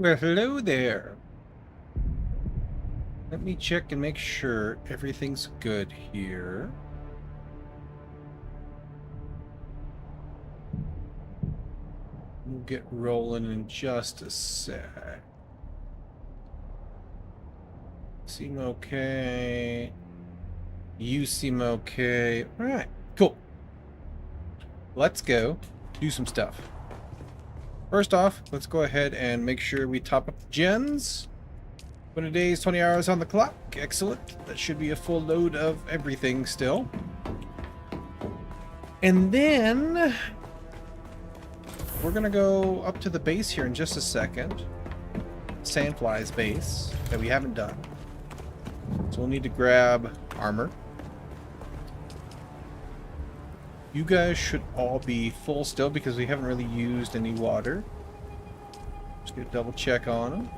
Well, hello there. Let me check and make sure everything's good here. We'll get rolling in just a sec. Seem okay. You seem okay. All right, cool. Let's go do some stuff. First off, let's go ahead and make sure we top up the gens. 20 days, 20 hours on the clock. Excellent. That should be a full load of everything still. And then we're going to go up to the base here in just a second. Sandfly's base that we haven't done. So we'll need to grab armor. You guys should all be full still because we haven't really used any water. Just gonna double check on them.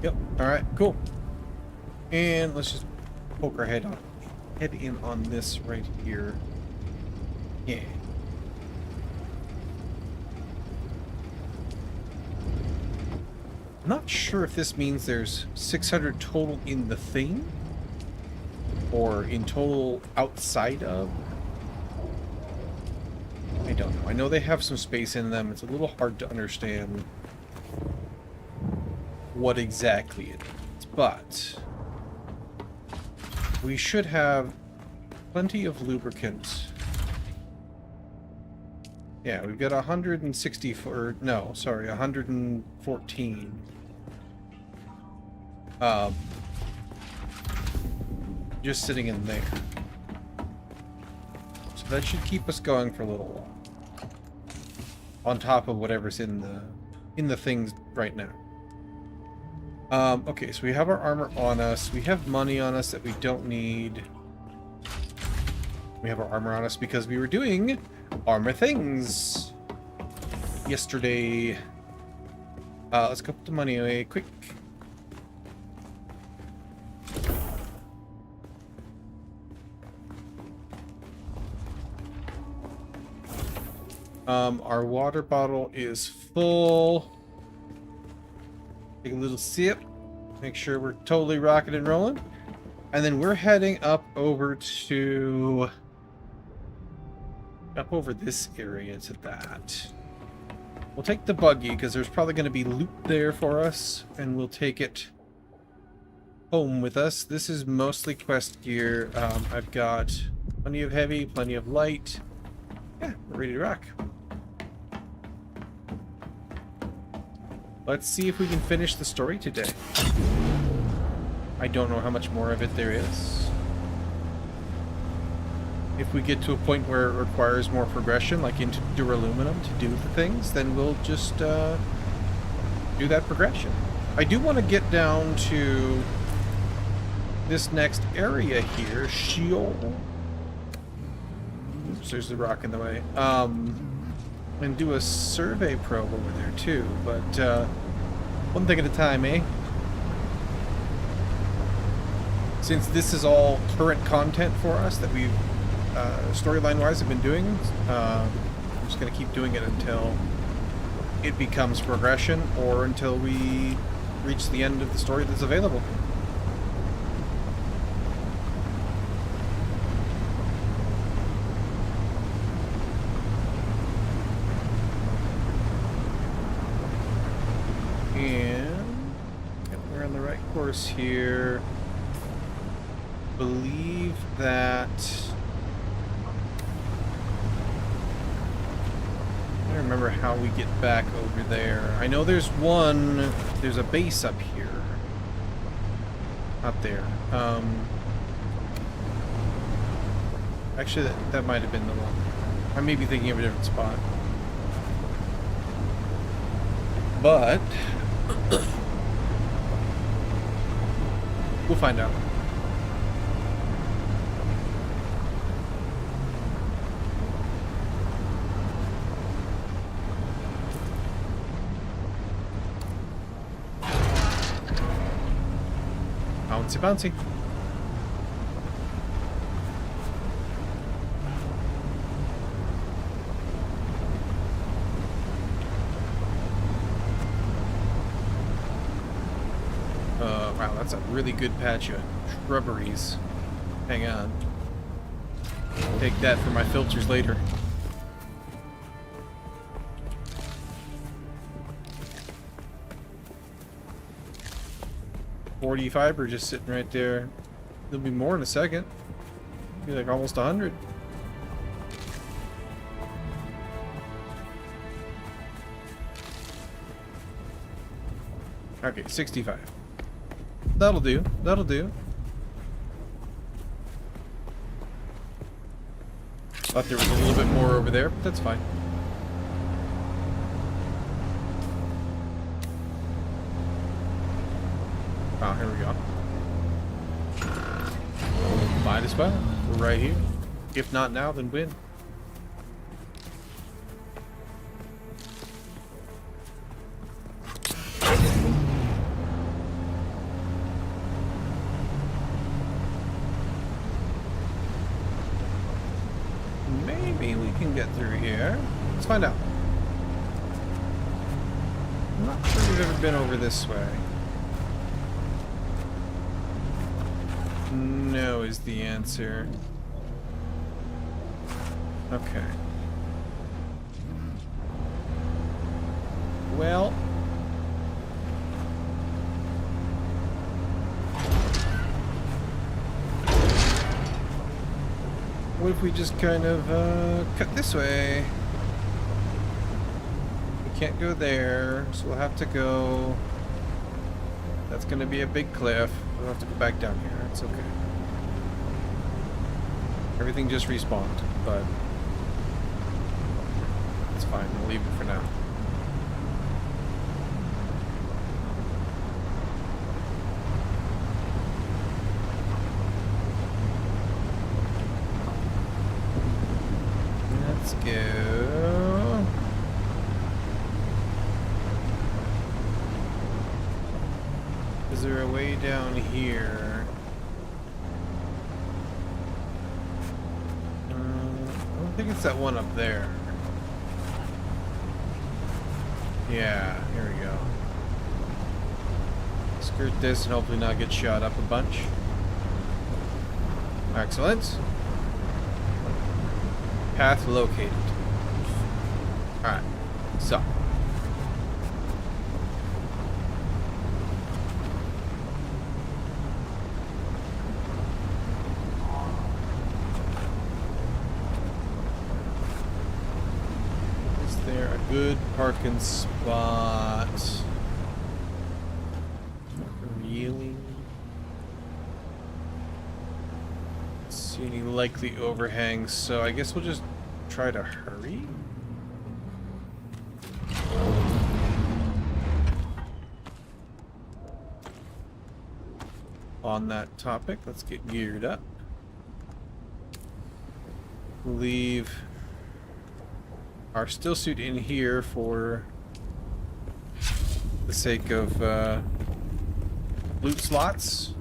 Yep. All right. Cool. And let's just poke our head in on this right here. Yeah. I'm not sure if this means there's 600 total in the thing or in total outside of. I don't know. I know they have some space in them. It's a little hard to understand what exactly it is, but we should have plenty of lubricant. Yeah, we've got 164, no, sorry, 114. Just sitting in there. So that should keep us going for a little while. On top of whatever's in the things right now. Okay, so we have our armor on us. We have money on us that we don't need. We have our armor on us because we were doing armor things yesterday. Let's go put the money away quick. Our water bottle is full. Take a little sip. Make sure we're totally rocking and rolling. And then we're heading up over to... up over this area to that. We'll take the buggy because there's probably going to be loot there for us. And we'll take it home with us. This is mostly quest gear. I've got plenty of heavy, plenty of light. Yeah, we're ready to rock. Let's see if we can finish the story today. I don't know how much more of it there is. If we get to a point where it requires more progression, like into Duraluminum to do the things, then we'll just do that progression. I do want to get down to this next area here, Sheol. Oops, there's the rock in the way. And do a survey probe over there too, but one thing at a time, eh? Since this is all current content for us that we've storyline-wise have been doing, I'm just gonna keep doing it until it becomes progression or until we reach the end of the story that's available. Here, believe that I don't remember how we get back over there. I know there's a base up here, up there. Actually, that might have been the one. I may be thinking of a different spot, but we'll find out. Bouncy, bouncy. that's a really good patch of shrubberies. Hang on. Take that for my filters later. $40 fiber just sitting right there. There'll be more in a second. Be like almost 100. Okay, 65. That'll do. That'll do. Thought there was a little bit more over there, but that's fine. Oh, here we go. Might as well. We're right here. If not now, then when? Maybe we can get through here. Let's find out. I'm not sure we've ever been over this way. No is the answer. Okay. Well. What if we just kind of cut this way? We can't go there, so we'll have to go... That's going to be a big cliff. We'll have to go back down here. It's okay. Everything just respawned, but it's fine. We'll leave it for now. Let's go. Is there a way down here? I think it's that one up there. Yeah, here we go. Skirt this and hopefully not get shot up a bunch. Excellent. Path located. Alright, so. Good parking spot. Really? Don't see any likely overhangs, so I guess we'll just try to hurry. On that topic, let's get geared up. Leave our still suit in here for the sake of loot slots.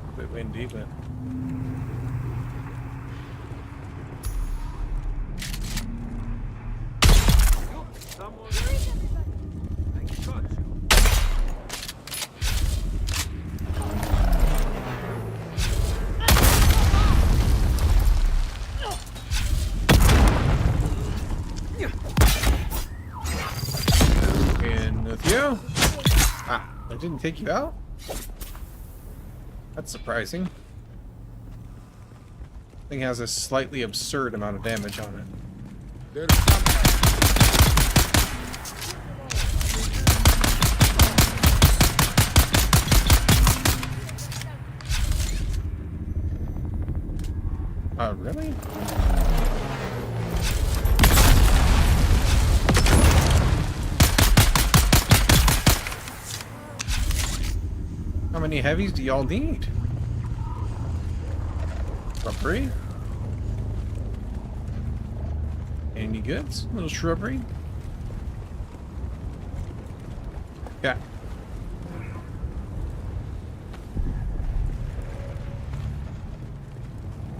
A bit windy, but didn't take you out? That's surprising. Thing has a slightly absurd amount of damage on it. Oh, really? How many heavies do y'all need? Shrubbery? Any goods? A little shrubbery? Yeah.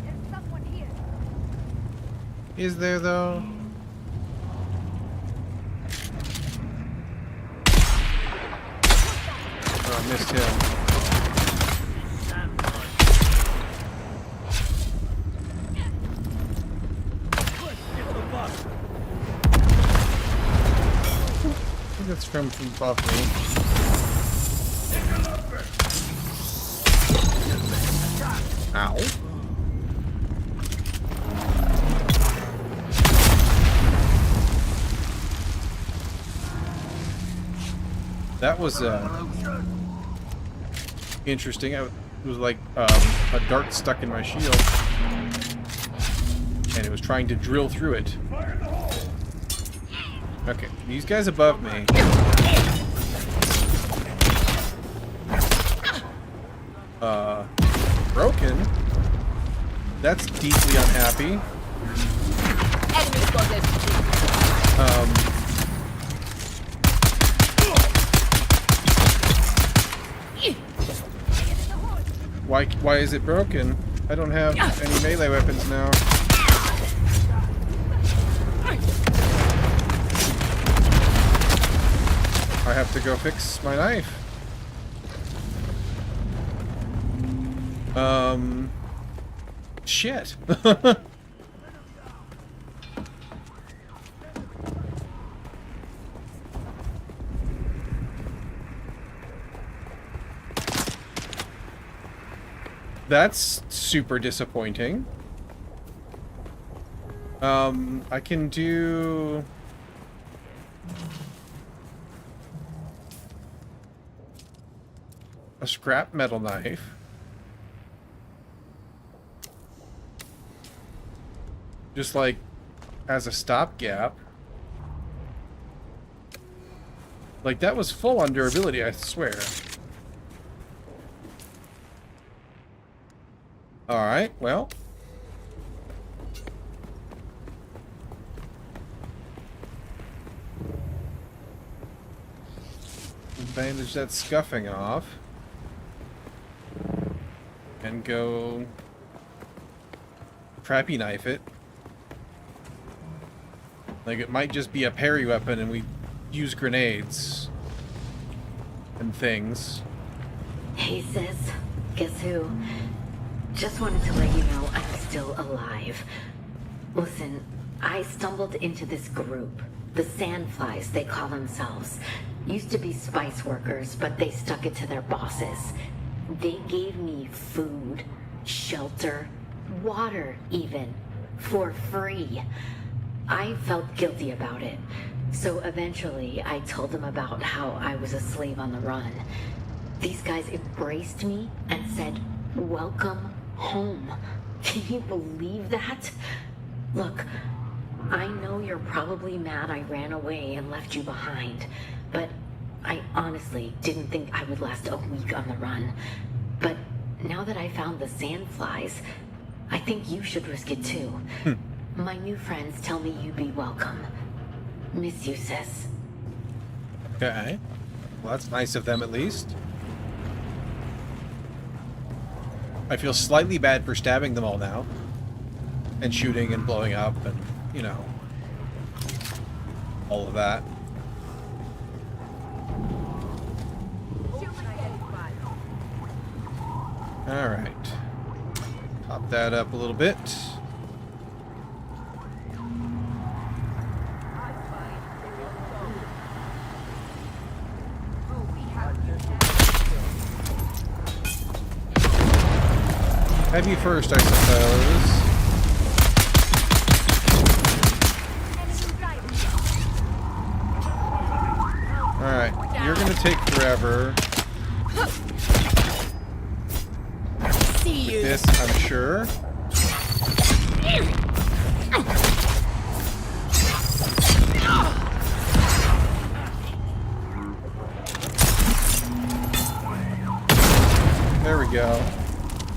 There's someone here. Is there, though? Oh, I missed him. I think that's from above me. Ow. That was interesting. It was like a dart stuck in my shield, and it was trying to drill through it. Okay, these guys above me. Broken. That's deeply unhappy. Enemy spotted. Why is it broken? I don't have any melee weapons now. I have to go fix my knife. Shit. That's super disappointing. I can do... a scrap metal knife. Just like as a stopgap. Like that was full on durability, I swear. Alright, well. Bandage that scuffing off. And go crappy knife it. Like it might just be a parry weapon and we use grenades and things. Hey sis, guess who? Just wanted to let you know I'm still alive. Listen, I stumbled into this group. The Sandflies, they call themselves. Used to be spice workers, but they stuck it to their bosses. They gave me food, shelter, water even, for free. I felt guilty about it. So eventually I told them about how I was a slave on the run. These guys embraced me and said, "Welcome home." Can you believe that? Look, I know you're probably mad I ran away and left you behind, but I honestly didn't think I would last a week on the run. But now that I found the Sandflies, I think you should risk it too. My new friends tell me you'd be welcome. Miss you, sis. Okay. Well, that's nice of them at least. I feel slightly bad for stabbing them all now. And shooting and blowing up and, you know, all of that. Alright. Pop that up a little bit. Heavy first, I suppose. Alright, you're gonna take forever. With this, I'm sure. There we go.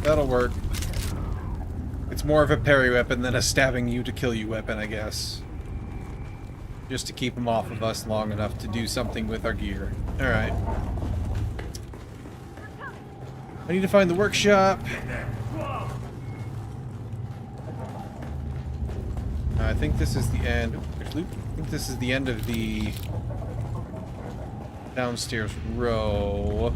That'll work. It's more of a parry weapon than a stabbing you to kill you weapon, I guess. Just to keep them off of us long enough to do something with our gear. Alright. I need to find the workshop. I think this is the end. There's loot. I think this is the end of the downstairs row.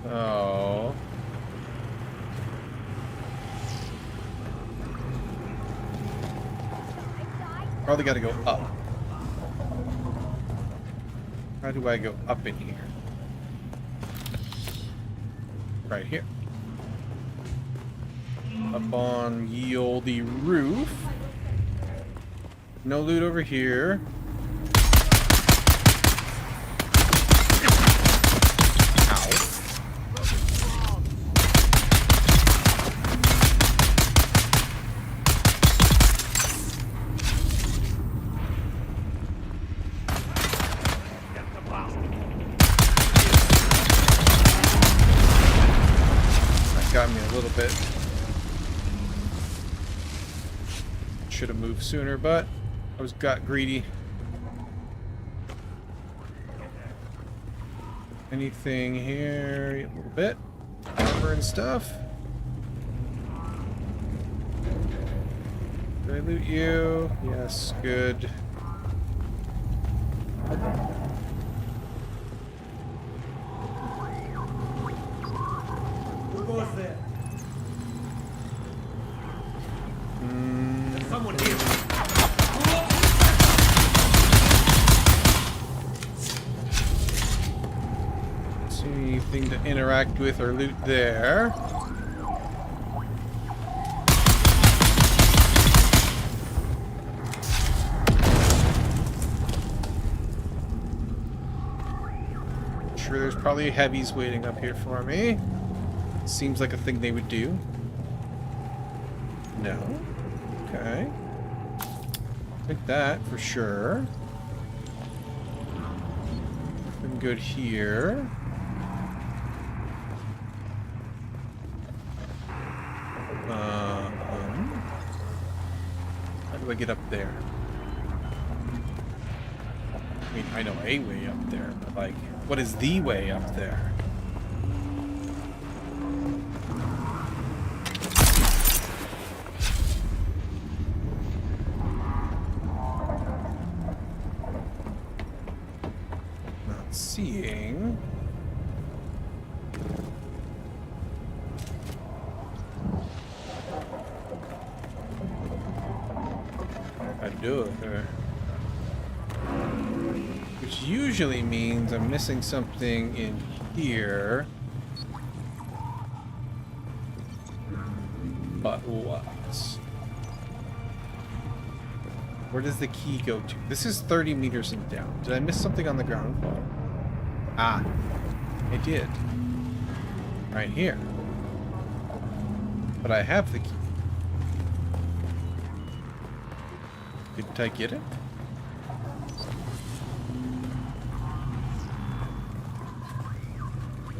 Oh. Probably got to go up. How do I go up in here? Right here. Up on ye olde roof. No loot over here. Got me a little bit. Should have moved sooner, but I got greedy. Anything here? A little bit. Armor and stuff. Did I loot you? Yes, good. There. There's someone here. See anything to interact with or loot there? Sure, there's probably heavies waiting up here for me. Seems like a thing they would do. No. Okay. Like that for sure. Nothing good here. How do I get up there? I mean, I know a way up there, but like, what is the way up there? Seeing. I do it there. Which usually means I'm missing something in here. But what? Where does the key go to? This is 30 meters and down. Did I miss something on the ground floor? Ah, I did. Right here. But I have the key. Didn't I get it?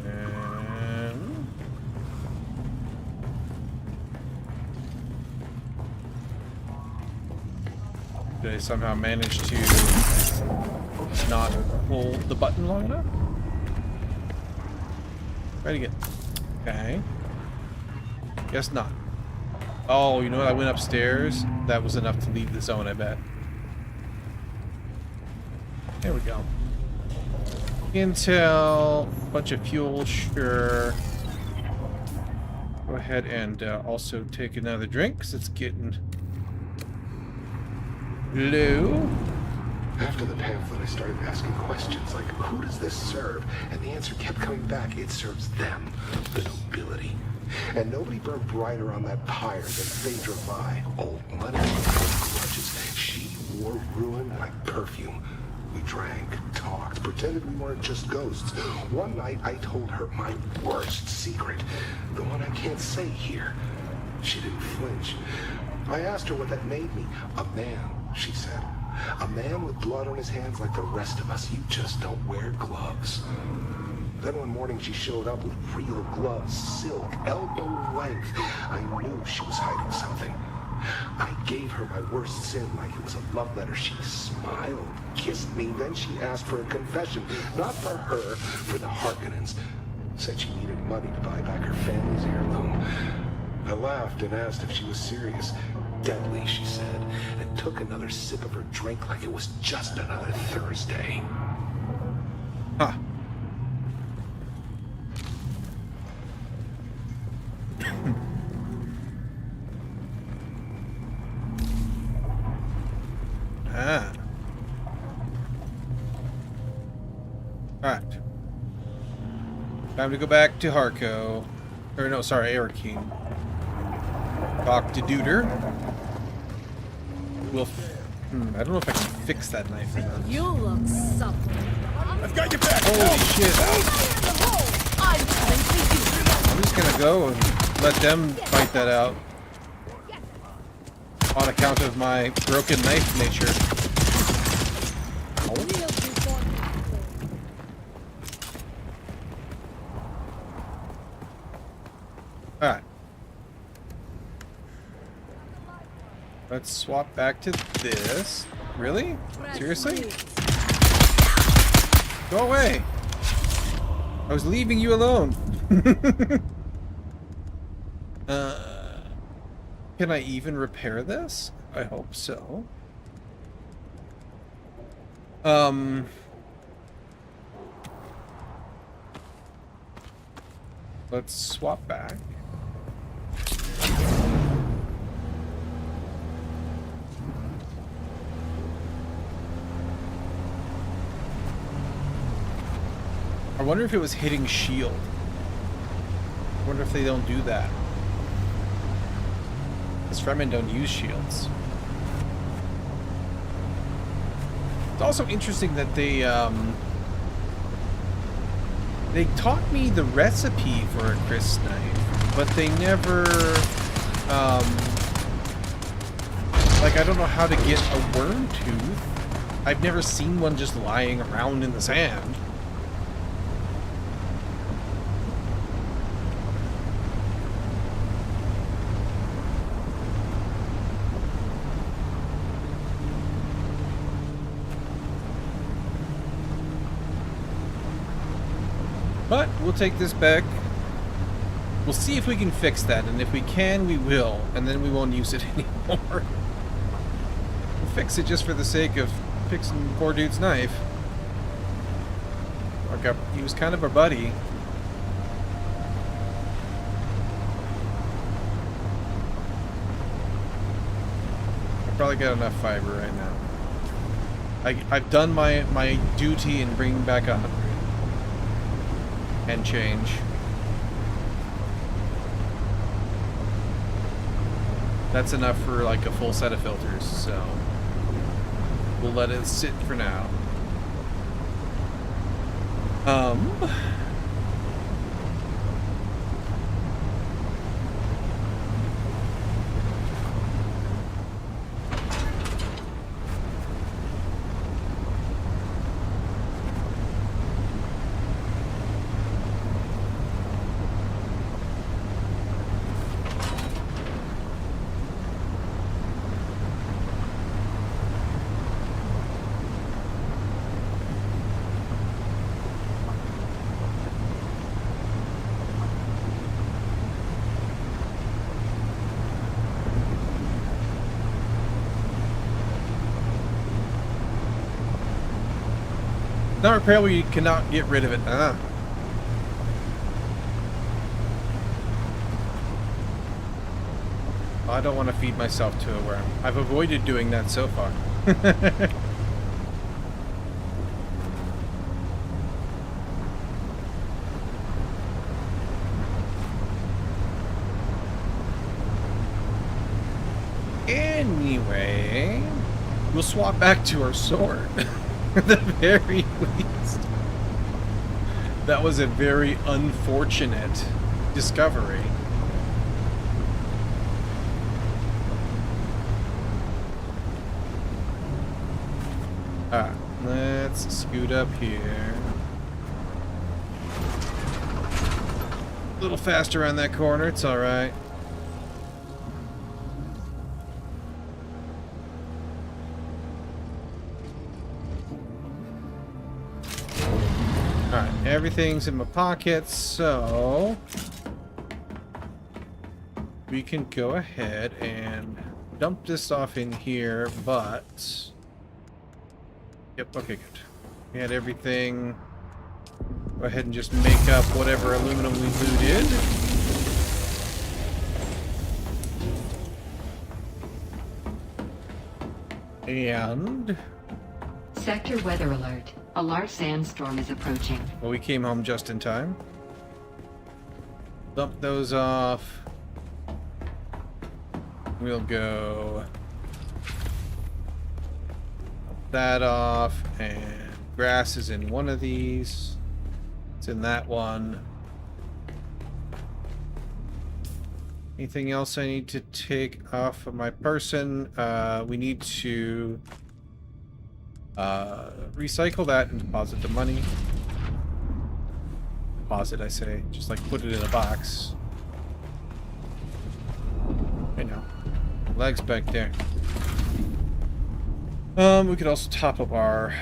And... did I somehow manage to not hold the button long enough? Try it again. Okay. Guess not. Oh, you know what? I went upstairs. That was enough to leave the zone, I bet. There we go. Intel, bunch of fuel, sure. Go ahead and also take another drink, because it's getting low. After the pamphlet, I started asking questions like, who does this serve? And the answer kept coming back, it serves them, the nobility. And nobody burned brighter on that pyre than Phaedra Vai. Old money, grudges. She wore ruin like perfume. We drank, talked, pretended we weren't just ghosts. One night, I told her my worst secret, the one I can't say here. She didn't flinch. I asked her what that made me. A man, she said. A man with blood on his hands like the rest of us. You just don't wear gloves. Then one morning she showed up with real gloves, silk, elbow length. I knew she was hiding something. I gave her my worst sin like it was a love letter. She smiled, kissed me, then she asked for a confession. Not for her, for the Harkonnens. Said she needed money to buy back her family's heirloom. I laughed and asked if she was serious. Deadly, she said, and took another sip of her drink like it was just another Thursday. Huh. Ah. Alright. Time to go back to Harco. Or no, sorry, Arakeen. Talk to Duder. We'll... I don't know if I can fix that knife or not. You look something. I've got your back. Holy shit. I'm coming to you. I'm just gonna go and let them fight that out. On account of my broken knife nature. Alright. Let's swap back to this. Really? Seriously? Go away! I was leaving you alone. Can I even repair this? I hope so. Let's swap back. I wonder if it was hitting shield. I wonder if they don't do that. Because Fremen don't use shields. It's also interesting that they taught me the recipe for a Chris knife, but they never, like, I don't know how to get a worm tooth. I've never seen one just lying around in the sand. But we'll take this back. We'll see if we can fix that, and if we can, we will, and then we won't use it anymore. We'll fix it just for the sake of fixing the poor dude's knife. Okay, he was kind of our buddy. I probably got enough fiber right now. I've done my duty in bringing back 100. And change. That's enough for like a full set of filters, so we'll let it sit for now. Not repairable, you cannot get rid of it. Ah. I don't want to feed myself to a worm. I've avoided doing that so far. Anyway, we'll swap back to our sword. At the very least. That was a very unfortunate discovery. Alright, let's scoot up here. A little faster around that corner, it's alright. Alright, everything's in my pocket, so we can go ahead and dump this off in here, but yep, okay, good. We had everything. Go ahead and just make up whatever aluminum we looted. And Sector weather alert. A large sandstorm is approaching. well, we came home just in time. Dump those off. We'll go that off, and grass is in one of these. It's in that one. Anything else I need to take off of my person? We need to recycle that and deposit the money. Deposit, I say. Just like put it in a box. I know. Legs back there. We could also top up our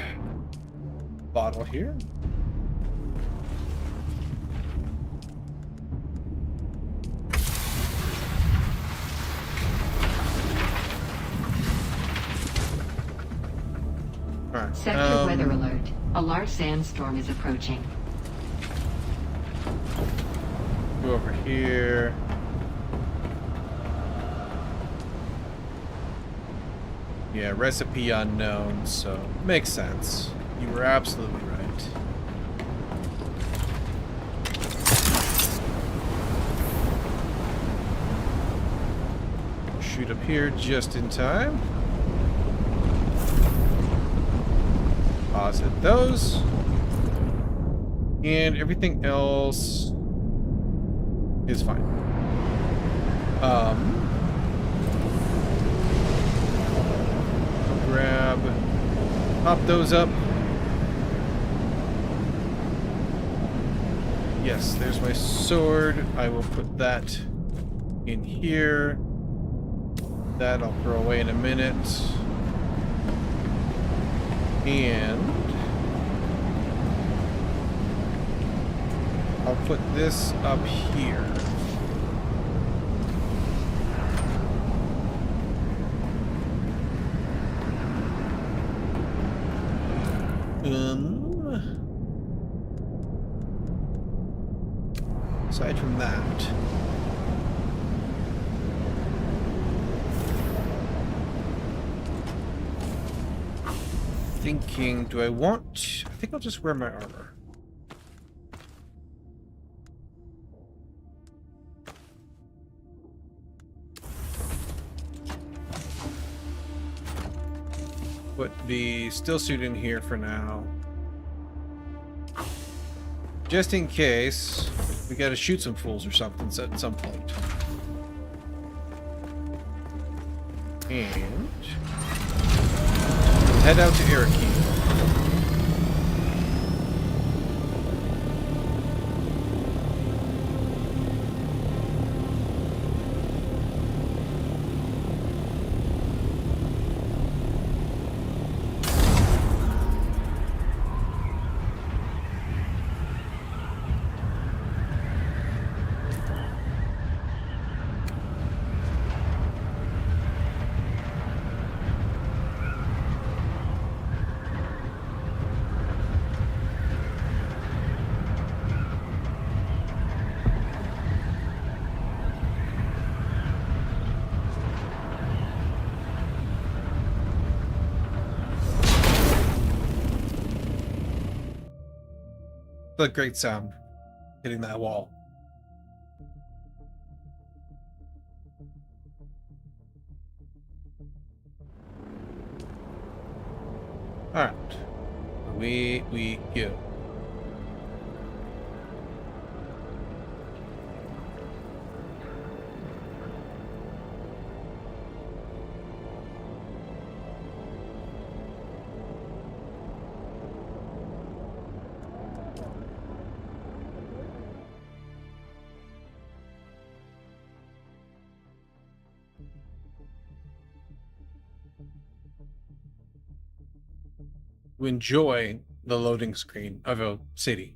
bottle here. Alright. Sector weather alert. A large sandstorm is approaching. Go over here. Yeah, recipe unknown, so makes sense. You were absolutely right. Shoot up here just in time. Deposit those. And everything else is fine. Grab, pop those up. Yes, there's my sword. I will put that in here. That I'll throw away in a minute. And I'll put this up here. Aside from that, thinking, do I want... I think I'll just wear my armor. Put the still suit in here for now. Just in case we gotta shoot some fools or something at some point. And head out to Araki. A great sound hitting that wall. All right, we go. To enjoy the loading screen of a city.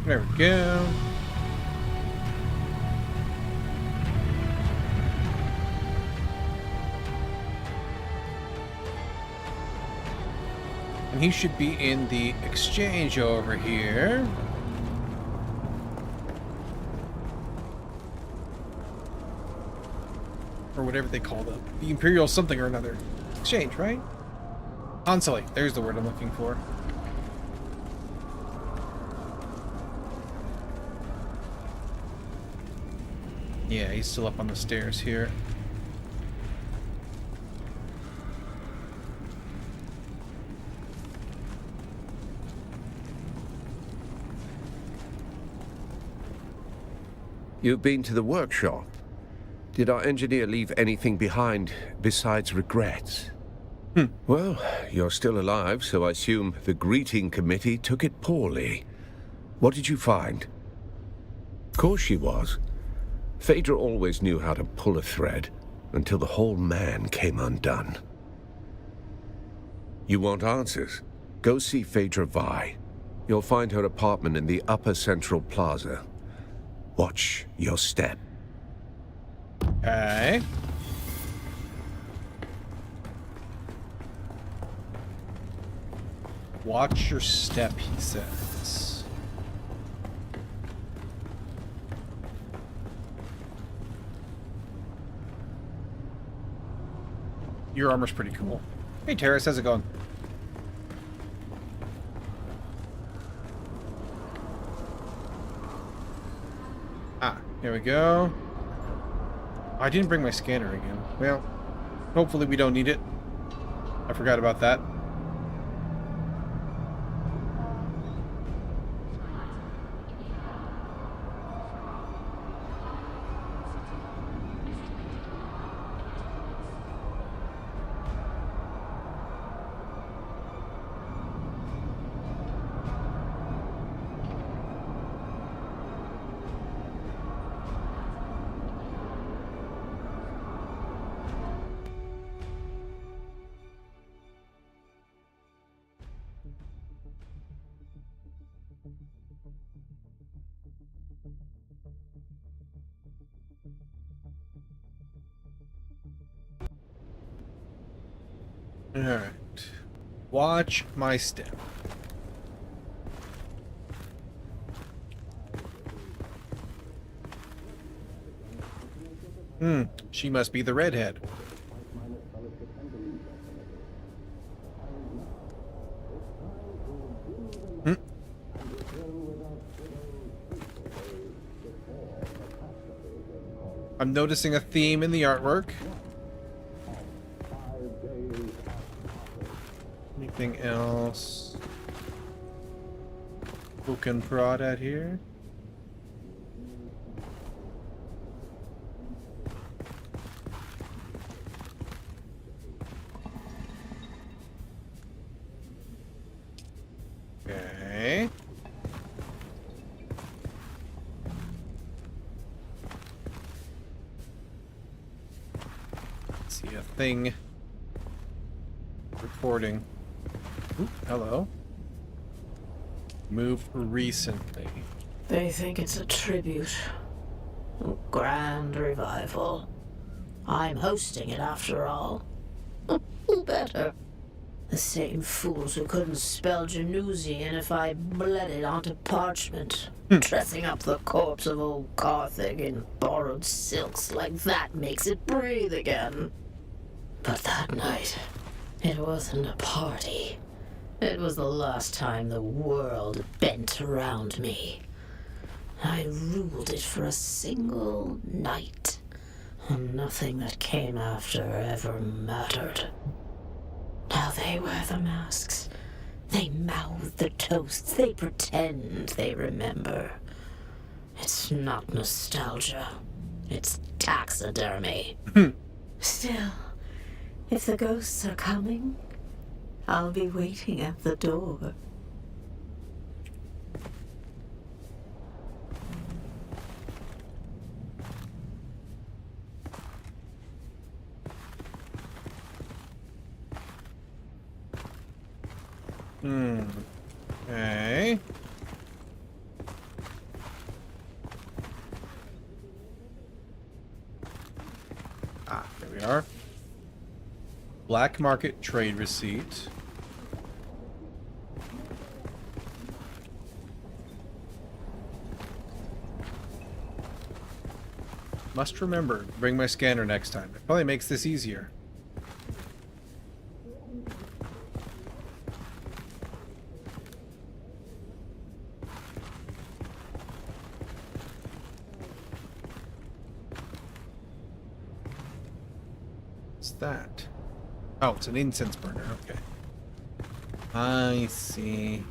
There we go. And he should be in the exchange over here. Or whatever they call them. The Imperial something or another. Exchange, right? Consulate. There's the word I'm looking for. Yeah, he's still up on the stairs here. You've been to the workshop. Did our engineer leave anything behind besides regrets? Well, you're still alive, so I assume the greeting committee took it poorly. What did you find? Of course she was. Phaedra always knew how to pull a thread, until the whole man came undone. You want answers? Go see Phaedra Vi. You'll find her apartment in the Upper Central Plaza. Watch your step. Okay. Watch your step, he says. Your armor's pretty cool. Hey, Terrace, how's it going? Ah, here we go. I didn't bring my scanner again. Well, hopefully we don't need it. I forgot about that. Alright. Watch my step. She must be the redhead. I'm noticing a theme in the artwork. Anything else who can prod at here? Okay. See a thing recording. Ooh, hello. Moved recently. They think it's a tribute. A grand revival. I'm hosting it after all. Who better? The same fools who couldn't spell Januzzian if I bled it onto parchment, dressing up the corpse of old Carthage in borrowed silks like that makes it breathe again. But that night, it wasn't a party. It was the last time the world bent around me. I ruled it for a single night, and nothing that came after ever mattered. Now they wear the masks. They mouth the toasts. They pretend they remember. It's not nostalgia. It's taxidermy. Still, if the ghosts are coming, I'll be waiting at the door. Okay. There we are. Black market trade receipt. Must remember to bring my scanner next time. It probably makes this easier. What's that? Oh, it's an incense burner. Okay. I see.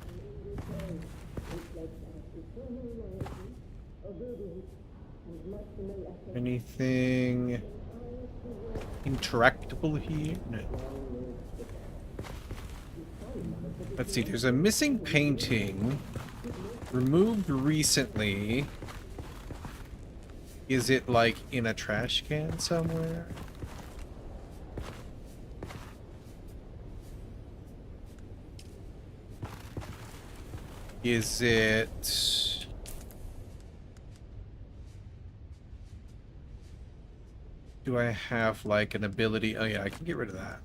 Anything interactable here? No. Let's see. There's a missing painting removed recently. Is it like in a trash can somewhere? Is it... Do I have like an ability? Oh yeah, I can get rid of that.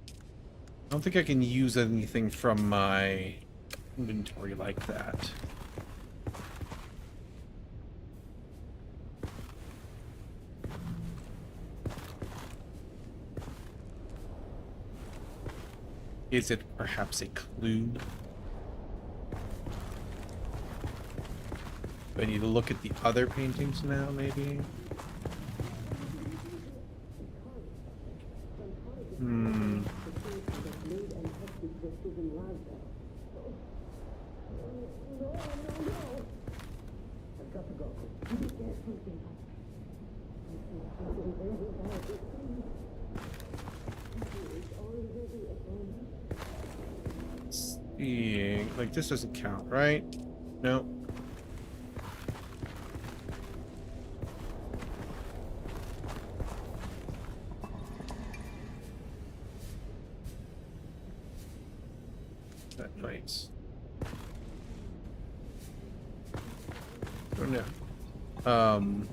I don't think I can use anything from my inventory like that. Is it perhaps a clue? Do I need to look at the other paintings now, maybe? Seeing, like this doesn't count, right? No. That place. Oh no. I'm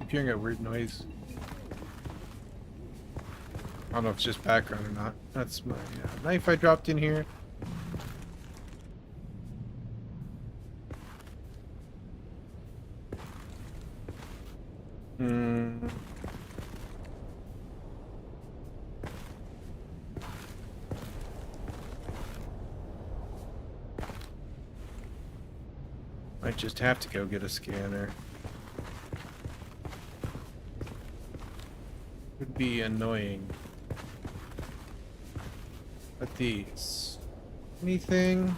hearing a weird noise. I don't know if it's just background or not. That's my knife I dropped in here. Might just have to go get a scanner. Would be annoying. But these. Anything?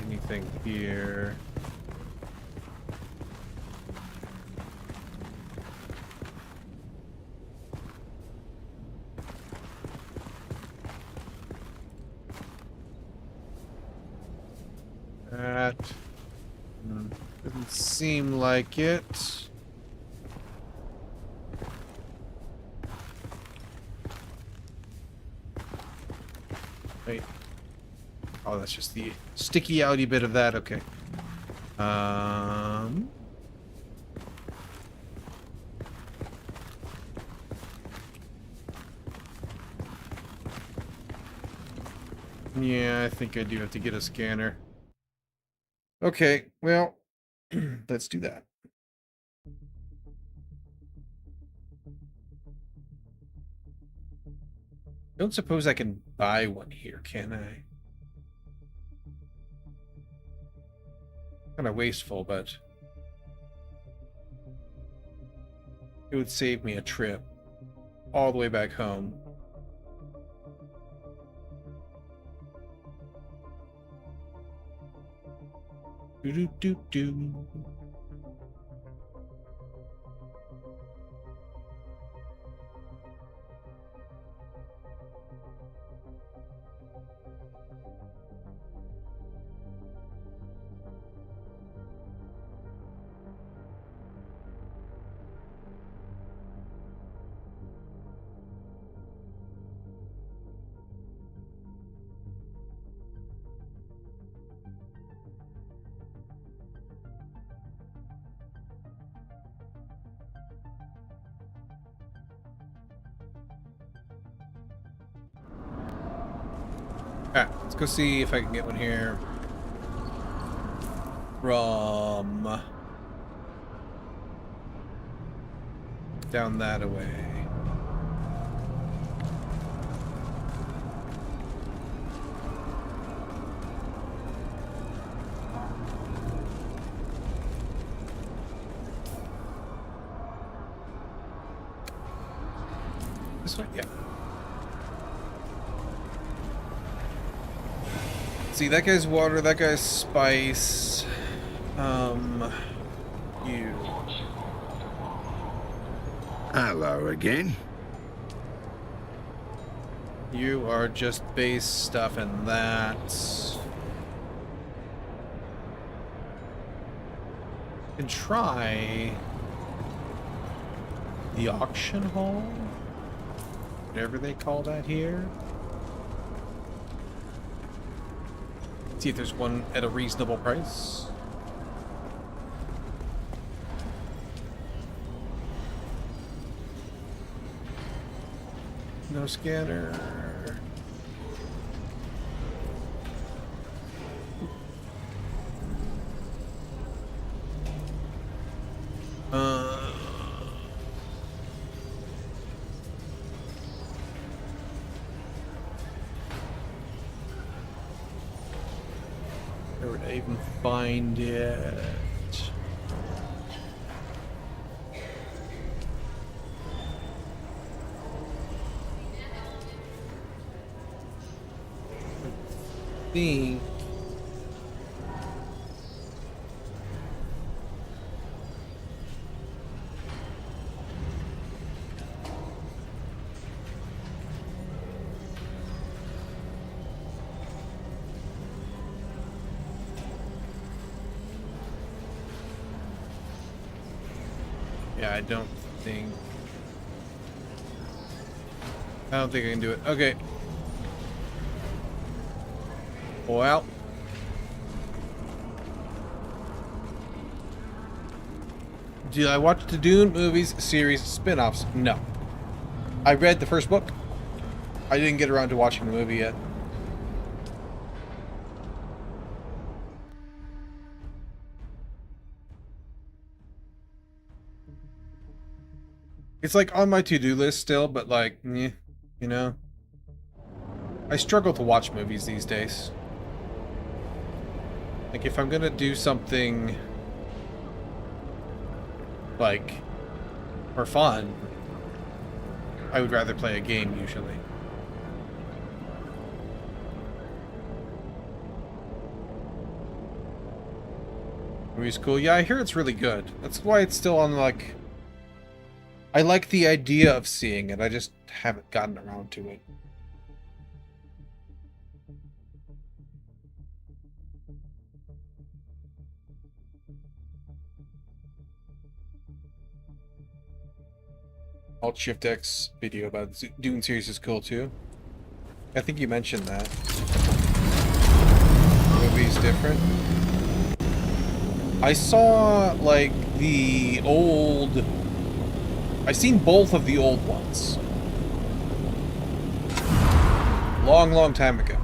Anything here? that. Doesn't seem like it. Wait. Oh, that's just the sticky outy bit of that. Okay. Yeah, I think I do have to get a scanner. Okay, well, let's do that. Don't suppose I can buy one here, can I? Kind of wasteful, but it would save me a trip all the way back home. Do. Alright, let's go see if I can get one here. From down that away. This way? Yeah. See, that guy's water, that guy's spice. You. Hello again. You are just base stuff and that. Can try the auction hall, whatever they call that here. See if there's one at a reasonable price. No scanner. Where would I even find it? I think yeah, I don't think I can do it. Okay. Well, did I watch the Dune movies, series, spin-offs? No. I read the first book. I didn't get around to watching the movie yet. It's like on my to-do list still, but like, you know. I struggle to watch movies these days. Like, if I'm gonna do something, like, for fun, I would rather play a game, usually. Movie's cool. Yeah, I hear it's really good. That's why it's still on, like... I like the idea of seeing it, I just haven't gotten around to it. Alt-Shift-X video about the Dune series is cool too. I think you mentioned that. The movie's different. I saw, like, the old... I've seen both of the old ones. Long, long time ago.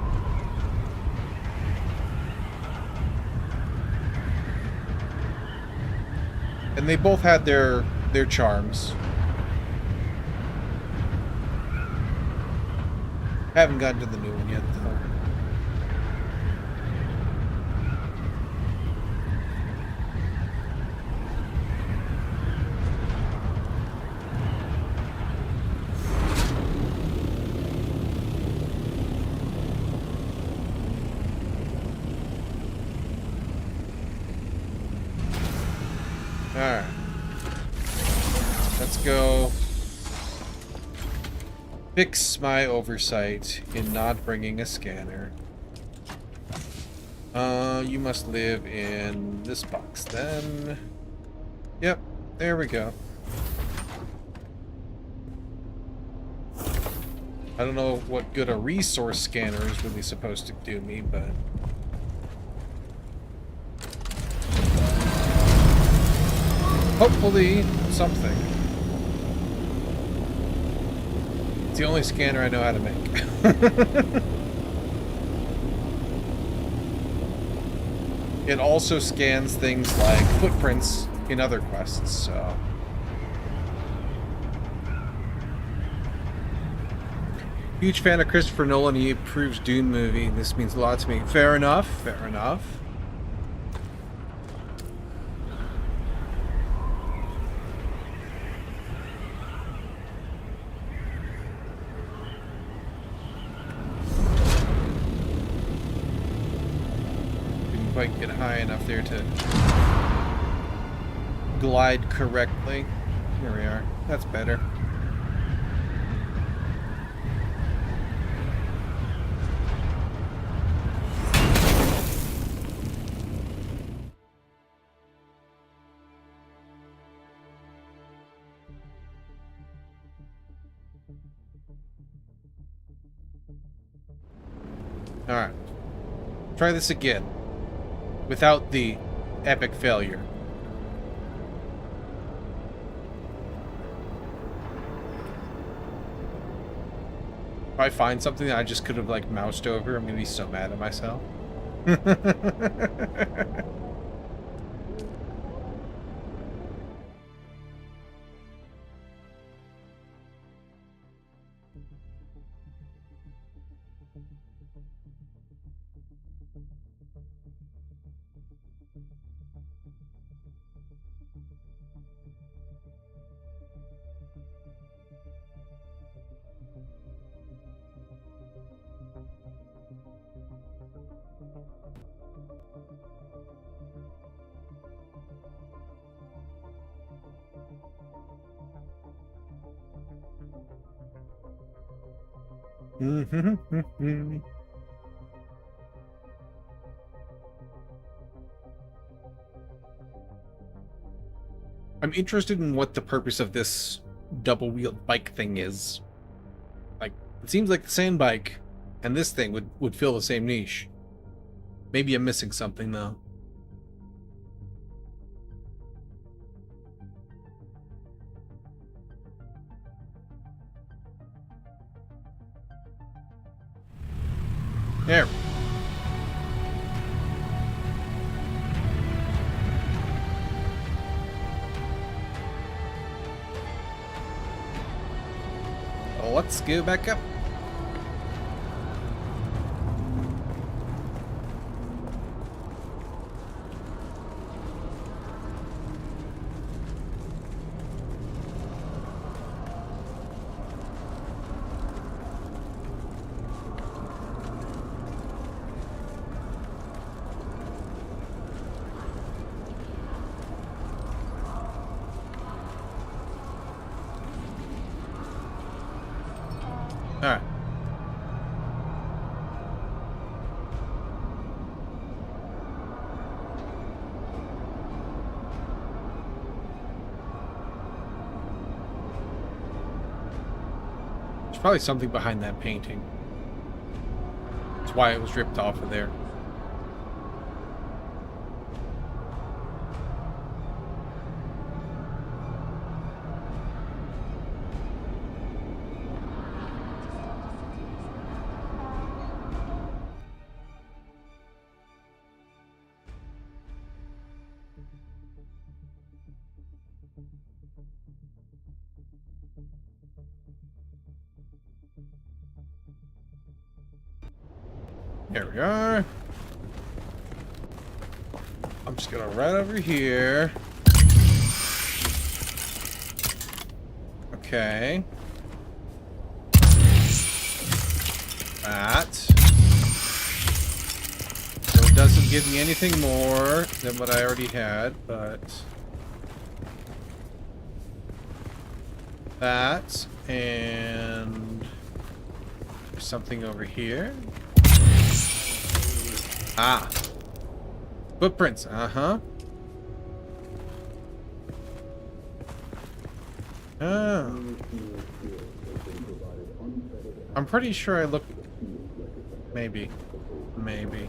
And they both had their charms. Haven't gotten to the new one yet, though. Alright. Let's go fix my oversight in not bringing a scanner. You must live in this box then. Yep, there we go. I don't know what good a resource scanner is really supposed to do me, but... hopefully, something. It's the only scanner I know how to make. It also scans things like footprints in other quests, so... Huge fan of Christopher Nolan, he approves Dune movie. This means a lot to me. Fair enough, fair enough. Quite get high enough there to glide correctly. Here we are. That's better. All right. Try this again. Without the epic failure. If I find something that I just could have, like, moused over, I'm gonna be so mad at myself. I'm interested in what the purpose of this double-wheeled bike thing is. Like, it seems like the sand bike and this thing would fill the same niche. Maybe I'm missing something, though. There. Let's go back up. Alright. There's probably something behind that painting. That's why it was ripped off of there. There we are. I'm just gonna run over here. Okay. That. So it doesn't give me anything more than what I already had, but that, and there's something over here. Ah. Footprints, uh-huh. Oh. I'm pretty sure I looked... Maybe. Maybe.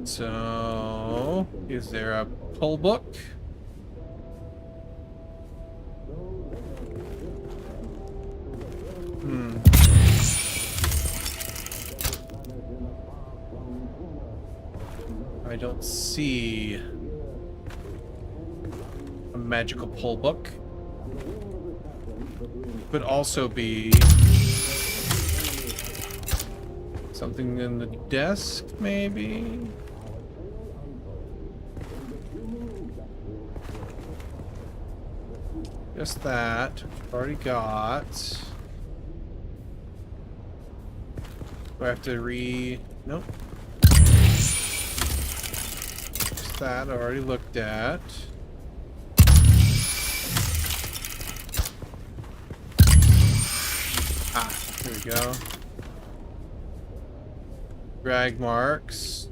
So... Is there a pull book? I don't see a magical pull book. Could also be something in the desk, maybe? Just that. Already got. Do I have to Nope. That I already looked at. Ah, there we go. Drag marks.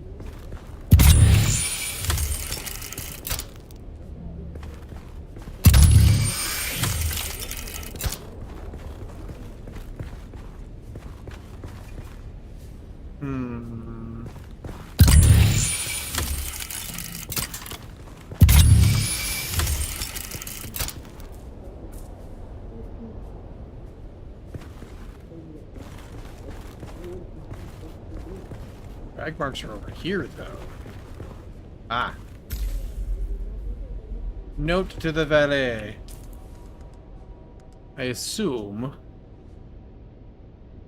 Drag marks are over here, though. Ah. Note to the valet. I assume.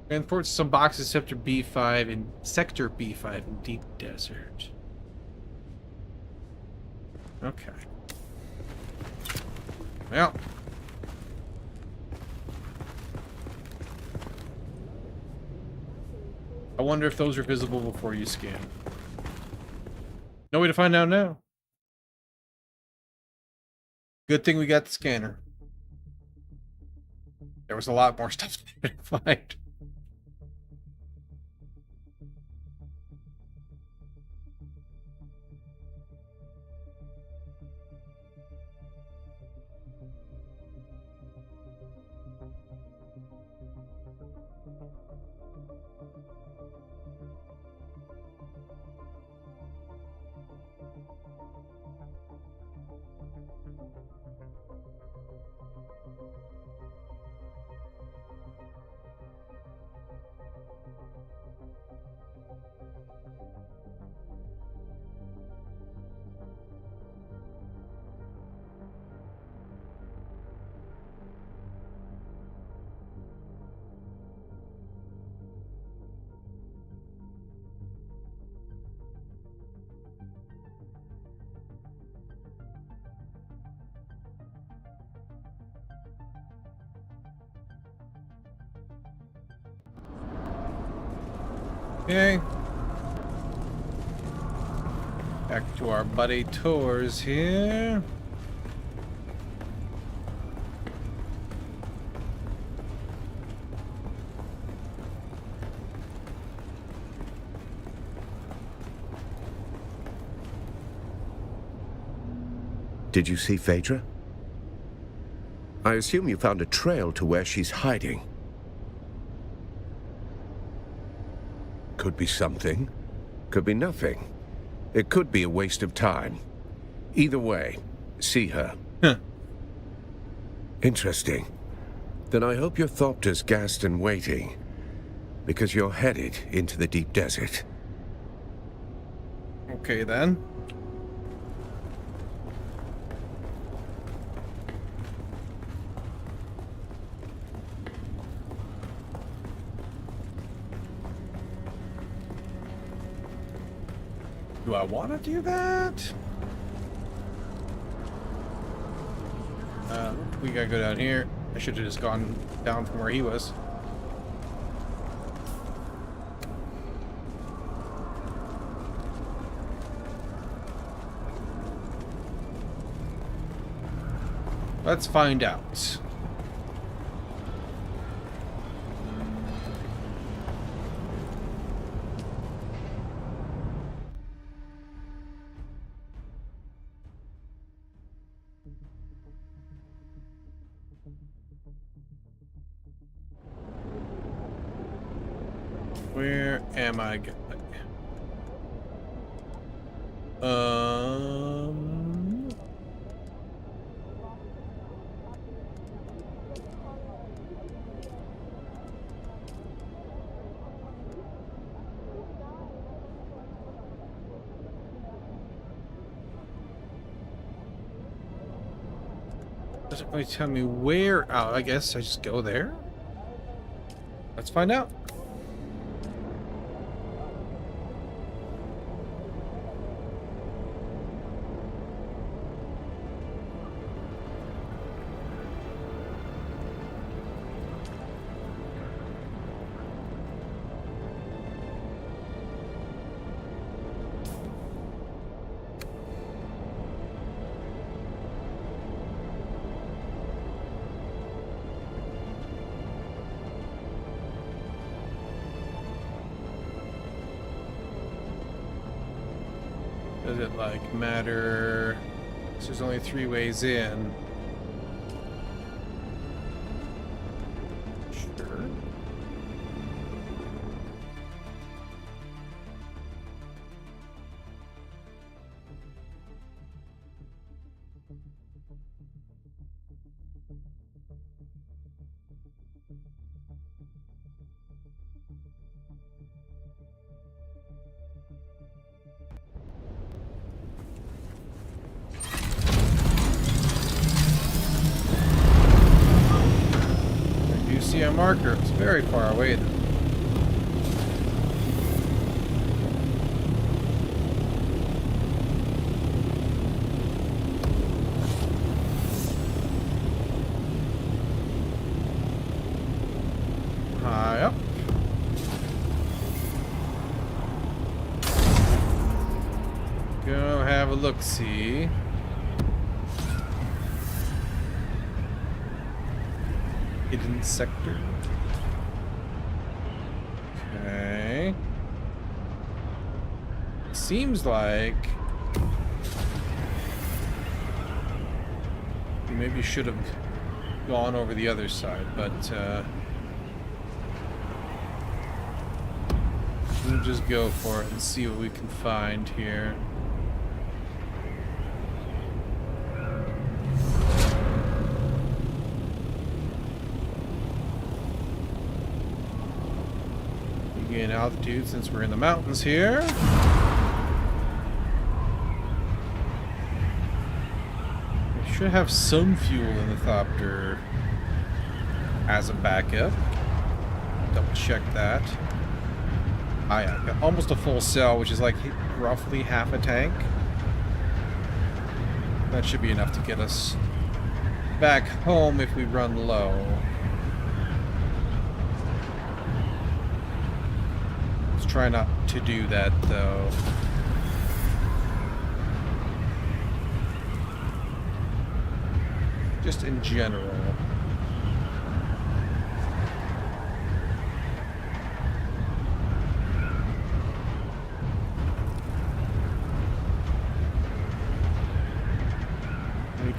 Transport some boxes sector B5 in Sector B5 in Deep Desert. Okay. Well. I wonder if those are visible before you scan. No way to find out now. Good thing we got the scanner. There was a lot more stuff to find. Okay. Back to our buddy tours here. Did you see Phaedra? I assume you found a trail to where she's hiding. Could be something. Could be nothing. It could be a waste of time. Either way, see her. Huh. Interesting. Then I hope your Thopter's gassed and waiting, because you're headed into the deep desert. Okay, then. Do I want to do that? We gotta go down here. I should have just gone down from where he was. Let's find out. Where am I going? Doesn't really tell me where. Oh, I guess I just go there. Let's find out. Does it like matter? So there's only 3 ways in. Sure. See a marker. It's very far away though. High up. Go have a look-see. Hidden sector. Okay. Seems like we maybe should have gone over the other side, but we'll just go for it and see what we can find here. Gain altitude since we're in the mountains here. We should have some fuel in the Thopter as a backup. Double check that. Ah, yeah, got almost a full cell, which is like roughly half a tank. That should be enough to get us back home if we run low. Try not to do that though. Just in general.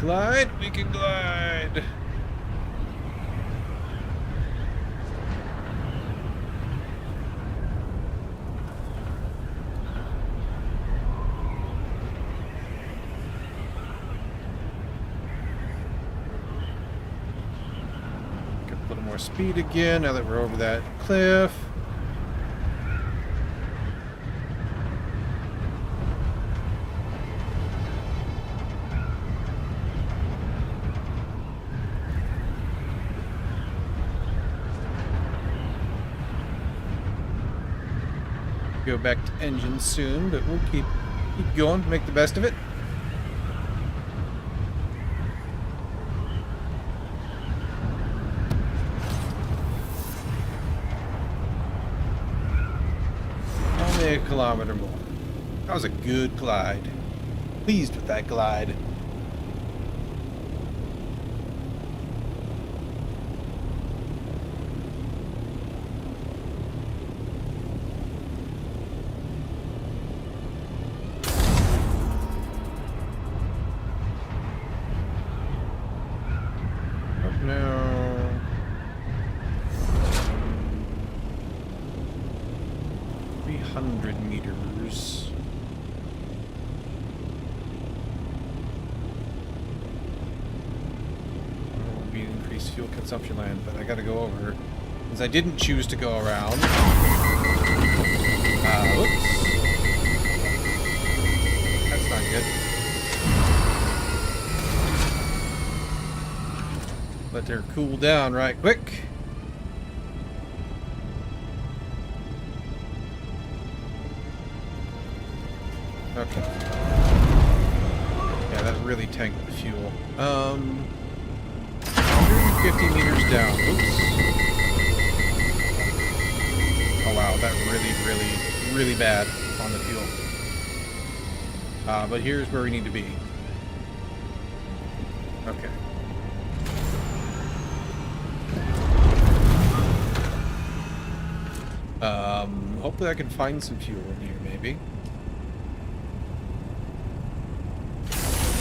glide? We can glide. Get a little more speed again now that we're over that cliff. Go back to engine soon, but we'll keep going, make the best of it. Only a kilometer more. That was a good glide. Pleased with that glide. No. 300 meters. Will be increased fuel consumption land, but I gotta go over. Since I didn't choose to go around. Whoops. That's not good. Let her cool down right quick. Okay. Yeah, that really tanked the fuel. 150 meters down. Oops. Oh wow, that really bad on the fuel. But here's where we need to be. Okay. Hopefully I can find some fuel in here, maybe.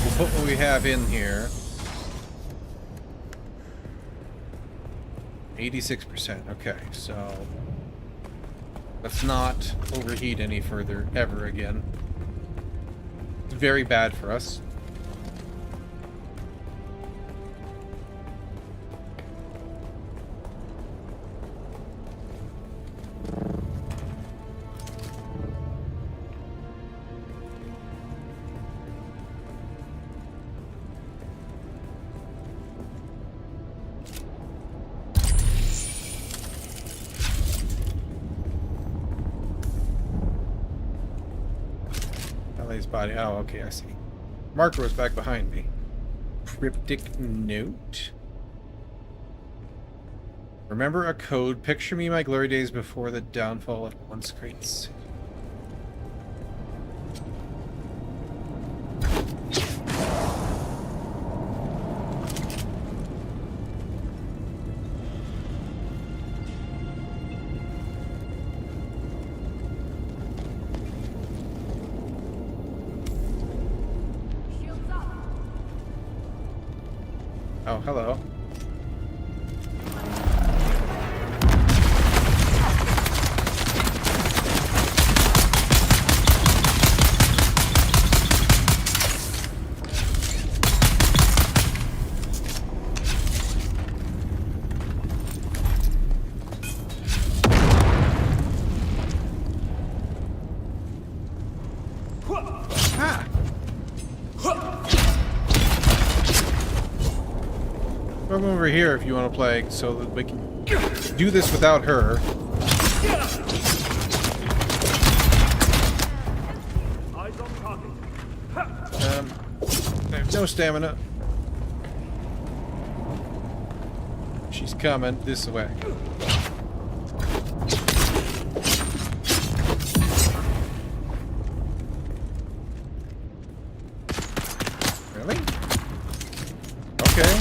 We'll put what we have in here. 86%. Okay, so let's not overheat any further ever again. It's very bad for us. Body. Oh, okay, I see. Marker was back behind me. Cryptic note. Remember a code. Picture me my glory days before the downfall of once great city. Oh, hello. Come over here if you want to play, so that we can do this without her. I have no stamina. She's coming this way. Really? Okay.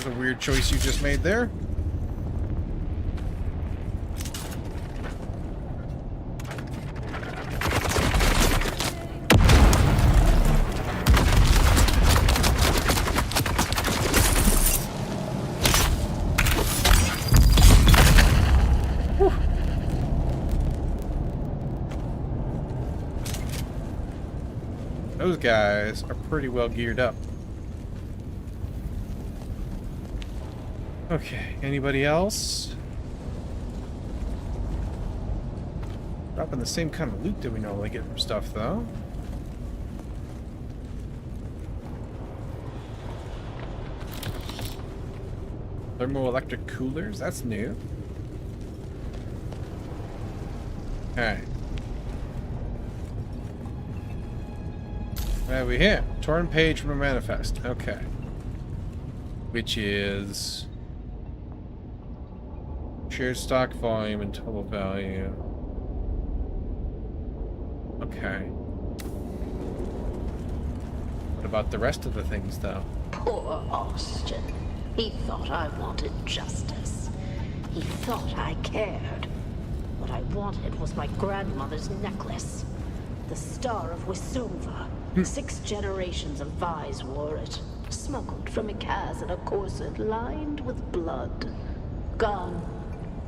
A weird choice you just made there. those guys are pretty well geared up. Okay, anybody else? Dropping the same kind of loot that we normally get from stuff, though. Thermoelectric coolers, that's new. Alright. What have we here? Torn page from a manifest. Okay. Which is... shared stock volume and total value. Okay. What about the rest of the things, though? Poor Austin. He thought I wanted justice. He thought I cared. What I wanted was my grandmother's necklace. The Star of Wisova. 6 generations of Vais wore it. Smuggled from a Kaz in a corset lined with blood. Gone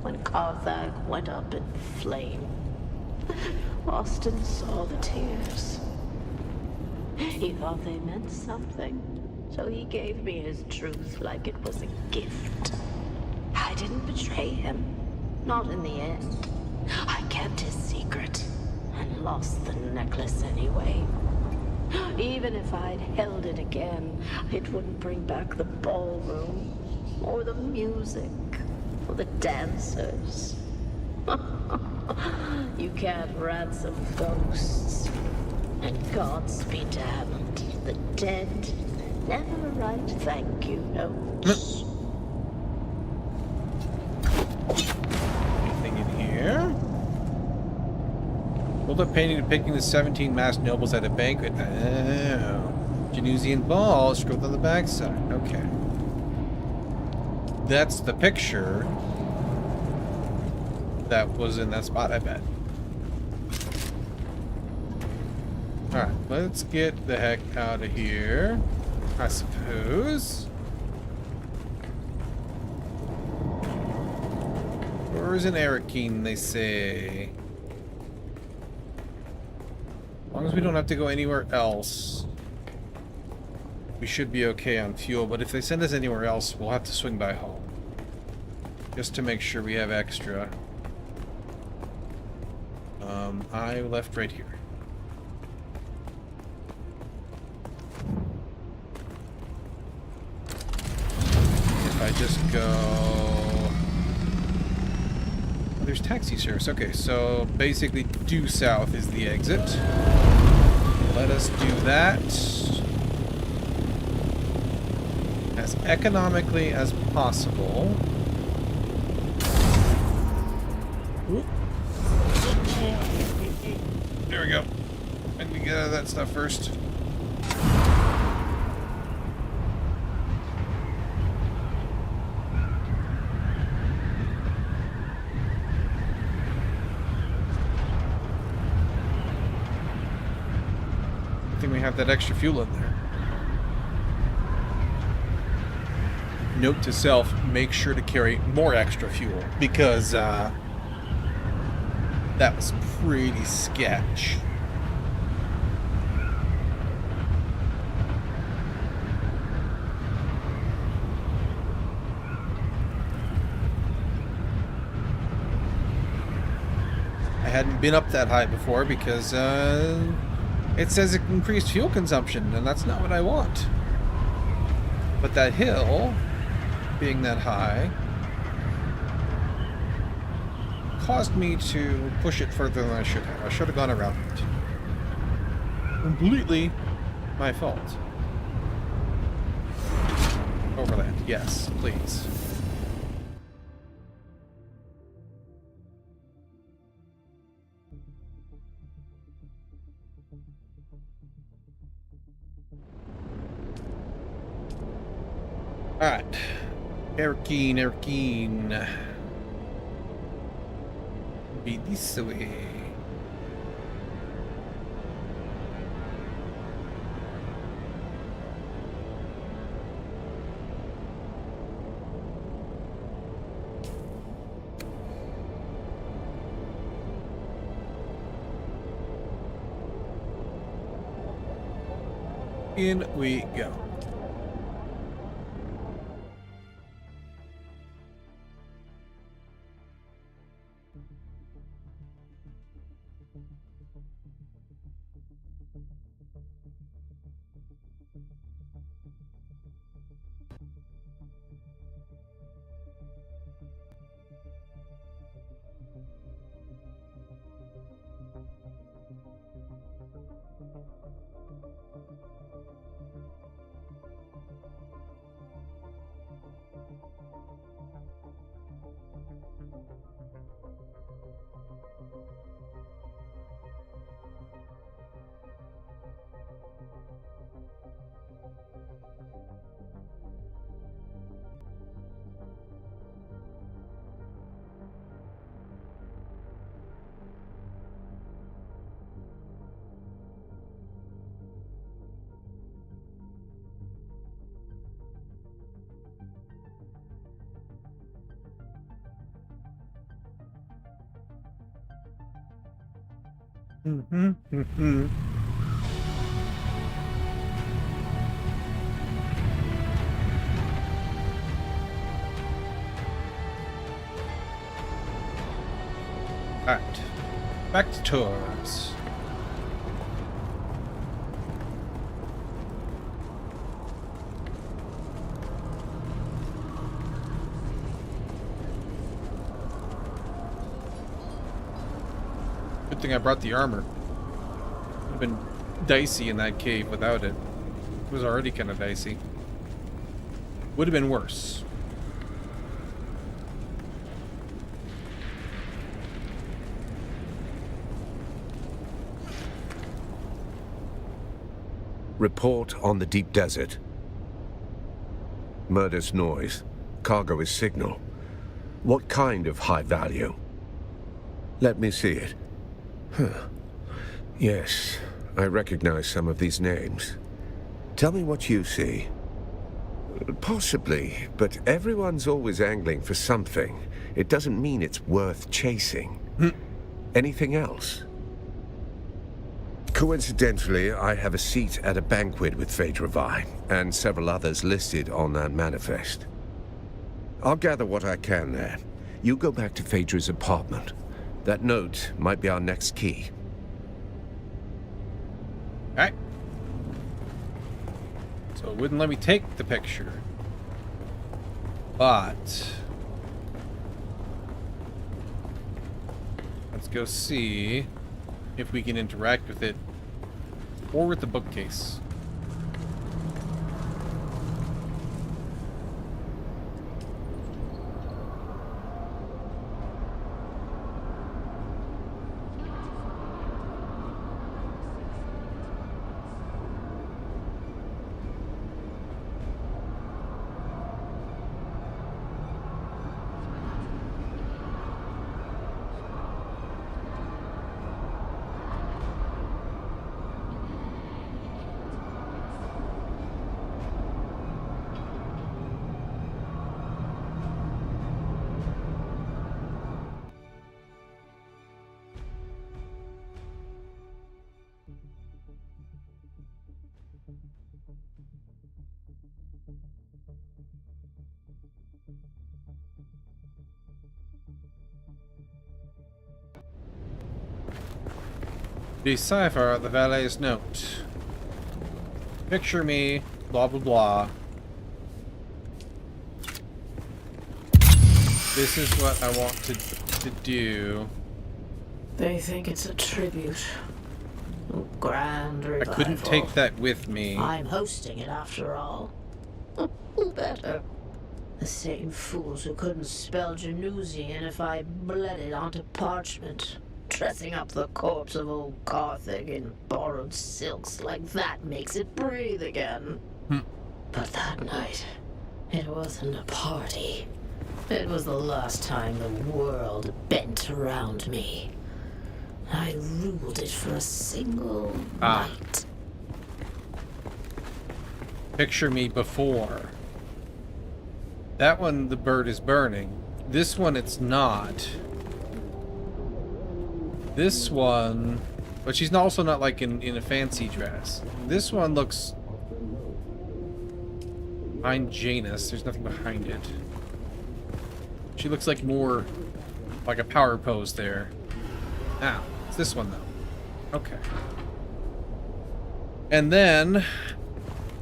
when Carthag went up in flame. Austin saw the tears. He thought they meant something, so he gave me his truth like it was a gift. I didn't betray him. Not in the end. I kept his secret and lost the necklace anyway. Even if I'd held it again, it wouldn't bring back the ballroom, or the music, or the dancers. You can't ransom ghosts. And gods be damned, the dead never write thank you notes. Anything in here? Hold up painting depicting the 17 masked nobles at a banquet. Oh. Janusian balls scrolled on the backside. Okay. That's the picture that was in that spot, I bet. Alright, let's get the heck out of here, I suppose. Where's an Arakeen, they say? As long as we don't have to go anywhere else, we should be okay on fuel. But if they send us anywhere else, we'll have to swing by home. Just to make sure we have extra. I left right here. If I just go... Oh, there's taxi service. Okay, so basically due south is the exit. Let us do that as economically as possible. Oop. There we go. I need to get out of that stuff first. I think we have that extra fuel in there. Note to self, make sure to carry more extra fuel because that was pretty sketch. I hadn't been up that high before because it says it increased fuel consumption, and that's not what I want. But that hill, being that high, caused me to push it further than I should have. I should have gone around it. Completely my fault. Overland, yes, please. Alright. Arakeen. Be this way. In we go. Alright. Back to tours. Good thing I brought the armor. Would have been dicey in that cave without it. It was already kind of dicey. Would have been worse. Report on the deep desert. Murder's noise. Cargo is signal. What kind of high value? Let me see it. Huh. Yes, I recognize some of these names. Tell me what you see. Possibly, but everyone's always angling for something. It doesn't mean it's worth chasing. Anything else? Coincidentally, I have a seat at a banquet with Phaedra Vi, and several others listed on that manifest. I'll gather what I can there. You go back to Phaedra's apartment. That note might be our next key. Alright. So it wouldn't let me take the picture. But let's go see if we can interact with it or with the bookcase. Decipher the valet's note. Picture me, blah blah blah. This is what I want to do. They think it's a tribute. Grand revival. I couldn't take that with me. I'm hosting it after all. Who better? The same fools who couldn't spell Janusian if I bled it onto parchment. Dressing up the corpse of old Carthage in borrowed silks like that makes it breathe again. But that night, it wasn't a party. It was the last time the world bent around me. I ruled it for a single night. Picture me before. That one, the bird is burning. This one, it's not. This one, but she's also not like in a fancy dress. This one looks Behind Janus, there's nothing behind it. She looks like more like a power pose there. Ah, it's this one though. Okay. And then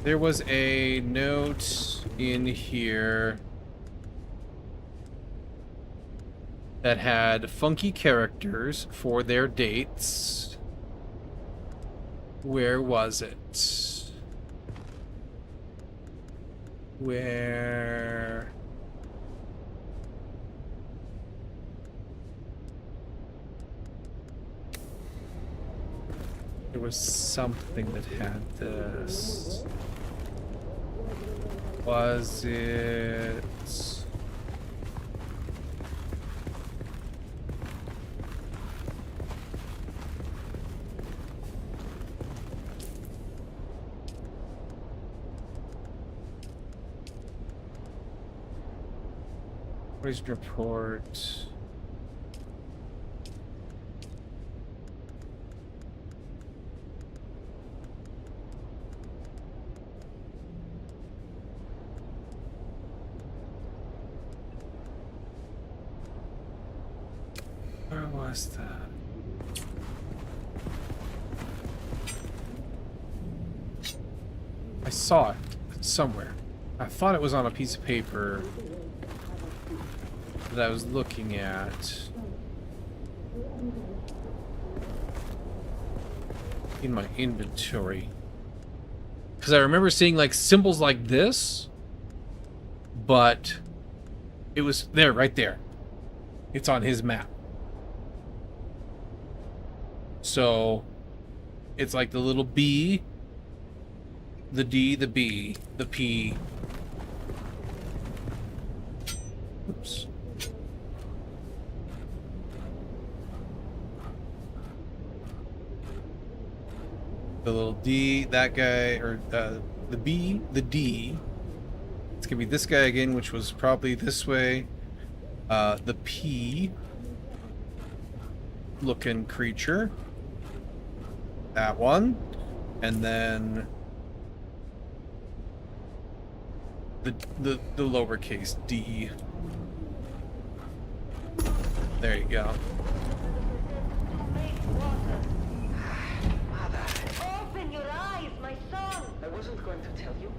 there was a note in here that had funky characters for their dates. Where was it? Where? There was something that had this. Was it? Waste report. Where was that? I saw it somewhere. I thought it was on a piece of paper that I was looking at in my inventory, because I remember seeing like symbols like this, but it was there, right there. It's on his map. So it's like the little B, the D, the B, the P. Oops. The little D, that guy, or the B, the D. It's gonna be this guy again, which was probably this way. The P looking creature. That one. And then the lowercase D. There you go. Open your eyes, my son! I wasn't going to tell you,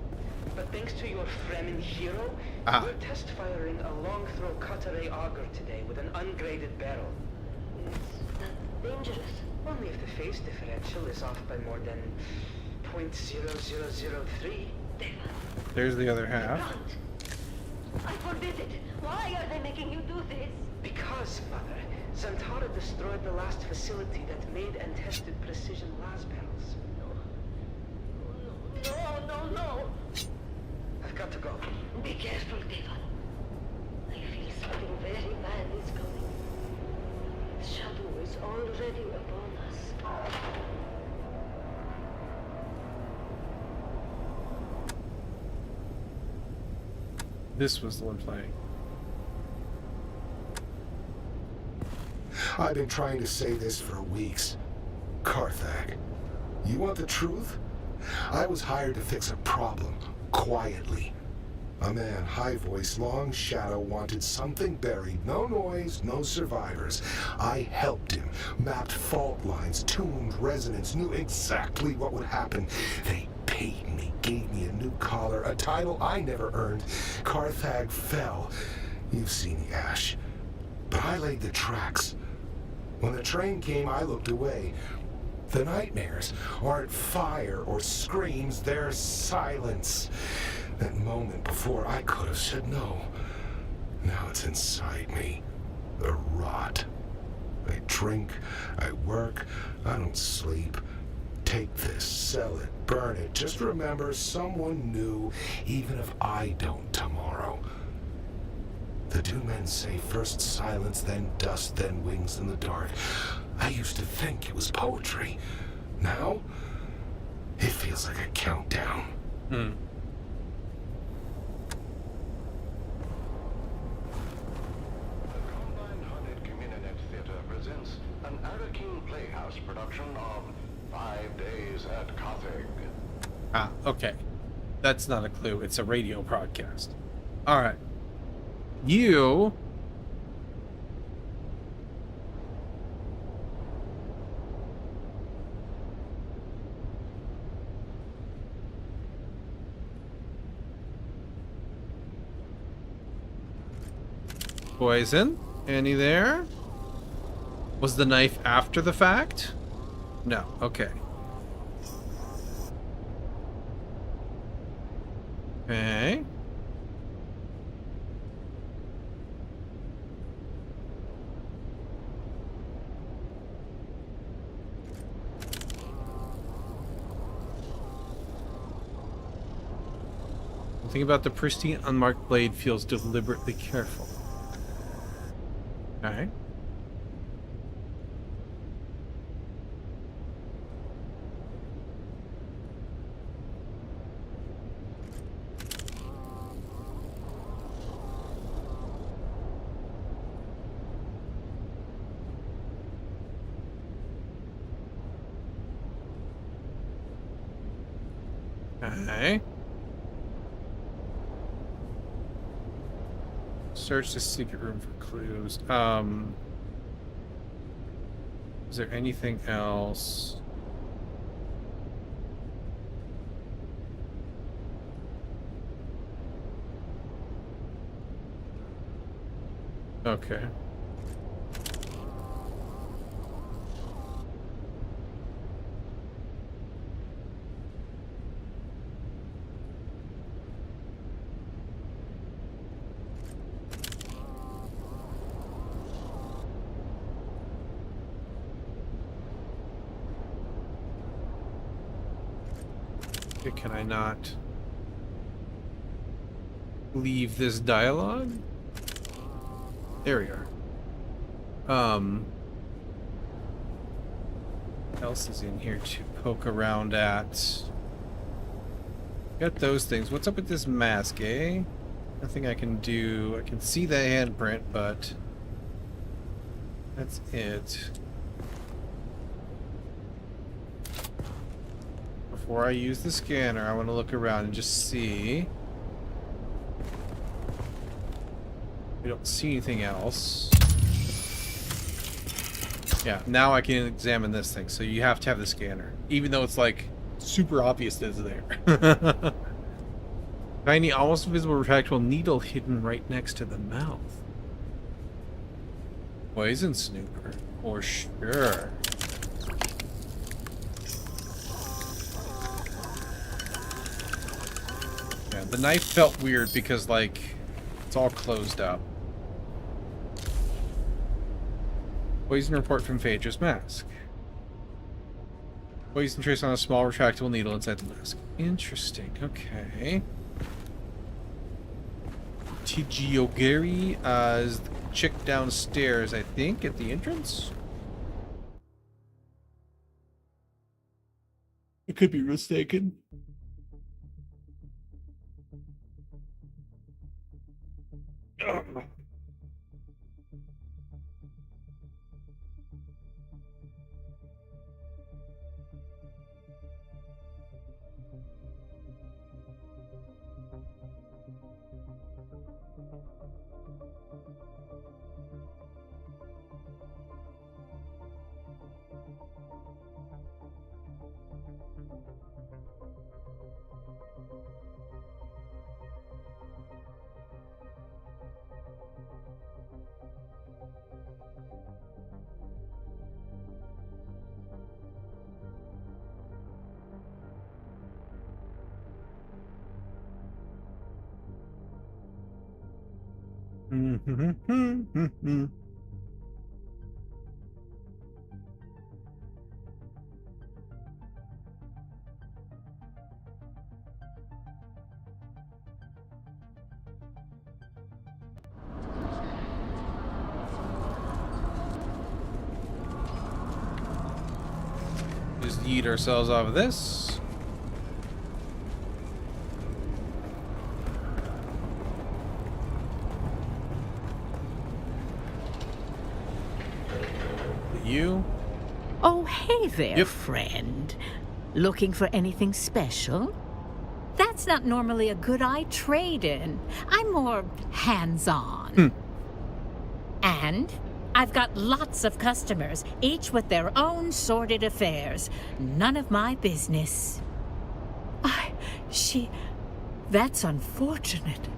but thanks to your Fremen hero, we're test firing a long-throw cut-array auger today with an ungraded barrel. It's dangerous. Only if the phase differential is off by more than 0.0003. There's the other half. I forbid it. Why are they making you do this? Because, Mother, Zantara destroyed the last facility that made and tested precision las barrels. No. I've got to go. Be careful, Devon. I feel something very bad is coming. The shadow is already upon us. This was the one playing. I've been trying to say this for weeks. Carthag, you want the truth? I was hired to fix a problem, quietly. A man, high voice, long shadow, wanted something buried. No noise, no survivors. I helped him, mapped fault lines, tuned resonance, knew exactly what would happen. They paid me, gave me a new collar, a title I never earned. Carthag fell. You've seen the ash. But I laid the tracks. When the train came, I looked away. The nightmares aren't fire or screams, they're silence. That moment before, I could have said no. Now it's inside me. The rot. I drink, I work, I don't sleep. Take this, sell it, burn it. Just remember, someone knew, even if I don't tomorrow. The Dune men say first silence, then dust, then wings in the dark. I used to think it was poetry. Now, it feels like a countdown. Hmm. Presents an Arakin Playhouse production of 5 Days at Carthage. Ah, okay. That's not a clue. It's a radio broadcast. All right. You... Poison? Any there? Was the knife after the fact? No. Okay. Okay. Something about the pristine, unmarked blade feels deliberately careful. Okay. Okay. Search the secret room for clues. Is there anything else? Okay. Can I not leave this dialogue? There we are. What else is in here to poke around at? Got those things. What's up with this mask, eh? Nothing I can do. I can see the handprint, but that's it. Before I use the scanner, I want to look around and just see. We don't see anything else. Yeah, now I can examine this thing. So you have to have the scanner, even though it's like super obvious that it's there. Tiny, almost invisible retractable needle hidden right next to the mouth. Poison snooper, for sure. Yeah, the knife felt weird because, like, it's all closed up. Poison report from Phaedra's mask. Poison trace on a small retractable needle inside the mask. Interesting. Okay. Tijiogiri is the chick downstairs, I think, at the entrance. I could be mistaken. Just yeet ourselves off of this. You? Oh, hey there, Yep. friend. Looking for anything special? That's not normally a good eye trade-in. I'm more hands-on. And I've got lots of customers, each with their own sordid affairs. None of my business. That's unfortunate.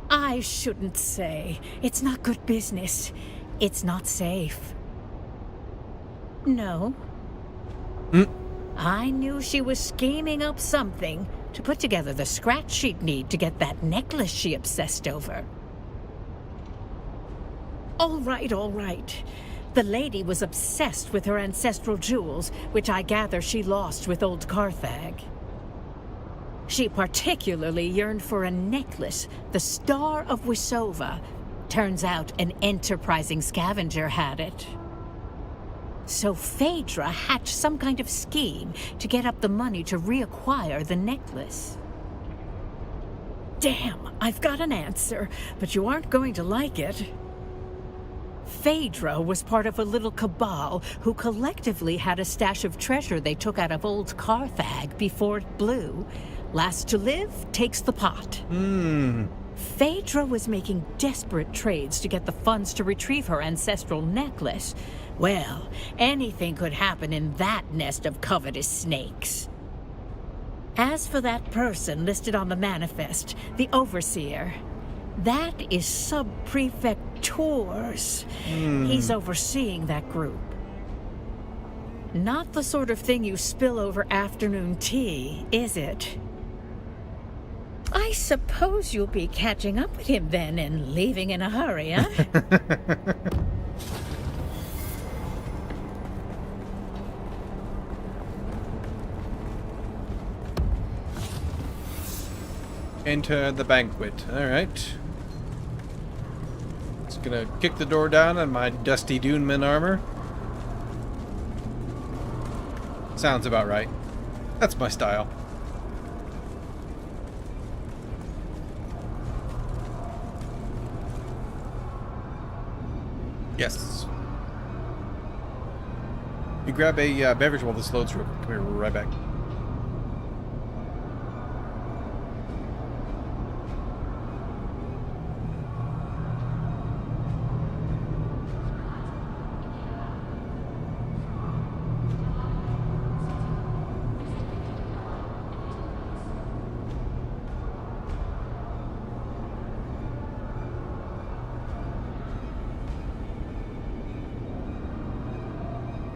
I shouldn't say. It's not good business. It's not safe. No. I knew she was scheming up something to put together the scratch she'd need to get that necklace she obsessed over. All right. The lady was obsessed with her ancestral jewels, which I gather she lost with old Carthag. She particularly yearned for a necklace, the Star of Wisova. Turns out an enterprising scavenger had it. So Phaedra hatched some kind of scheme to get up the money to reacquire the necklace. Damn, I've got an answer, but you aren't going to like it. Phaedra was part of a little cabal who collectively had a stash of treasure they took out of old Carthag before it blew. Last to live takes the pot. Phaedra was making desperate trades to get the funds to retrieve her ancestral necklace. Well, anything could happen in that nest of covetous snakes. As for that person listed on the manifest, the Overseer, that is Sub-Prefect Tours. He's overseeing that group. Not the sort of thing you spill over afternoon tea, is it? I suppose you'll be catching up with him then and leaving in a hurry, huh? Enter the banquet. Alright. Just gonna kick the door down on my dusty Duneman armor. Sounds about right. That's my style. Yes. You grab a beverage while this loads real quick. Come here, we're right back.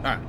Alright.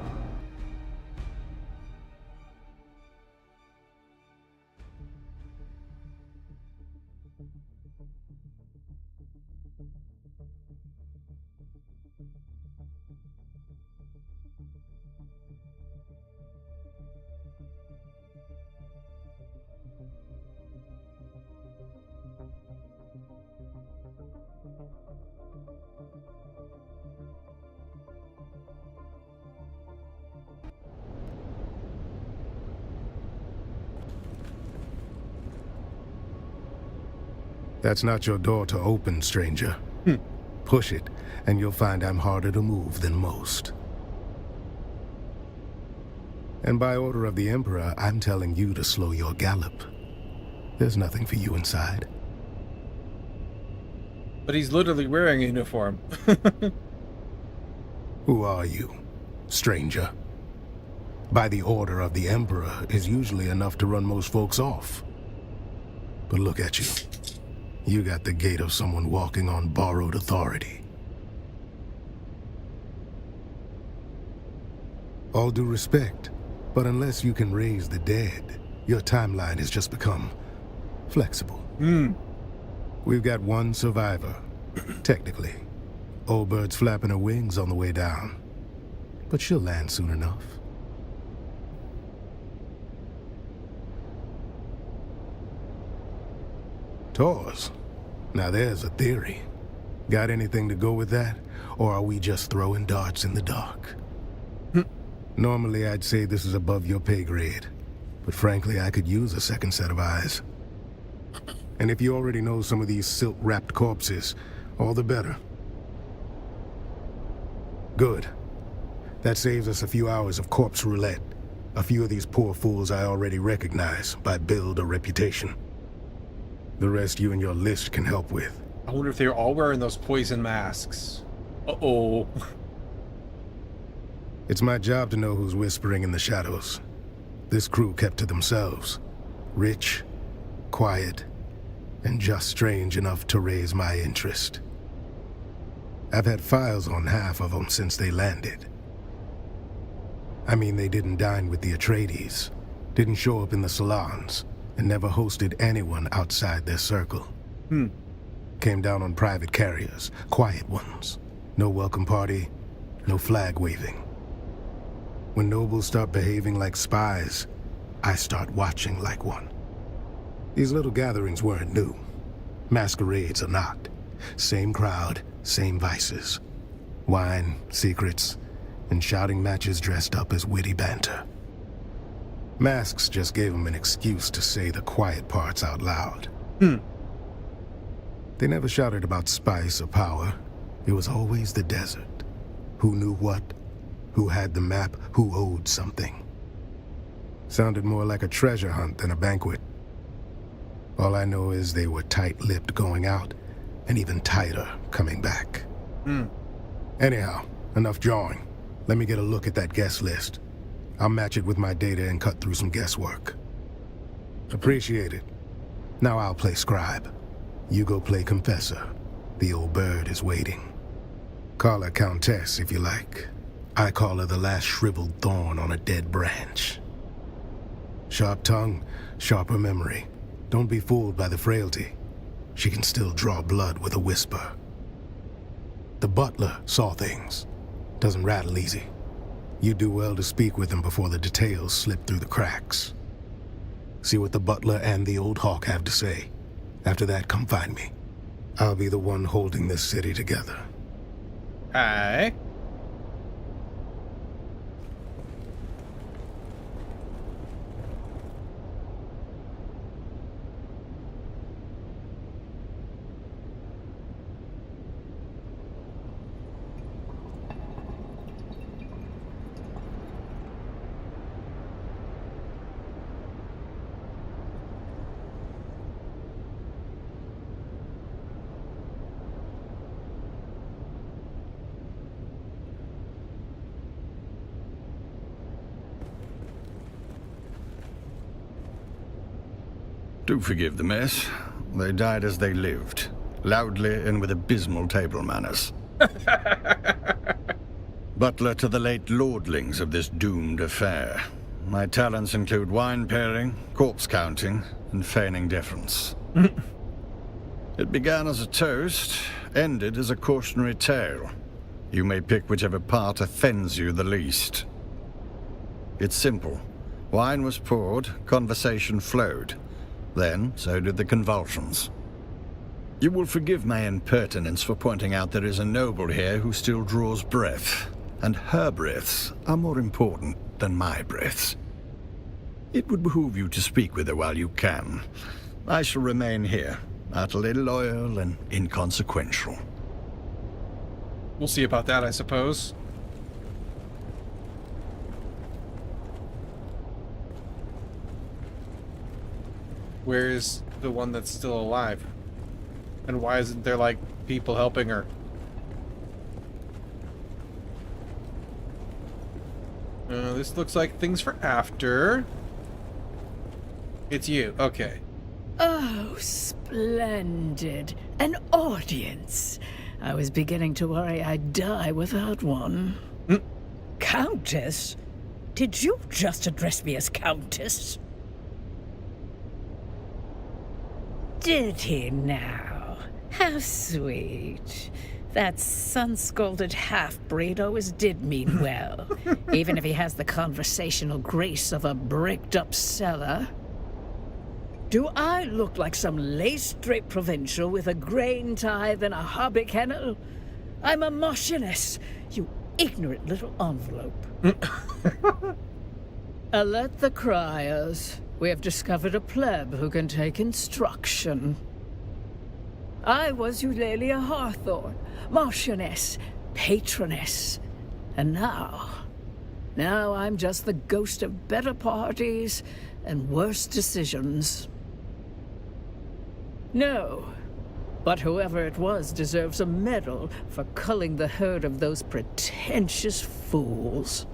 That's not your door to open, stranger. Push it, and you'll find I'm harder to move than most. And by order of the Emperor, I'm telling you to slow your gallop. There's nothing for you inside. But he's literally wearing a uniform. Who are you, stranger? By the order of the Emperor is usually enough to run most folks off. But look at you. You got the gait of someone walking on borrowed authority. All due respect, but unless you can raise the dead, your timeline has just become flexible. We've got one survivor, technically. Old bird's flapping her wings on the way down. But she'll land soon enough. Tours. Now there's a theory. Got anything to go with that? Or are we just throwing darts in the dark? Normally I'd say this is above your pay grade. But frankly, I could use a second set of eyes. And if you already know some of these silk-wrapped corpses, all the better. Good. That saves us a few hours of corpse roulette. A few of these poor fools I already recognize by build or reputation. The rest you and your list can help with. I wonder if they're all wearing those poison masks. Uh-oh. It's my job to know who's whispering in the shadows. This crew kept to themselves. Rich, quiet, and just strange enough to raise my interest. I've had files on half of them since they landed. I mean, they didn't dine with the Atreides, didn't show up in the salons, and never hosted anyone outside their circle. Came down on private carriers, quiet ones. No welcome party, no flag waving. When nobles start behaving like spies, I start watching like one. These little gatherings weren't new. Masquerades are not. Same crowd, same vices. Wine, secrets, and shouting matches dressed up as witty banter. Masks just gave them an excuse to say the quiet parts out loud. They never shouted about spice or power. It was always the desert. Who knew what? Who had the map? Who owed something? Sounded more like a treasure hunt than a banquet. All I know is they were tight-lipped going out, and even tighter coming back. Anyhow, enough jawing. Let me get a look at that guest list. I'll match it with my data and cut through some guesswork. Appreciate it. Now I'll play scribe. You go play confessor. The old bird is waiting. Call her Countess if you like. I call her the last shriveled thorn on a dead branch. Sharp tongue, sharper memory. Don't be fooled by the frailty. She can still draw blood with a whisper. The butler saw things. Doesn't rattle easy. You do well to speak with him before the details slip through the cracks. See what the butler and the old hawk have to say. After that, come find me. I'll be the one holding this city together. Aye. Do forgive the mess. They died as they lived, loudly and with abysmal table manners. Butler to the late lordlings of this doomed affair. My talents include wine pairing, corpse counting, and feigning deference. It began as a toast, ended as a cautionary tale. You may pick whichever part offends you the least. It's simple. Wine was poured, conversation flowed. Then, so did the convulsions. You will forgive my impertinence for pointing out there is a noble here who still draws breath, and her breaths are more important than my breaths. It would behoove you to speak with her while you can. I shall remain here, utterly loyal and inconsequential. We'll see about that, I suppose. Where's the one that's still alive? And why isn't there, like, people helping her? This looks like things for after. It's you. Okay. Oh, splendid. An audience. I was beginning to worry I'd die without one. Countess? Did you just address me as Countess? Did he now? How sweet. That sun-scalded half-breed always did mean well, even if he has the conversational grace of a bricked-up cellar. Do I look like some lace-draped provincial with a grain tithe and a hobby kennel? I'm a Marchioness, you ignorant little envelope. Alert the criers. We have discovered a pleb who can take instruction. I was Eulalia Hawthorne, Marchioness, Patroness, and now Now I'm just the ghost of better parties and worse decisions. No, but whoever it was deserves a medal for culling the herd of those pretentious fools.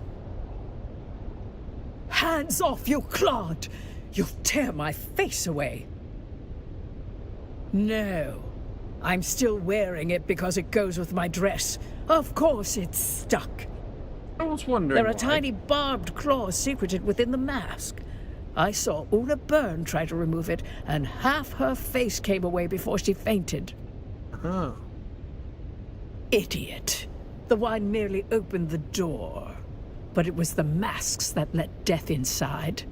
Hands off, you clod! You'll tear my face away. No, I'm still wearing it because it goes with my dress. Of course it's stuck. I was wondering There are why. tiny barbed claws secreted within the mask. I saw Una Byrne try to remove it, and half her face came away before she fainted. Oh. Idiot. The wine merely opened the door, but it was the masks that let death inside.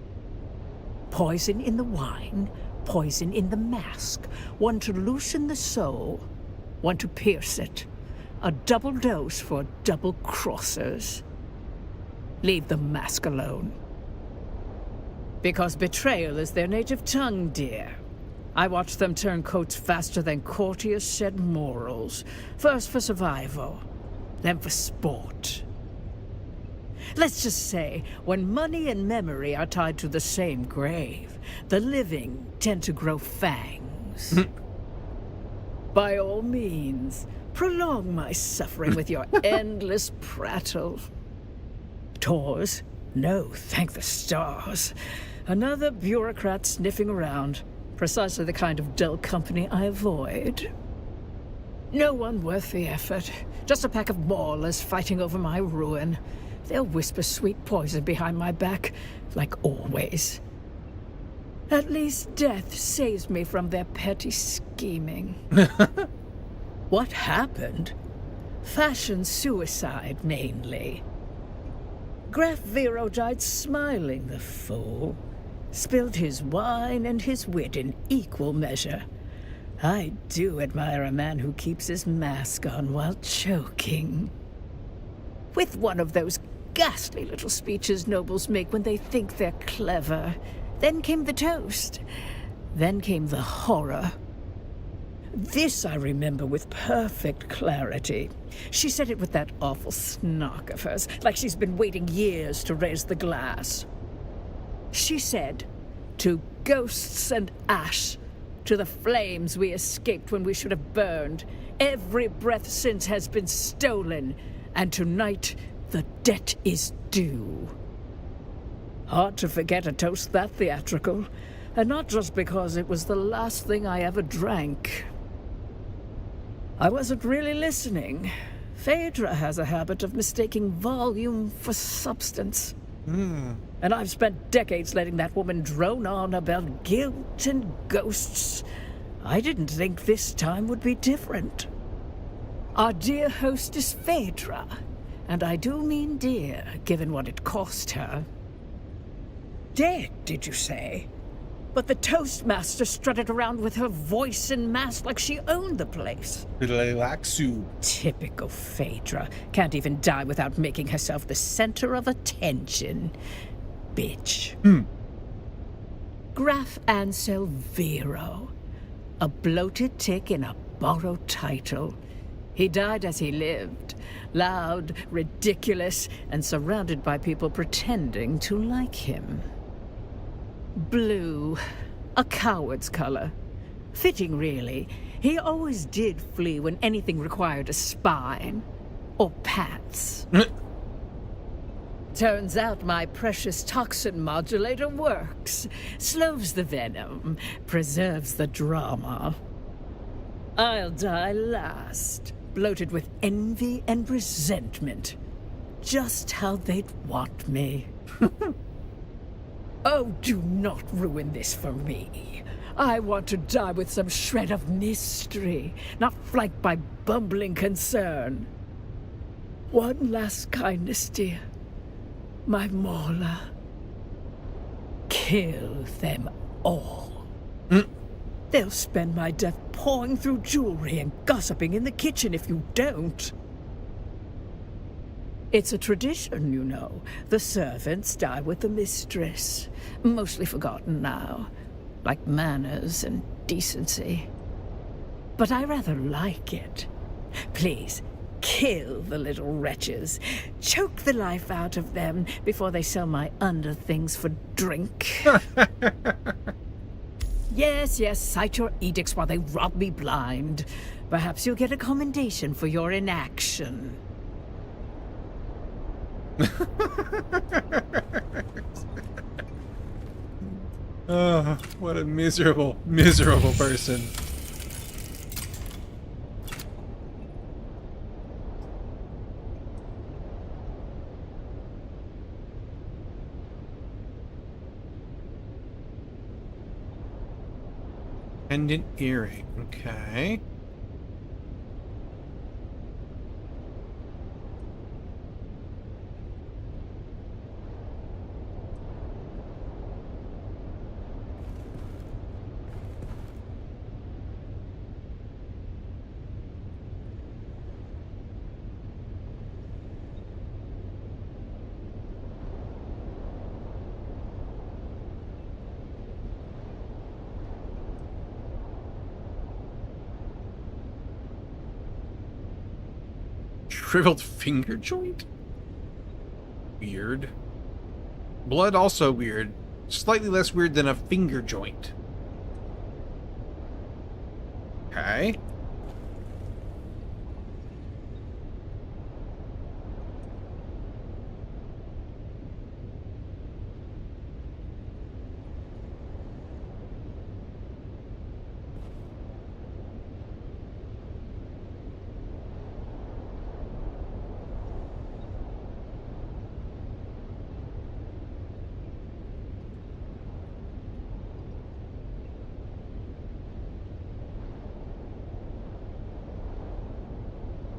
Poison in the wine, poison in the mask. One to loosen the soul, one to pierce it. A double dose for double crossers. Leave the mask alone. Because betrayal is their native tongue, dear. I watched them turn coats faster than courtiers shed morals. First for survival, then for sport. Let's just say, when money and memory are tied to the same grave, the living tend to grow fangs. By all means, prolong my suffering with your endless prattle. Tours? No, thank the stars. Another bureaucrat sniffing around. Precisely the kind of dull company I avoid. No one worth the effort. Just a pack of maulers fighting over my ruin. They'll whisper sweet poison behind my back, like always. At least death saves me from their petty scheming. What happened? Fashion suicide, mainly. Graf Vero died smiling, the fool. Spilled his wine and his wit in equal measure. I do admire a man who keeps his mask on while choking. With one of those ghastly little speeches nobles make when they think they're clever. Then came the toast. Then came the horror. This I remember with perfect clarity. She said it with that awful snark of hers, like she's been waiting years to raise the glass. She said, "To ghosts and ash, to the flames we escaped when we should have burned. Every breath since has been stolen, and tonight the debt is due." Hard to forget a toast that theatrical, and not just because it was the last thing I ever drank. I wasn't really listening. Phaedra has a habit of mistaking volume for substance. And I've spent decades letting that woman drone on about guilt and ghosts. I didn't think this time would be different. Our dear hostess Phaedra, and I do mean dear, given what it cost her. Dead, did you say? But the Toastmaster strutted around with her voice and mask like she owned the place. Relaxu. Typical Phaedra. Can't even die without making herself the center of attention. Bitch. Graf Ansel Vero. A bloated tick in a borrowed title. He died as he lived. Loud, ridiculous, and surrounded by people pretending to like him. Blue. A coward's color. Fitting, really. He always did flee when anything required a spine. Or pants. Turns out my precious toxin modulator works. Slows the venom. Preserves the drama. I'll die last. Bloated with envy and resentment. Just how they'd want me. Oh, do not ruin this for me. I want to die with some shred of mystery, not flanked by bumbling concern. One last kindness, dear. My Mauler. Kill them all. They'll spend my death pawing through jewelry and gossiping in the kitchen if you don't. It's a tradition, you know. The servants die with the mistress. Mostly forgotten now. Like manners and decency. But I rather like it. Please, Kill the little wretches. Choke the life out of them before they sell my underthings for drink. Yes, cite your edicts while they rob me blind. Perhaps you'll get a commendation for your inaction. Oh, what a miserable, miserable person. Pendant earring, okay. Shriveled finger joint? Weird. Blood also weird. Slightly less weird than a finger joint. Okay.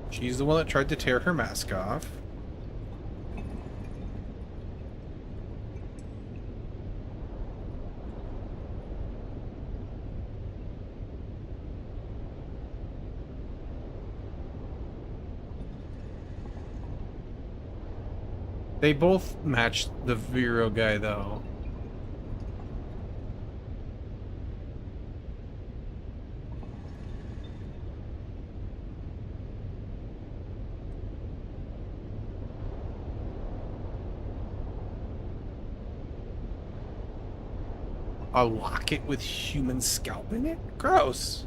She's the one that tried to tear her mask off. They both matched the Vero guy, though. A locket with human scalp in it? Gross.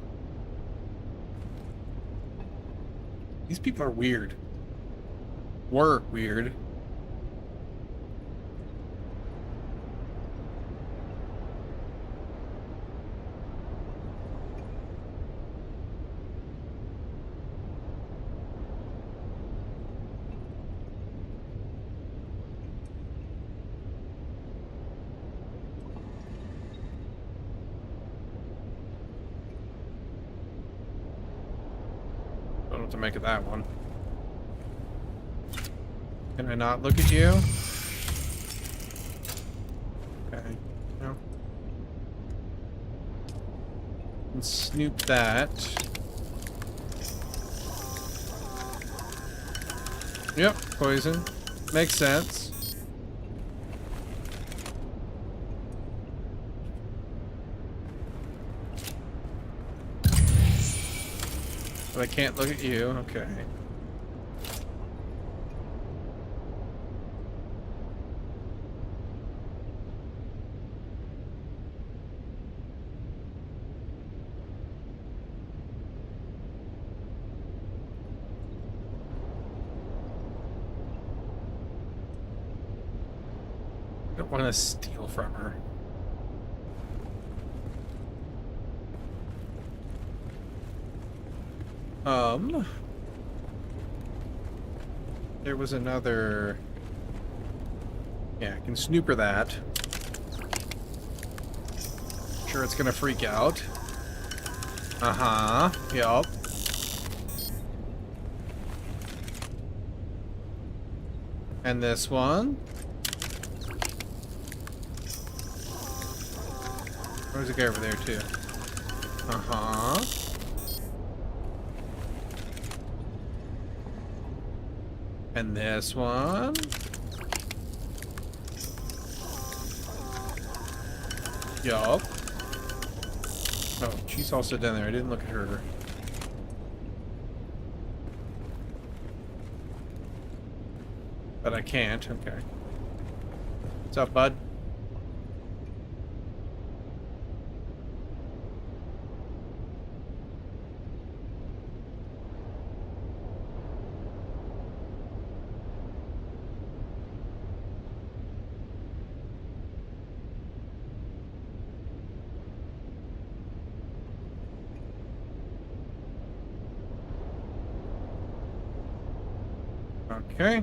These people are weird. Were weird. To make it that one. Can I not look at you? Okay. No. And snoop that. Yep, poison. Makes sense. But I can't look at you. Okay. I don't want to steal from her. There was another... Yeah, I can snooper that. Sure it's gonna freak out. Uh-huh, yup. And this one. There's a guy over there too. Uh-huh. And this one. Yup. Oh, she's also down there. I didn't look at her. But I can't. Okay. What's up, bud? Okay.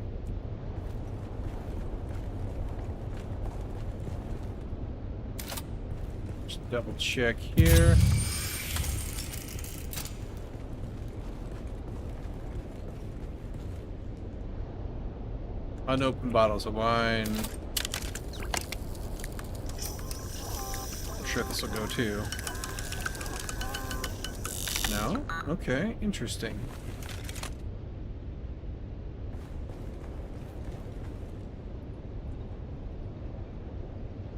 Just double check here. Unopened bottles of wine. I'm sure this will go too. No? Okay, interesting.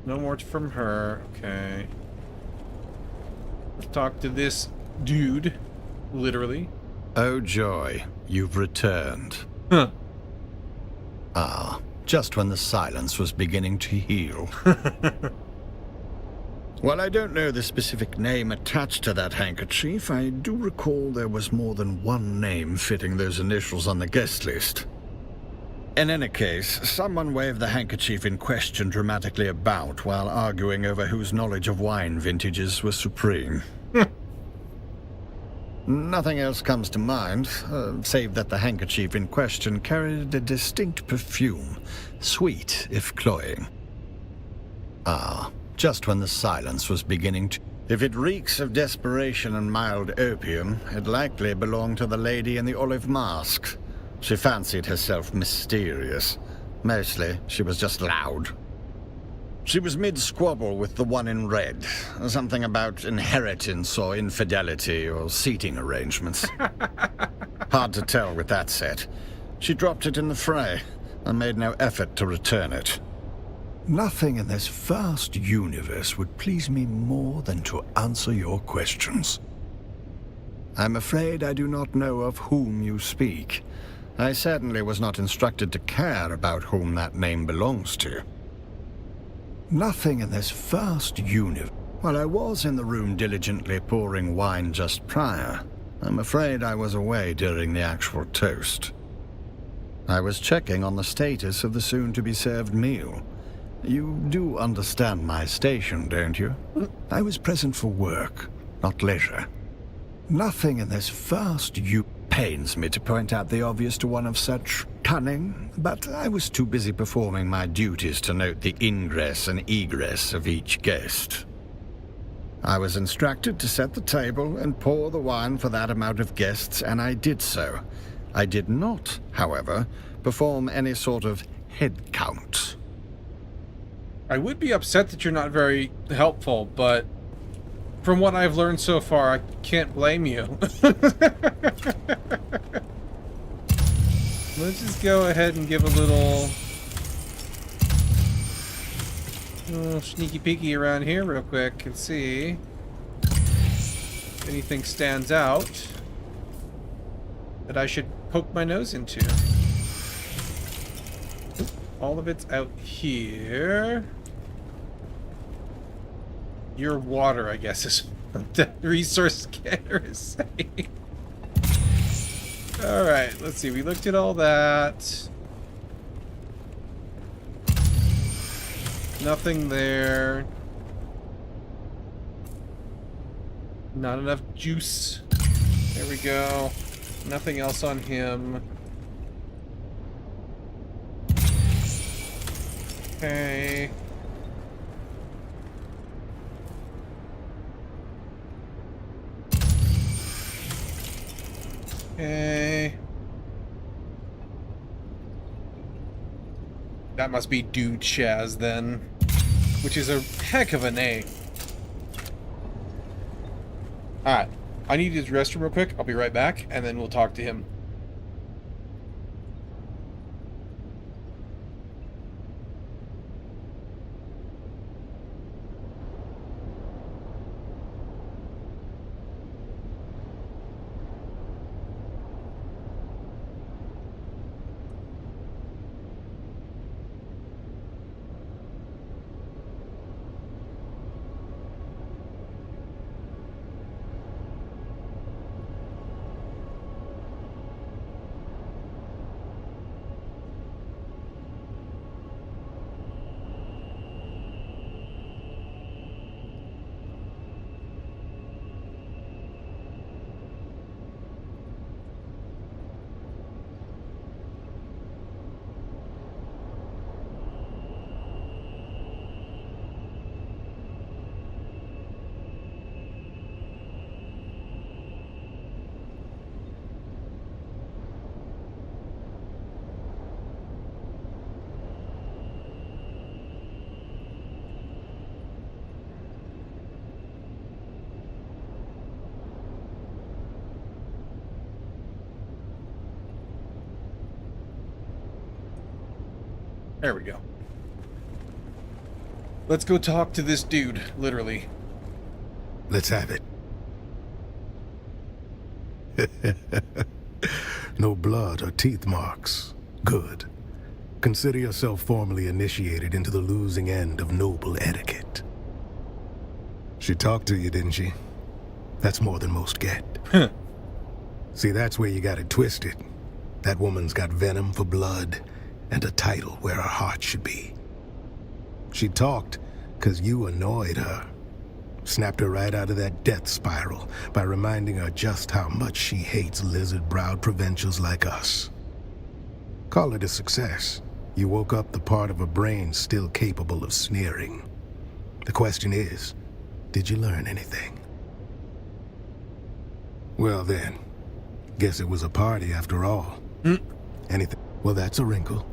No more from her. Okay. Let's talk to this dude. Literally. Oh joy, you've returned. Huh. Ah, just when the silence was beginning to heal. While I don't know the specific name attached to that handkerchief, I do recall there was more than one name fitting those initials on the guest list. In any case, someone waved the handkerchief in question dramatically about while arguing over whose knowledge of wine vintages was supreme. Nothing else comes to mind, save that the handkerchief in question carried a distinct perfume, sweet if cloying. Ah, just when the silence was beginning to... If it reeks of desperation and mild opium, it likely belonged to the lady in the olive mask. She fancied herself mysterious. Mostly, she was just loud. She was mid-squabble with the one in red. Something about inheritance or infidelity or seating arrangements. Hard to tell with that set. She dropped it in the fray and made no effort to return it. Nothing in this vast universe would please me more than to answer your questions. I'm afraid I do not know of whom you speak. I certainly was not instructed to care about whom that name belongs to. Nothing in this vast universe. While I was in the room diligently pouring wine just prior, I'm afraid I was away during the actual toast. I was checking on the status of the soon-to-be-served meal. You do understand my station, don't you? I was present for work, not leisure. Nothing in this vast pains me to point out the obvious to one of such cunning, but I was too busy performing my duties to note the ingress and egress of each guest. I was instructed to set the table and pour the wine for that amount of guests, and I did so. I did not, however, perform any sort of head count. I would be upset that you're not very helpful, but from what I've learned so far, I can't blame you. Let's just go ahead and give a little sneaky peeky around here real quick and see if anything stands out that I should poke my nose into. Oop, all of it's out here. Your water, I guess, is what the resource scanner is saying. Alright, let's see. We looked at all that. Nothing there. Not enough juice. There we go. Nothing else on him. Okay. Okay. That must be Dude Chaz then, which is a heck of a name. Alright, I need his restroom real quick. I'll be right back, and then we'll talk to him. There we go. Let's go talk to this dude, literally. Let's have it. No blood or teeth marks. Good. Consider yourself formally initiated into the losing end of noble etiquette. She talked to you, didn't she? That's more than most get. See, that's where you got it twisted. That woman's got venom for blood and a title where her heart should be. She talked because you annoyed her. Snapped her right out of that death spiral by reminding her just how much she hates lizard-browed provincials like us. Call it a success. You woke up the part of her brain still capable of sneering. The question is, did you learn anything? Well then, guess it was a party after all. Anything? Well, that's a wrinkle.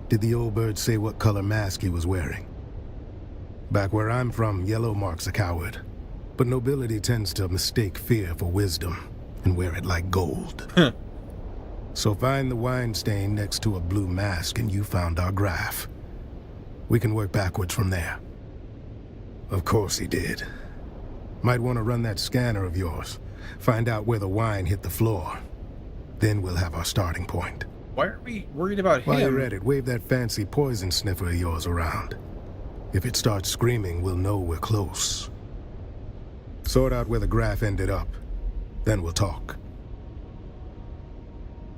Did the old bird say what color mask he was wearing? Back where I'm from, yellow marks a coward. But nobility tends to mistake fear for wisdom and wear it like gold. So find the wine stain next to a blue mask and you found our graph. We can work backwards from there. Of course he did. Might want to run that scanner of yours. Find out where the wine hit the floor. Then we'll have our starting point. Why are we worried about him? While you're at it, wave that fancy poison sniffer of yours around. If it starts screaming, we'll know we're close. Sort out where the graph ended up. Then we'll talk.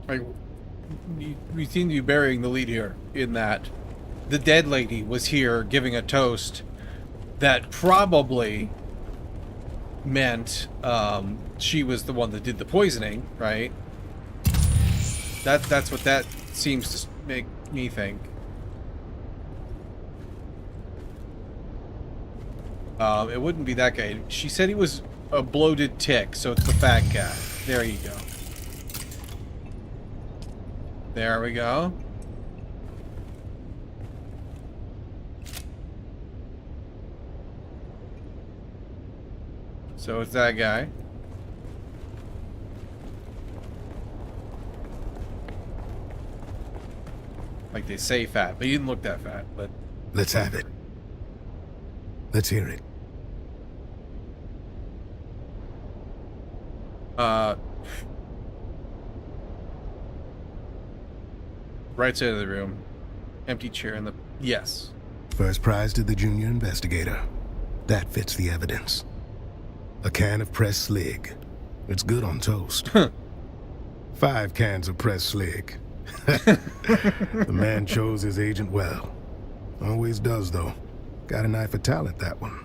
We seem to be burying the lead here in that the dead lady was here giving a toast that probably meant she was the one that did the poisoning, right? That's what that seems to make me think. It wouldn't be that guy. She said he was a bloated tick, so it's the fat guy. There you go. There we go. So it's that guy. Like they say fat, but he didn't look that fat, but... Let's have it. Let's hear it. Right side of the room. Empty chair in the... Yes. First prize to the junior investigator. That fits the evidence. A can of pressed slig. It's good on toast. 5 cans of pressed slig. The man chose his agent well. Always does, though. Got an eye for talent, that one.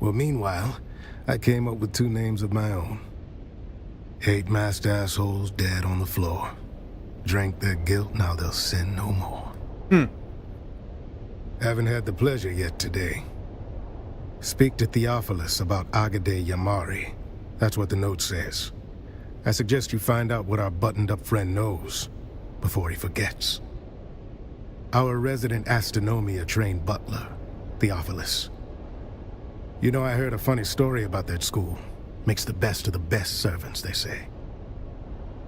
Well, meanwhile, I came up with 2 names of my own. 8 masked assholes dead on the floor. Drank their guilt, now they'll sin no more. Haven't had the pleasure yet today. Speak to Theophilus about Agade Yamari. That's what the note says. I suggest you find out what our buttoned-up friend knows before he forgets. Our resident astronomia-trained butler, Theophilus. You know, I heard a funny story about that school. Makes the best of the best servants, they say.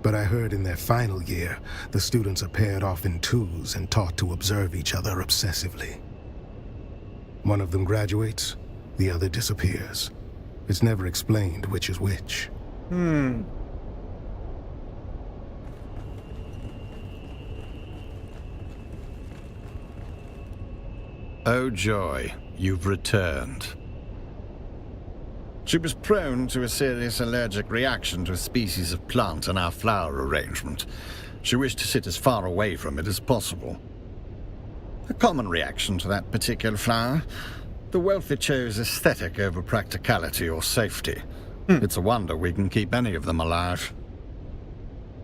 But I heard in their final year, the students are paired off in twos and taught to observe each other obsessively. One of them graduates, the other disappears. It's never explained which is which. Oh joy, you've returned. She was prone to a serious allergic reaction to a species of plant in our flower arrangement. She wished to sit as far away from it as possible. A common reaction to that particular flower. The wealthy chose aesthetic over practicality or safety. It's a wonder we can keep any of them alive.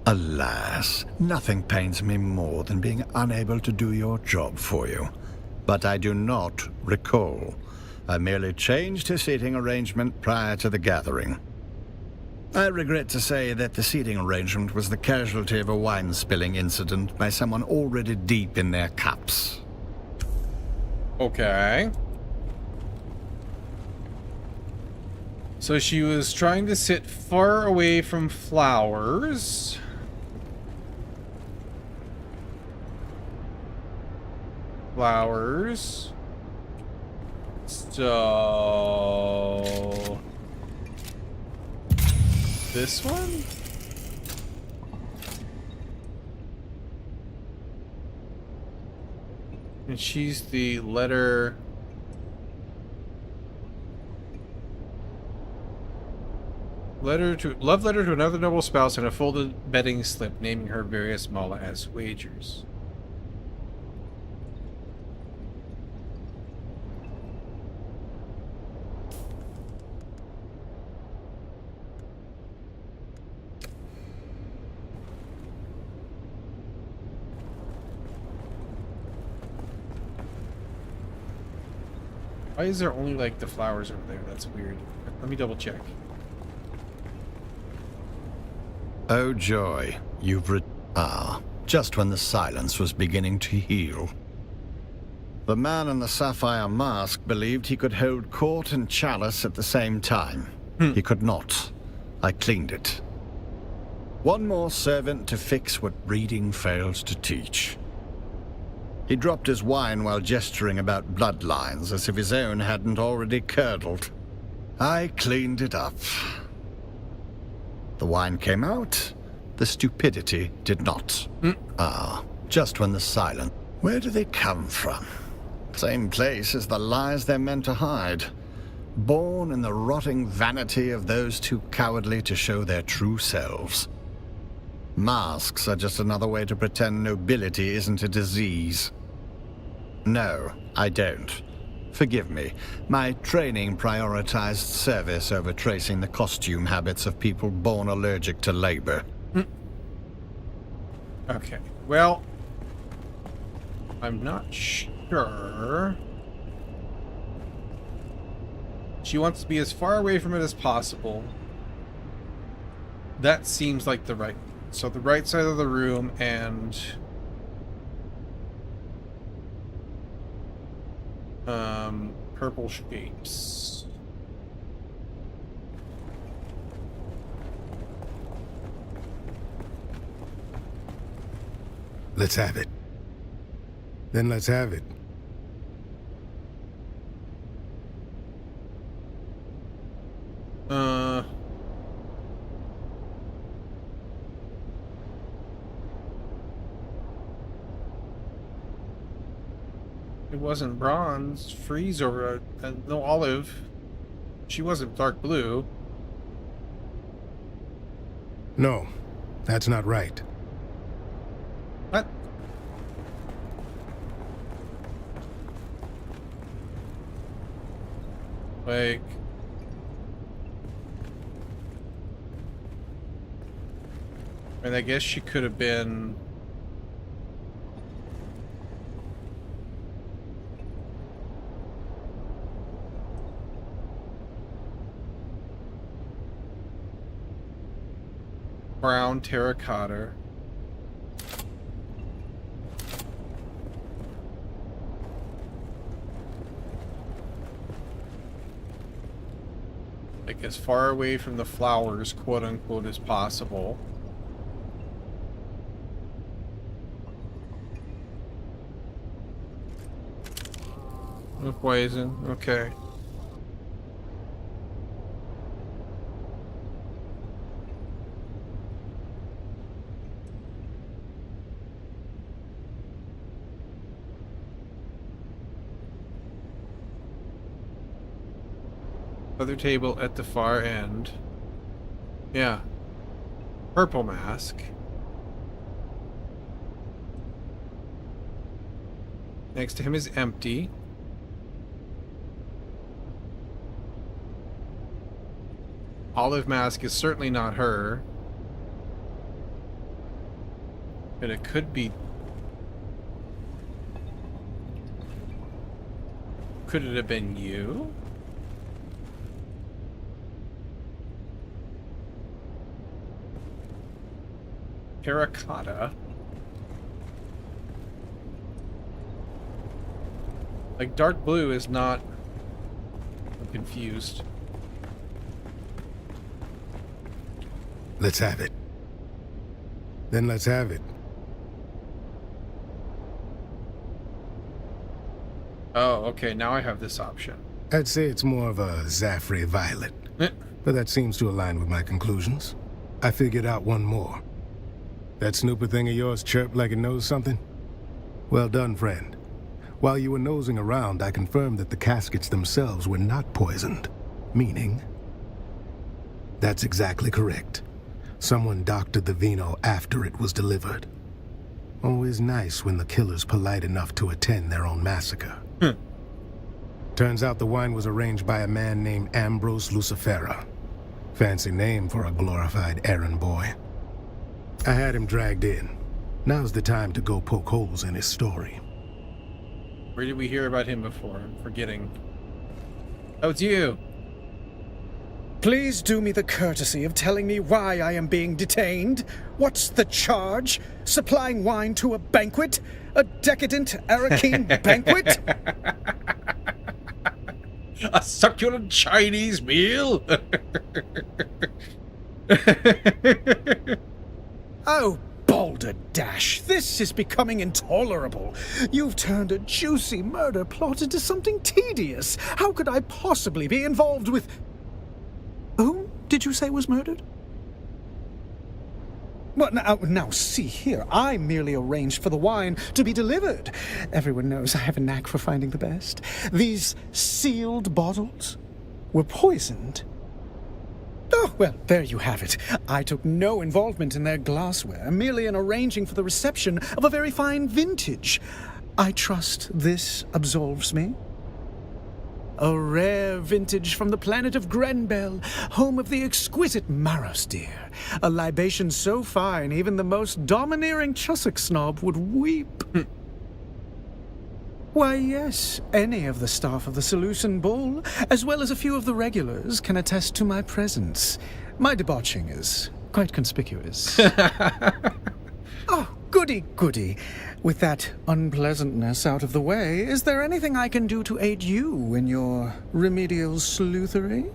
Alas, nothing pains me more than being unable to do your job for you. But I do not recall. I merely changed her seating arrangement prior to the gathering. I regret to say that the seating arrangement was the casualty of a wine-spilling incident by someone already deep in their cups. Okay. So she was trying to sit far away from flowers. flowers. So... this one? And she's the letter... love letter to another noble spouse and a folded betting slip naming her various mala as wagers. Why is there only like the flowers over there? That's weird. Let me double check. Oh joy, just when the silence was beginning to heal. The man in the sapphire mask believed he could hold court and chalice at the same time. He could not. I cleaned it. One more servant to fix what breeding fails to teach. He dropped his wine while gesturing about bloodlines as if his own hadn't already curdled. I cleaned it up. The wine came out, the stupidity did not. Just when the silence... Where do they come from? Same place as the lies they're meant to hide. Born in the rotting vanity of those too cowardly to show their true selves. Masks are just another way to pretend nobility isn't a disease. No, I don't. Forgive me. My training prioritized service over tracing the costume habits of people born allergic to labor. Okay. Well, I'm not sure. She wants to be as far away from it as possible. That seems like the right... So the right side of the room and... purple shapes. Let's have it. Then let's have it. It wasn't bronze. Freeze or no olive. She wasn't dark blue. No, that's not right. What? Like... And I guess she could have been... brown terracotta. Like as far away from the flowers, quote unquote, as possible. No poison, okay. Other table at the far end. Yeah. Purple mask. Next to him is empty. Olive mask is certainly not her. But it could be... Could it have been you? Terracotta. Like dark blue is not... I'm confused. Let's have it. Then let's have it. Oh, okay. Now I have this option. I'd say it's more of a Zaffrey violet, but that seems to align with my conclusions. I figured out one more. That snooper thing of yours chirped like it knows something? Well done, friend. While you were nosing around, I confirmed that the caskets themselves were not poisoned. Meaning... That's exactly correct. Someone doctored the vino after it was delivered. Always nice when the killer's polite enough to attend their own massacre. Turns out the wine was arranged by a man named Ambrose Lucifera. Fancy name for a glorified errand boy. I had him dragged in. Now's the time to go poke holes in his story. Where did we hear about him before? I'm forgetting. Oh, it's you! Please do me the courtesy of telling me why I am being detained. What's the charge? Supplying wine to a banquet? A decadent Arakeen banquet? A succulent Chinese meal? Oh, balderdash, this is becoming intolerable. You've turned a juicy murder plot into something tedious. How could I possibly be involved with... Whom did you say was murdered? Well, now, see here. I merely arranged for the wine to be delivered. Everyone knows I have a knack for finding the best. These sealed bottles were poisoned. Oh, well, there you have it. I took no involvement in their glassware, merely in arranging for the reception of a very fine vintage. I trust this absolves me. A rare vintage from the planet of Grenbel, home of the exquisite Maros deer. A libation so fine, even the most domineering Chussock snob would weep. Why, yes, any of the staff of the Seleucid Bull, as well as a few of the regulars, can attest to my presence. My debauching is quite conspicuous. Oh, goody, goody. With that unpleasantness out of the way, is there anything I can do to aid you in your remedial sleuthery?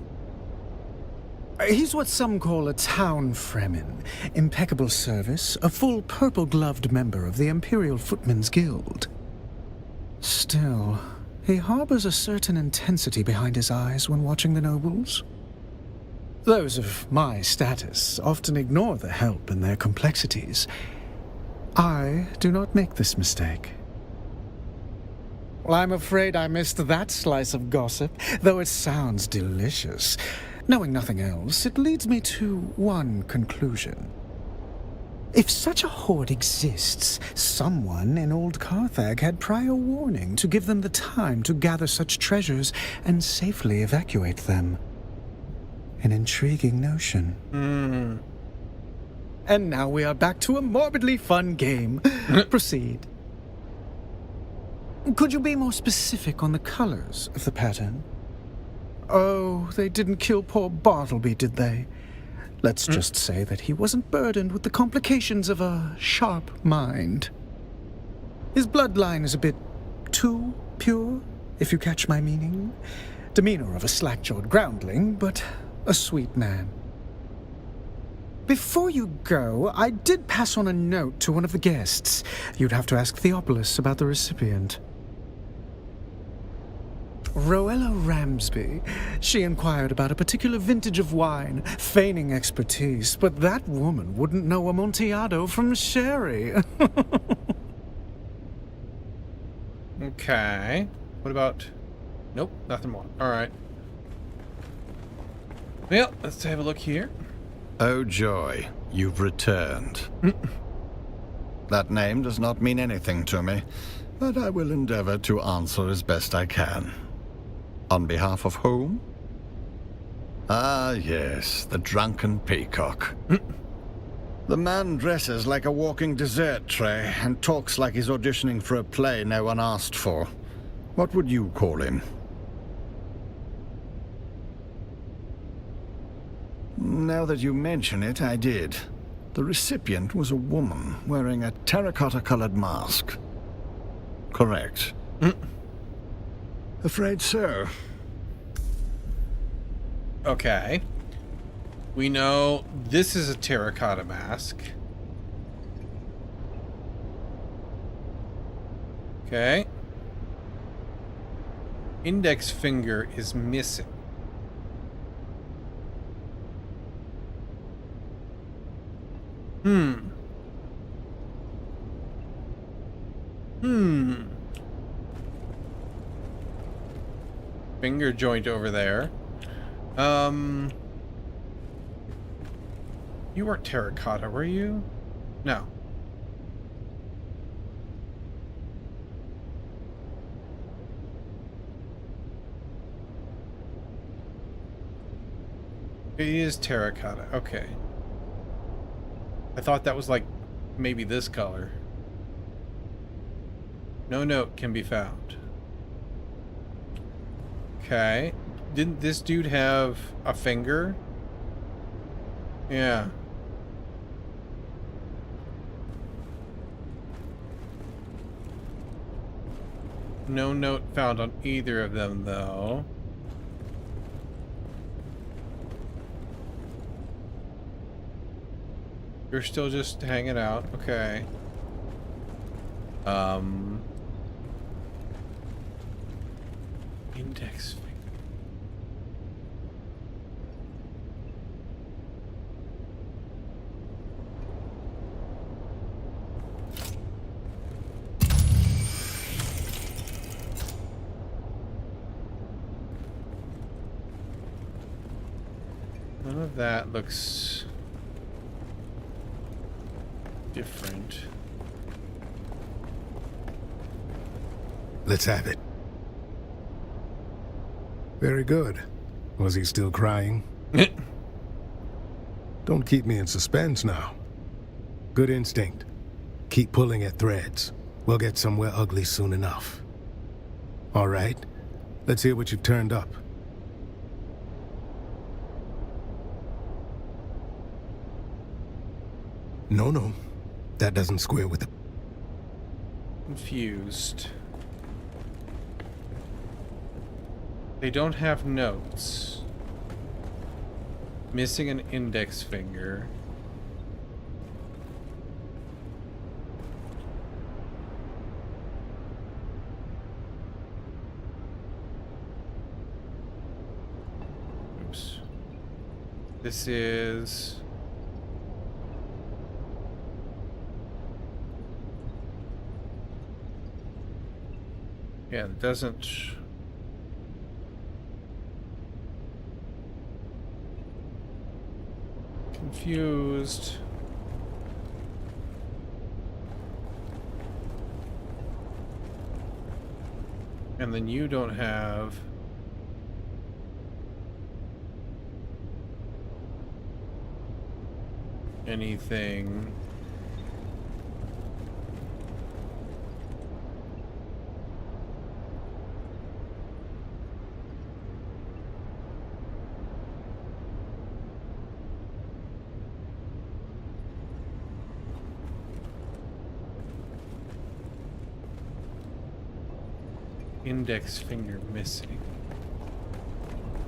He's what some call a town fremen. Impeccable service, a full purple-gloved member of the Imperial Footmen's Guild. Still, he harbors a certain intensity behind his eyes when watching the nobles. Those of my status often ignore the help in their complexities. I do not make this mistake. Well, I'm afraid I missed that slice of gossip, though it sounds delicious. Knowing nothing else, it leads me to one conclusion. If such a hoard exists, someone in old Carthage had prior warning to give them the time to gather such treasures and safely evacuate them. An intriguing notion. And now we are back to a morbidly fun game. Proceed. Could you be more specific on the colors of the pattern? Oh, they didn't kill poor Bartleby, did they? Let's just say that he wasn't burdened with the complications of a sharp mind. His bloodline is a bit too pure, if you catch my meaning. Demeanor of a slack-jawed groundling, but a sweet man. Before you go, I did pass on a note to one of the guests. You'd have to ask Theopolis about the recipient. Roella Ramsby. She inquired about a particular vintage of wine, feigning expertise, but that woman wouldn't know Amontillado from sherry. Okay. What about... Nope, nothing more. Alright. Well, let's have a look here. Oh joy, you've returned. That name does not mean anything to me, but I will endeavor to answer as best I can. On behalf of whom? Ah, yes, the drunken peacock. The man dresses like a walking dessert tray and talks like he's auditioning for a play no one asked for. What would you call him? Now that you mention it, I did. The recipient was a woman wearing a terracotta-colored mask. Correct. Afraid so. Okay. We know this is a terracotta mask. Okay. Index finger is missing. Finger joint over there. You weren't terracotta, were you? No. It is terracotta. Okay. I thought that was like maybe this color. No note can be found. Okay. Didn't this dude have a finger? Yeah. No note found on either of them, though. You're still just hanging out. Okay. Index finger. None of that looks different. Let's have it. Very good. Was he still crying? Don't keep me in suspense now. Good instinct. Keep pulling at threads. We'll get somewhere ugly soon enough. All right. Let's hear what you've turned up. No. That doesn't square with the... Confused. They don't have notes. Missing an index finger. Oops. This is... Yeah, it doesn't... Confused. And then you don't have... anything... Index finger missing.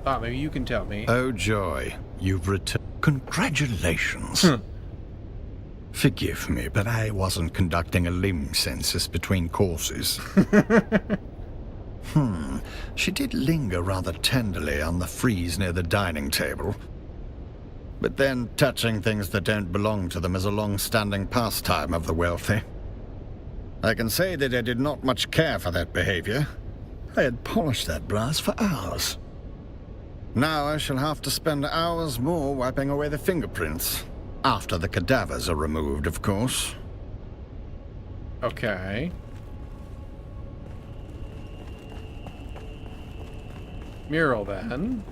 Ah, maybe you can tell me. Oh joy, you've returned. Congratulations. Forgive me, but I wasn't conducting a limb census between courses. She did linger rather tenderly on the frieze near the dining table. But then touching things that don't belong to them is a long-standing pastime of the wealthy. I can say that I did not much care for that behavior. I had polished that brass for hours. Now I shall have to spend hours more wiping away the fingerprints. After the cadavers are removed, of course. Okay. Mural, then.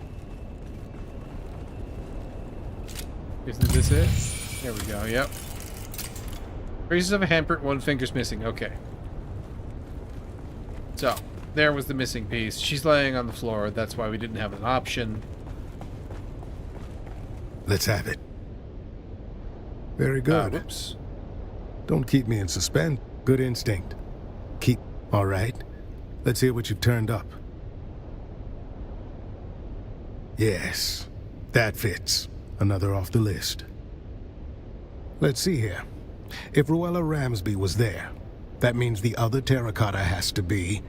Isn't this it? There we go, yep. Traces of a handprint, one finger's missing. Okay. So, there was the missing piece. She's laying on the floor. That's why we didn't have an option. Let's have it. Very good. Whoops. Don't keep me in suspense. Good instinct. Keep... All right. Let's hear what you've turned up. Yes. That fits. Another off the list. Let's see here. If Ruella Ramsby was there, that means the other terracotta has to be...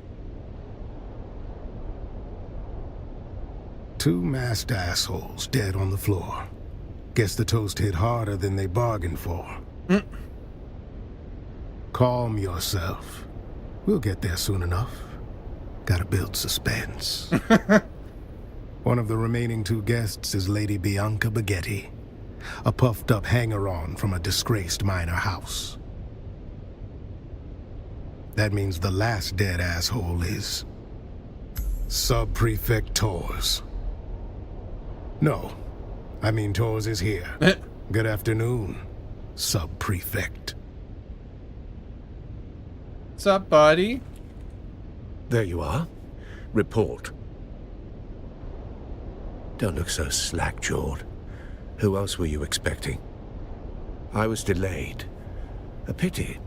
2 masked assholes dead on the floor. Guess the toast hit harder than they bargained for. Calm yourself. We'll get there soon enough. Gotta build suspense. One of the remaining 2 guests is Lady Bianca Baghetti, a puffed-up hanger-on from a disgraced minor house. That means the last dead asshole is... Sub-Prefect Torres. No, I mean Torres is here. Good afternoon, Sub-Prefect. What's up, buddy? There you are. Report. Don't look so slack-jawed. Who else were you expecting? I was delayed. A pity.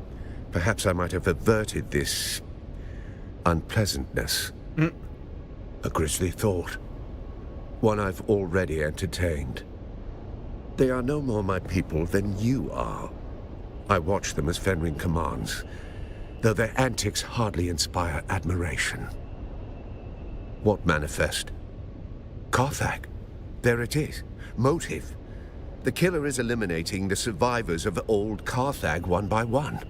Perhaps I might have averted this... unpleasantness. A grisly thought. One I've already entertained. They are no more my people than you are. I watch them as Fenring commands, though their antics hardly inspire admiration. What manifest? Carthag. There it is. Motive. The killer is eliminating the survivors of old Carthag one by one.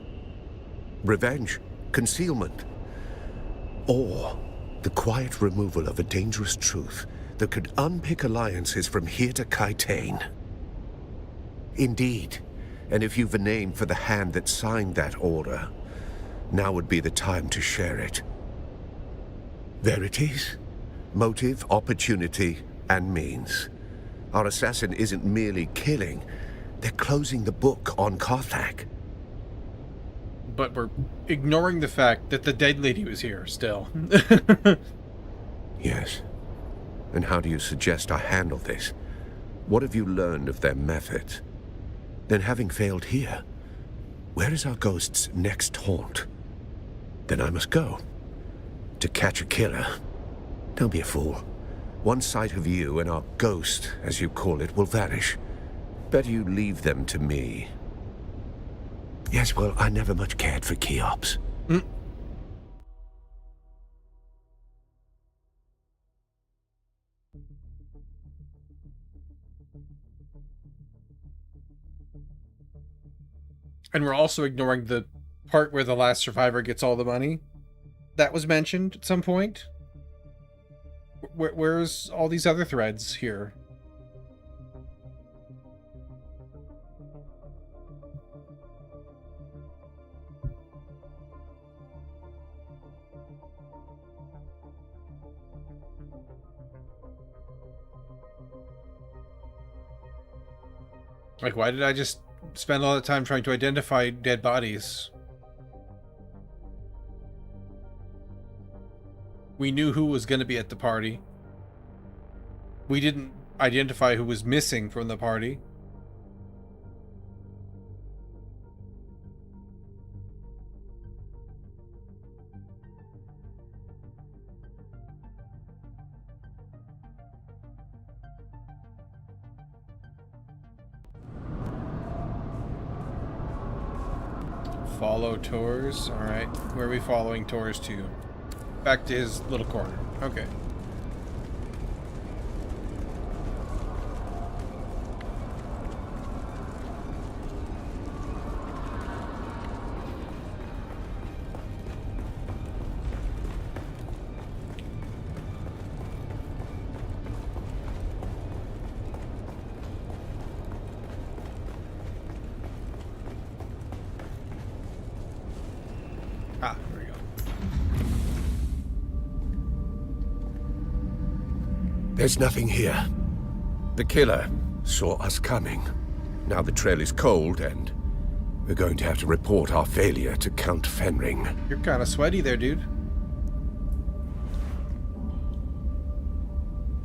Revenge. Concealment. Or the quiet removal of a dangerous truth that could unpick alliances from here to Kaitane. Indeed. And if you've a name for the hand that signed that order, now would be the time to share it. There it is. Motive, opportunity, and means. Our assassin isn't merely killing, they're closing the book on Carthag. But we're ignoring the fact that the dead lady was here still. Yes. And how do you suggest I handle this? What have you learned of their methods? Then having failed here, where is our ghost's next haunt? Then I must go. To catch a killer. Don't be a fool. One sight of you and our ghost, as you call it, will vanish. Better you leave them to me. Yes, well, I never much cared for Cheops. And we're also ignoring the part where the last survivor gets all the money. That was mentioned at some point. Where's all these other threads here? Like, why did I just spend all the time trying to identify dead bodies? We knew who was going to be at the party. We didn't identify who was missing from the party. Follow Torres. Alright. Where are we following Torres to? Back to his little corner. Okay. Ah, there we go. There's nothing here. The killer saw us coming. Now the trail is cold, and we're going to have to report our failure to Count Fenring. You're kind of sweaty there, dude.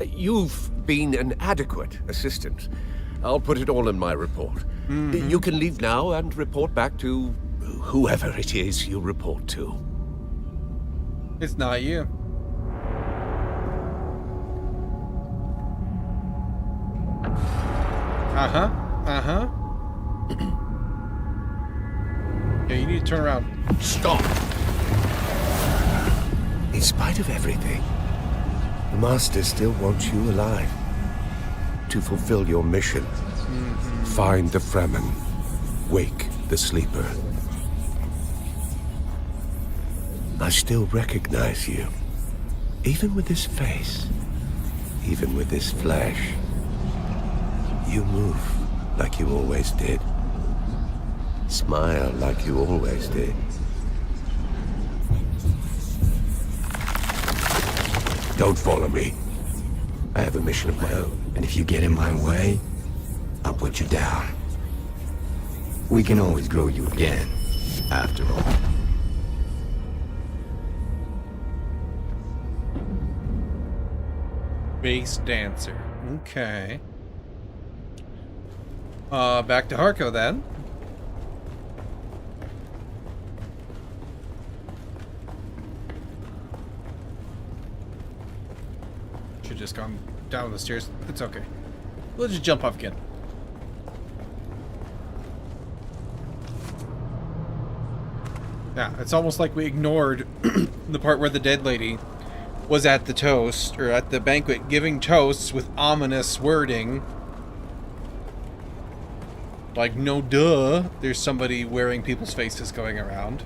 You've been an adequate assistant. I'll put it all in my report. You can leave now and report back to whoever it is you report to. It's not you. Uh-huh. Uh-huh. Yeah, you need to turn around. Stop! In spite of everything, The Master still wants you alive. To fulfill your mission. Find the Fremen. Wake the sleeper. I still recognize you. Even with this face. Even with this flesh. You move like you always did. Smile like you always did. Don't follow me. I have a mission of my own. And if you get in my way, I'll put you down. We can always grow you again, after all. Bass dancer. Okay. Back to Harko then. Should just gone down the stairs. It's okay. We'll just jump off again. Yeah, it's almost like we ignored the part where the dead lady was at the toast, or at the banquet, giving toasts with ominous wording. Like, no duh, there's somebody wearing people's faces going around.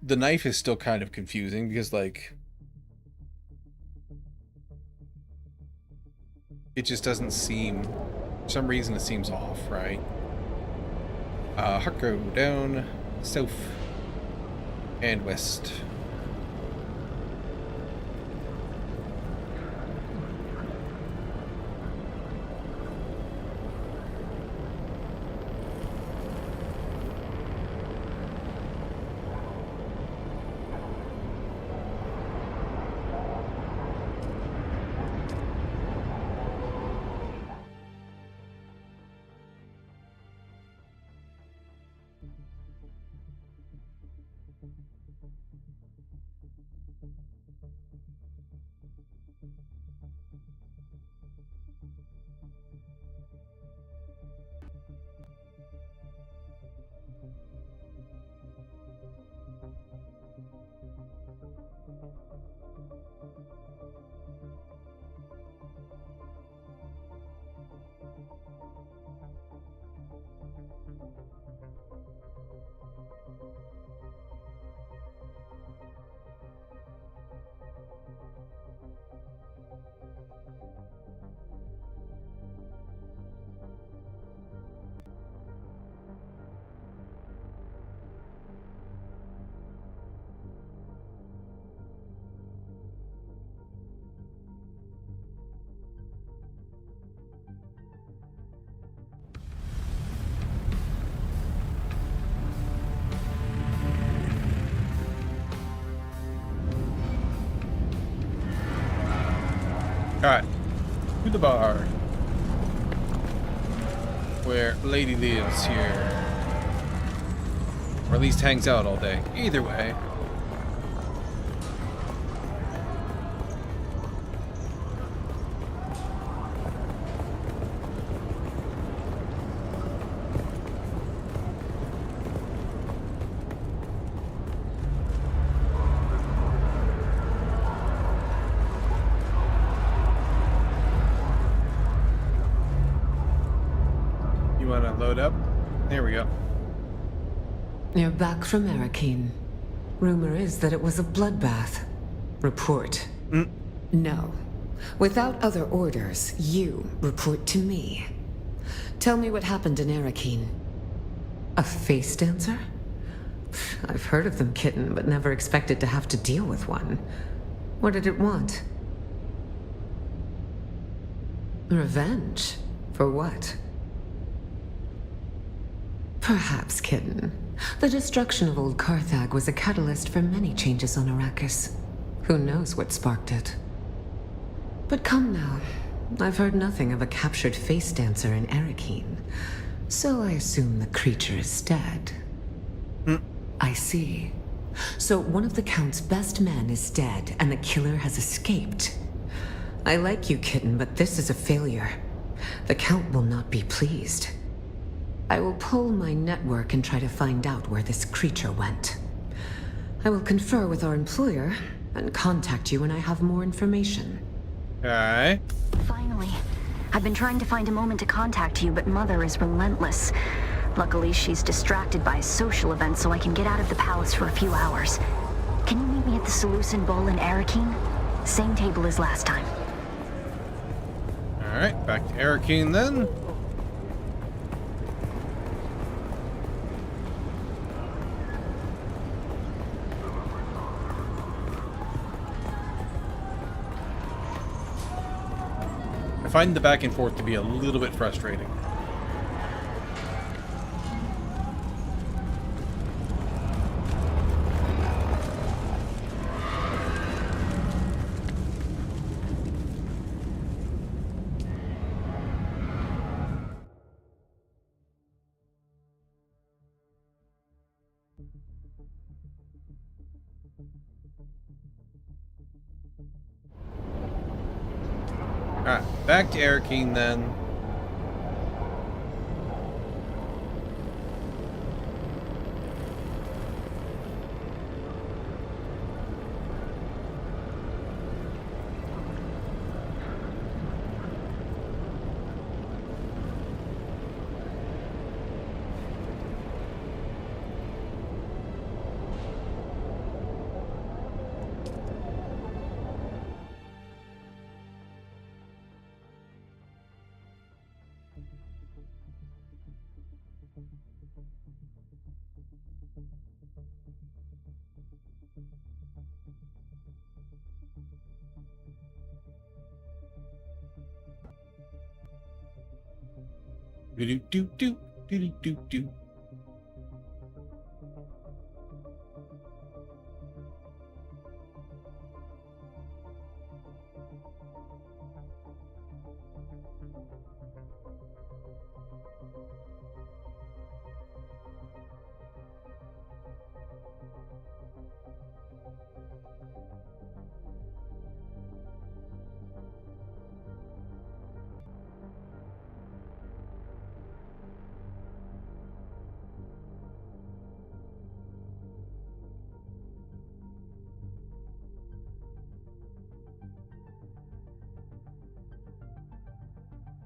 The knife is still kind of confusing because, like, it just doesn't seem, for some reason it seems off, right? Harko down, south, and west. Alright, to the bar, where Lady lives here, or at least hangs out all day. Either way. Load up. There we go. You're back from Arakeen. Rumor is that it was a bloodbath. Report. No. Without other orders, you report to me. Tell me what happened in Arakeen. A face dancer? I've heard of them, kitten, but never expected to have to deal with one. What did it want? Revenge? For what? Perhaps, kitten. The destruction of old Carthag was a catalyst for many changes on Arrakis. Who knows what sparked it? But come now. I've heard nothing of a captured face dancer in Arakeen, so I assume the creature is dead. I see. So one of the Count's best men is dead, and the killer has escaped. I like you, kitten, but this is a failure. The Count will not be pleased. I will pull my network and try to find out where this creature went. I will confer with our employer and contact you when I have more information. Okay. Finally. I've been trying to find a moment to contact you, but Mother is relentless. Luckily, she's distracted by a social event, so I can get out of the palace for a few hours. Can you meet me at the Seleucid Bowl in Arakeen? Same table as last time. Alright, back to Arakeen then. I find the back and forth to be a little bit frustrating. Alright, back to Arakeen then. Do.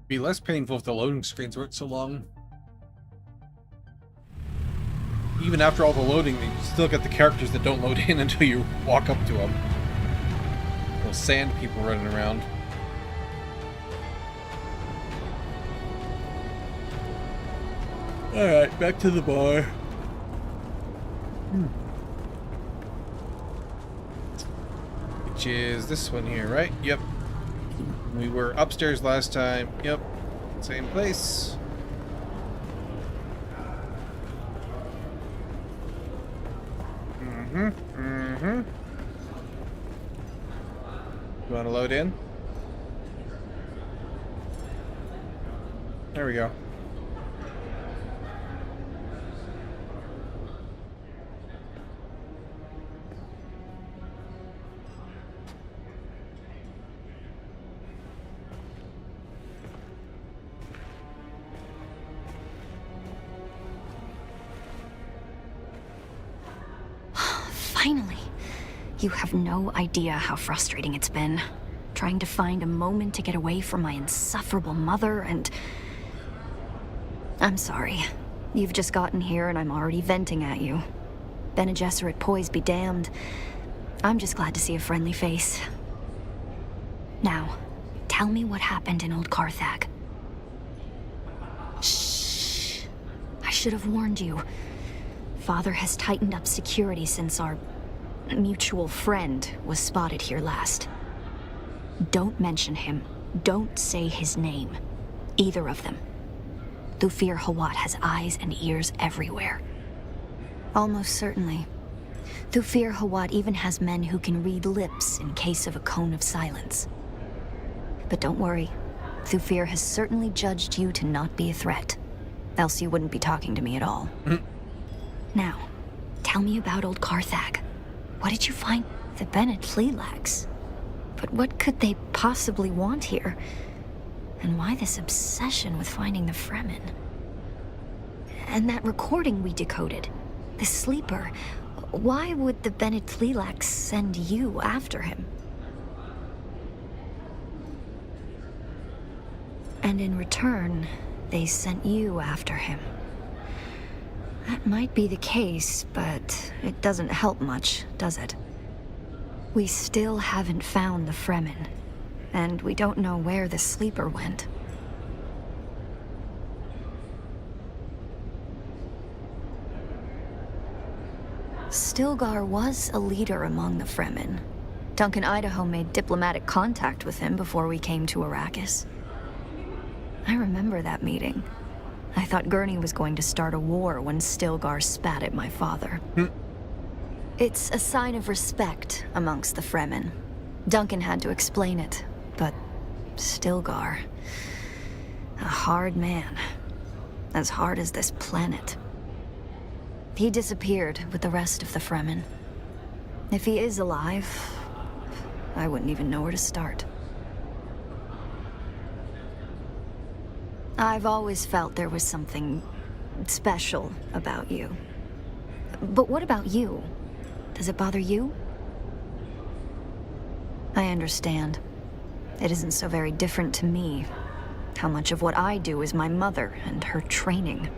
Be less painful if the loading screens weren't so long. Even after all the loading, you still got the characters that don't load in until you walk up to them. Those sand people running around. Alright, back to the bar. Which is this one here, right? Yep. We were upstairs last time. Yep. Same place. You want to load in? There we go. Finally! You have no idea how frustrating it's been. Trying to find a moment to get away from my insufferable mother and... I'm sorry. You've just gotten here and I'm already venting at you. Bene Gesserit poise be damned. I'm just glad to see a friendly face. Now, tell me what happened in Old Carthag. Shh! I should have warned you. Father has tightened up security since our mutual friend was spotted here last. Don't mention him. Don't say his name. Either of them. Thufir Hawat has eyes and ears everywhere. Almost certainly. Thufir Hawat even has men who can read lips in case of a cone of silence. But don't worry. Thufir has certainly judged you to not be a threat. Else you wouldn't be talking to me at all. Now, tell me about Old Carthag. What did you find? The Bennett Leelax. But what could they possibly want here? And why this obsession with finding the Fremen? And that recording we decoded. The sleeper. Why would the Bennett Tleilax send you after him? And in return, they sent you after him. That might be the case, but it doesn't help much, does it? We still haven't found the Fremen, and we don't know where the sleeper went. Stilgar was a leader among the Fremen. Duncan Idaho made diplomatic contact with him before we came to Arrakis. I remember that meeting. I thought Gurney was going to start a war when Stilgar spat at my father. It's a sign of respect amongst the Fremen. Duncan had to explain it, but Stilgar... a hard man. As hard as this planet. He disappeared with the rest of the Fremen. If he is alive, I wouldn't even know where to start. I've always felt there was something special about you. But what about you? Does it bother you? I understand. It isn't so very different to me. How much of what I do is my mother and her training.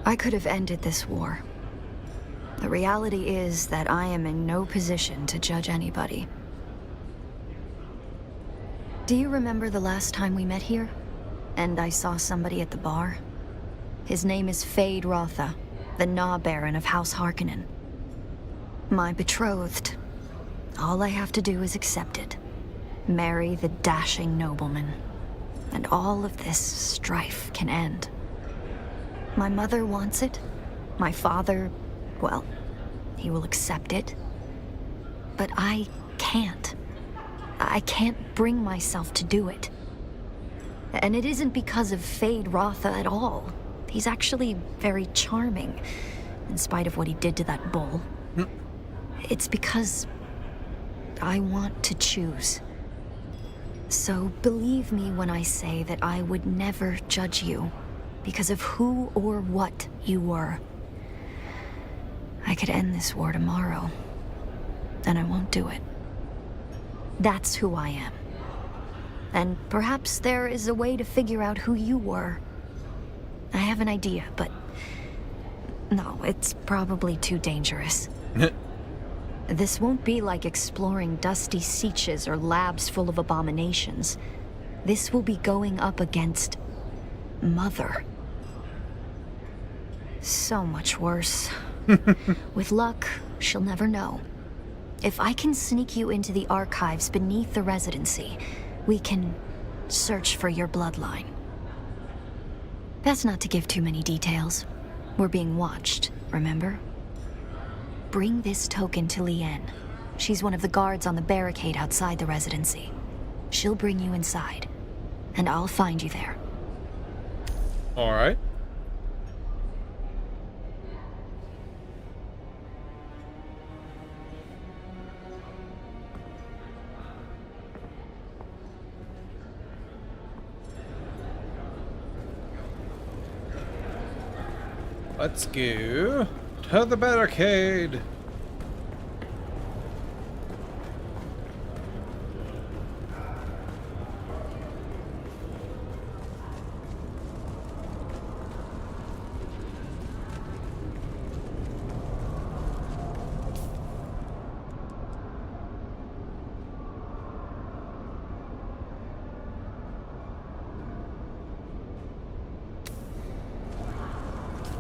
I could have ended this war. The reality is that I am in no position to judge anybody. Do you remember the last time we met here? And I saw somebody at the bar? His name is Fade Rotha, the Gnaw Baron of House Harkonnen. My betrothed. All I have to do is accept it. Marry the dashing nobleman. And all of this strife can end. My mother wants it. My father, well, he will accept it. But I can't. I can't bring myself to do it. And it isn't because of Fade Rotha at all. He's actually very charming, in spite of what he did to that bull. It's because I want to choose. So believe me when I say that I would never judge you because of who or what you were. I could end this war tomorrow, and I won't do it. That's who I am. And perhaps there is a way to figure out who you were. I have an idea, but no, it's probably too dangerous. This won't be like exploring dusty seaches or labs full of abominations. This will be going up against Mother. So much worse. With luck, she'll never know. If I can sneak you into the archives beneath the Residency, we can search for your bloodline. That's not to give too many details. We're being watched, remember? Bring this token to Lien. She's one of the guards on the barricade outside the Residency. She'll bring you inside, and I'll find you there. All right. Let's go to the barricade.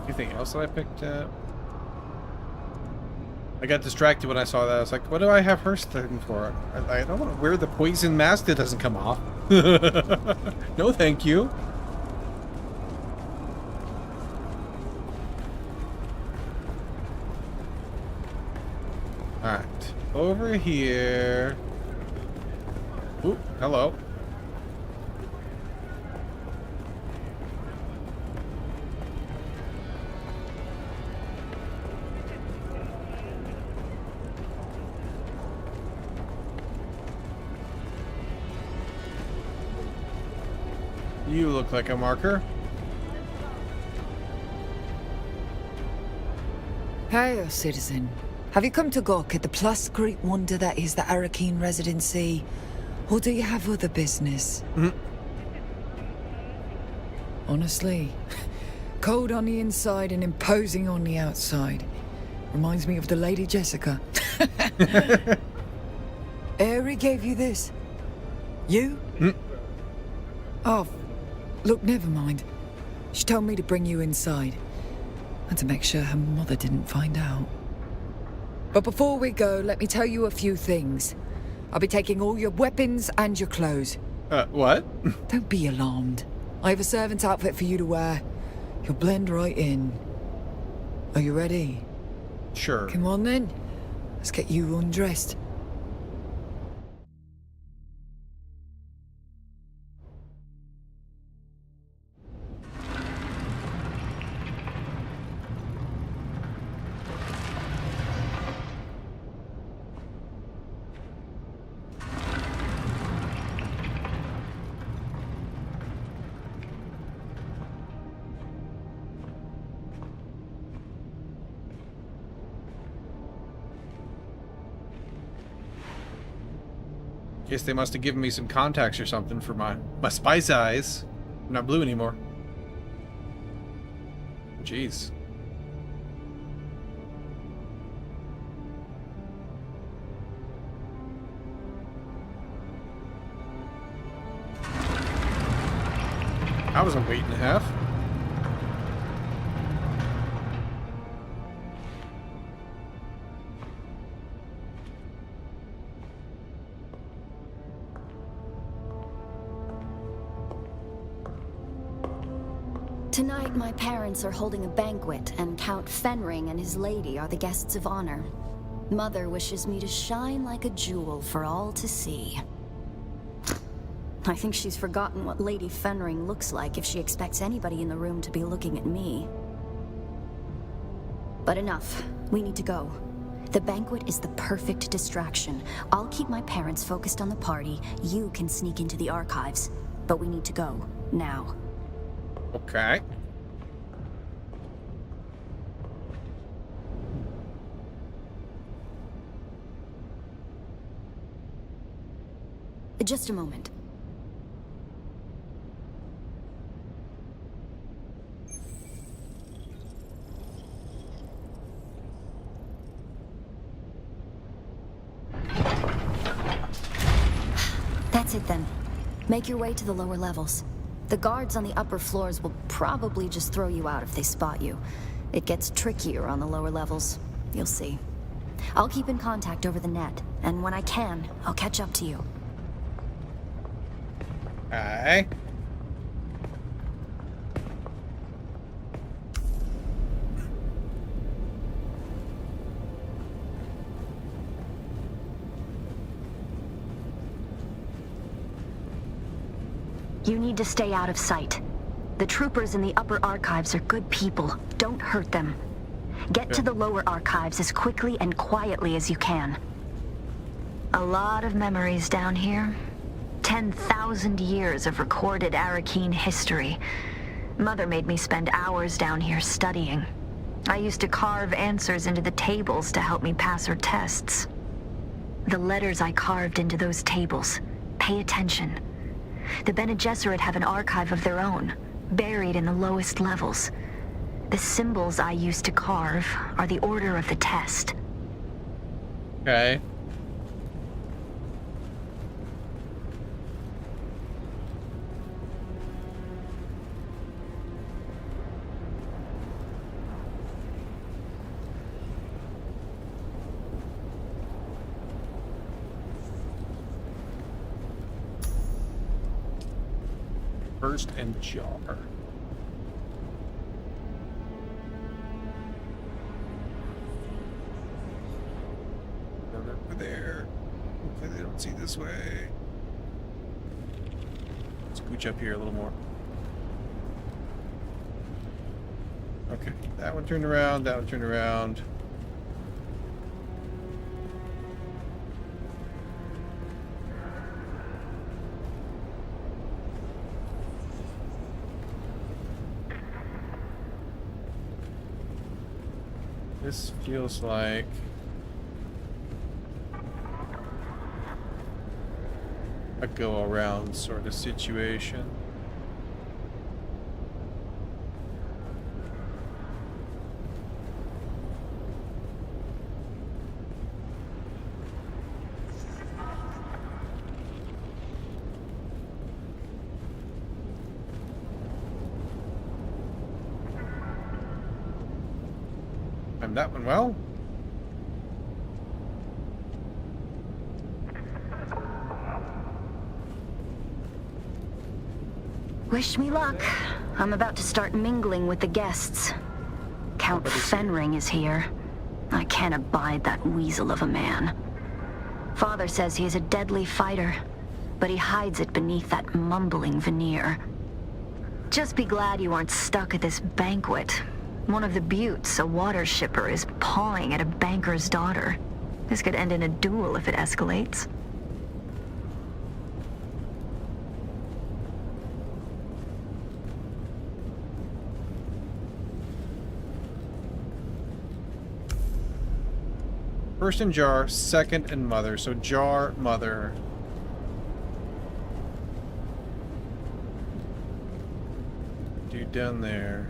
Anything else that I picked up? I got distracted when I saw that. I was like, what do I have her thing for? I don't want to wear the poison mask that doesn't come off. No, thank you. Alright. Over here. Ooh, hello. You look like a marker. Hail, citizen. Have you come to gawk at the plus great wonder that is the Arakeen residency? Or do you have other business? Honestly, cold on the inside and imposing on the outside. Reminds me of the Lady Jessica. Aerie gave you this? You? Oh, look, never mind. She told me to bring you inside. And to make sure her mother didn't find out. But before we go, let me tell you a few things. I'll be taking all your weapons and your clothes. What? Don't be alarmed. I have a servant's outfit for you to wear. You'll blend right in. Are you ready? Sure. Come on then. Let's get you undressed. Guess they must have given me some contacts or something for my spice eyes. I'm not blue anymore. Jeez. That was a weight and a half. Tonight, my parents are holding a banquet, and Count Fenring and his lady are the guests of honor. Mother wishes me to shine like a jewel for all to see. I think she's forgotten what Lady Fenring looks like if she expects anybody in the room to be looking at me. But enough. We need to go. The banquet is the perfect distraction. I'll keep my parents focused on the party. You can sneak into the archives. But we need to go. Now. Okay. Just a moment. That's it then. Make your way to the lower levels. The guards on the upper floors will probably just throw you out if they spot you. It gets trickier on the lower levels. You'll see. I'll keep in contact over the net, and when I can, I'll catch up to you. Aye. You need to stay out of sight. The troopers in the upper archives are good people. Don't hurt them. Get to the lower archives as quickly and quietly as you can. A lot of memories down here. 10,000 years of recorded Arakeen history. Mother made me spend hours down here studying. I used to carve answers into the tables to help me pass her tests. The letters I carved into those tables. Pay attention. The Bene Gesserit have an archive of their own, buried in the lowest levels. The symbols I used to carve are the order of the test. Okay. First and jar. Over there. Hopefully they don't see this way. Scooch up here a little more. Okay, that one turned around, that one turned around. This feels like a go-around sort of situation. Timed that one well. Wish me luck. I'm about to start mingling with the guests. Count Fenring is here. I can't abide that weasel of a man. Father says he is a deadly fighter, but he hides it beneath that mumbling veneer. Just be glad you aren't stuck at this banquet. One of the Buttes, a water shipper, is pawing at a banker's daughter. This could end in a duel if it escalates. First in Jar, second in Mother. So Jar, Mother. Dude down there.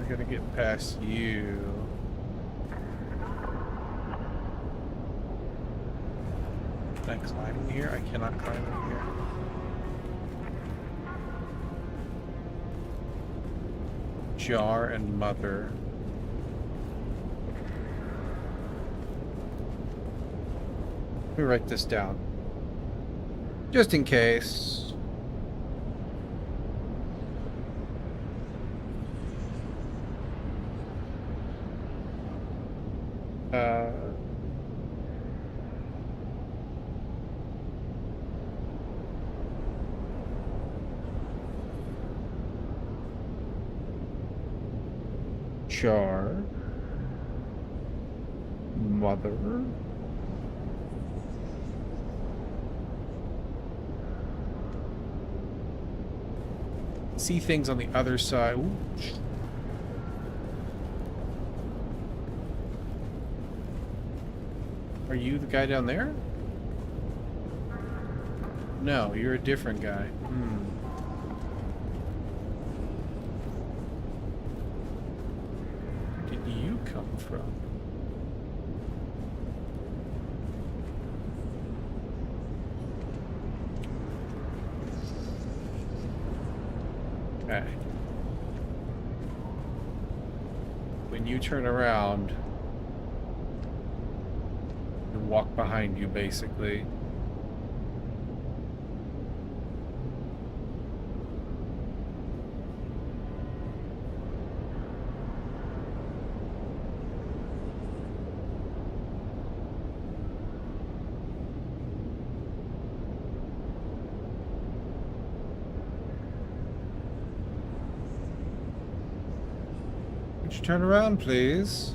Gonna get past you. Can I climb in here? I cannot climb in here. Jar and Mother. Let me write this down. Just in case. Jar, Mother, see things on the other side. Ooh. Are you the guy down there? No, you're a different guy. Where did you come from? Okay. When you turn around, and walk behind you, basically. Would you turn around, please?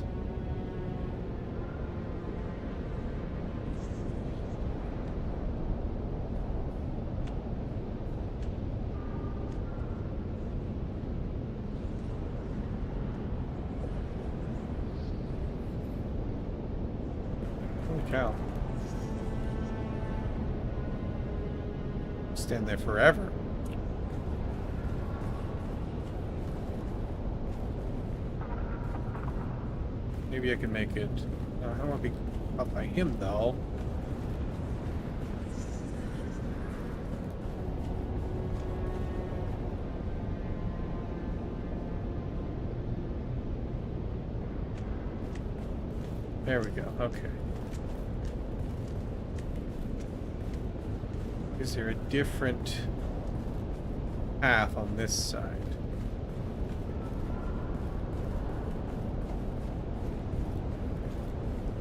Holy cow. Stand there forever. Maybe I can make it. I don't want to be up by him, though. There we go. Okay. Is there a different path on this side?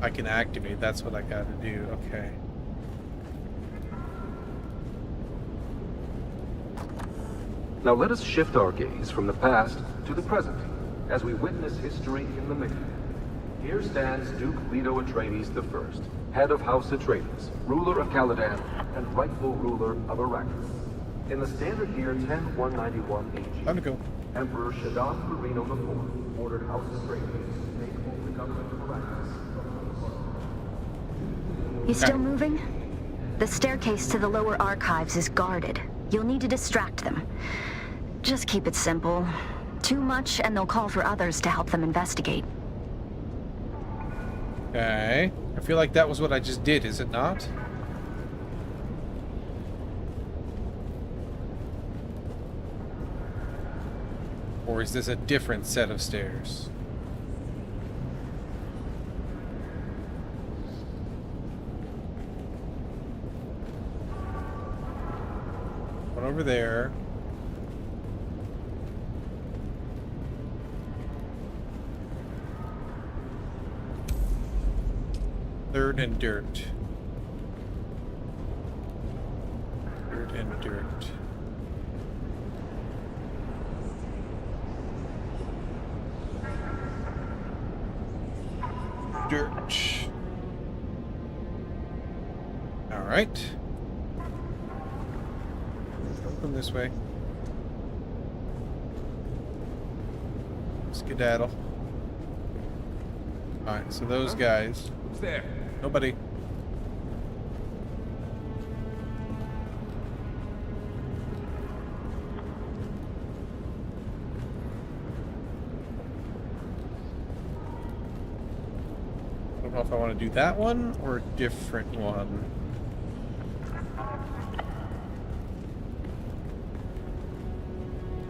I can activate, that's what I gotta do, okay. Now let us shift our gaze from the past to the present, as we witness history in the making. Here stands Duke Leto Atreides I, head of House Atreides, ruler of Caladan, and rightful ruler of Arrakis. In the standard year 10191 AG, time to go. Emperor Shaddam Marino IV ordered House Atreides to take over the government of Arrakis. You still moving? The staircase to the lower archives is guarded. You'll need to distract them. Just keep it simple. Too much, and they'll call for others to help them investigate. Okay. I feel like that was what I just did, is it not? Or is this a different set of stairs? One over there. Third and dirt. Third and dirt. Dirt. All right. From this way. Skedaddle. All right, so those guys. Who's there? Nobody. I don't know if I want to do that one or a different one.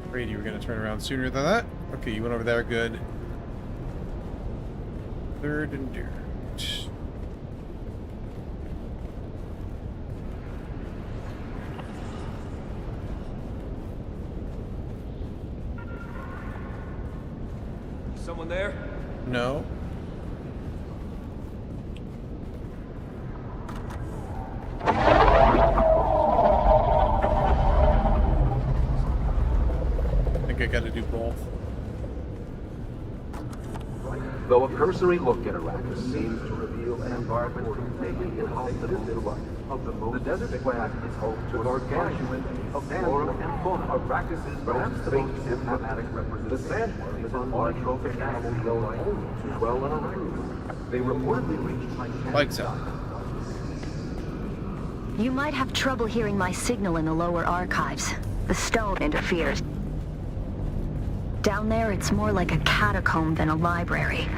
Afraid you were going to turn around sooner than that. Okay, you went over there, good. Third and dirt. Someone there? No. I think I gotta do both. Though a cursory look at Arrakis seems to reveal an environment completely inhospitable to life. The desert square is home to an gargantuan of flora and fauna. Arrakis is perhaps the most emblematic representation. The sandworm is an ornithophic animal known only to dwell on Arrakis. They reportedly reach Lights out. You might have trouble hearing my signal in the lower archives. The stone interferes. Down there, it's more like a catacomb than a library.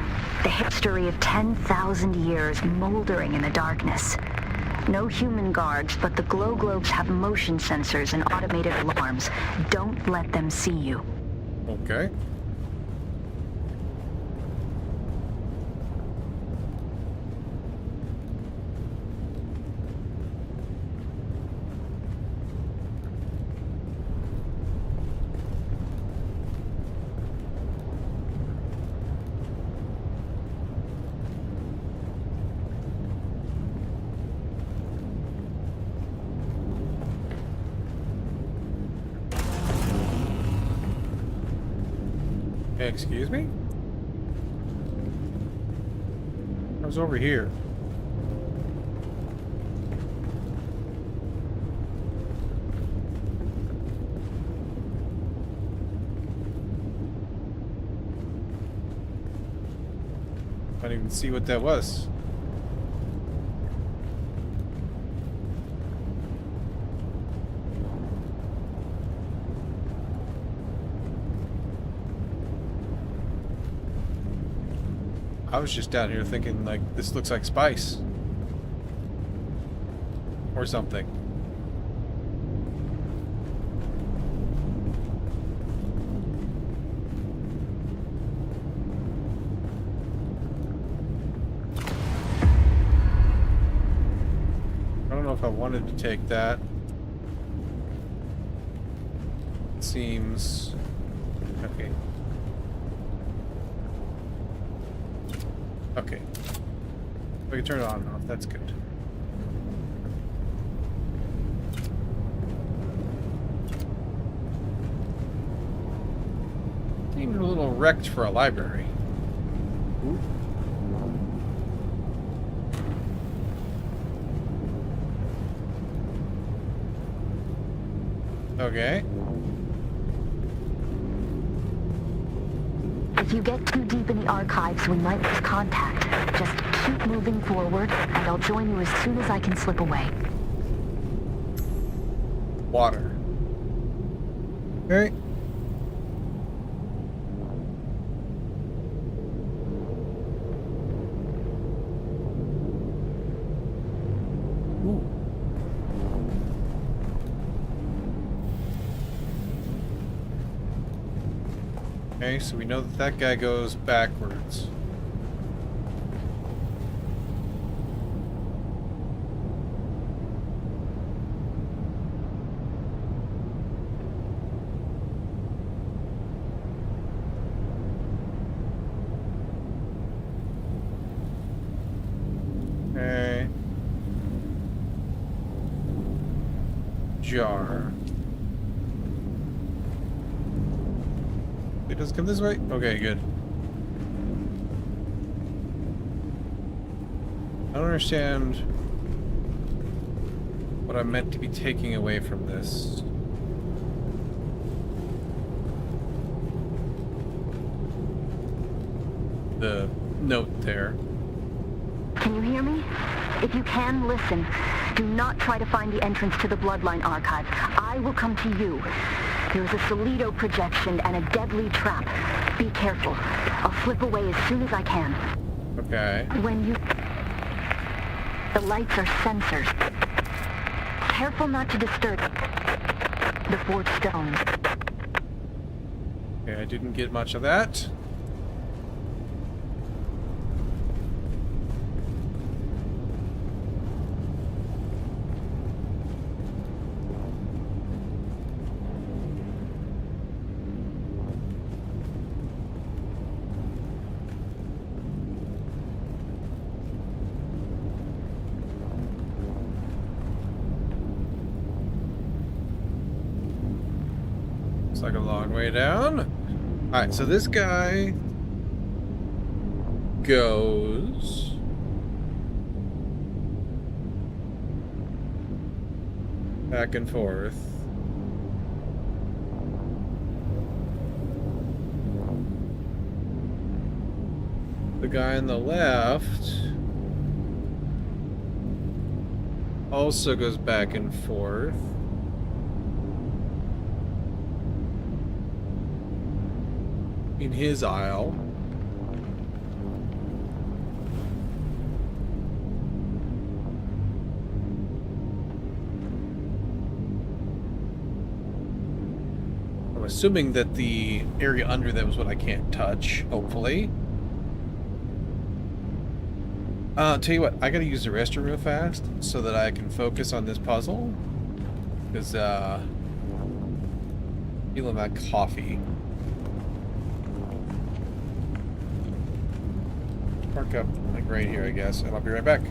The history of 10,000 years moldering in the darkness. No human guards, but the glow globes have motion sensors and automated alarms. Don't let them see you. Okay. Excuse me? I was over here. I didn't even see what that was. I was just down here thinking, like, this looks like spice. Or something. I don't know if I wanted to take that. Seems okay. Okay. We can turn it on and off. That's good. Seems a little wrecked for a library. Ooh. Okay. If you get too deep in the archives, we might lose contact. Just keep moving forward, and I'll join you as soon as I can slip away. Water. Okay. Okay, so we know that that guy goes backwards. Okay. Jar. It does come this way? Okay, good. I don't understand what I'm meant to be taking away from this. The note there. Can you hear me? If you can, listen. Do not try to find the entrance to the Bloodline Archive. I will come to you. There is a Solido projection and a deadly trap. Be careful. I'll slip away as soon as I can. Okay. When you... The lights are sensors. Careful not to disturb the forged stones. Okay, I didn't get much of that. Looks like a long way down. Alright, so this guy goes back and forth. The guy on the left also goes back and forth. In his aisle. I'm assuming that the area under them is what I can't touch, hopefully. Tell you what, I gotta use the restroom real fast so that I can focus on this puzzle. Because, feeling that coffee. Park up, like right here, I guess, and I'll be right back.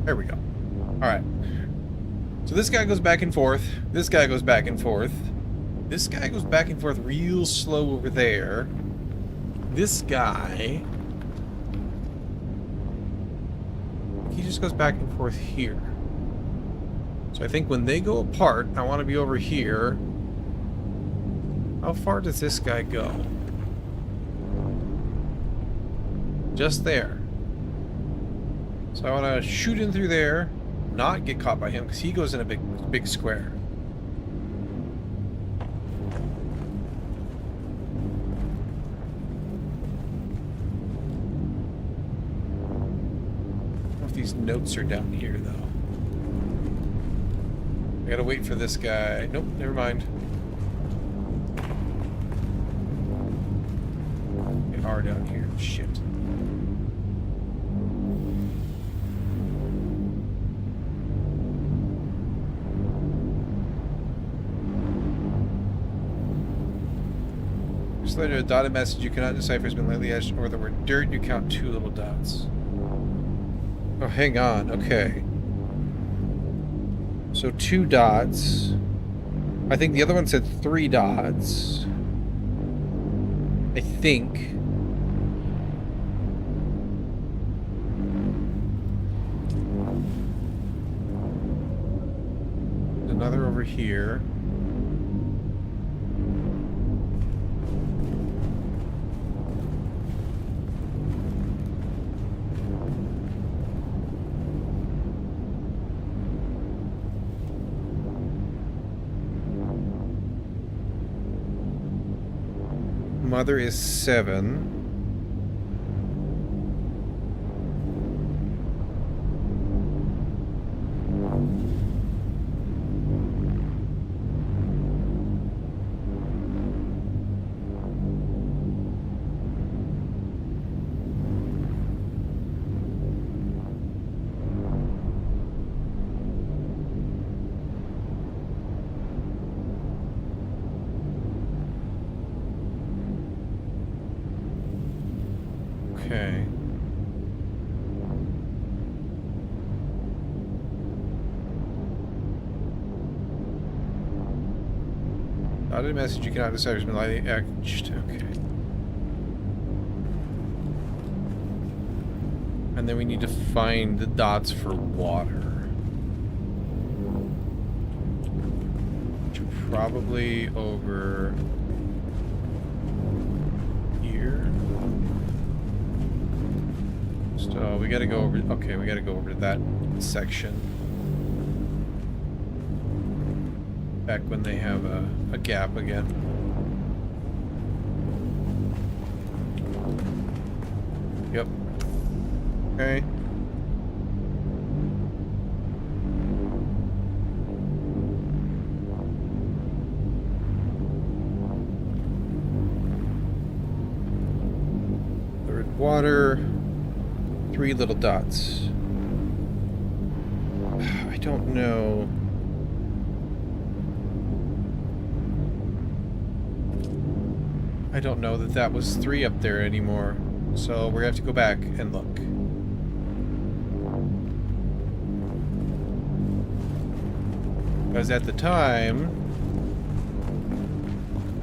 There we go. Alright. So this guy goes back and forth. This guy goes back and forth. This guy goes back and forth real slow over there. This guy... he just goes back and forth here. So I think when they go apart, I want to be over here. How far does this guy go? Just there. So I want to shoot in through there, not get caught by him, because he goes in a big square. I don't know if these notes are down here, though. I gotta wait for this guy. Nope, never mind. They are down here. Shit. Just later, a dotted message you cannot decipher has been lightly etched over the word dirt. You count 2 little dots. Oh, hang on. Okay. So 2 dots. I think the other one said 3 dots. I think. Another over here. Mother is 7. Okay. Dotted message you cannot decipher has been lightly etched. Okay. And then we need to find the dots for water. Which are probably over here. So we gotta go over, okay, we gotta go over to that section. Back when they have a gap again. Yep. Okay. The red water. 3 little dots. I don't know. I don't know that that was 3 up there anymore. So we're gonna have to go back and look. Because at the time,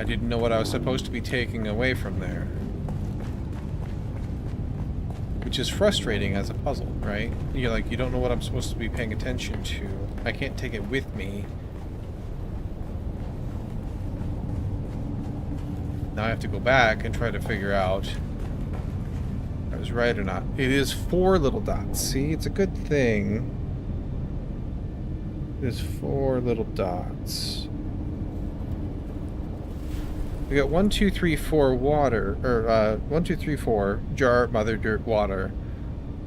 I didn't know what I was supposed to be taking away from there. Which is frustrating as a puzzle, right? You're like, you don't know what I'm supposed to be paying attention to. I can't take it with me. Now I have to go back and try to figure out if I was right or not. It is 4 little dots. See, it's a good thing. It is 4 little dots. We got 1, 2, 3, 4 water, or 1, 2, 3, 4 jar, mother, dirt, water.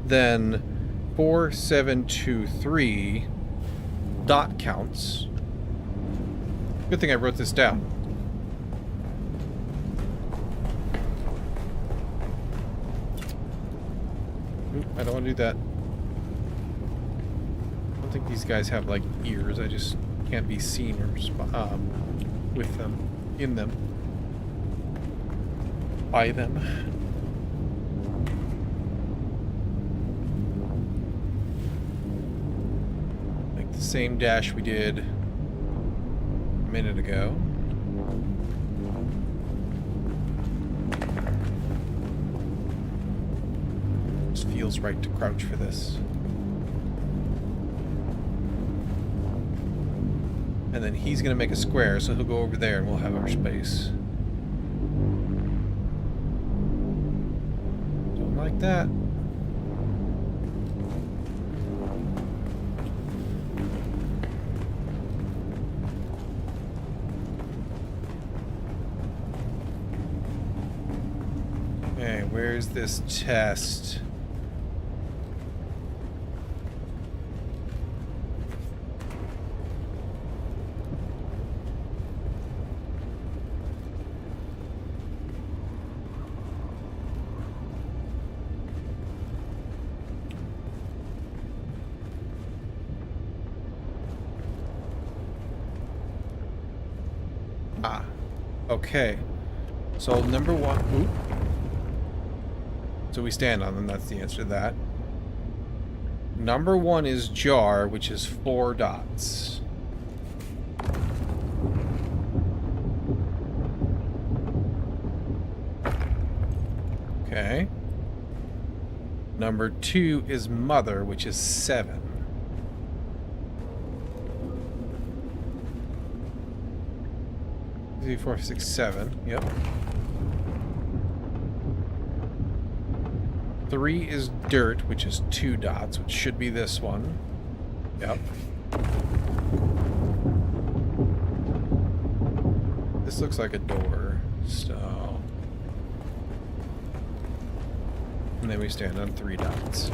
Then 4, 7, 2, 3 dot counts. Good thing I wrote this down. Oop, I don't want to do that. I don't think these guys have like ears. I just can't be seen or with them, in them. By them. same dash we did a minute ago. Just feels right to crouch for this. And then he's going to make a square, so he'll go over there and we'll have our space. Don't like that. Okay, where's this test? Okay, so number one. Oop. So we stand on them, that's the answer to that. Number one is jar, which is 4 dots. Okay. Number 2 is mother, which is 7. Three, 4, 6, 7. Yep. 3 is dirt, which is 2 dots, which should be this one. Yep. This looks like a door, so... And then we stand on 3 dots.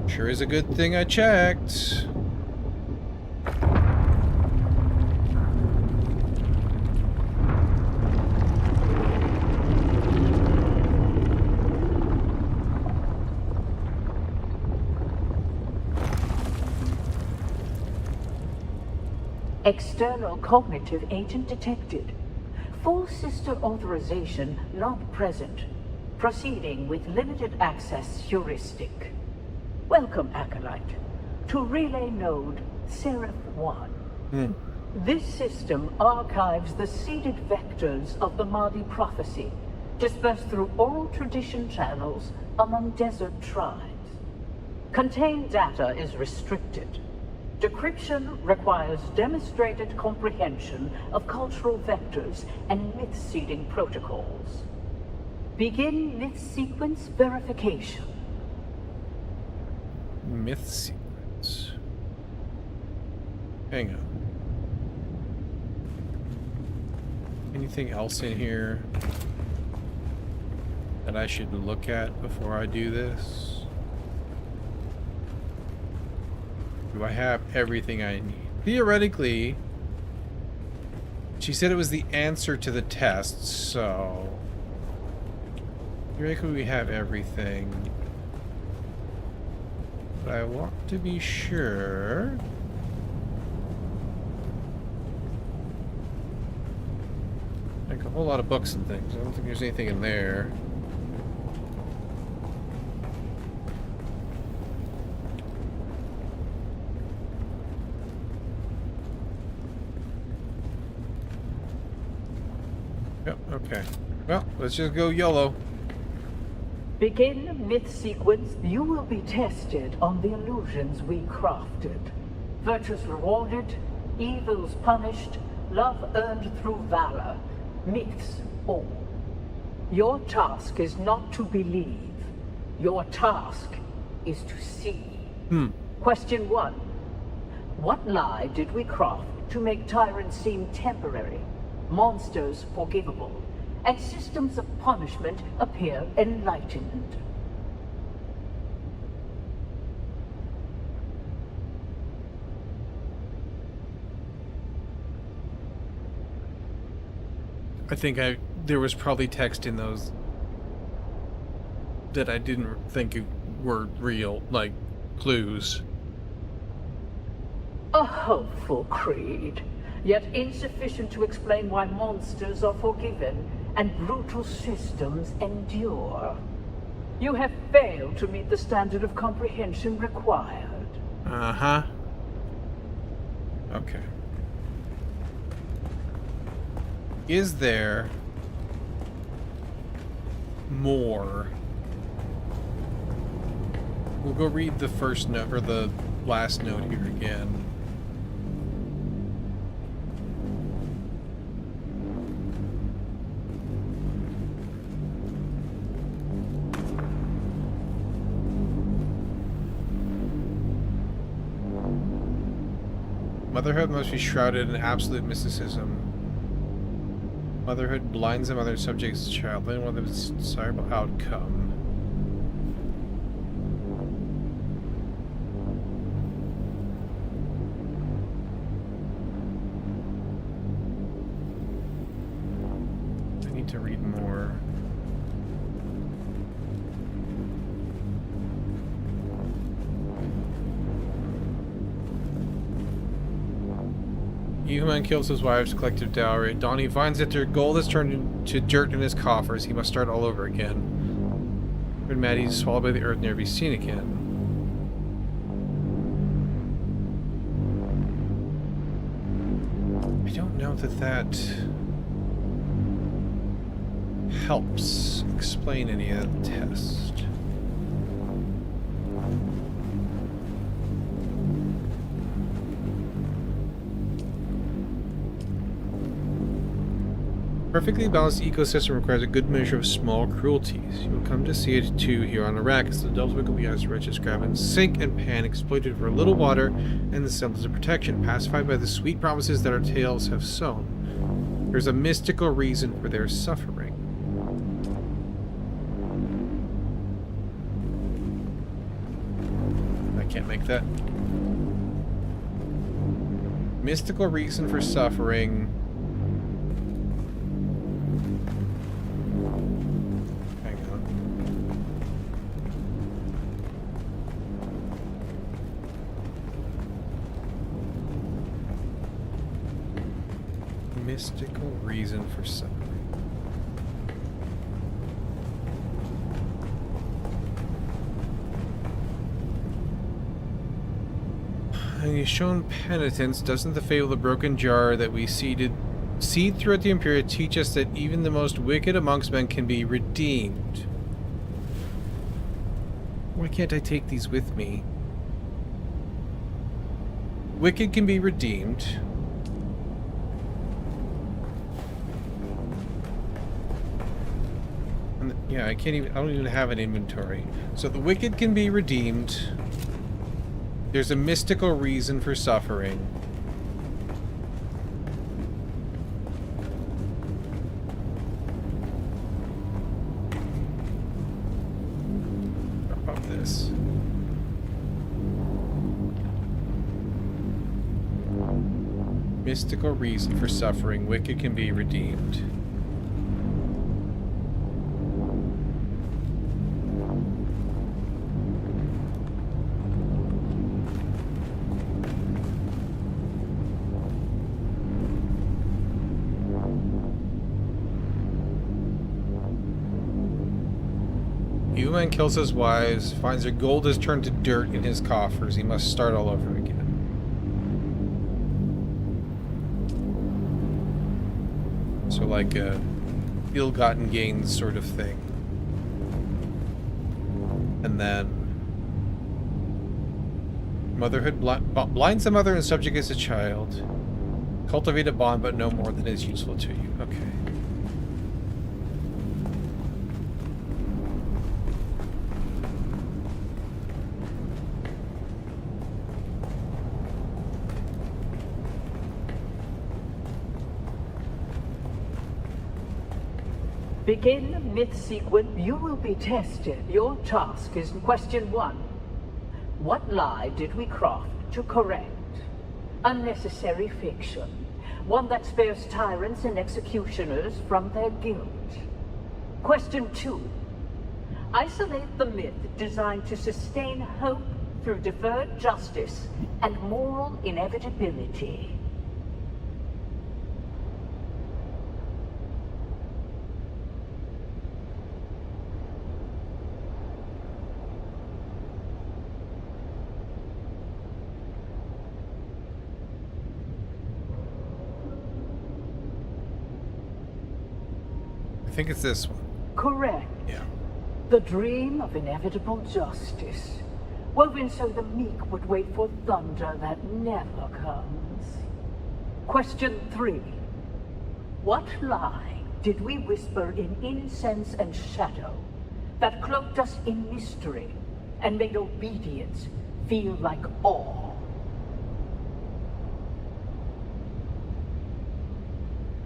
Sure is a good thing I checked. External cognitive agent detected. Full sister authorization not present. Proceeding with limited access heuristic. Welcome, Acolyte, to Relay Node Seraph 1. This system archives the seeded vectors of the Mahdi prophecy, dispersed through oral tradition channels among desert tribes. Contained data is restricted. Decryption requires demonstrated comprehension of cultural vectors and myth-seeding protocols. Begin myth sequence verification. Myth sequence. Hang on. Anything else in here that I should look at before I do this? Do I have everything I need? Theoretically, she said it was the answer to the test, so... Theoretically, we have everything. But I want to be sure... Like a whole lot of books and things. I don't think there's anything in there. Yep, okay. Well, let's just go YOLO. Begin myth sequence. You will be tested on the illusions we crafted. Virtues rewarded, evils punished, love earned through valor, myths all. Your task is not to believe. Your task is to see. Question 1. What lie did we craft to make tyrants seem temporary, monsters forgivable, and systems of punishment appear enlightened? I think there was probably text in those that I didn't think were real, like clues. A hopeful creed, yet insufficient to explain why monsters are forgiven and brutal systems endure. You have failed to meet the standard of comprehension required. Uh-huh. Okay. Is there more? We'll go read the first note, or the last note here again. Motherhood must be shrouded in absolute mysticism. Motherhood blinds the mother subjects the child, letting one of its desirable outcome. I need to read more. Human kills his wife's collective dowry. At dawn, he finds that their gold has turned into dirt in his coffers. He must start all over again. When Maddie is swallowed by the earth, never be seen again. I don't know that helps explain any of the test. Perfectly balanced ecosystem requires a good measure of small cruelties. You will come to see it too here on Arrakis. The Delta will be as rich as grab and sink and pan, exploited for a little water and the semblance of protection, pacified by the sweet promises that our tales have sown. There's a mystical reason for their suffering. I can't make that. Mystical reason for suffering. Mystical reason for suffering. He's shown penitence. Doesn't the fable of the broken jar that we seed throughout the Imperium teach us that even the most wicked amongst men can be redeemed? Why can't I take these with me? Wicked can be redeemed. Yeah, I don't even have an inventory. So the wicked can be redeemed. There's a mystical reason for suffering. Drop off this. Mystical reason for suffering. Wicked can be redeemed. Man kills his wives, finds their gold has turned to dirt in his coffers. He must start all over again. So like a ill-gotten gains sort of thing. And then motherhood blinds the mother and subjugates the child. Cultivate a bond, but no more than is useful to you. Okay. Begin myth sequence. You will be tested. Your task is question 1. What lie did we craft to correct? Unnecessary fiction. One that spares tyrants and executioners from their guilt. Question 2. Isolate the myth designed to sustain hope through deferred justice and moral inevitability. think it's this one. Correct. Yeah. The dream of inevitable justice, woven so the meek would wait for thunder that never comes. Question 3. What lie did we whisper in incense and shadow that cloaked us in mystery and made obedience feel like awe?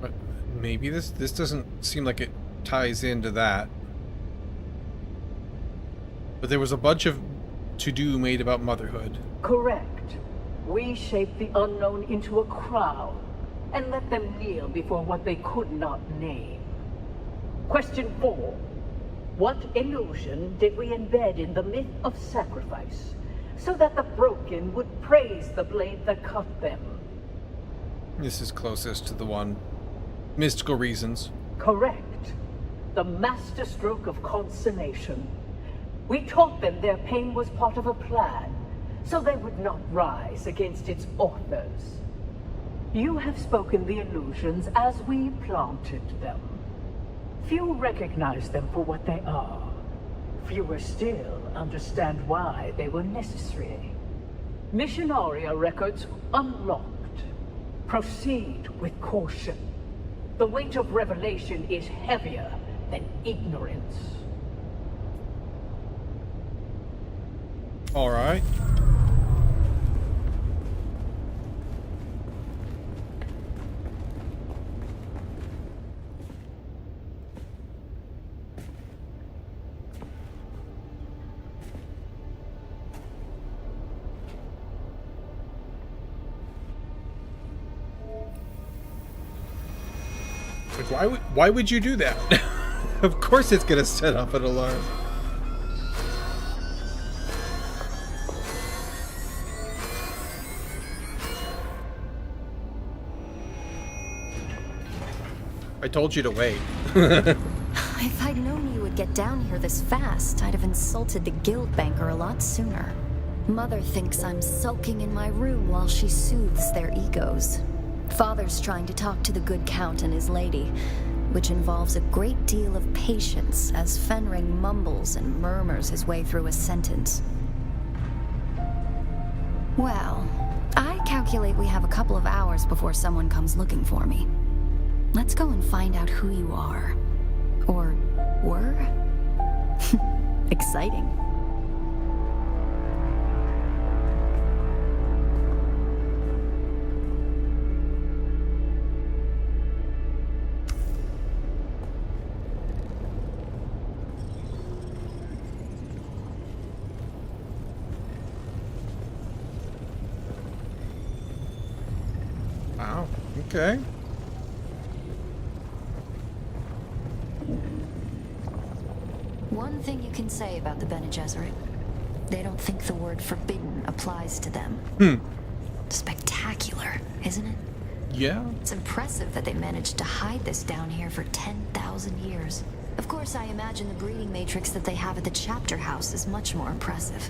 But maybe this doesn't seem like it ties into that. But there was a bunch of to-do made about motherhood. Correct. We shaped the unknown into a crowd and let them kneel before what they could not name. Question 4. What illusion did we embed in the myth of sacrifice so that the broken would praise the blade that cut them? This is closest to the one. Mystical reasons. Correct. The masterstroke of consummation. We taught them their pain was part of a plan, so they would not rise against its authors. You have spoken the illusions as we planted them. Few recognize them for what they are. Fewer still understand why they were necessary. Missionaria records unlocked. Proceed with caution. The weight of revelation is heavier than ignorance. All right. Like, why would you do that? Of course it's gonna set off an alarm. I told you to wait. If I'd known you would get down here this fast, I'd have insulted the guild banker a lot sooner. Mother thinks I'm sulking in my room while she soothes their egos. Father's trying to talk to the good count and his lady, which involves a great deal of patience as Fenring mumbles and murmurs his way through a sentence. Well, I calculate we have a couple of hours before someone comes looking for me. Let's go and find out who you are. Or were? Exciting. Wow, okay. One thing you can say about the Bene Gesserit, they don't think the word forbidden applies to them. Spectacular, isn't it? Yeah. It's impressive that they managed to hide this down here for 10,000 years. Of course, I imagine the breeding matrix that they have at the chapter house is much more impressive.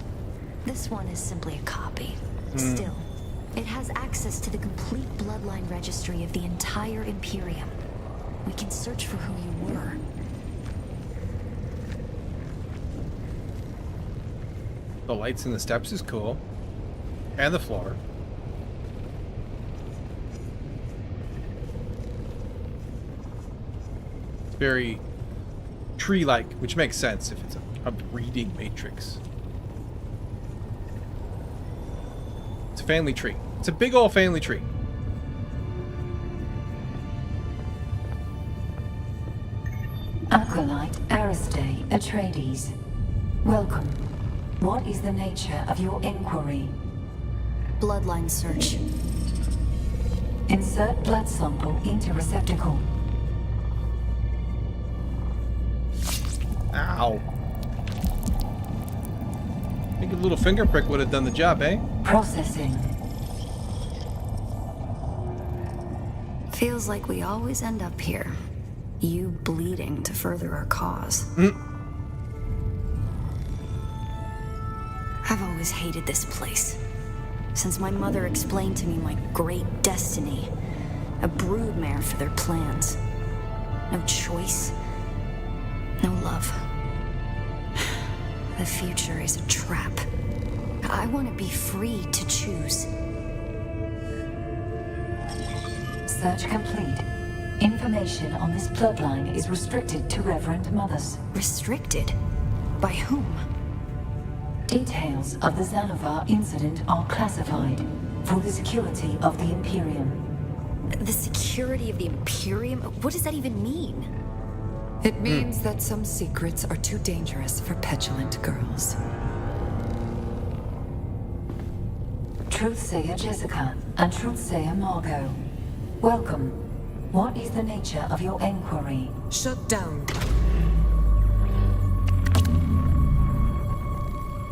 This one is simply a copy. Still, it has access to the complete bloodline registry of the entire Imperium. We can search for who you were. The lights in the steps is cool. And the floor. It's very tree-like, which makes sense if it's a breeding matrix. It's a family tree. It's a big old family tree. Acolyte Aristae Atreides. Welcome. What is the nature of your inquiry? Bloodline search. Insert blood sample into receptacle. Ow. I think a little finger prick would have done the job, eh? Processing. Feels like we always end up here. You bleeding to further our cause. I've always hated this place. Since my mother explained to me my great destiny. A broodmare for their plans. No choice, No love. The future is a trap. I want to be free to choose. Search complete. Information on this bloodline is restricted to Reverend Mothers. Restricted? By whom? Details of the Xanavar incident are classified for the security of the Imperium. The security of the Imperium? What does that even mean? It means that some secrets are too dangerous for petulant girls. Truthsayer Jessica and Truthsayer Margot. Welcome. What is the nature of your inquiry? Shut down.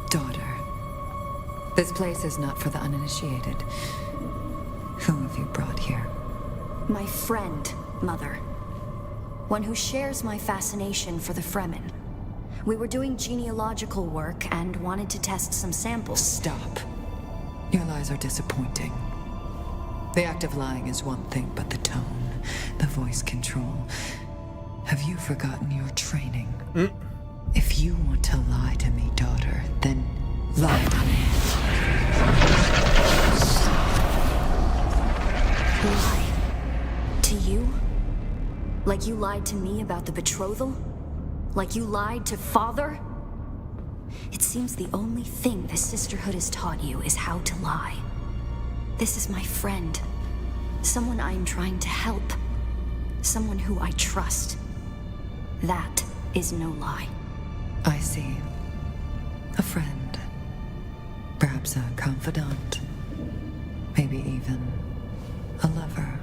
Daughter, this place is not for the uninitiated. Who have you brought here? My friend, Mother. One who shares my fascination for the Fremen. We were doing genealogical work and wanted to test some samples. Stop. Your lies are disappointing. The act of lying is one thing, but the tone, the voice control. Have you forgotten your training? If you want to lie to me, daughter, then lie to me. Lie? To you? Like you lied to me about the betrothal? Like you lied to Father? It seems the only thing the Sisterhood has taught you is how to lie. This is my friend. Someone I'm trying to help. Someone who I trust. That is no lie. I see. A friend. Perhaps a confidant. Maybe even a lover.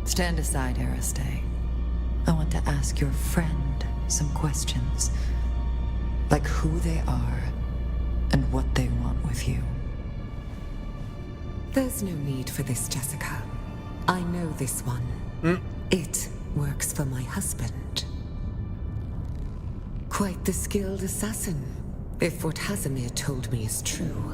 Stand aside, Aristae. I want to ask your friend some questions. Like who they are and what they want with you. There's no need for this, Jessica. I know this one. It works for my husband. Quite the skilled assassin, if what Casimir told me is true.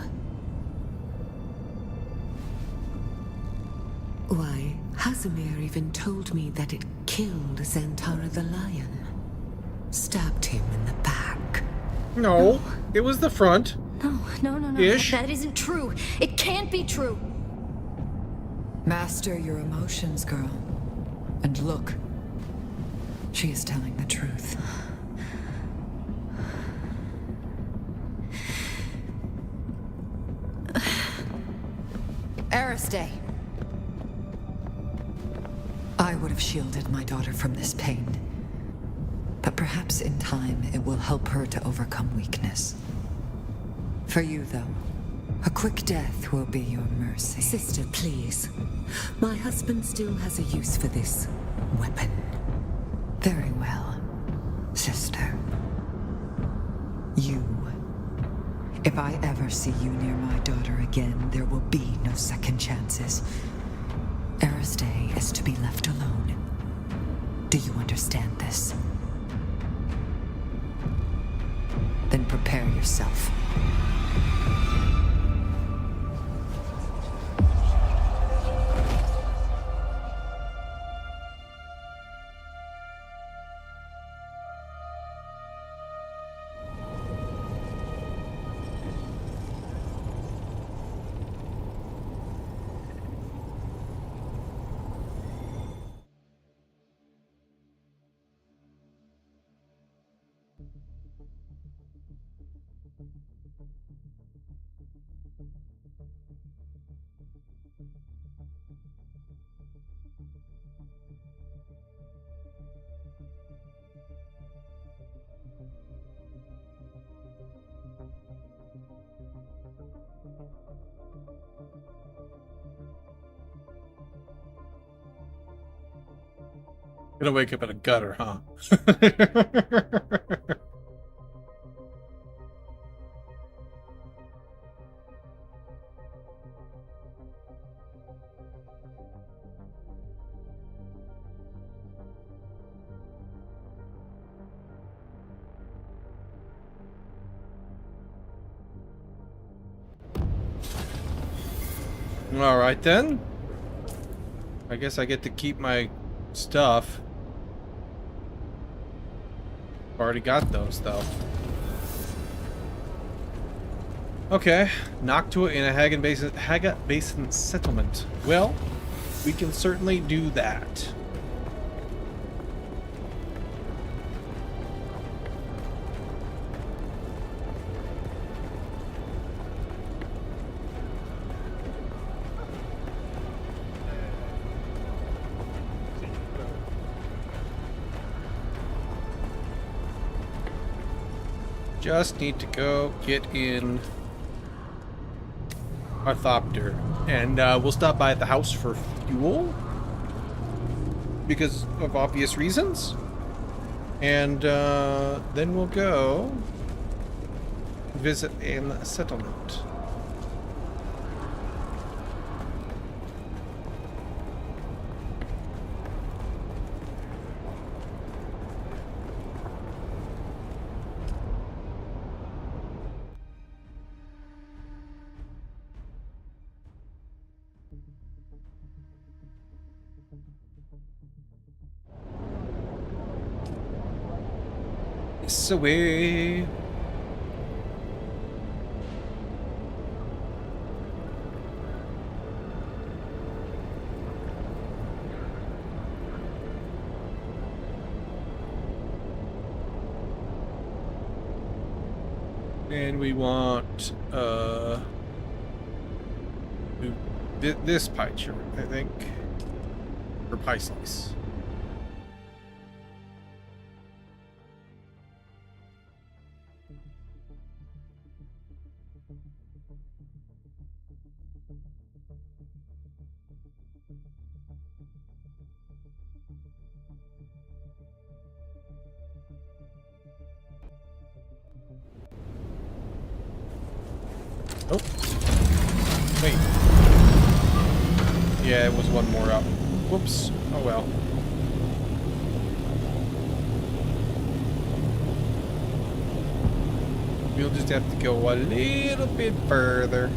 Why, Casimir even told me that it killed Xantara the Lion. Stabbed him in the back. No, it was the front. No. Ish. That isn't true. It can't be true. Master your emotions, girl. And look, she is telling the truth. Aristae. I would have shielded my daughter from this pain. But perhaps in time it will help her to overcome weakness. For you, though, a quick death will be your mercy. Sister, please. My husband still has a use for this weapon. Very well, sister. You. If I ever see you near my daughter again, there will be no second chances. Aristae is to be left alone. Do you understand this? Then prepare yourself. Gonna wake up in a gutter, huh? All right then. I guess I get to keep my stuff. Already got those, though. Okay, Noctua in a Haga Basin settlement. Well, we can certainly do that. Just need to go get in our Thopter, and we'll stop by at the house for fuel because of obvious reasons, and then we'll go visit a settlement. Away. And we want this pie chart, I think, or pie slice. Oh, wait. Yeah, it was one more up. Whoops. Oh well. We'll just have to go a little bit further.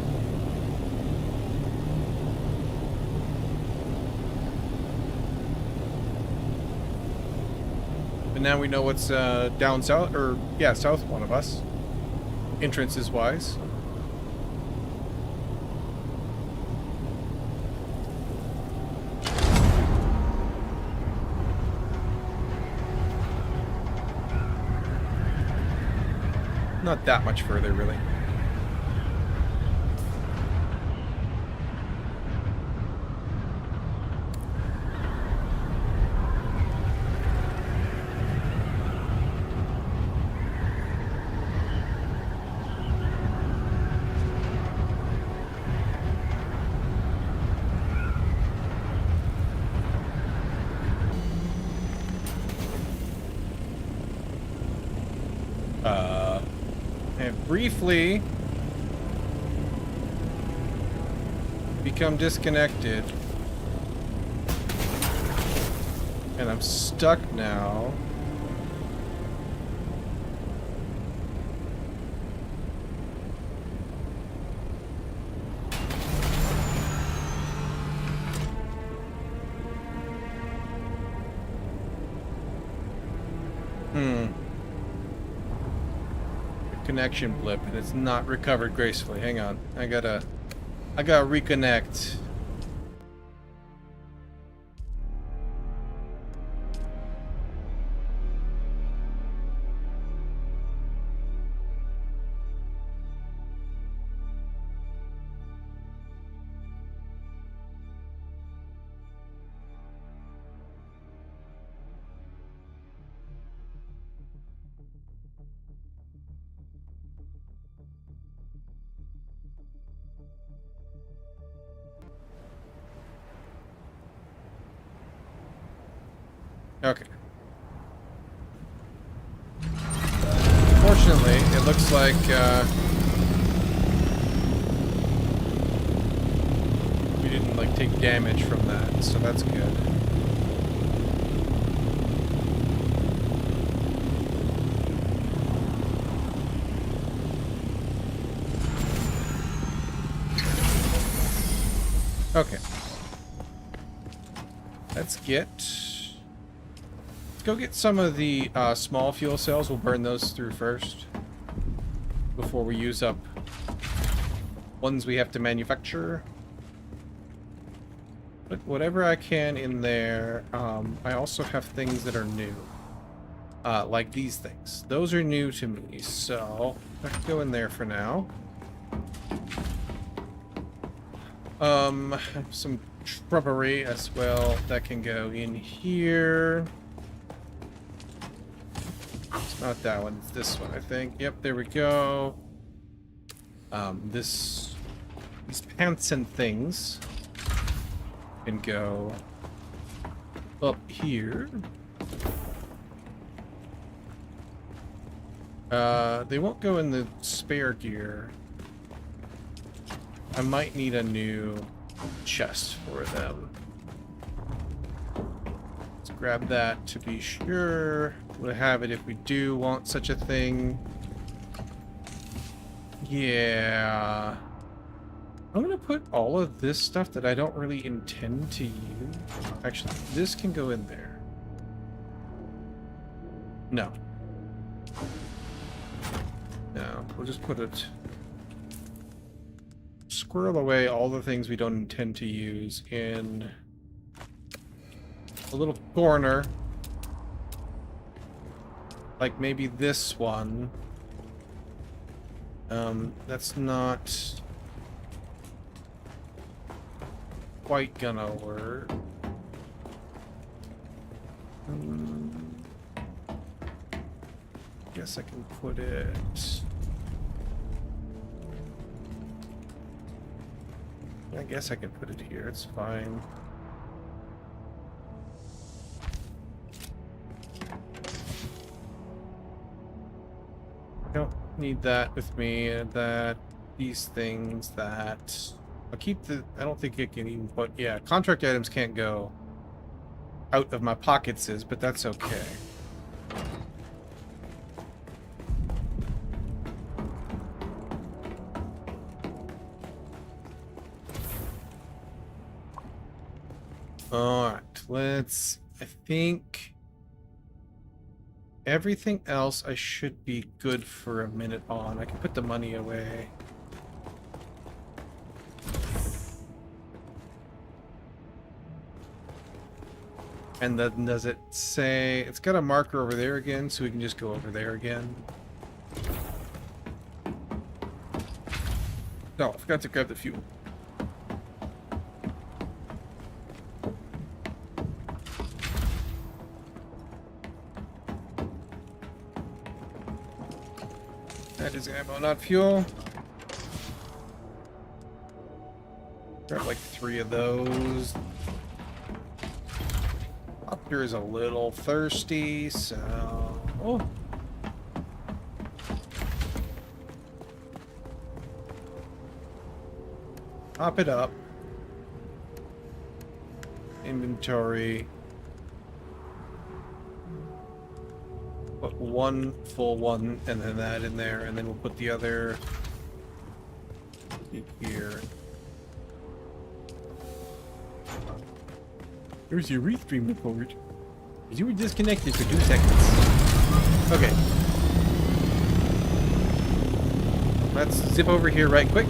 But now we know what's down south, or yeah, south one of us. Entrances wise. Not that much further, really. Briefly become disconnected, and I'm stuck now. Connection blip, and it's not recovered gracefully. Hang on, I gotta reconnect. Okay. Fortunately, it looks like we didn't like take damage from that, so that's good. Okay. Let's go get some of the small fuel cells. We'll burn those through first before we use up ones we have to manufacture. Put whatever I can in there. I also have things that are new. Like these things. Those are new to me, so I can go in there for now. Some shrubbery as well that can go in here. It's not that one, it's this one, I think. Yep, there we go. These pants and things can go up here. They won't go in the spare gear. I might need a new chest for them. Let's grab that to be sure. We'll have it if we do want such a thing. Yeah. I'm gonna put all of this stuff that I don't really intend to use. Actually, this can go in there. No. No, we'll just put it... Squirrel away all the things we don't intend to use in a little corner. Like maybe this one. That's not quite gonna work. Guess I can put it... I guess I can put it here, it's fine. Don't need that with me, these things, that... I'll keep the... I don't think it can even put... Yeah, contract items can't go out of my pockets, but that's okay. Alright, let's... I think... Everything else I should be good for a minute on. I can put the money away. And then does it say... It's got a marker over there again, so we can just go over there again. No, I forgot to grab the fuel. That is ammo, not fuel. Grab like 3 of those. Doctor is a little thirsty, so... Oh. Pop it up. Inventory. Put one full one and then that in there, and then we'll put the other here. There's your restream report. You were disconnected for 2 seconds. Okay. Let's zip over here right quick.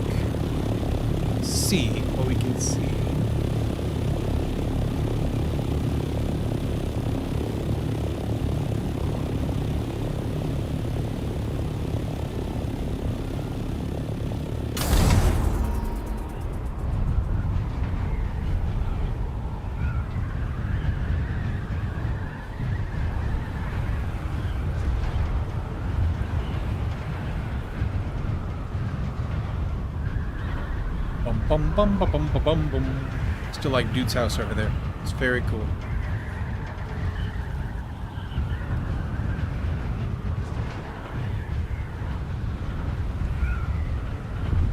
See what we can see. Bum bum bum bum bum bum bum. Still like Dude's house over there. It's very cool.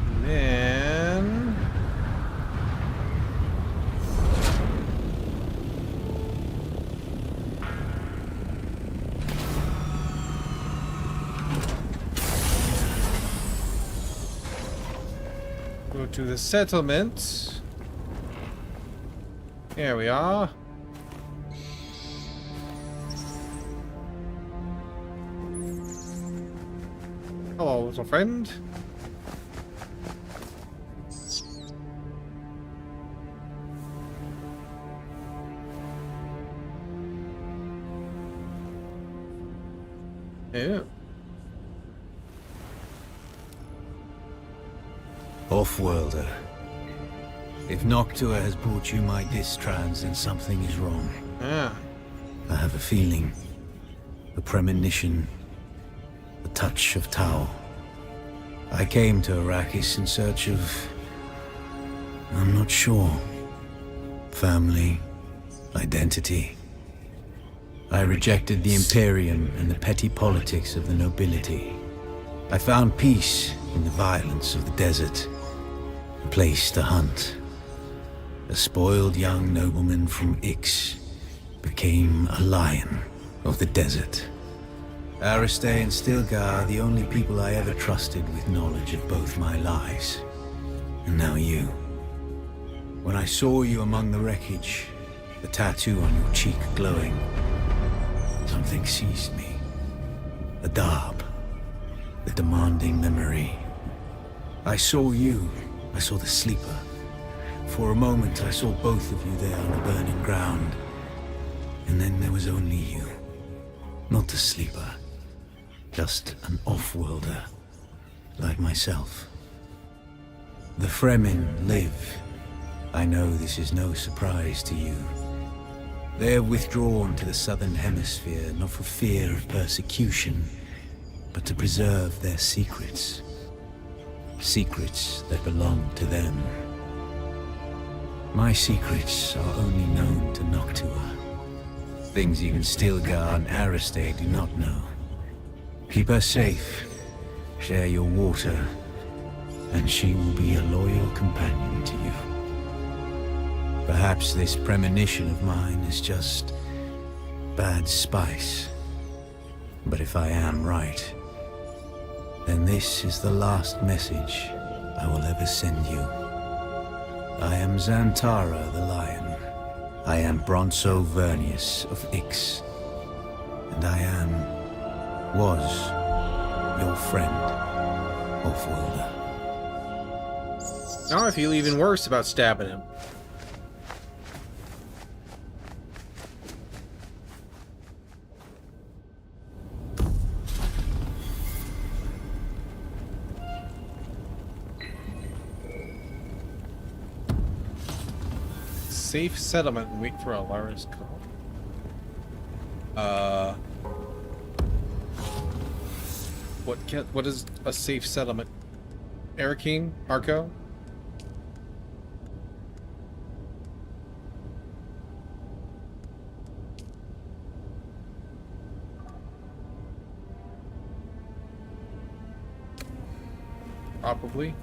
And then go to the settlement. There we are. Hello, little friend. Yeah. Off-worlder. If Noctua has brought you my distrans, then something is wrong. Yeah. I have a feeling. A premonition. A touch of Tau. I came to Arrakis in search of... I'm not sure. Family. Identity. I rejected the Imperium and the petty politics of the nobility. I found peace in the violence of the desert. A place to hunt. A spoiled young nobleman from Ix became a lion of the desert. Aristay and Stilgar are the only people I ever trusted with knowledge of both my lives. And now you. When I saw you among the wreckage, the tattoo on your cheek glowing, something seized me. A darb. The demanding memory. I saw you. I saw the sleeper. For a moment, I saw both of you there on the burning ground. And then there was only you. Not the sleeper. Just an off-worlder. Like myself. The Fremen live. I know this is no surprise to you. They have withdrawn to the southern hemisphere, not for fear of persecution, but to preserve their secrets. Secrets that belong to them. My secrets are only known to Noctua. Things even Stilgar and Aristay do not know. Keep her safe, share your water, and she will be a loyal companion to you. Perhaps this premonition of mine is just bad spice. But if I am right, then this is the last message I will ever send you. I am Xantara the Lion. I am Bronso Vernius of Ix. And I was your friend, Off-worlder. Now I feel even worse about stabbing him. Safe settlement and wait for Alara's call. What is a safe settlement? Arakeen? Arco? Probably.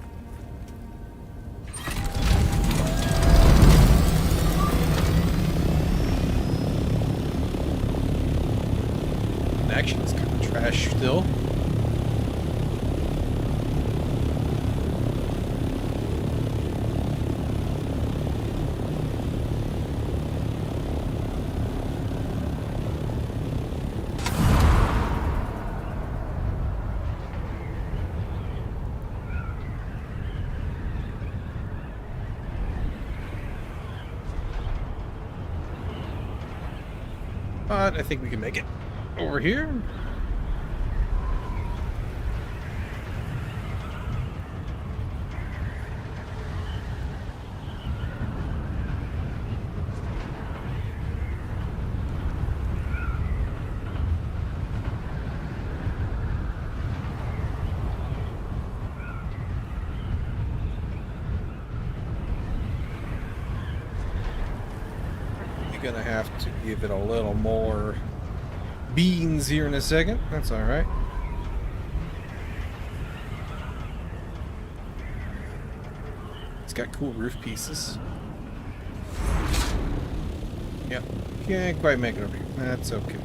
Action is kind of trash still. But I think we can make it over here. You're gonna have to give it a little more beans here in a second. That's all right. It's got cool roof pieces. Yep. Can't quite make it over here. That's okay.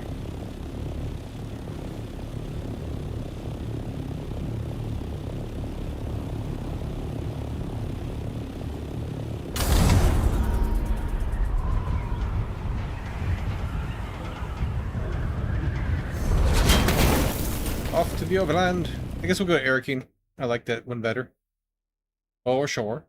Off to the overland. I guess we'll go to Arakeen. I like that one better. Or sure.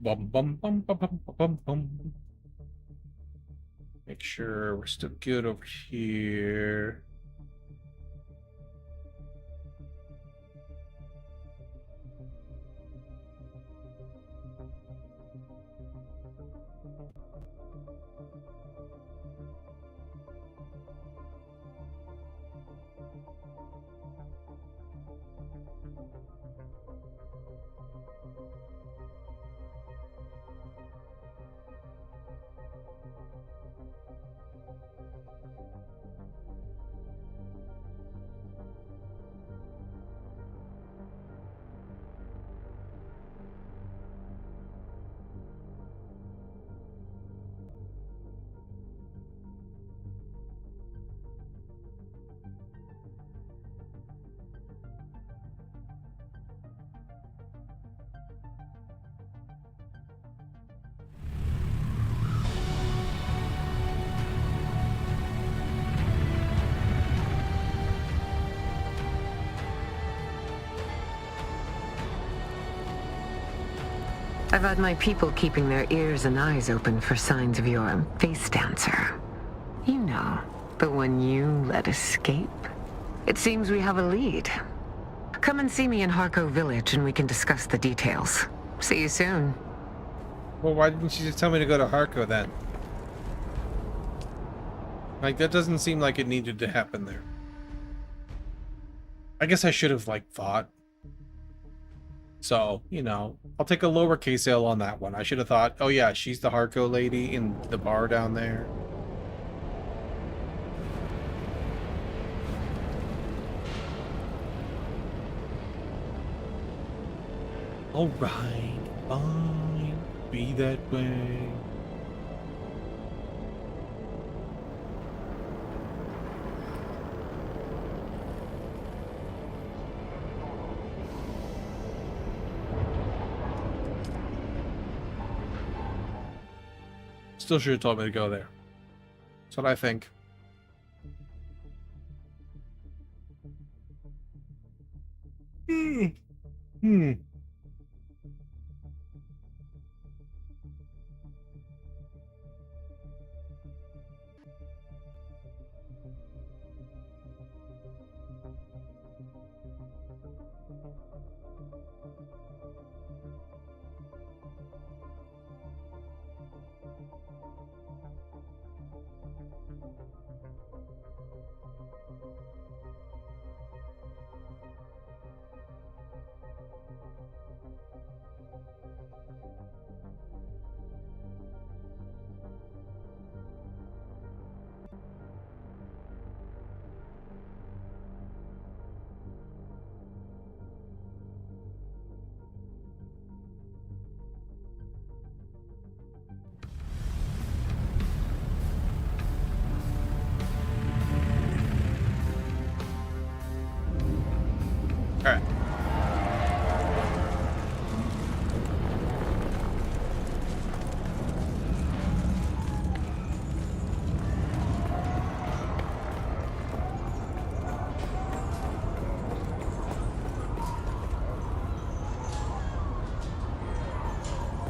Bum, bum, bum, bum, bum, bum, bum. Make sure we're still good over here. I've had my people keeping their ears and eyes open for signs of your face dancer. You know, the one you let escape. It seems we have a lead. Come and see me in Harco Village and we can discuss the details. See you soon. Well, why didn't you just tell me to go to Harco then? Like, that doesn't seem like it needed to happen there. I guess I should have, like, thought. So, you know, I'll take a lowercase L on that one. I should have thought, oh yeah, she's the Harco lady in the bar down there. Alright, fine. Be that way. Still should have told me to go there. That's what I think. Hmm. Alright.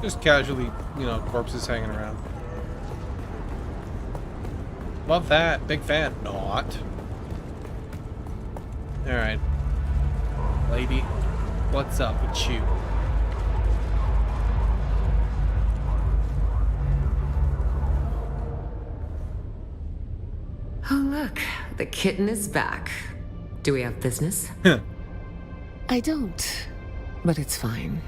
Just casually, you know, corpses hanging around. Love that. Big fan. Not. Alright. Lady, what's up with you? Oh, look. The kitten is back. Do we have business? I don't. But it's fine.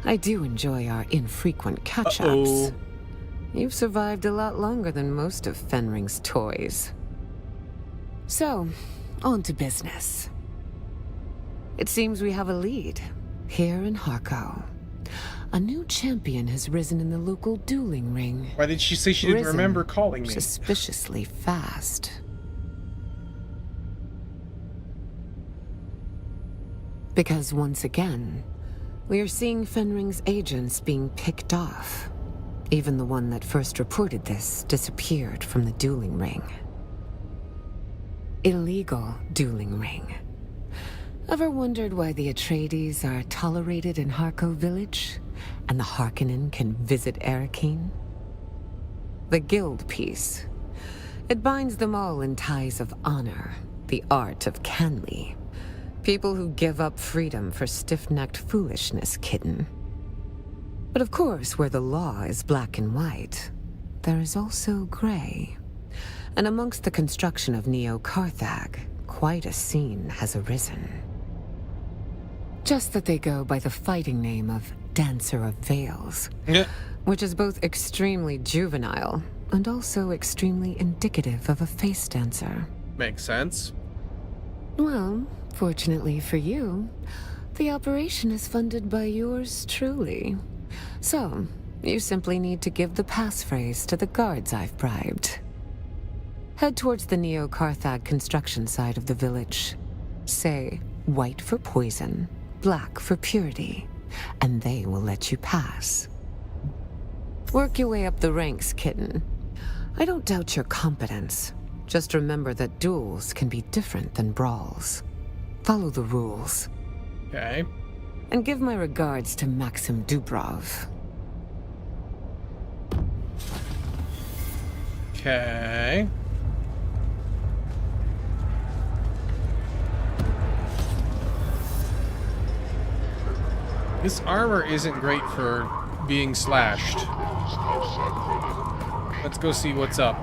I do enjoy our infrequent catch-ups. you've survived a lot longer than most of Fenring's toys. So, on to business. It seems we have a lead here in Harko. A new champion has risen in the local dueling ring. Why did she say she didn't remember calling me? Suspiciously fast. Because once again, we are seeing Fenring's agents being picked off. Even the one that first reported this disappeared from the dueling ring. Illegal dueling ring. Ever wondered why the Atreides are tolerated in Harko village, and the Harkonnen can visit Arakeen? The guild piece. It binds them all in ties of honor, the art of Canly. People who give up freedom for stiff-necked foolishness, kitten. But of course, where the law is black and white, there is also gray. And amongst the construction of Neo-Carthag, quite a scene has arisen. Just that they go by the fighting name of Dancer of Veils, which is both extremely juvenile and also extremely indicative of a face dancer. Makes sense. Well, fortunately for you, the operation is funded by yours truly. So, you simply need to give the passphrase to the guards I've bribed. Head towards the Neo-Carthag construction side of the village. Say, white for poison, black for purity, and they will let you pass. Work your way up the ranks, kitten. I don't doubt your competence. Just remember that duels can be different than brawls. Follow the rules. Okay. And give my regards to Maxim Dubrov. Okay. This armor isn't great for being slashed. Let's go see what's up.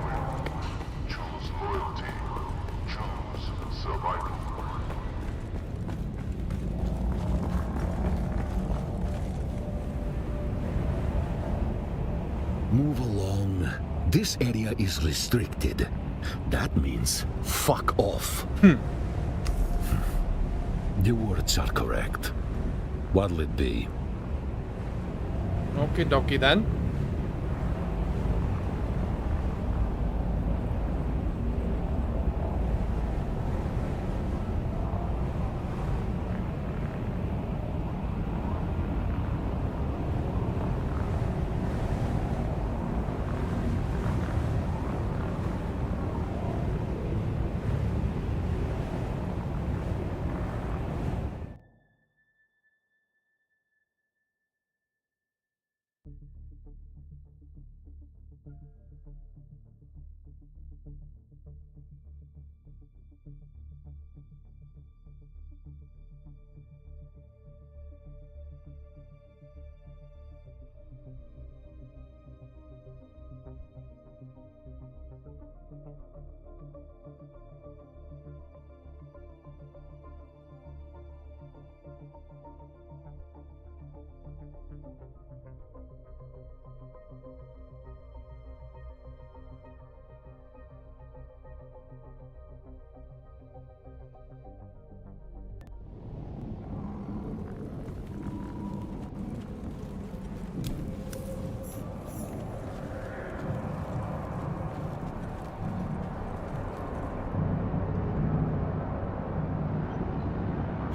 Move along. This area is restricted. That means fuck off. The words are correct. What'll it be? Okie dokie then.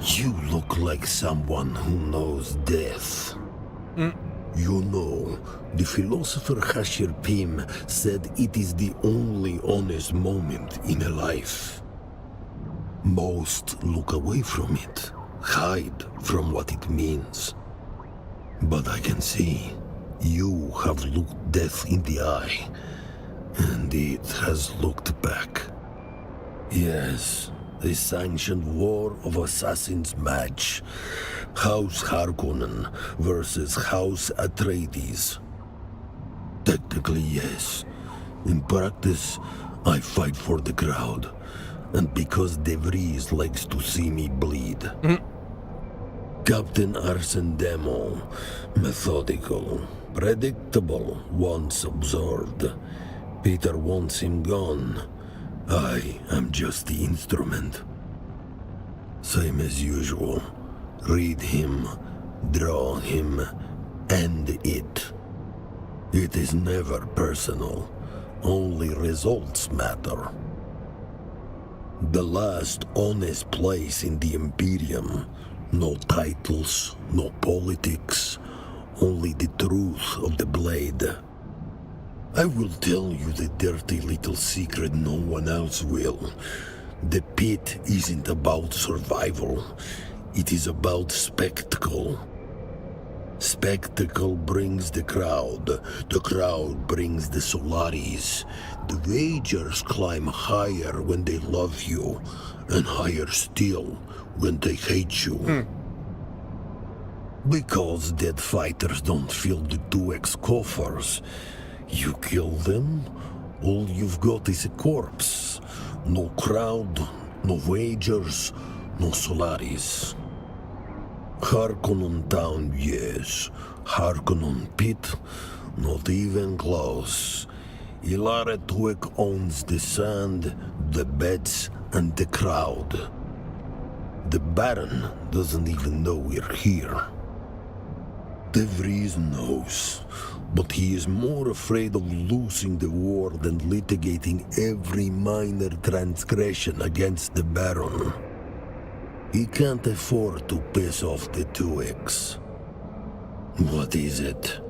You look like someone who knows death. You know, the philosopher Hashir Pym said it is the only honest moment in a life. Most look away from it, hide from what it means. But I can see you have looked death in the eye, and it has looked back. Yes, a sanctioned war of assassins match. House Harkonnen versus House Atreides. Technically, yes. In practice, I fight for the crowd. And because De Vries likes to see me bleed. Captain Arsene Demo, methodical, Predictable once observed. Peter wants him gone. I am just the instrument. Same as usual. Read him, draw him, end it. It is never personal. Only results matter. The last honest place in the Imperium. No titles, no politics, only the truth of the blade. I will tell you the dirty little secret no one else will. The pit isn't about survival. It is about spectacle. Spectacle brings the crowd. The crowd brings the Solaris. The Wagers climb higher when they love you, and higher still when they hate you. Because dead fighters don't fill the 2X coffers. You kill them, all you've got is a corpse. No crowd, no Wagers, no Solaris. Harkonnen town, yes. Harkonnen pit, not even close. Ilara Tuek owns the sand, the beds, and the crowd. The Baron doesn't even know we're here. De Vries knows, but he is more afraid of losing the war than litigating every minor transgression against the Baron. He can't afford to piss off the 2X. What is it?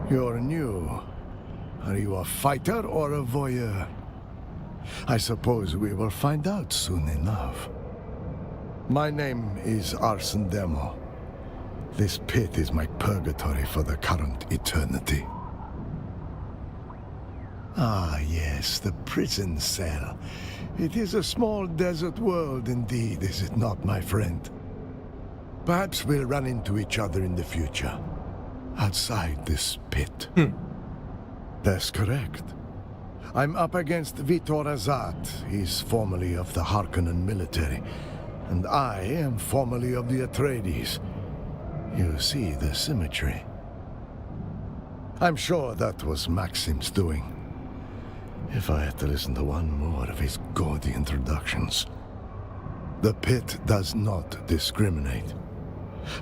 You're new. Are you a fighter or a voyeur? I suppose we will find out soon enough. My name is Arsen Demo. This pit is my purgatory for the current eternity. Ah, yes, the prison cell. It is a small desert world indeed, is it not, my friend? Perhaps we'll run into each other in the future, outside this pit. That's correct. I'm up against Vitor Azat. He's formerly of the Harkonnen military, and I am formerly of the Atreides. You see the symmetry. I'm sure that was Maxim's doing. If I had to listen to one more of his gaudy introductions. The pit does not discriminate.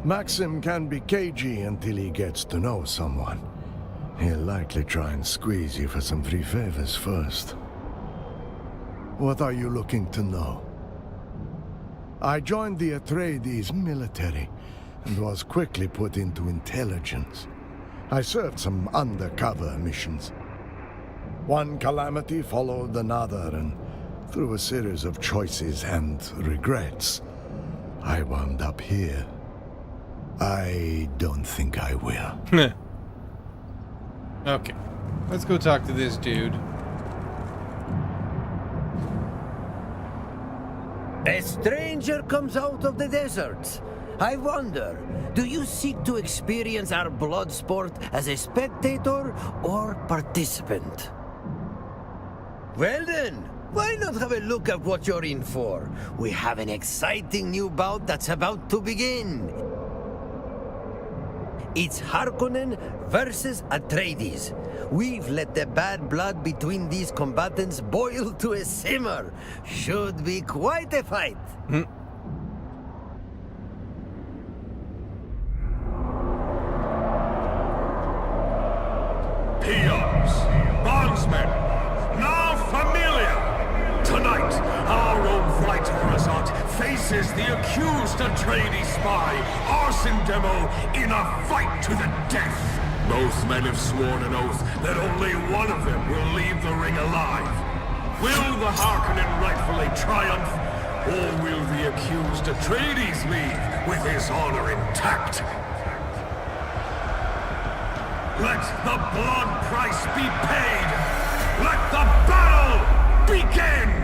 Maxim can be cagey until he gets to know someone. He'll likely try and squeeze you for some free favors first. What are you looking to know? I joined the Atreides military and was quickly put into intelligence. I served some undercover missions. One calamity followed another, and through a series of choices and regrets, I wound up here. I don't think I will. Okay. Let's go talk to this dude. A stranger comes out of the deserts. I wonder, do you seek to experience our blood sport as a spectator or participant? Well then, why not have a look at what you're in for? We have an exciting new bout that's about to begin. It's Harkonnen versus Atreides. We've let the bad blood between these combatants boil to a simmer. Should be quite a fight. Peons, bondsmen, now familiar. Tonight, our own Vitor Azat faces the accused Atreides spy, Arsen Demo, in a fight to the death. Both men have sworn an oath that only one of them will leave the ring alive. Will the Harkonnen rightfully triumph, or will the accused Atreides leave with his honor intact? Let the blood price be paid! Let the battle begin!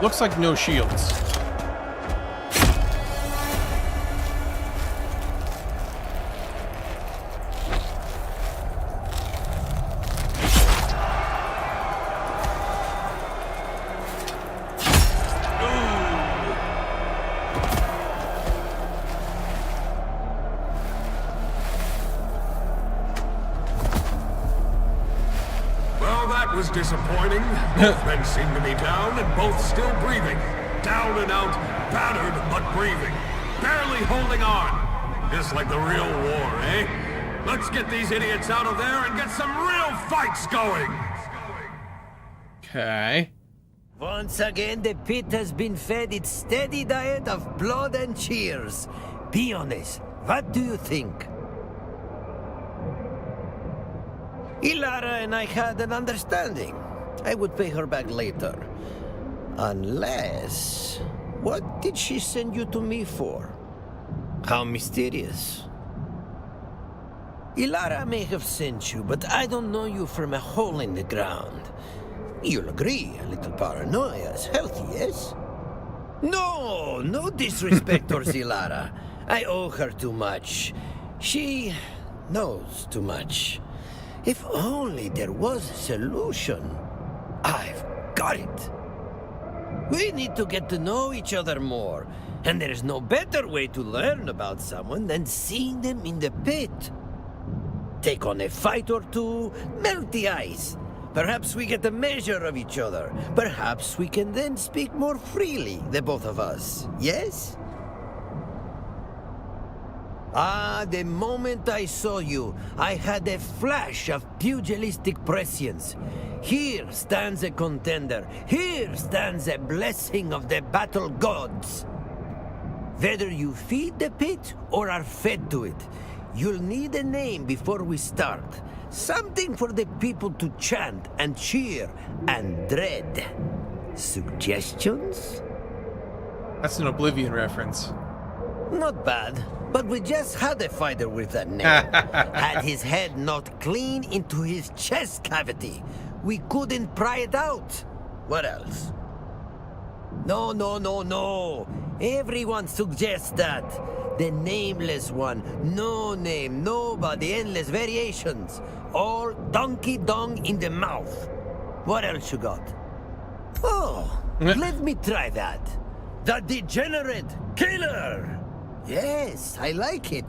Looks like no shields. Was disappointing. Both men seem to be down and both still breathing. Down and out, battered but breathing. Barely holding on. Just like the real war, eh? Let's get these idiots out of there and get some real fights going. Okay. Once again, the pit has been fed its steady diet of blood and cheers. Be honest, what do you think? Ilara and I had an understanding. I would pay her back later. Unless... What did she send you to me for? How mysterious. Ilara may have sent you, but I don't know you from a hole in the ground. You'll agree, a little paranoia is healthy, yes? No disrespect towards Ilara. I owe her too much. She knows too much. If only there was a solution. I've got it. We need to get to know each other more. And there is no better way to learn about someone than seeing them in the pit. Take on a fight or two, melt the ice. Perhaps we get a measure of each other. Perhaps we can then speak more freely, the both of us. Yes? The moment I saw you, I had a flash of pugilistic prescience. Here stands a contender. Here stands a blessing of the battle gods. Whether you feed the pit or are fed to it, you'll need a name before we start. Something for the people to chant and cheer and dread. Suggestions? That's an Oblivion reference. Not bad, but we just had a fighter with that name. Had his head knocked clean into his chest cavity. We couldn't pry it out. What else? No. Everyone suggests that. The nameless one. No name, nobody, endless variations. All donkey dong in the mouth. What else you got? Oh, let me try that. The Degenerate Killer! Yes, I like it.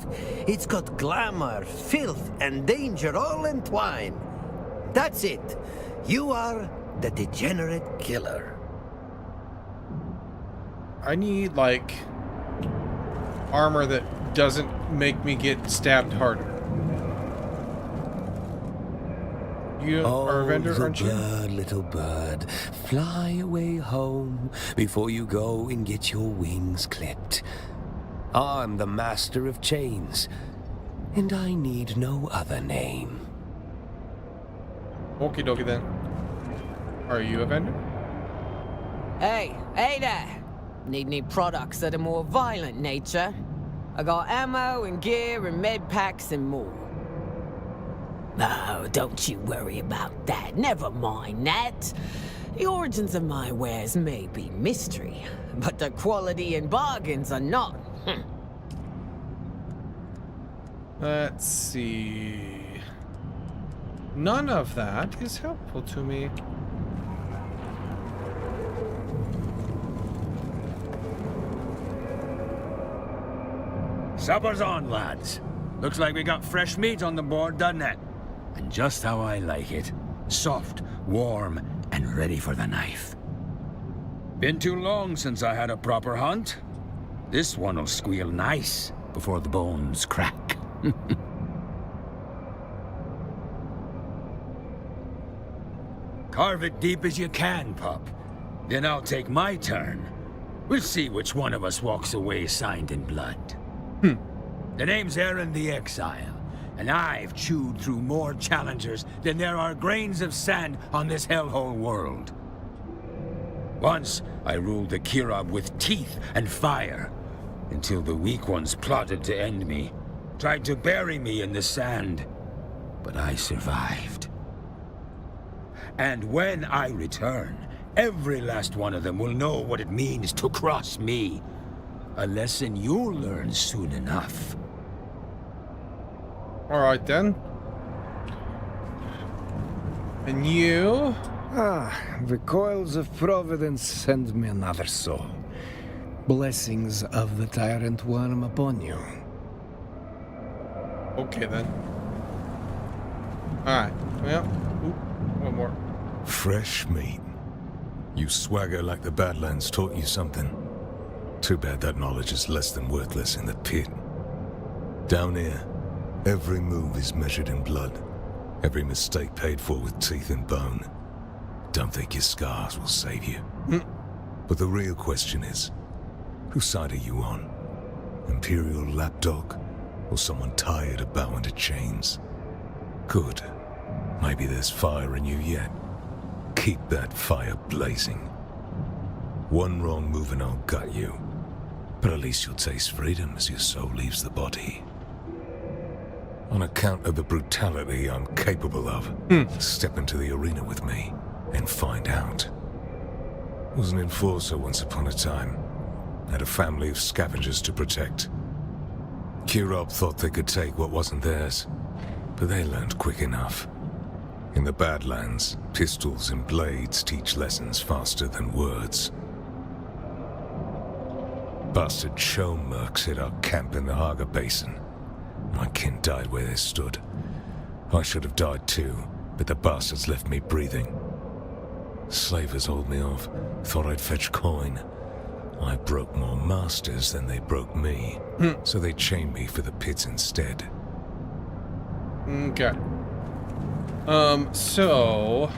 It's got glamour, filth, and danger all entwined. That's it. You are the Degenerate Killer. I need, like, armor that doesn't make me get stabbed harder. You are a vendor, aren't you? Bird, little bird, fly away home before you go and get your wings clipped. I'm the master of chains, and I need no other name. Okie dokie then. Are you a vendor? Hey there! Need any products of a more violent nature? I got ammo and gear and med packs and more. Oh, don't you worry about that. Never mind that. The origins of my wares may be mystery, but the quality and bargains are not. Let's see. None of that is helpful to me. Supper's on, lads. Looks like we got fresh meat on the board, doesn't it? And just how I like it. Soft, warm, and ready for the knife. Been too long since I had a proper hunt. This one'll squeal nice before the bones crack. Carve it deep as you can, pup. Then I'll take my turn. We'll see which one of us walks away signed in blood. The name's Aaron the Exile, and I've chewed through more challengers than there are grains of sand on this hellhole world. Once, I ruled the Kirab with teeth and fire, until the weak ones plotted to end me, tried to bury me in the sand, but I survived. And when I return, Every last one of them will know what it means to cross me. A lesson you'll learn soon enough. Alright then. And you? The coils of providence send me another soul. Blessings of the tyrant worm upon you. Okay then. Alright, well, one more. Fresh meat. You swagger like the Badlands taught you something. Too bad that knowledge is less than worthless in the pit. Down here, every move is measured in blood. Every mistake paid for with teeth and bone. Don't think your scars will save you. But the real question is, whose side are you on? Imperial lapdog, or someone tired of bowing to chains? Good. Maybe there's fire in you yet. Keep that fire blazing. One wrong move and I'll gut you. But at least you'll taste freedom as your soul leaves the body. On account of the brutality I'm capable of, step into the arena with me and find out. Was an enforcer once upon a time. Had a family of scavengers to protect. Kirab thought they could take what wasn't theirs, but they learned quick enough. In the Badlands, pistols and blades teach lessons faster than words. Bastard show mercs hit our camp in the Haga Basin. My kin died where they stood. I should have died too, but the bastards left me breathing. Slavers hauled me off, thought I'd fetch coin. I broke more masters than they broke me, so they chained me for the pits instead. Okay. So...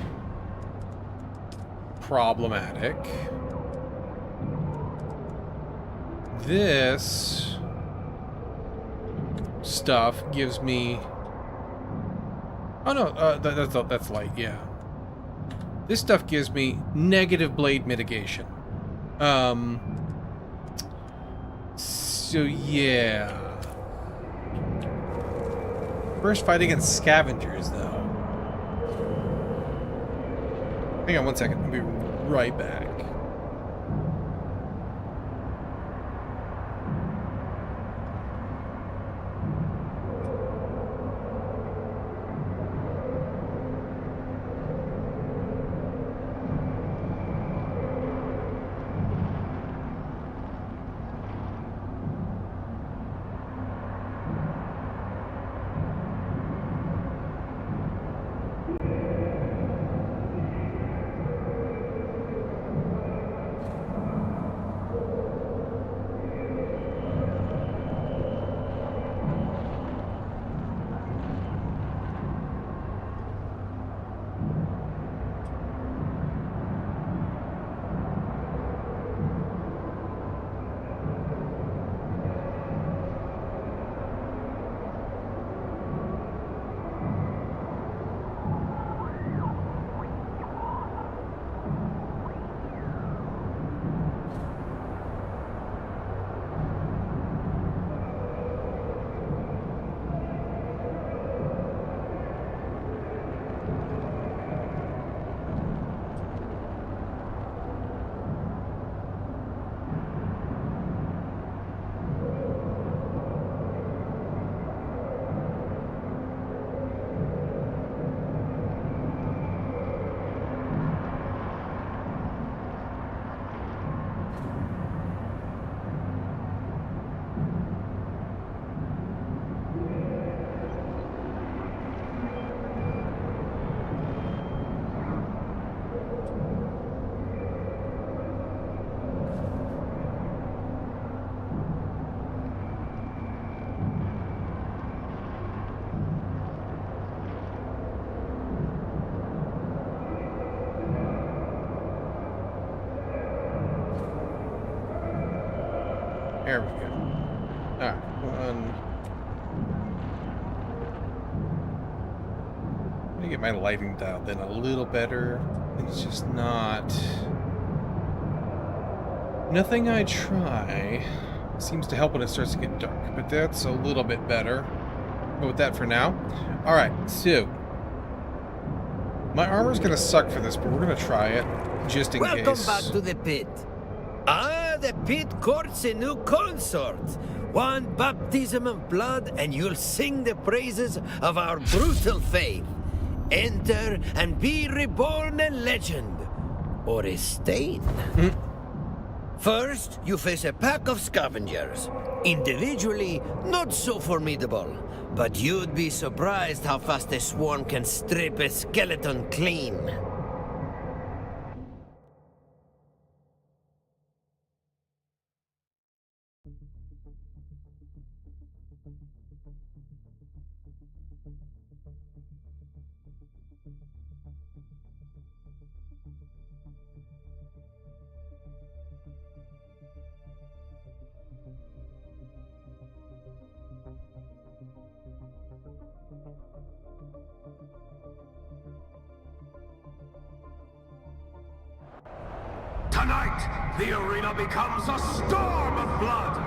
problematic. This... stuff gives me... oh no, that's light, yeah. This stuff gives me negative blade mitigation. So yeah. First fight against scavengers, though. Hang on one second, I'll be right back. There we go. Alright, one. Let me get my lighting dialed in a little better. It's just not... nothing I try seems to help when it starts to get dark, but that's a little bit better. Go with that for now. Alright, so... My armor's gonna suck for this, but we're gonna try it, just in Welcome case. back to the pit. Ah, the pit courts a new consort. One baptism of blood, and you'll sing the praises of our brutal faith. Enter and be reborn a legend. Or a stain. First, you face a pack of scavengers. Individually, not so formidable. But you'd be surprised how fast a swarm can strip a skeleton clean. Tonight, the arena becomes a storm of blood.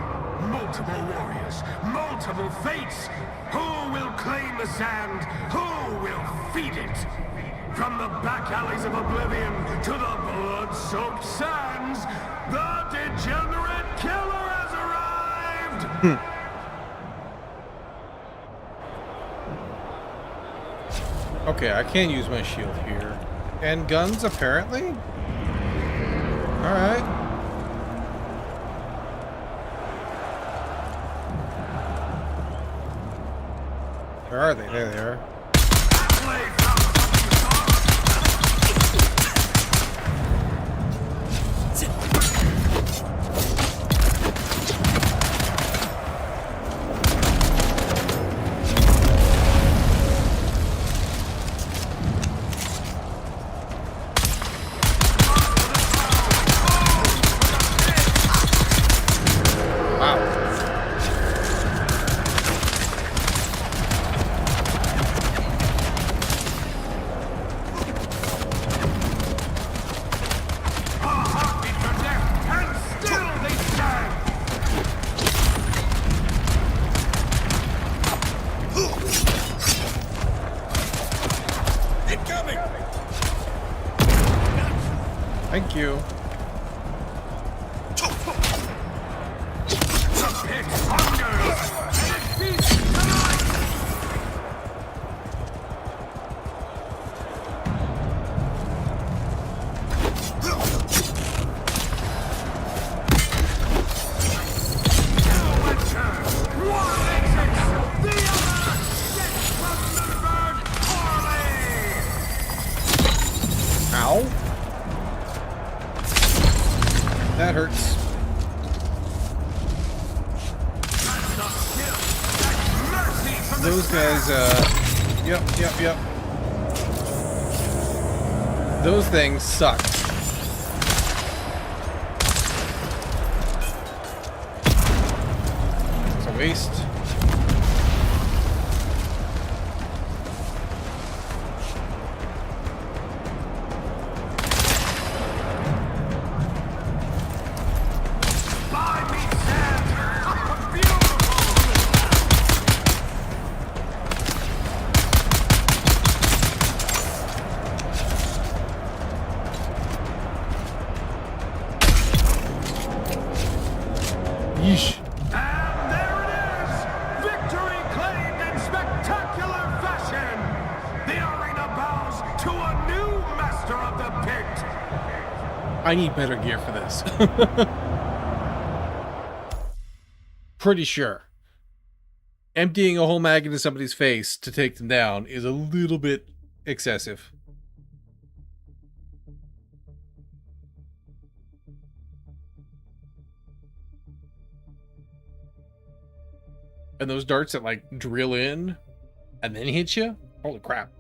Multiple warriors, multiple fates. Who will claim the sand? Who will feed it? From the back alleys of oblivion to the blood-soaked sands, the degenerate killer has arrived! Okay, I can't use my shield here. And guns, apparently? Alright. Where are they? There they are. Thank you. Ow. That hurts. Those guys, yep. Those things suck. It's a waste. Yeesh. And there it is! Victory claimed in spectacular fashion! The arena bows to a new master of the pit! I need better gear for this. Pretty sure. Emptying a whole mag into somebody's face to take them down is a little bit excessive. And those darts that like drill in and then hit you? Holy crap.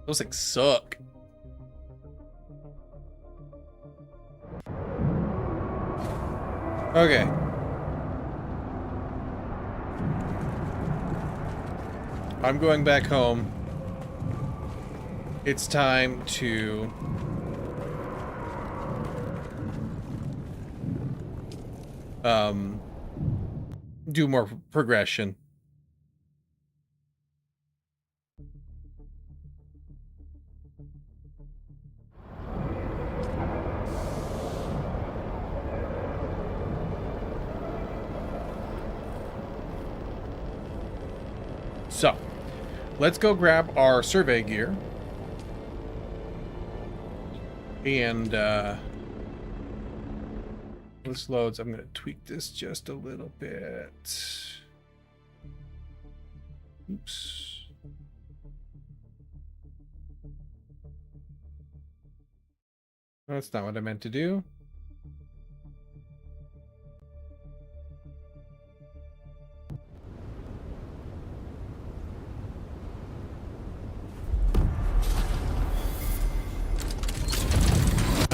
Those things suck. Okay. I'm going back home. It's time to do more progression. So, let's go grab our survey gear. And, this loads. I'm going to tweak this just a little bit. Oops. That's not what I meant to do.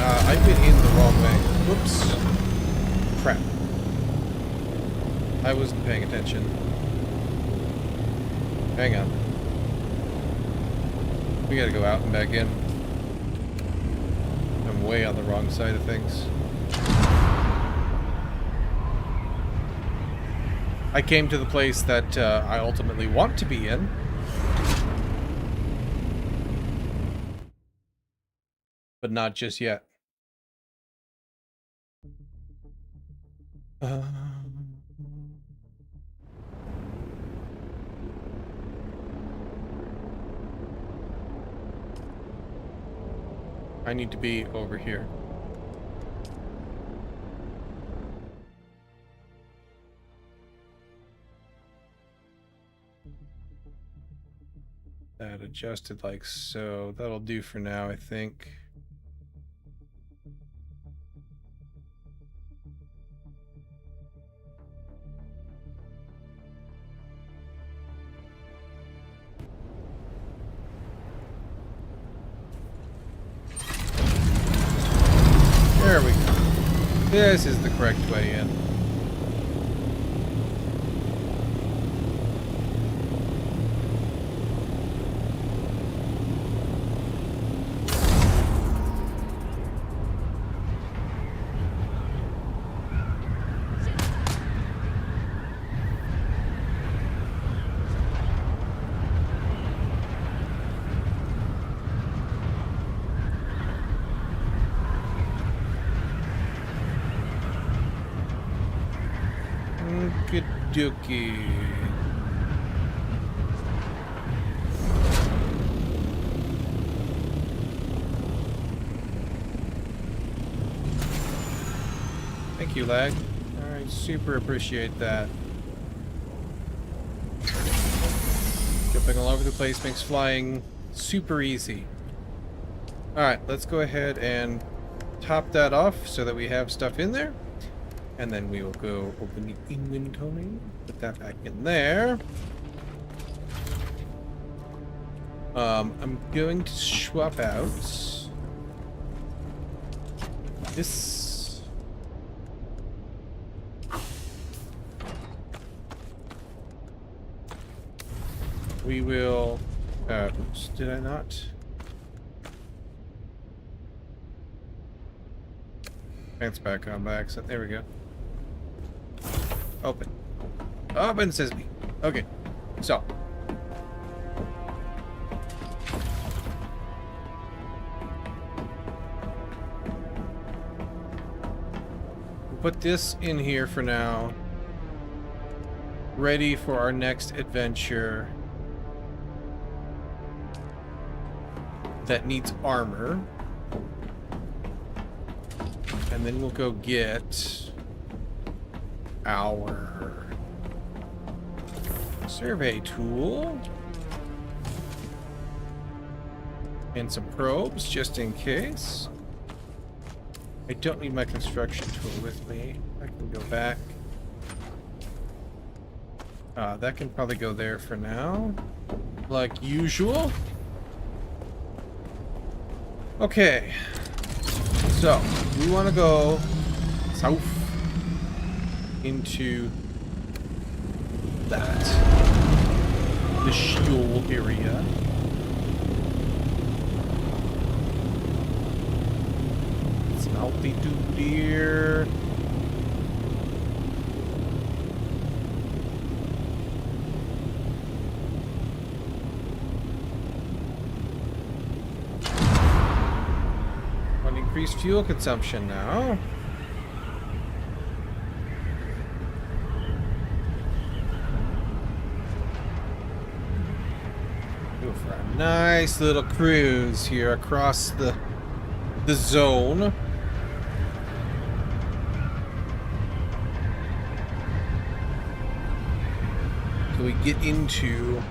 I've been in the wrong way. Whoops. Crap. I wasn't paying attention. Hang on. We gotta go out and back in. I'm way on the wrong side of things. I came to the place that I ultimately want to be in. But not just yet. I need to be over here. That adjusted like so. That'll do for now, I think. There we go. This is the correct way in. Good dookie. Thank you, lag. I super appreciate that. Jumping all over the place makes flying super easy. Alright, let's go ahead and top that off so that we have stuff in there. And then we will go open the inventory, put that back in there. I'm going to swap out this. We will, oops, did I not? It's back on by accident. There we go. Open. Open sesame. Okay. So. We'll put this in here for now. Ready for our next adventure. That needs armor. And then we'll go get our survey tool and some probes just in case. I don't need my construction tool with me. I can go back. That can probably go there for now, like usual. Okay. So, we want to go south into that. The Sheol area. It's an altitude here. Increased fuel consumption now. for a nice little cruise here across the zone. So we get into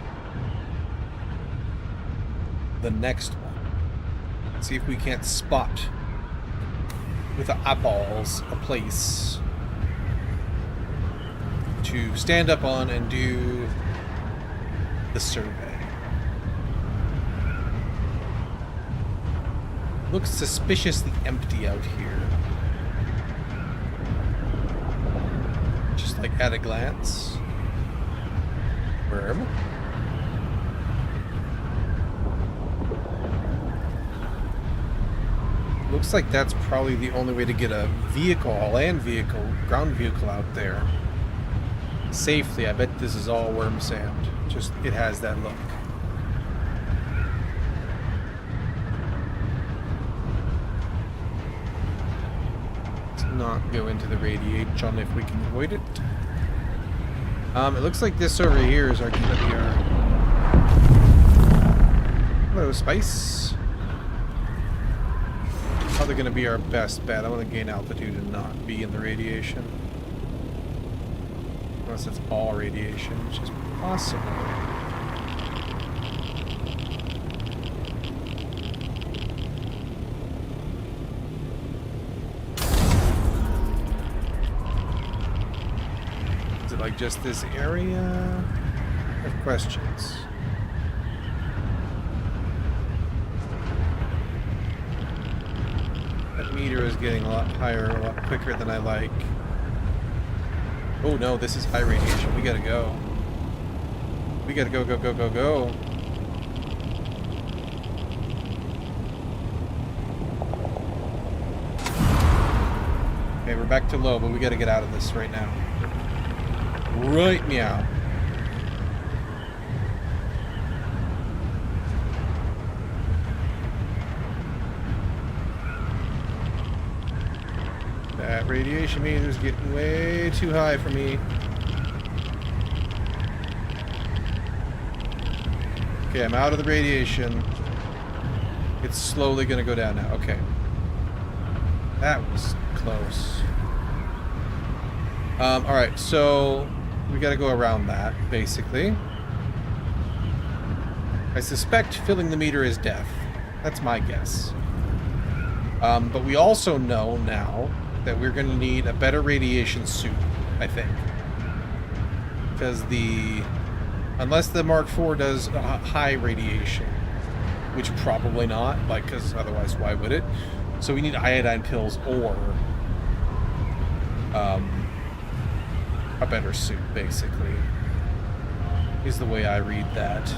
the next one. Let's see if we can't spot with the eyeballs a place to stand up on and do the survey. Looks suspiciously empty out here. Just like at a glance. Worm. Looks like that's probably the only way to get a vehicle, a land vehicle, ground vehicle out there safely. I bet this is all worm sand. Just, it has that look. Let's not go into the radiation if we can avoid it. It looks like this over here is gonna be our... Hello, Spice. Probably gonna be our best bet. I want to gain altitude and not be in the radiation. Unless it's all radiation, which is possible. Is it like just this area? I have questions. That meter is getting a lot higher, a lot quicker than I like. Oh no, this is high radiation. We gotta go. We gotta go, go, go, go, go. Okay, we're back to low, but we gotta get out of this right now. Right meow. That radiation meter is getting way too high for me. Okay, I'm out of the radiation. It's slowly gonna go down now. Okay. That was close. Alright, so we gotta go around that, basically. I suspect filling the meter is death. That's my guess. But we also know now that we're going to need a better radiation suit, I think. Because unless the Mark IV does high radiation, which probably not, like, because otherwise why would it? So we need iodine pills or a better suit, basically, is the way I read that.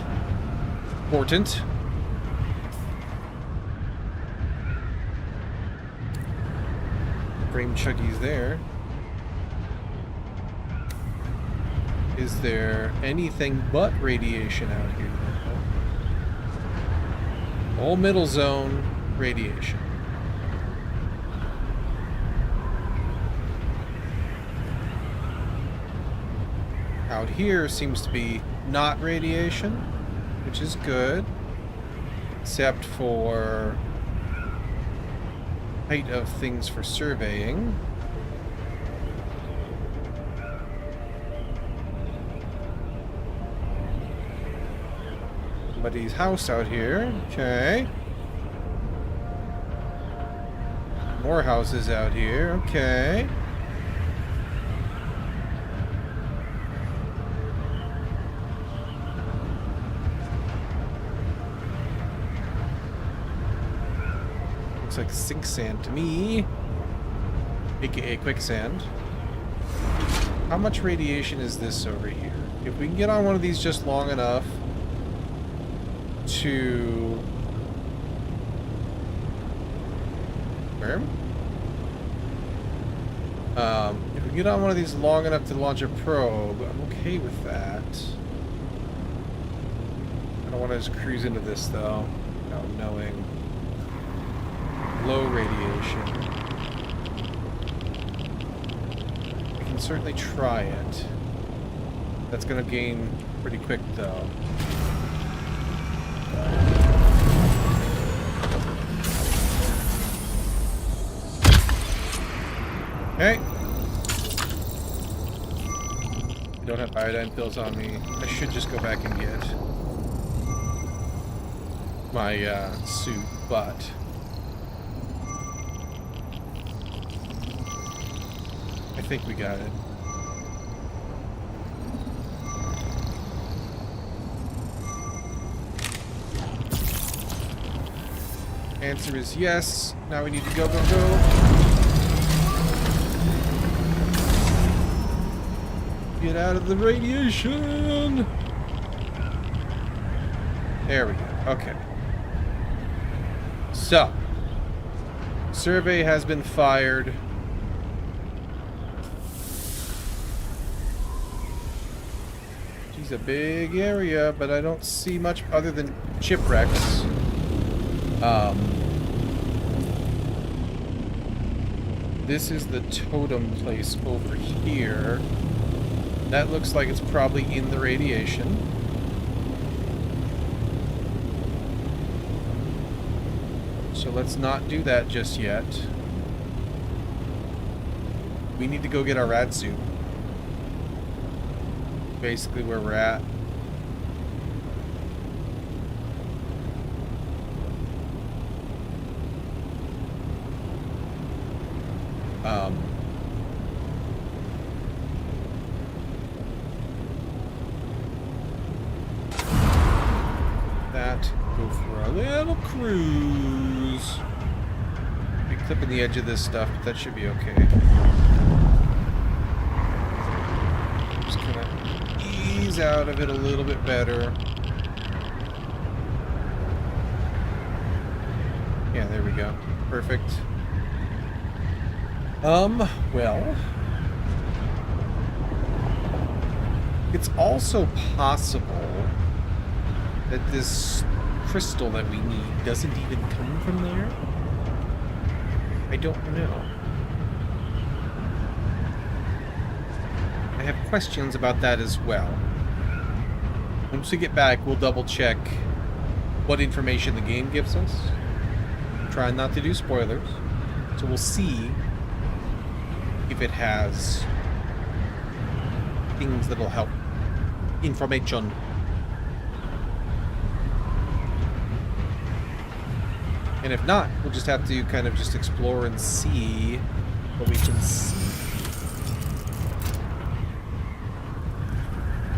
Important. Frame Chuggies there. Is there anything but radiation out here? Whole middle zone radiation. Out here seems to be not radiation, which is good, except for height of things for surveying. Somebody's house out here. Okay. More houses out here. Okay. Looks like sink sand to me, aka quicksand. How much radiation is this over here? If we can get on one of these just long enough to... Where? If we can get on one of these long enough to launch a probe, I'm okay with that. I don't want to just cruise into this though, without knowing. Low radiation. We can certainly try it. That's gonna gain pretty quick though. Okay. I don't have iodine pills on me. I should just go back and get my suit, but I think we got it. Answer is yes. Now we need to go, go, go. Get out of the radiation. There we go. Okay. So, survey has been fired. It's a big area, but I don't see much other than shipwrecks. This is the totem place over here. That looks like it's probably in the radiation. So let's not do that just yet. We need to go get our rad suit. Basically where we're at. That, go for a little cruise. Be clipping the edge of this stuff, but that should be okay. Just kind of ease out of it a little bit better. Yeah, there we go. Perfect. Well, it's also possible that this crystal that we need doesn't even come from there. I don't know. I have questions about that as well. Once we get back, we'll double check what information the game gives us. Try not to do spoilers. So we'll see if it has things that'll help. Information. And if not, we'll just have to kind of just explore and see what we can see.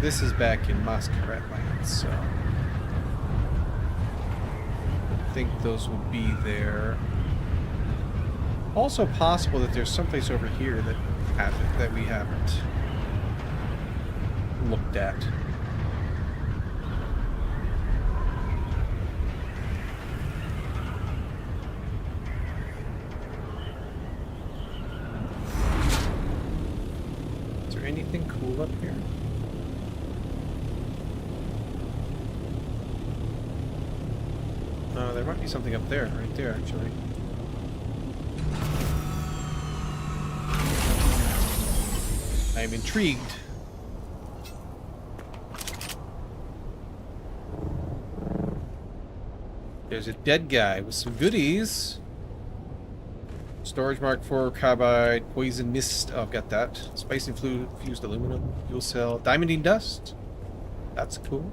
This is back in Masquerade Land, so I think those will be there. Also possible that there's someplace over here that we haven't looked at. Is there anything cool up here? There might be something up there, right there, actually. I'm intrigued. There's a dead guy with some goodies. Storage Mark 4, carbide, poison mist. Oh, I've got that. Spice infused aluminum, fuel cell, diamondine dust. That's cool.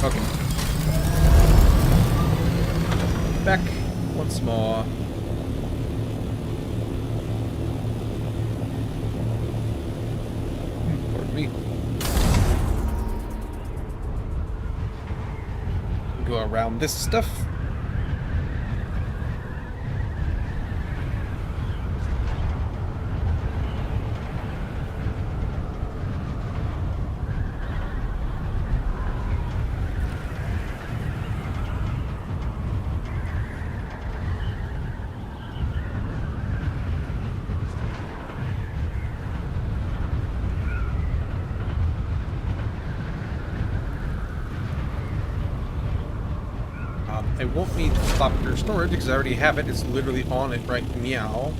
Okay. Back once more. Pardon me. Go around this stuff. I won't need Clopper storage because I already have it. It's literally on it right meow.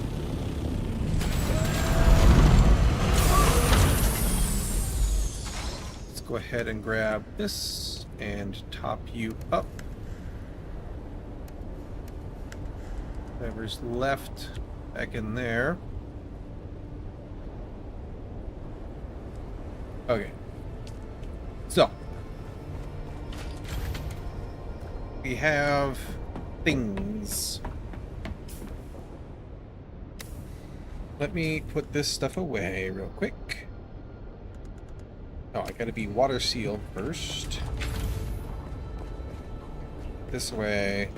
Let's go ahead and grab this and top you up. Whatever's left back in there. Okay. So. We have things. Let me put this stuff away real quick. Oh, I gotta be water sealed first. This way.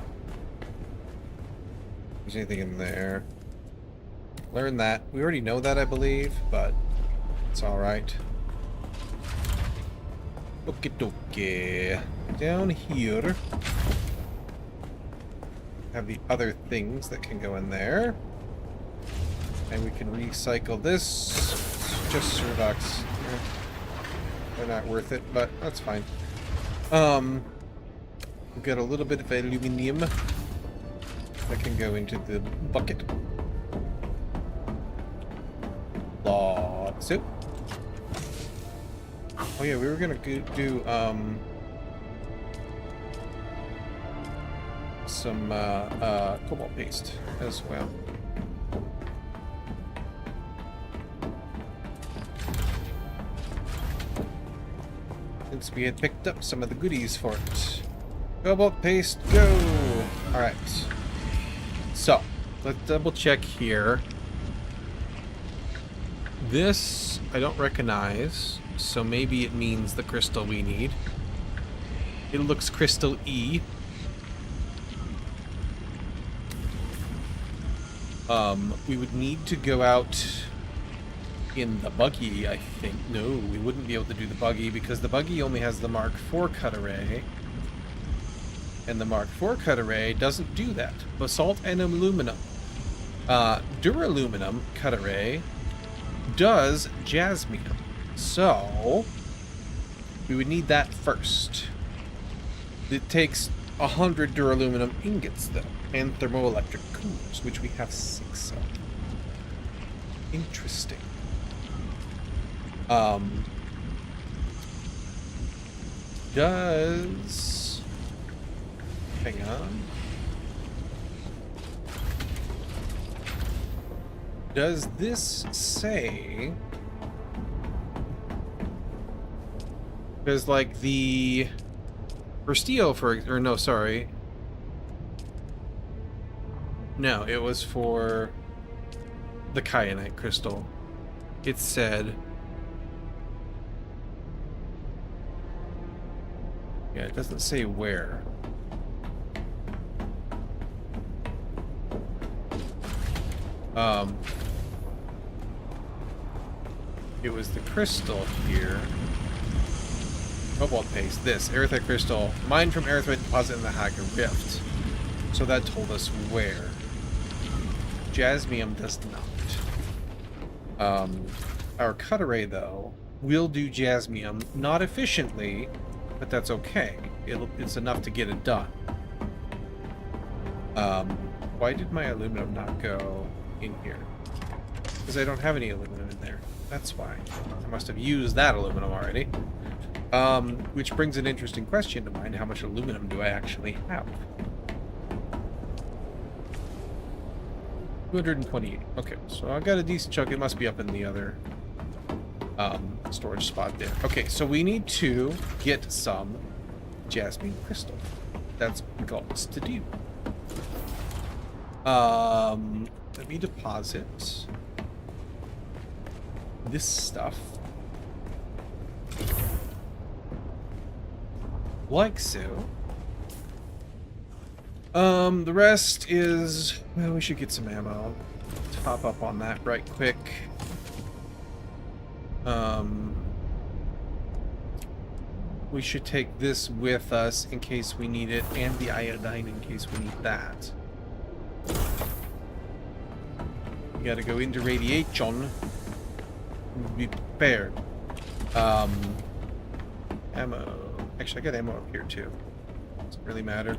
There's anything in there. Learn that. We already know that, I believe, but it's alright. Okie dokie. Down here. Have the other things that can go in there. And we can recycle this. Just Surducks. They're not worth it, but that's fine. We've got a little bit of aluminum that can go into the bucket. So. Oh yeah, we were gonna do some cobalt paste as well. Since we had picked up some of the goodies for it. Cobalt paste, go! Alright. So, let's double check here. This I don't recognize, so maybe it means the crystal we need. It looks crystal E. We would need to go out in the buggy, I think. No, we wouldn't be able to do the buggy because the buggy only has the Mark IV cut array. And the Mark IV cut array doesn't do that. Basalt and aluminum. Duraluminum cut array does jasmium. So, we would need that first. It takes 100 duraluminum ingots, though, and thermoelectric coolers, which we have 6 of. Interesting. Does... Hang on. Does this say... Because, like, the... For steel, or no, sorry. No, it was for the kyanite crystal. It said... Yeah, it doesn't say where. It was the crystal here. Cobalt paste. This erythite crystal, mined from erythite deposit in the Haga Rift. So that told us where. Jasmium does not. Our cut array, though, will do jasmium, not efficiently, but that's okay. It's enough to get it done. Why did my aluminum not go in here? Because I don't have any aluminum in there. That's why. I must have used that aluminum already. Which brings an interesting question to mind. How much aluminum do I actually have? 228. Okay, so I've got a decent chunk. It must be up in the other storage spot there. Okay, so we need to get some jasmine crystal. That's goals to do. Let me deposit this stuff. Like so. The rest is... Well, we should get some ammo. Top up on that right quick. We should take this with us in case we need it, and the iodine in case we need that. We gotta go into radiation. Be prepared. Ammo. Actually, I got ammo up here too. Doesn't really matter.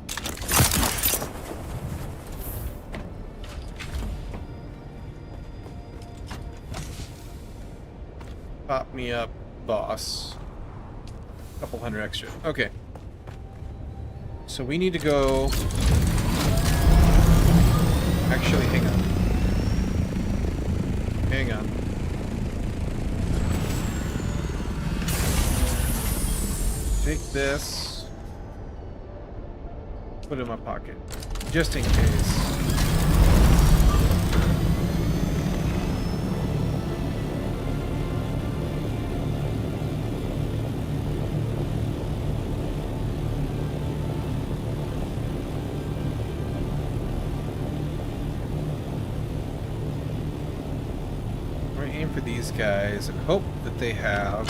Pop me up, boss. Couple hundred extra. Okay. So we need to go... Actually, hang on. Hang on. Take this. Put it in my pocket. Just in case. Aim for these guys and hope that they have,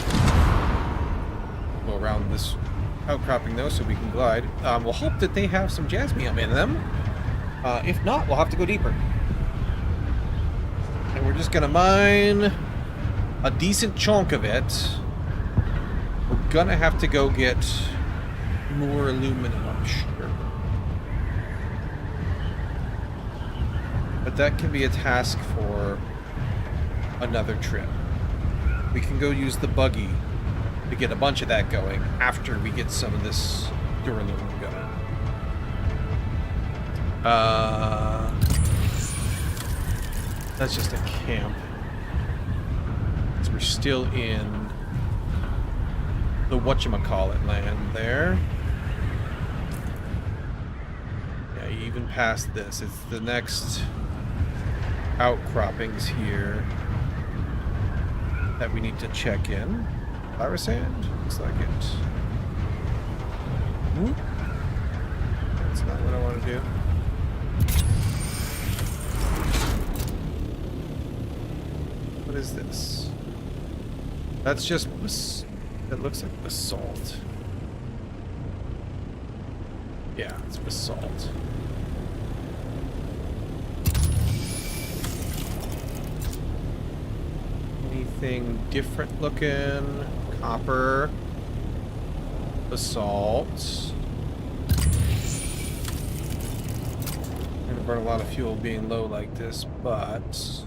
go around this outcropping though so we can glide. We'll hope that they have some jasmium in them. If not, we'll have to go deeper. And we're just gonna mine a decent chunk of it. We're gonna have to go get more aluminum, I'm sure. But that can be a task for another trip. We can go use the buggy to get a bunch of that going after we get some of this Duraluminum going. That's just a camp. So we're still in the whatchamacallit land there. Yeah, even past this. It's the next outcroppings here that we need to check in. Flower sand? Looks like it. Whoop. That's not what I want to do. What is this? That's just... that looks like basalt. Yeah, it's basalt. Anything different looking? Copper. Basalt. I'm gonna burn a lot of fuel being low like this, but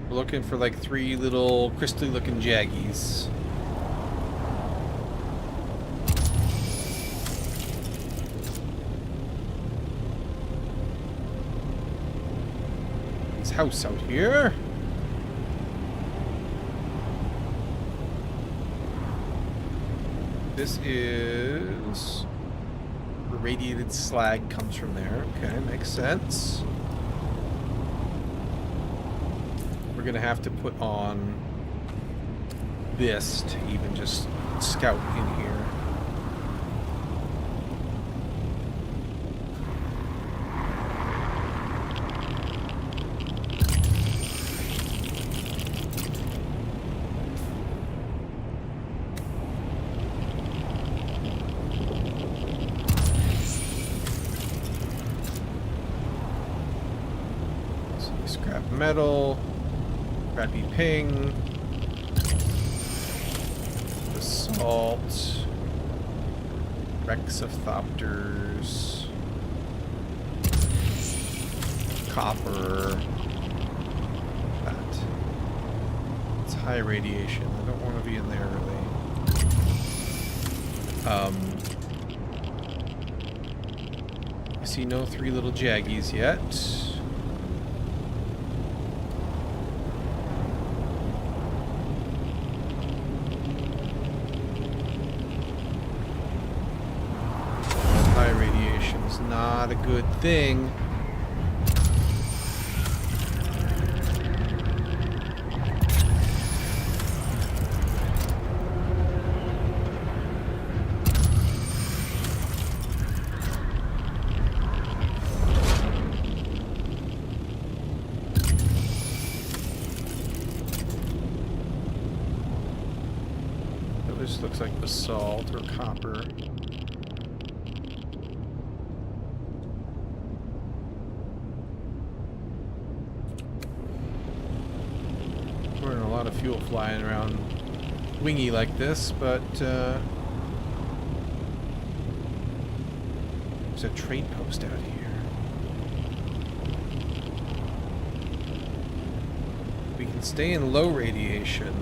we're looking for like 3 little crystally looking jaggies. This house out here. This is irradiated slag comes from there. Okay, makes sense. We're gonna have to put on this to even just scout in here. Scrap metal, crappy ping, basalt, wrecks of thopters, copper, that. It's high radiation. I don't want to be in there really. I see no 3 little jaggies yet. Not a good thing. This looks like basalt or copper. Fuel flying around wingy like this, but there's a trade post out here. We can stay in low radiation.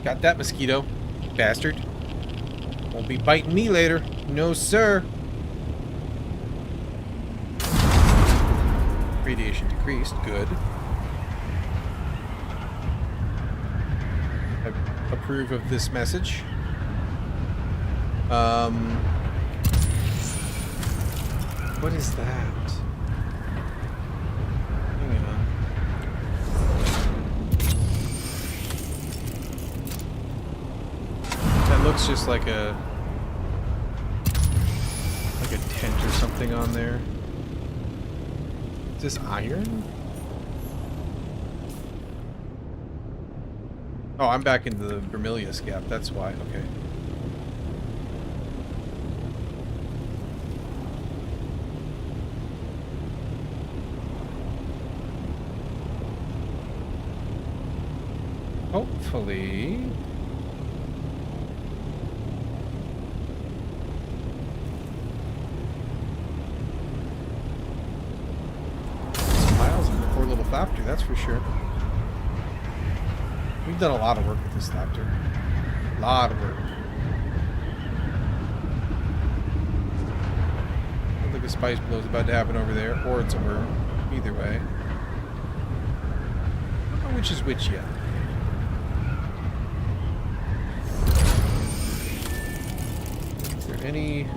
Got that, mosquito. Bastard. Won't be biting me later. No, sir. Radiation decreased. Good. I approve of this message. What is that? Hang on. That looks just like a tent or something on there. Is this iron? Oh, I'm back into the Vermilius gap. That's why. Okay. Hopefully. Smiles in the poor little Thopter, that's for sure. We've done a lot of work with this Thopter. A lot of work. Looks like a spice blow is about to happen over there, or it's a worm. Either way. I don't know which is which yet. Any...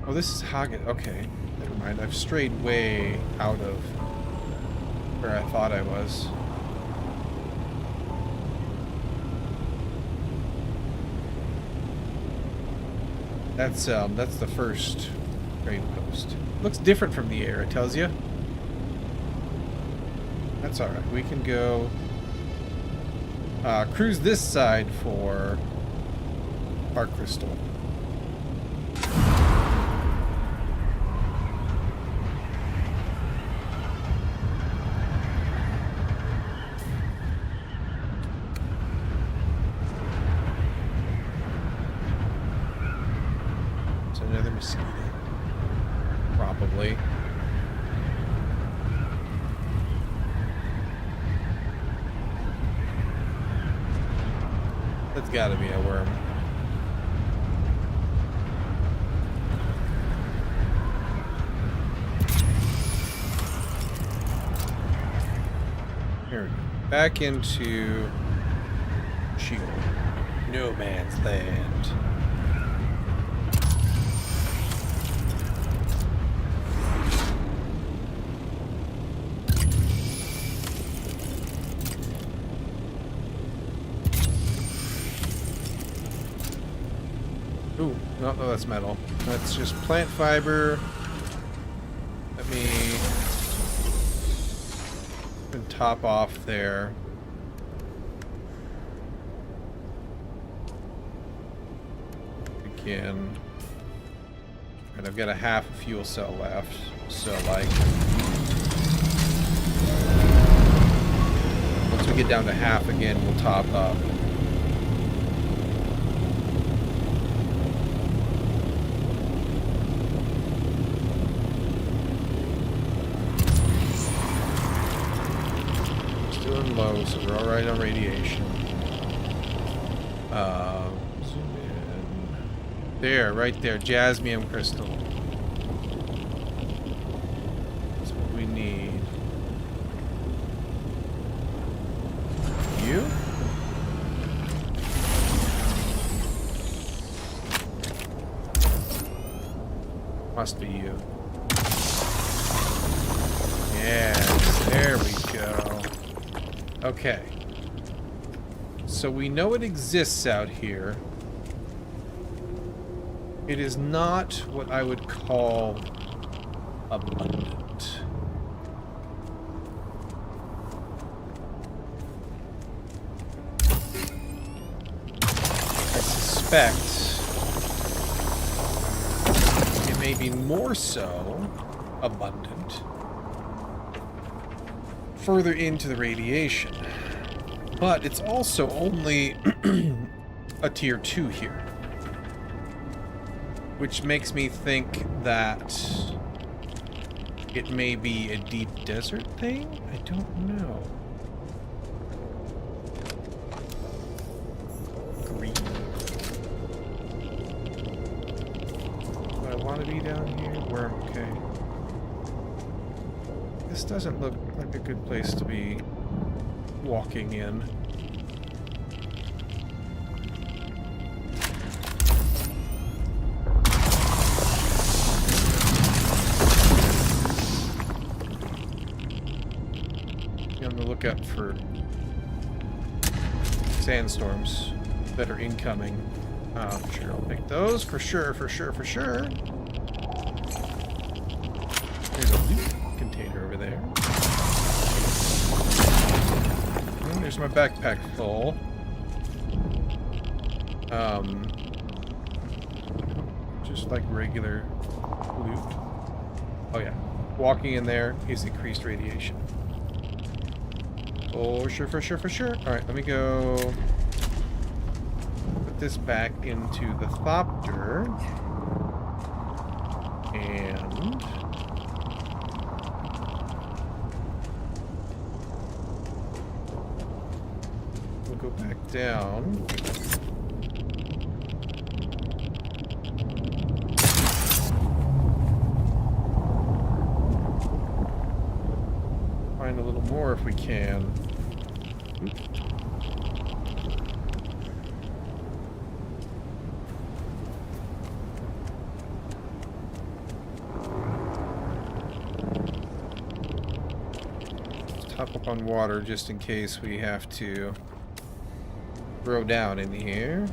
Oh, this is Hagen. Okay, never mind. I've strayed way out of where I thought I was. That's the first trade post. Looks different from the air, it tells you. That's alright. We can go cruise this side for Park Crystal. It's another mosquito. Probably. That's gotta be a worm. Here we go. Back into Shield. No man's land. Ooh, no, that's metal. That's just plant fiber. Let me top off there. Again. And I've got a half a fuel cell left. So like once we get down to half again, we'll top up. Low, so we're all right on radiation. Zoom in. There, right there, jasmium crystal. That's what we need. You? Must be you. Yes, there we go. Okay, so we know it exists out here. It is not what I would call abundant. I suspect it may be more so abundant further into the radiation, but it's also only a tier 2 here, which makes me think that it may be a deep desert thing. I don't know. want to be down here? We're okay. This doesn't look like a good place to be walking in. Be on the lookout for sandstorms that are incoming. For sure, I'll pick those. For sure, for sure, for sure. There's a loot container over there. And there's my backpack full. Just like regular loot. Oh yeah. Walking in there is increased radiation. Oh, sure, for sure, for sure. Alright, let me go put this back into the thopter. And we'll go back down. Find a little more if we can. Top up on water just in case we have to throw down in here.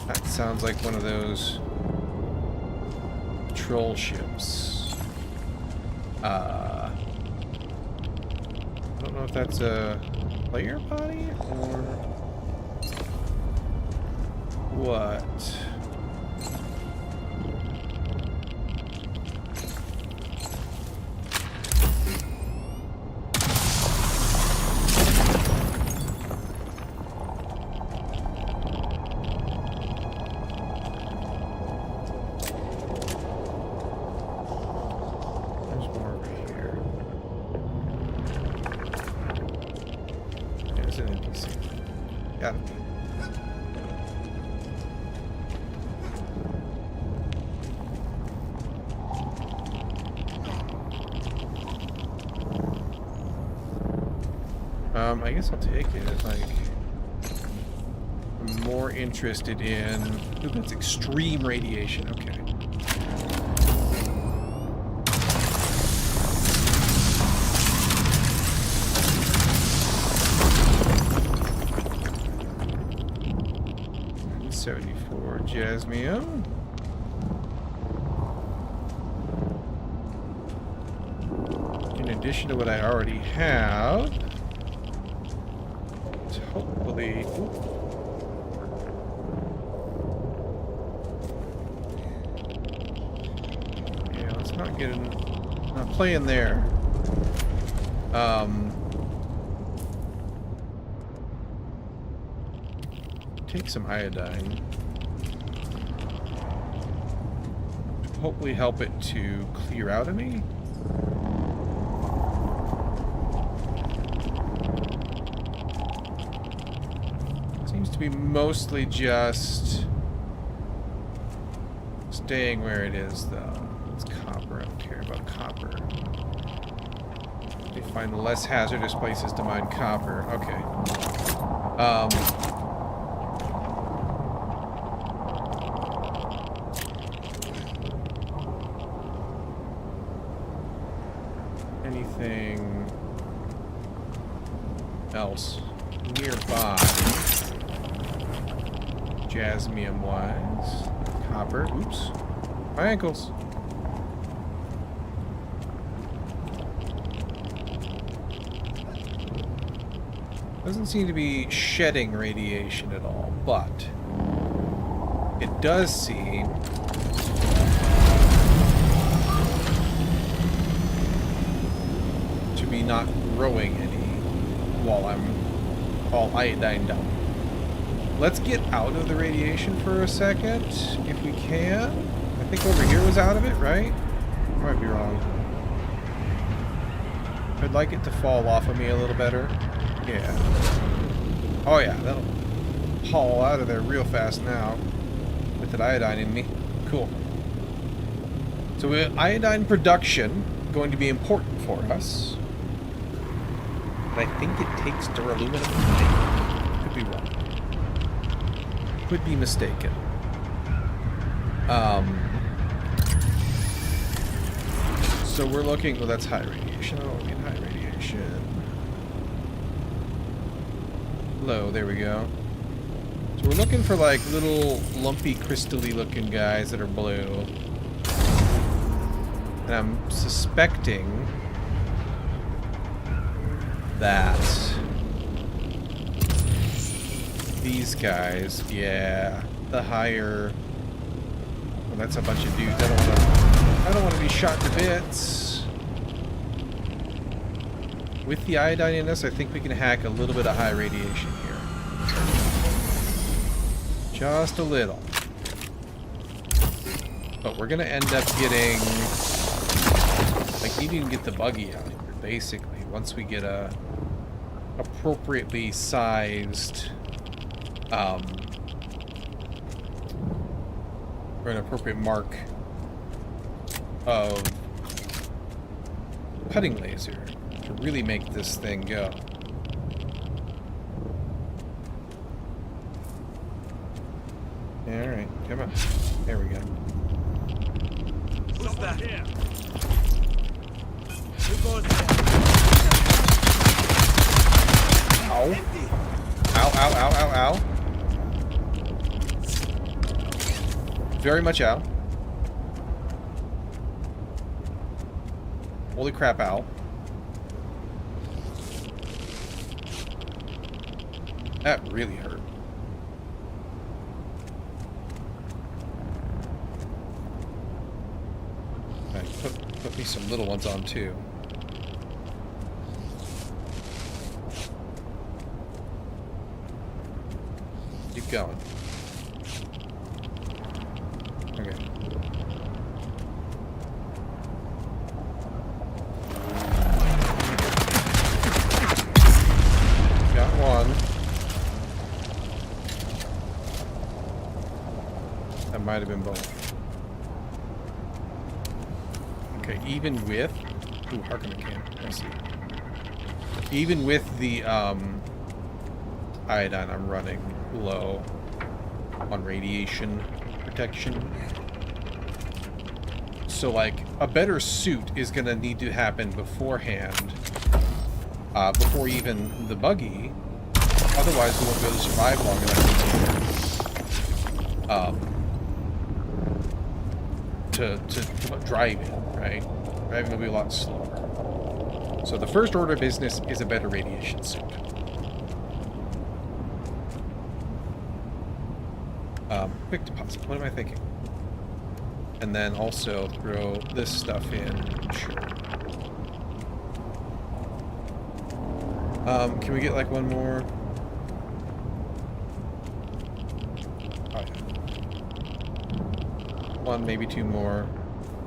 That sounds like one of those patrol ships. I don't know if that's a player body or what. Got it. I guess I'll take it. Like, I'm more interested in. Ooh, that's extreme radiation. Okay. $74 jasmium. In addition to what I already have, hopefully. Yeah, let's not get in. Not play in there. Take some iodine. Hopefully help it to clear out of me. Seems to be mostly just staying where it is, though. It's copper. I don't care about copper. We find less hazardous places to mine copper. Okay. Anything else nearby? Jasmium wise. Copper. Oops. My ankles. Doesn't seem to be shedding radiation at all, but it does seem to be not growing any while I'm all iodined up. Let's get out of the radiation for a second, if we can. I think over here was out of it, right? I might be wrong. I'd like it to fall off of me a little better. Yeah. Oh yeah, that'll haul out of there real fast now with that iodine in me. Cool. So iodine production going to be important for us. But I think it takes duraluminum. Could be wrong. Could be mistaken. So we're looking. Well, that's high radiation. I don't mean high radiation. Low. There we go. So we're looking for like little lumpy, crystally looking guys that are blue. And I'm suspecting that these guys, yeah, the higher. Well, that's a bunch of dudes. I don't want to be shot to bits. With the iodine in us, I think we can hack a little bit of high radiation here. Just a little. But we're gonna end up getting, like, you can get the buggy out here, basically, once we get a appropriately sized or an appropriate mark of cutting laser to really make this thing go. Alright, come on. There we go. Who's that? Ow. Ow, ow, ow, ow, ow. Very much ow. Holy crap, ow. That really hurt. Right, put me some little ones on too. Keep going. Okay. Got one. That might have been both. Okay, even with... Ooh, Harkin can. I see. Even with the iodine, I'm running low on radiation protection. So, like, a better suit is going to need to happen beforehand, before even the buggy. Otherwise, we won't be able to survive long enough to drive in, right? Driving will be a lot slower. So the first order of business is a better radiation suit. Quick deposit. What am I thinking? And then also throw this stuff in. Sure. Can we get like one more? Oh, yeah. One, maybe two more.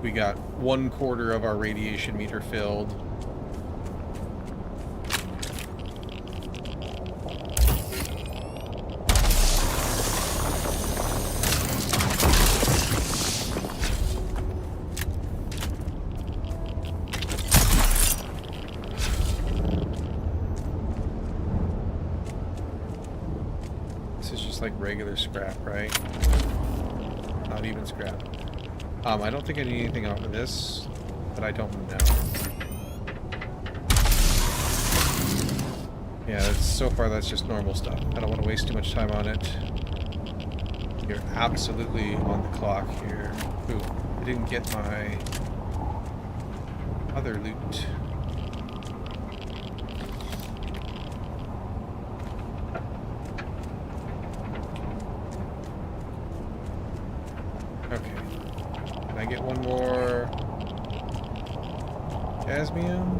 We got 1/4 of our radiation meter filled. Like regular scrap, right? Not even scrap. I don't think I need anything off of this, but I don't know. Yeah, so far that's just normal stuff. I don't want to waste too much time on it. You're absolutely on the clock here. Ooh, I didn't get my other loot. Get one more Jasmium.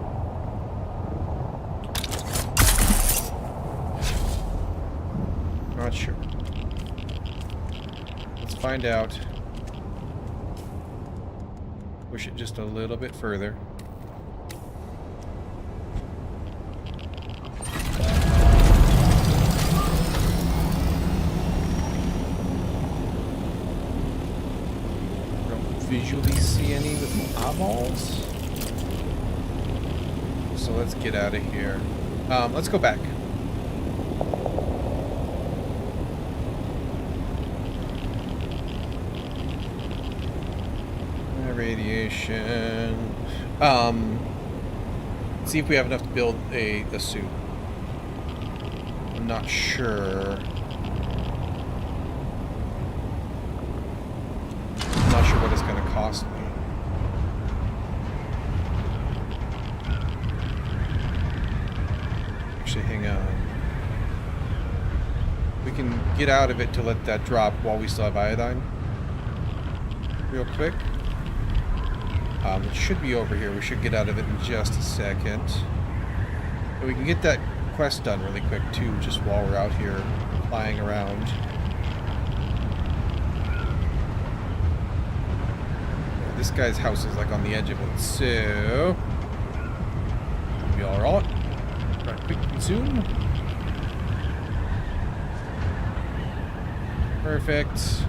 Not sure. Let's find out. Push it just a little bit further. visually see any with my eyeballs. So let's get out of here. Let's go back. Radiation. See if we have enough to build a suit. I'm not sure. I'm not sure what it's going to cost me. Actually, hang on. We can get out of it to let that drop while we still have iodine. Real quick. It should be over here. We should get out of it in just a second. And we can get that quest done really quick too, just while we're out here flying around. This guy's house is like on the edge of it, so we'll be alright. Right, quick and soon. Perfect.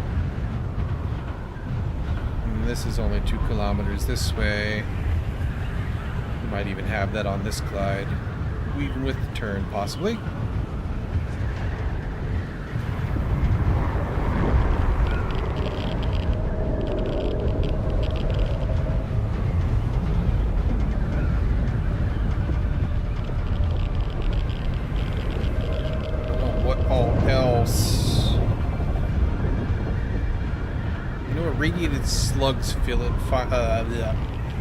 This is only 2 kilometers this way. We might even have that on this glide, even with the turn, possibly. What all else? Radiated slugs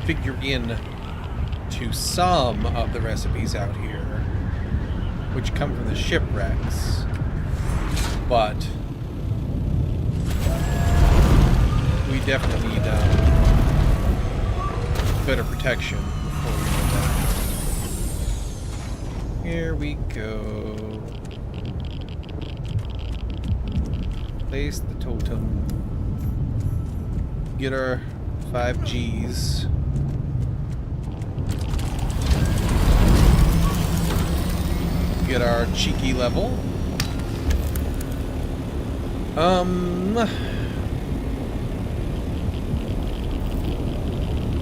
figure in to some of the recipes out here, which come from the shipwrecks, but we definitely need better protection before we do that. Here we go. Place the totem. Get our 5 Gs. Get our cheeky level.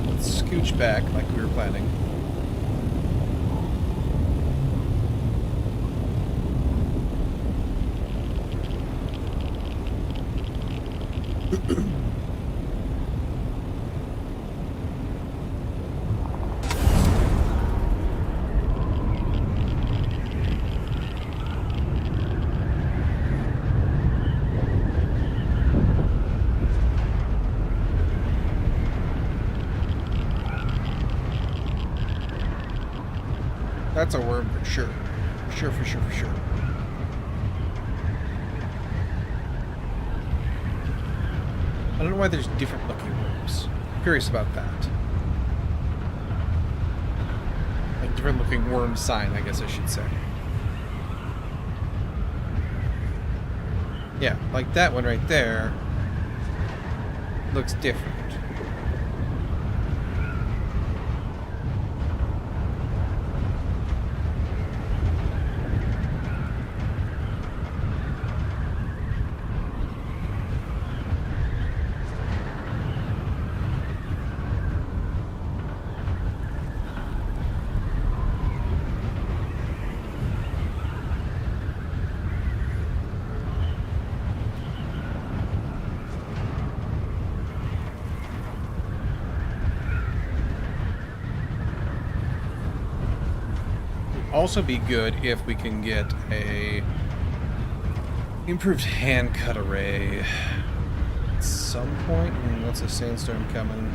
Let's scooch back like we were planning. That's a worm for sure. For sure. I don't know why there's different looking worms. I'm curious about that. Like different looking worm sign, I guess I should say. Yeah, like that one right there looks different. Also be good if we can get a improved hand cut array at some point. What's a sandstorm coming?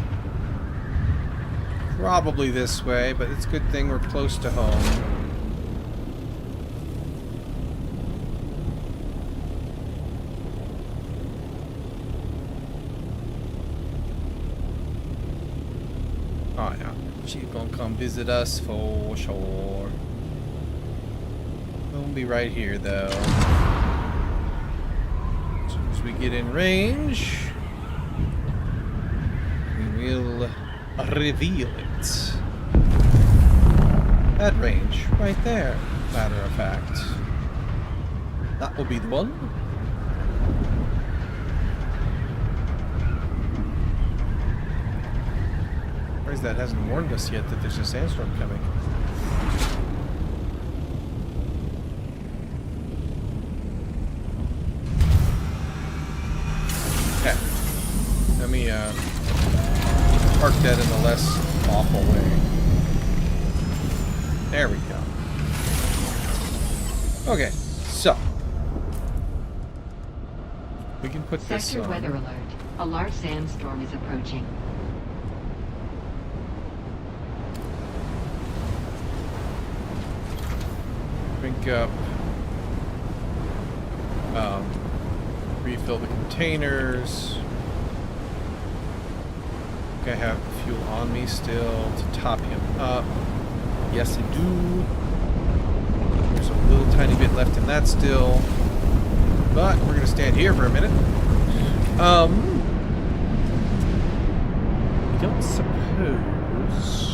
Probably this way, but it's a good thing we're close to home. Oh yeah, she's gonna come visit us for sure. We'll be right here, though. As soon as we get in range, we will reveal it. That range, right there, matter of fact. That will be the one. surprised that hasn't warned us yet that there's a sandstorm coming. Okay. Let me park that in a less awful way. There we go. Okay, so we can put this Sector on. weather alert. A large sandstorm is approaching. Drink up. Refill the containers. I think I have fuel on me still to top him up. Yes, I do. There's a little tiny bit left in that still. But we're going to stand here for a minute. I don't suppose...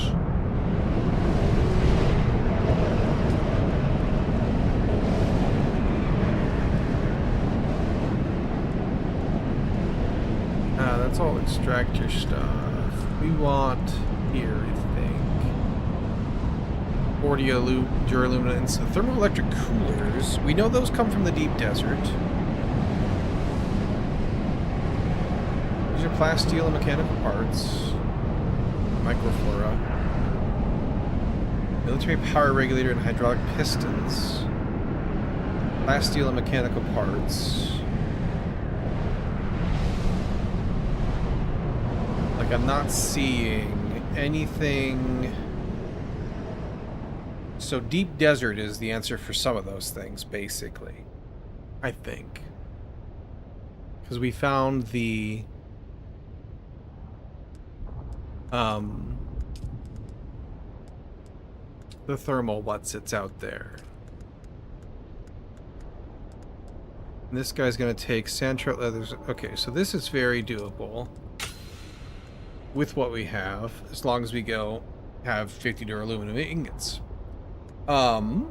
that's all extractor stuff. We want here, I think. Duraluminum and some thermoelectric coolers. We know those come from the deep desert. These are plasteel and mechanical parts. Microflora. Military power regulator and hydraulic pistons. Plasteel and mechanical parts. Like, I'm not seeing anything. So deep desert is the answer for some of those things, basically. I think. Because we found the thermal what sits out there. And this guy's going to take sandtrout leathers. Okay, so this is very doable with what we have, as long as we go have 50 duraluminum ingots. The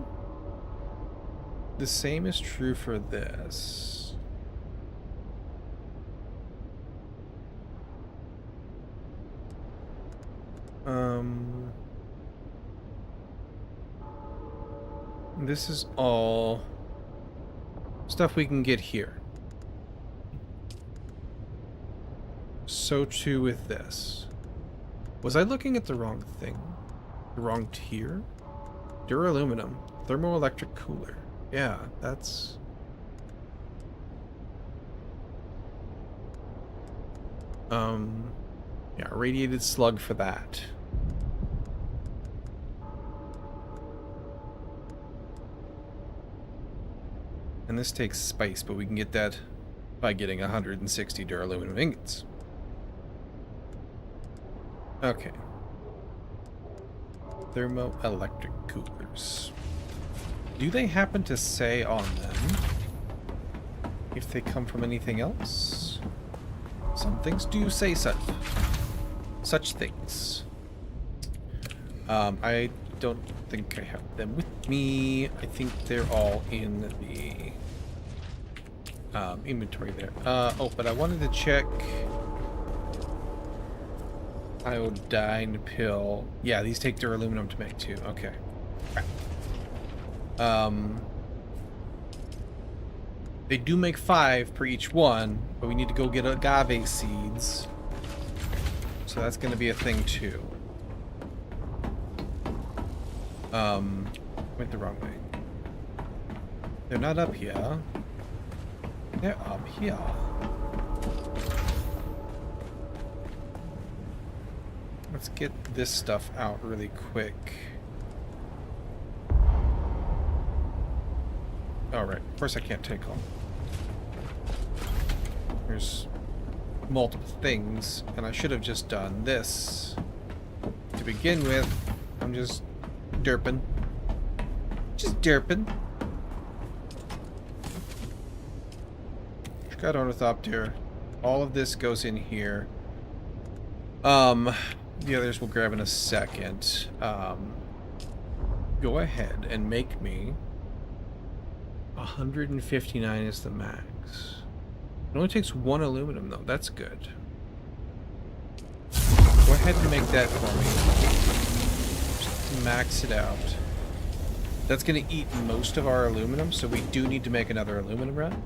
same is true for this. This is all stuff we can get here. So too with this. Was I looking at the wrong thing? The wrong tier? Duraluminum. Thermoelectric cooler. Yeah, that's... yeah, radiated slug for that. And this takes spice, but we can get that by getting 160 duraluminum ingots. Okay. Thermoelectric coolers. Do they happen to say on them if they come from anything else? Some things do say such things. I don't think I have them with me. I think they're all in the inventory there. Oh, but I wanted to check iodine pill. Yeah, these take duraluminum to make too. Okay. They do make 5 per each one, but we need to go get agave seeds. So that's going to be a thing too. Went the wrong way. They're not up here. They're up here. Let's get this stuff out really quick. Alright, of course I can't take all. There's multiple things, and I should have just done this to begin with. I'm just derping. Just derping. Got ornithopter. All of this goes in here. The others we'll grab in a second. Go ahead and make me 159 is the max. It only takes 1 aluminum though. That's good. Go ahead and make that for me. Just max it out. That's going to eat most of our aluminum, so we do need to make another aluminum run.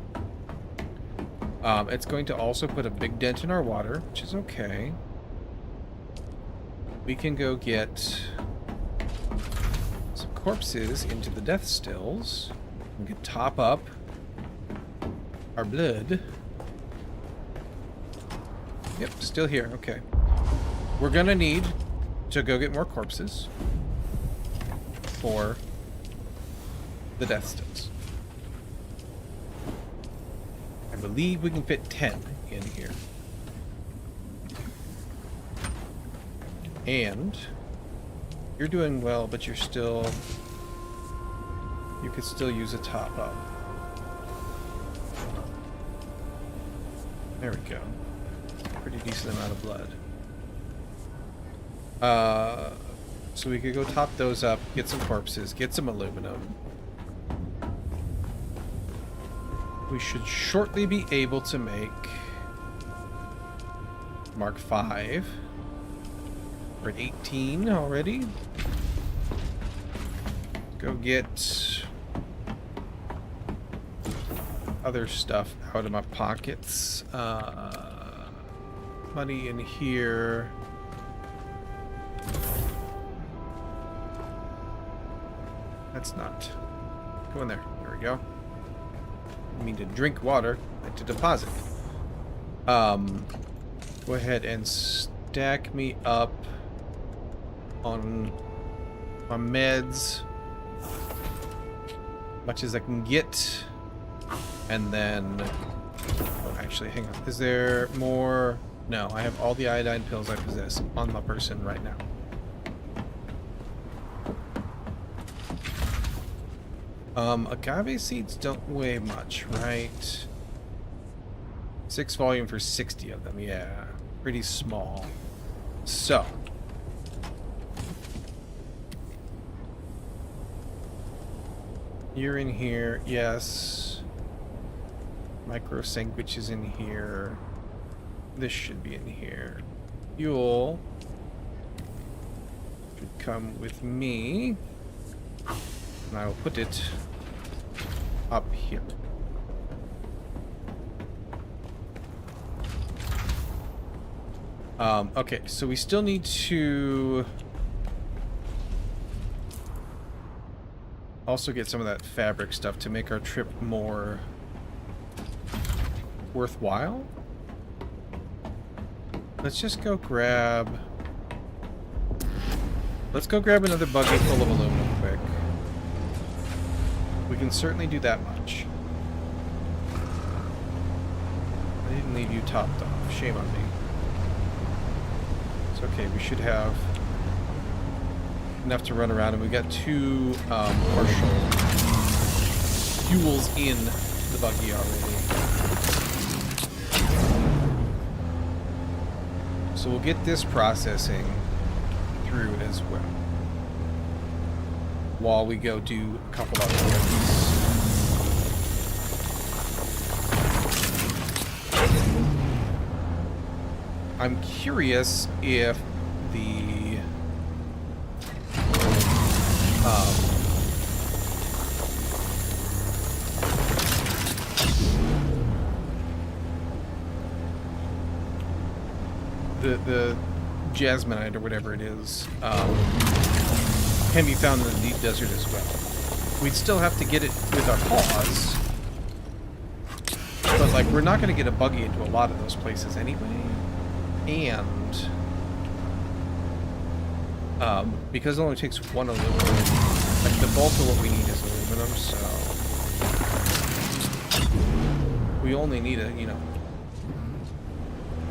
It's going to also put a big dent in our water, which is okay. We can go get some corpses into the death stills. We can top up our blood. Yep, still here. Okay. We're gonna need to go get more corpses for the death stills. I believe we can fit 10 in here. And you're doing well, but you're still... You could still use a top up. There we go. Pretty decent amount of blood. So we could go top those up, get some corpses, get some aluminum. We should shortly be able to make Mark 5. We're at 18 already. Go get other stuff out of my pockets. Money in here. That's not. Go in there. There we go. I mean to drink water, and to deposit. Go ahead and stack me up on my meds, much as I can get, and then. Oh, actually, hang on. Is there more? No, I have all the iodine pills I possess on my person right now. Agave seeds don't weigh much, right? 6 volume for 60 of them, yeah. Pretty small. So. You're in here, yes. Micro sandwich is in here. This should be in here. Fuel should come with me. And I will put it up here. Okay, so we still need to also get some of that fabric stuff to make our trip more worthwhile. Let's just go grab... Let's go grab another buggy full of aluminum quick. We can certainly do that much. I didn't leave you topped off. Shame on me. It's okay, we should have enough to run around, and we got 2 partial fuels in the buggy already. So we'll get this processing through as well, while we go do a couple other things. I'm curious if the the jasminite or whatever it is can be found in the deep desert as well. We'd still have to get it with our paws, but like we're not going to get a buggy into a lot of those places anyway, and because it only takes 1 aluminum, like the bulk of what we need is aluminum, so we only need a, you know,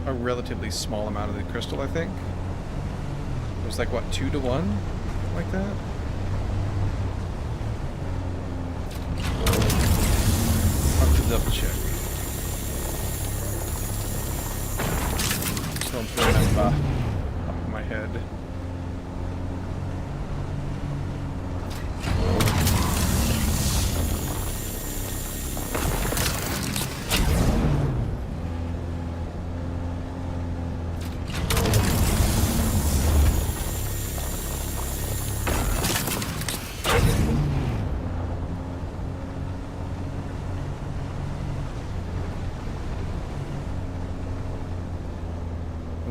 a relatively small amount of the crystal, I think. It was like, what, 2 to 1? Like that? I'll have to double check. Don't remember off of my head.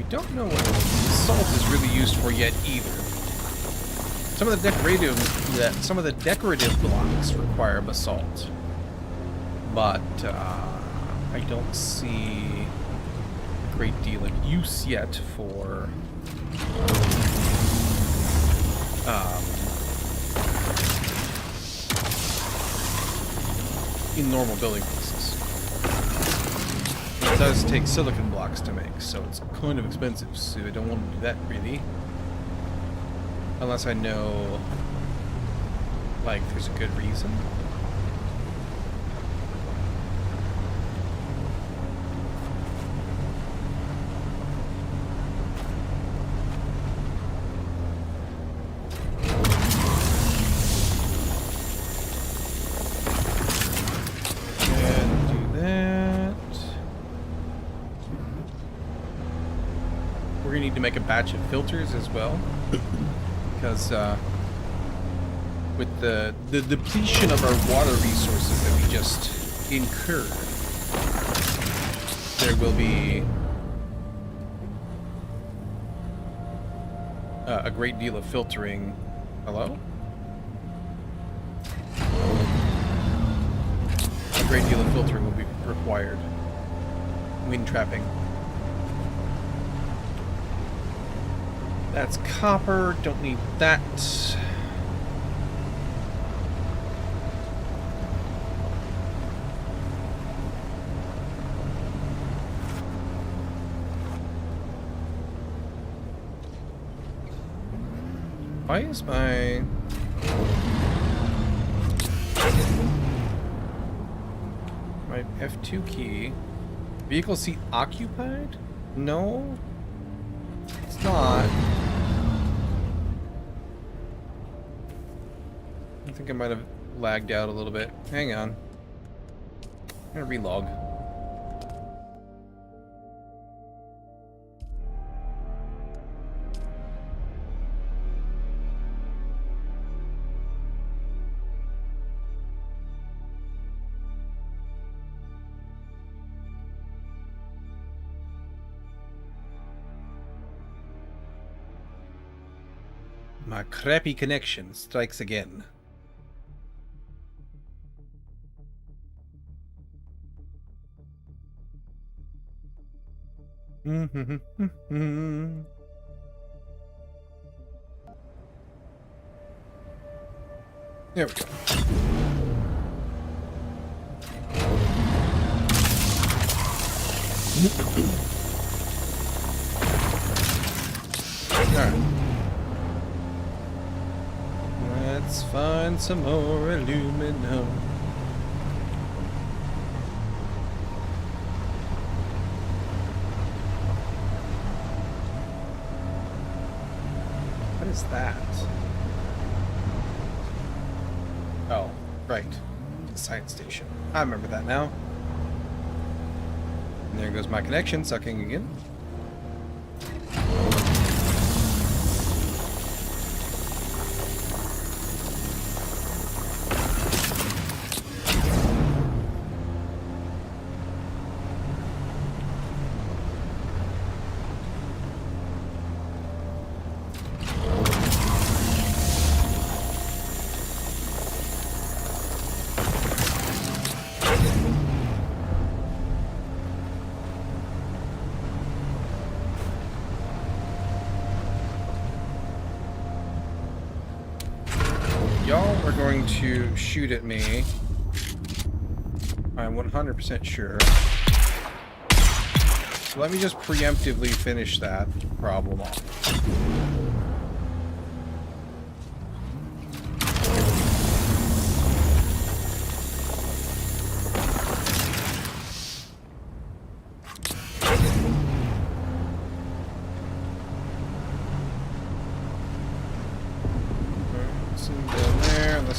don't know what salt is really used for yet either. Some of the decorative blocks require basalt, but I don't see a great deal of use yet for in normal building pieces. It does take silicon blocks to make, so it's kind of expensive, so I don't want to do that really. Unless I know, like, there's a good reason. To make a batch of filters as well, because with the depletion of our water resources that we just incurred, there will be a great deal of filtering. Hello? A great deal of filtering will be required. Wind trapping. That's copper, don't need that. Why is my F2 key? Vehicle seat occupied? No, it's not. I think I might have lagged out a little bit. Hang on. I'm gonna relog. My crappy connection strikes again. There we go. Alright. Let's find some more aluminum. What is that? Oh, right. The science station. I remember that now. And there goes my connection, sucking again. Y'all are going to shoot at me. I'm 100% sure. So let me just preemptively finish that problem off.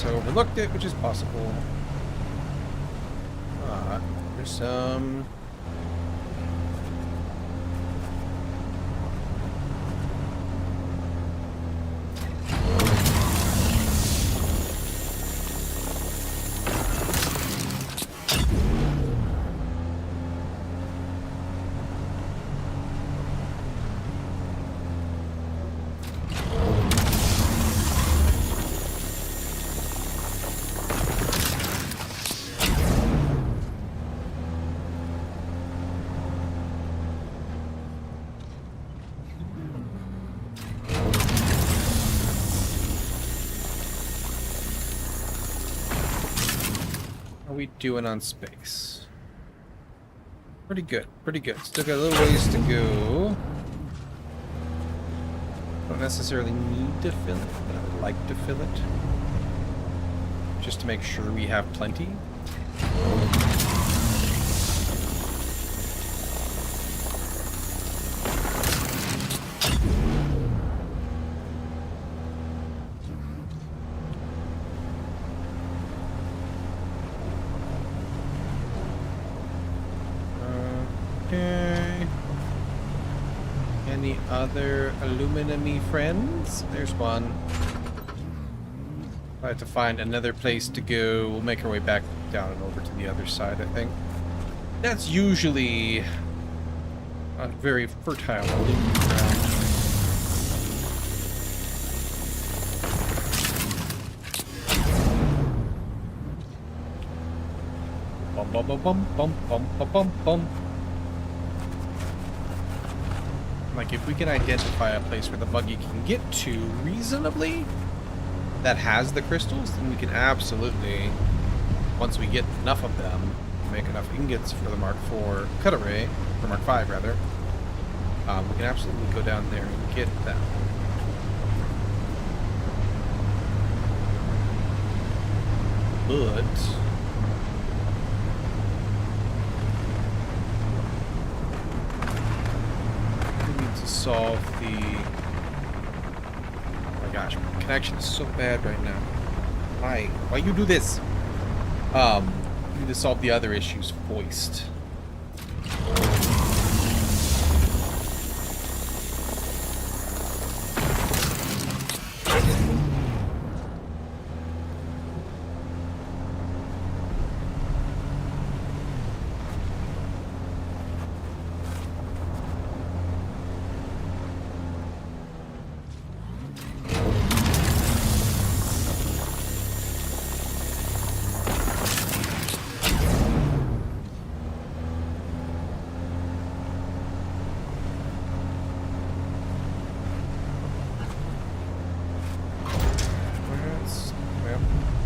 I overlooked it, which is possible. There's some... we doing on space? Pretty good, pretty good. Still got a little ways to go. Don't necessarily need to fill it, but I would like to fill it. Just to make sure we have plenty. Okay. Any other aluminum-y friends? There's one. I have to find another place to go. We'll make our way back down and over to the other side, I think. That's usually a very fertile aluminum ground. Bum bum bum bum bum bum bum bum bum. Like, if we can identify a place where the buggy can get to reasonably that has the crystals, then we can absolutely, once we get enough of them, make enough ingots for the Mark IV cut array, or Mark V rather, we can absolutely go down there and get them. But solve the... Oh my gosh, my connection is so bad right now. Why you do this? We need to solve the other issues first.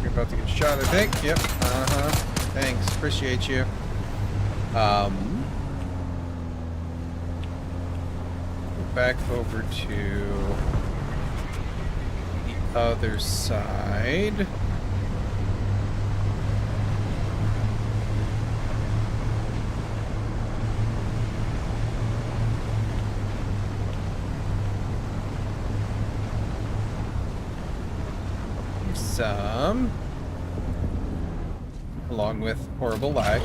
About to get shot, I think. Yep. Thanks. Appreciate you. Go back over to the other side. Some, along with horrible lag.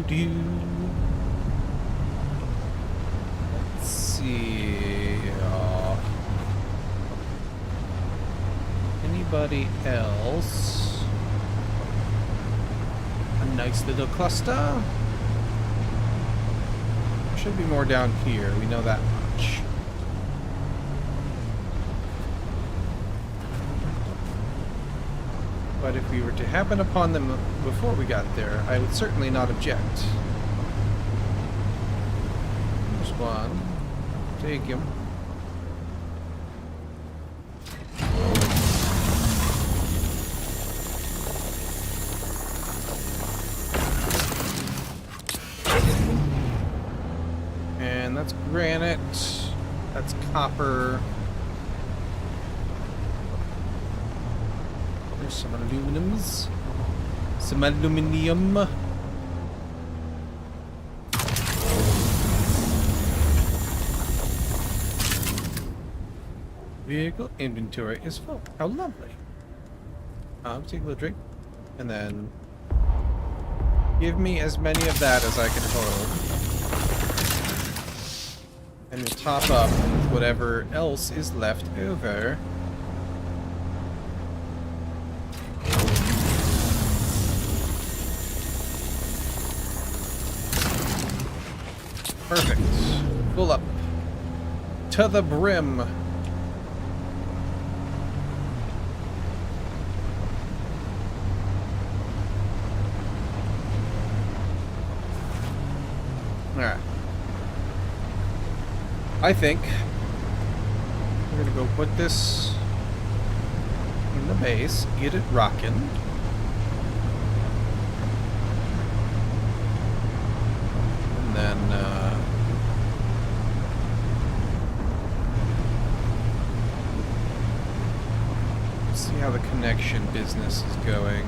Do. Let's see. Anybody else? A nice little cluster. Should be more down here. We know that much. But if we were to happen upon them before we got there, I would certainly not object. There's one. Take him. And that's granite. That's copper. Some aluminums. Some aluminium. Vehicle inventory is full. How lovely. Take a little drink. And then give me as many of that as I can hold. And we'll top up whatever else is left over. Perfect. Full up. To the brim. Alright. I think we're gonna go put this in the base, get it rocking. And then see how the connection business is going.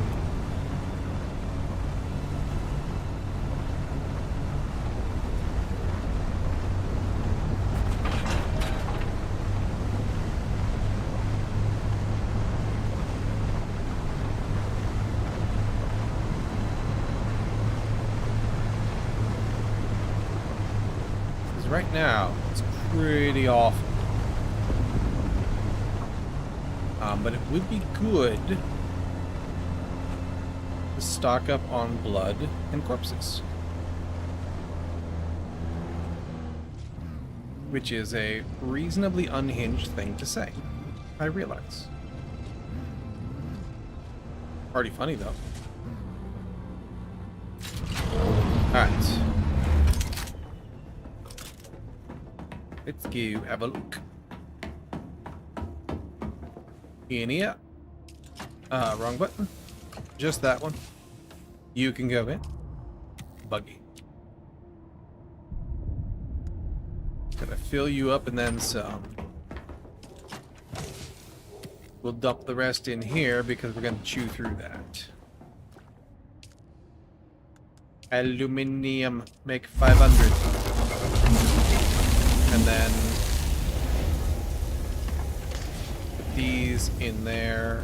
Right now, it's pretty awful. But it would be good to stock up on blood and corpses. Which is a reasonably unhinged thing to say, I realize. Pretty funny, though. Alright. Let's go have a look. In here. Wrong button. Just that one. You can go in. Buggy. Gonna fill you up and then some. We'll dump the rest in here because we're gonna chew through that. Aluminium. Make 500. And then put these in there.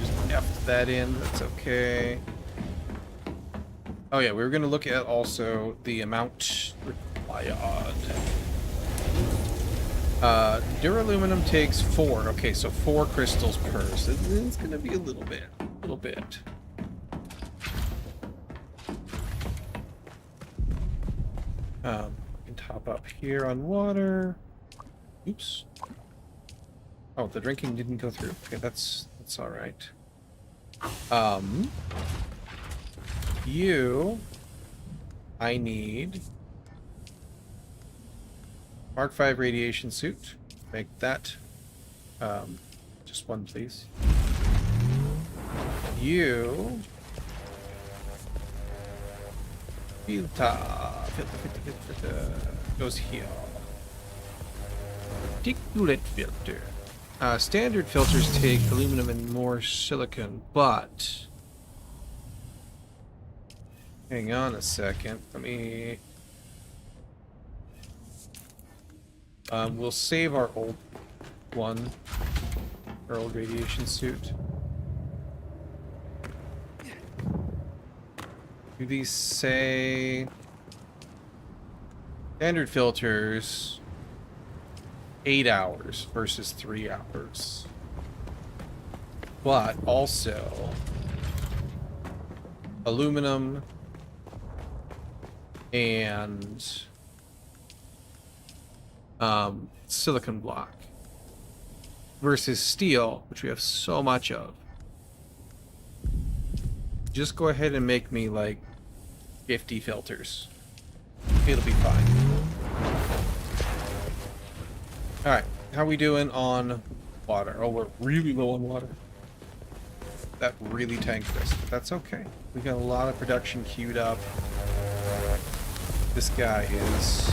Just F that in, that's okay. Oh yeah, we were going to look at also the amount required. Duraluminum takes 4. Okay, so 4 crystals per. So it's going to be a little bit. We can top up here on water. Oops. Oh, the drinking didn't go through. Okay, that's all right. I need Mark 5 radiation suit. Make that. Just one, please. You. Filter goes here. Particulate filter. Standard filters take aluminum and more silicon, but hang on a second. Let me. We'll save our old one, our old radiation suit. Do these say standard filters 8 hours versus 3 hours? But also aluminum and silicon block versus steel, which we have so much of. Just go ahead and make me like 50 filters. It'll be fine. Alright, how are we doing on water? Oh, we're really low on water. That really tanked us, but that's okay. We got a lot of production queued up. This guy is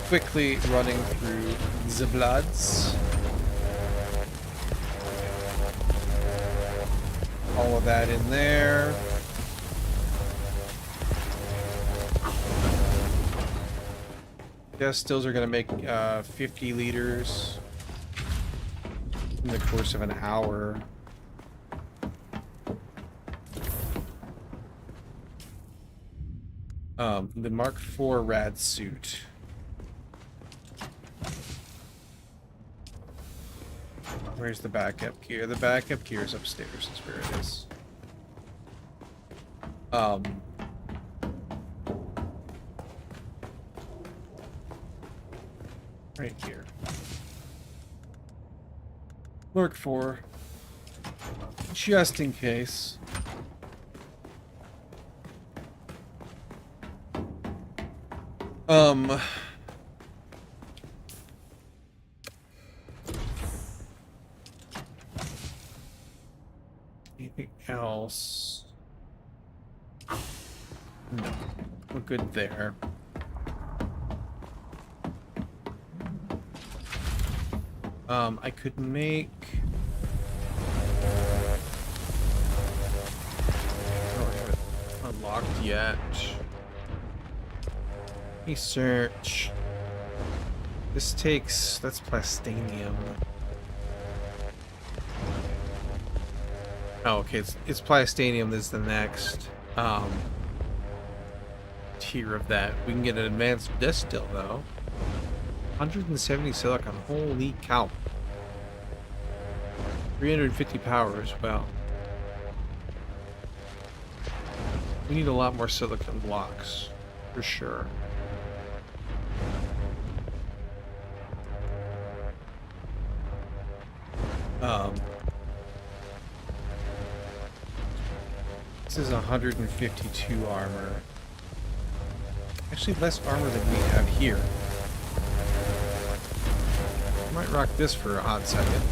quickly running through the bloods. All of that in there. Gas stills are going to make 50 liters in the course of an hour. The Mark IV rad suit. Where's the backup gear? The backup gear is upstairs. Is where it is. Right here. Mark IV. Just in case. Anything else? No. We're good there. I could make... I don't have it unlocked yet. Let me search. This takes... That's plastanium. Oh, okay. It's plastanium. This is the next tier of that. We can get an advanced distill though. 170 silicon. Holy cow. 350 power as well. We need a lot more silicon blocks, for sure. This is 152 armor. Actually, less armor than we have here. I might rock this for a hot second.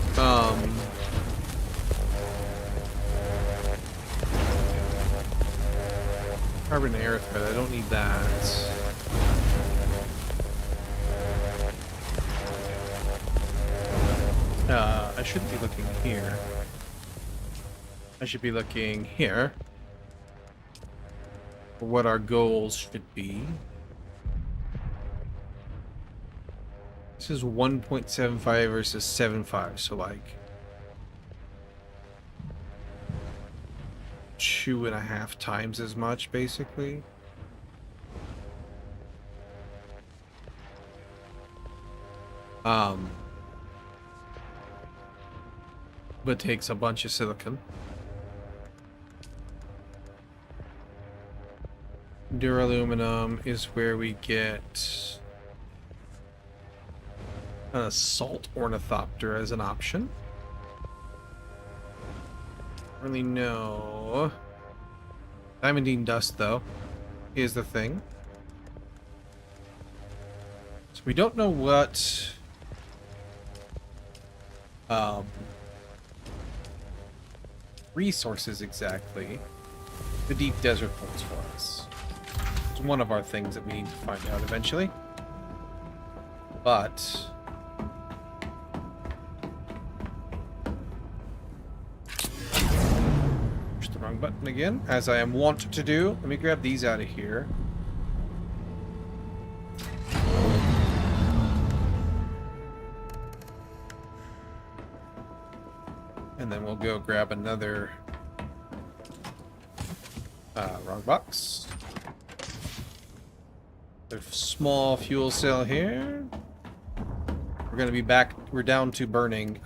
Carbon air thread, I don't need that. I shouldn't be looking here. I should be looking here for what our goals should be. This is 1.75 versus 7.5, so like 2.5 times as much, basically. But takes a bunch of silicon. Duraluminum is where we get an assault ornithopter as an option. Really no. Diamondine dust though is the thing. So we don't know what resources exactly the deep desert holds for us. It's one of our things that we need to find out eventually. But push the wrong button again, as I am wont to do. Let me grab these out of here. And then we'll go grab another wrong box. A small fuel cell here. We're gonna be back. We're down to burning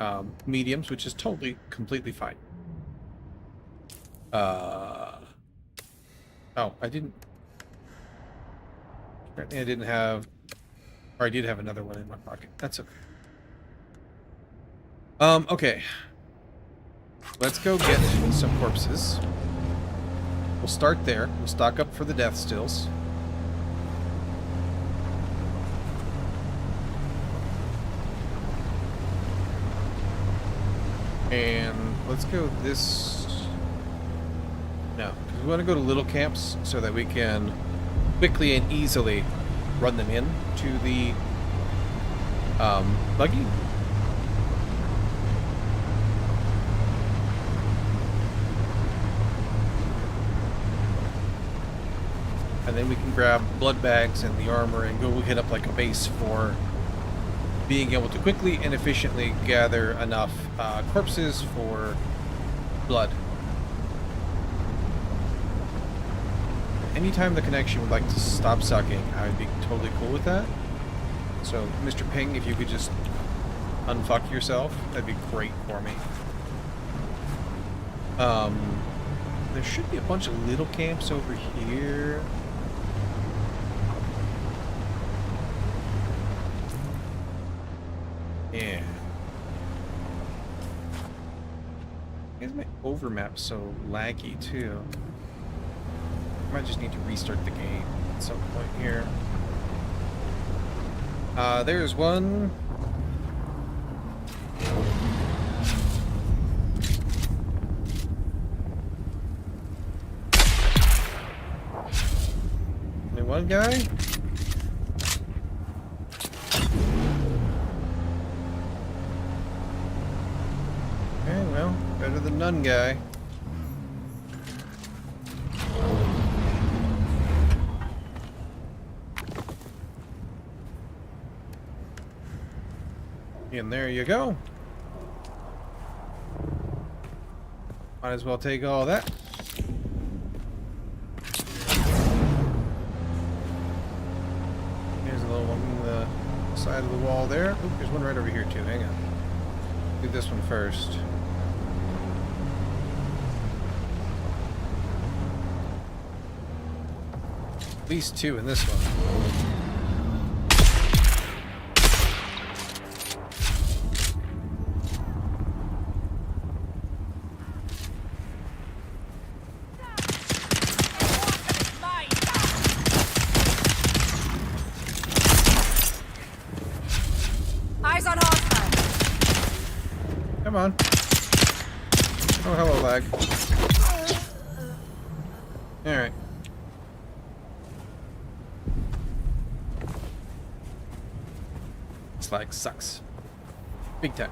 mediums, which is totally, completely fine. Oh, I didn't. Apparently, I didn't have. Or I did have another one in my pocket. That's okay. Okay. Let's go get some corpses. We'll start there. We'll stock up for the death stills. And let's go this... No, we want to go to little camps so that we can quickly and easily run them in to the buggy. And then we can grab blood bags and the armor and go hit up like a base for being able to quickly and efficiently gather enough corpses for blood. anytime the connection would like to stop sucking, I would be totally cool with that. So, Mr. Ping, if you could just unfuck yourself, that'd be great for me. There should be a bunch of little camps over here. Yeah. Why is my overmap so laggy too? I might just need to restart the game at some point here. There's one. Only one guy? Okay, well, better than none guy. And there you go. Might as well take all that. Here's a little one on the side of the wall there. Oop, there's one right over here too. Hang on. Do this one first. At least two in this one. Eyes on hostile. Come on. Oh, hello, lag. Alright. This lag sucks. Big time.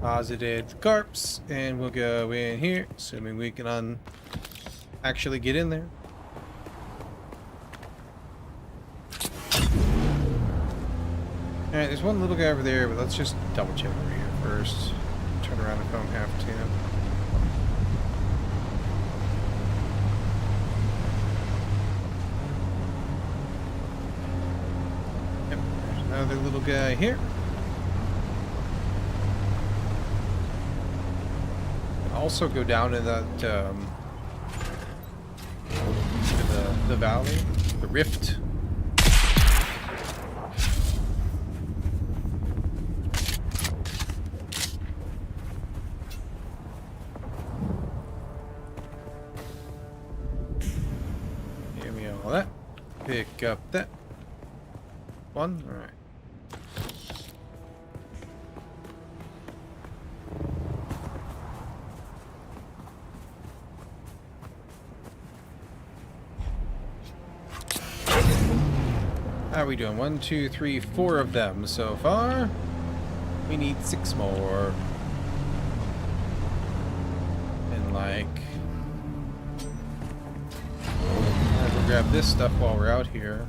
Posited the corpse, and we'll go in here, assuming we can actually get in there. Alright, there's one little guy over there, but let's just double check over here first. Turn around if I don't have to. Yep, there's another little guy here. Also go down in that the valley, the rift. Give me all that. Pick up that one. All right. How are we doing? 1, 2, 3, 4 of them so far. We need 6 more. And like, we'll grab this stuff while we're out here.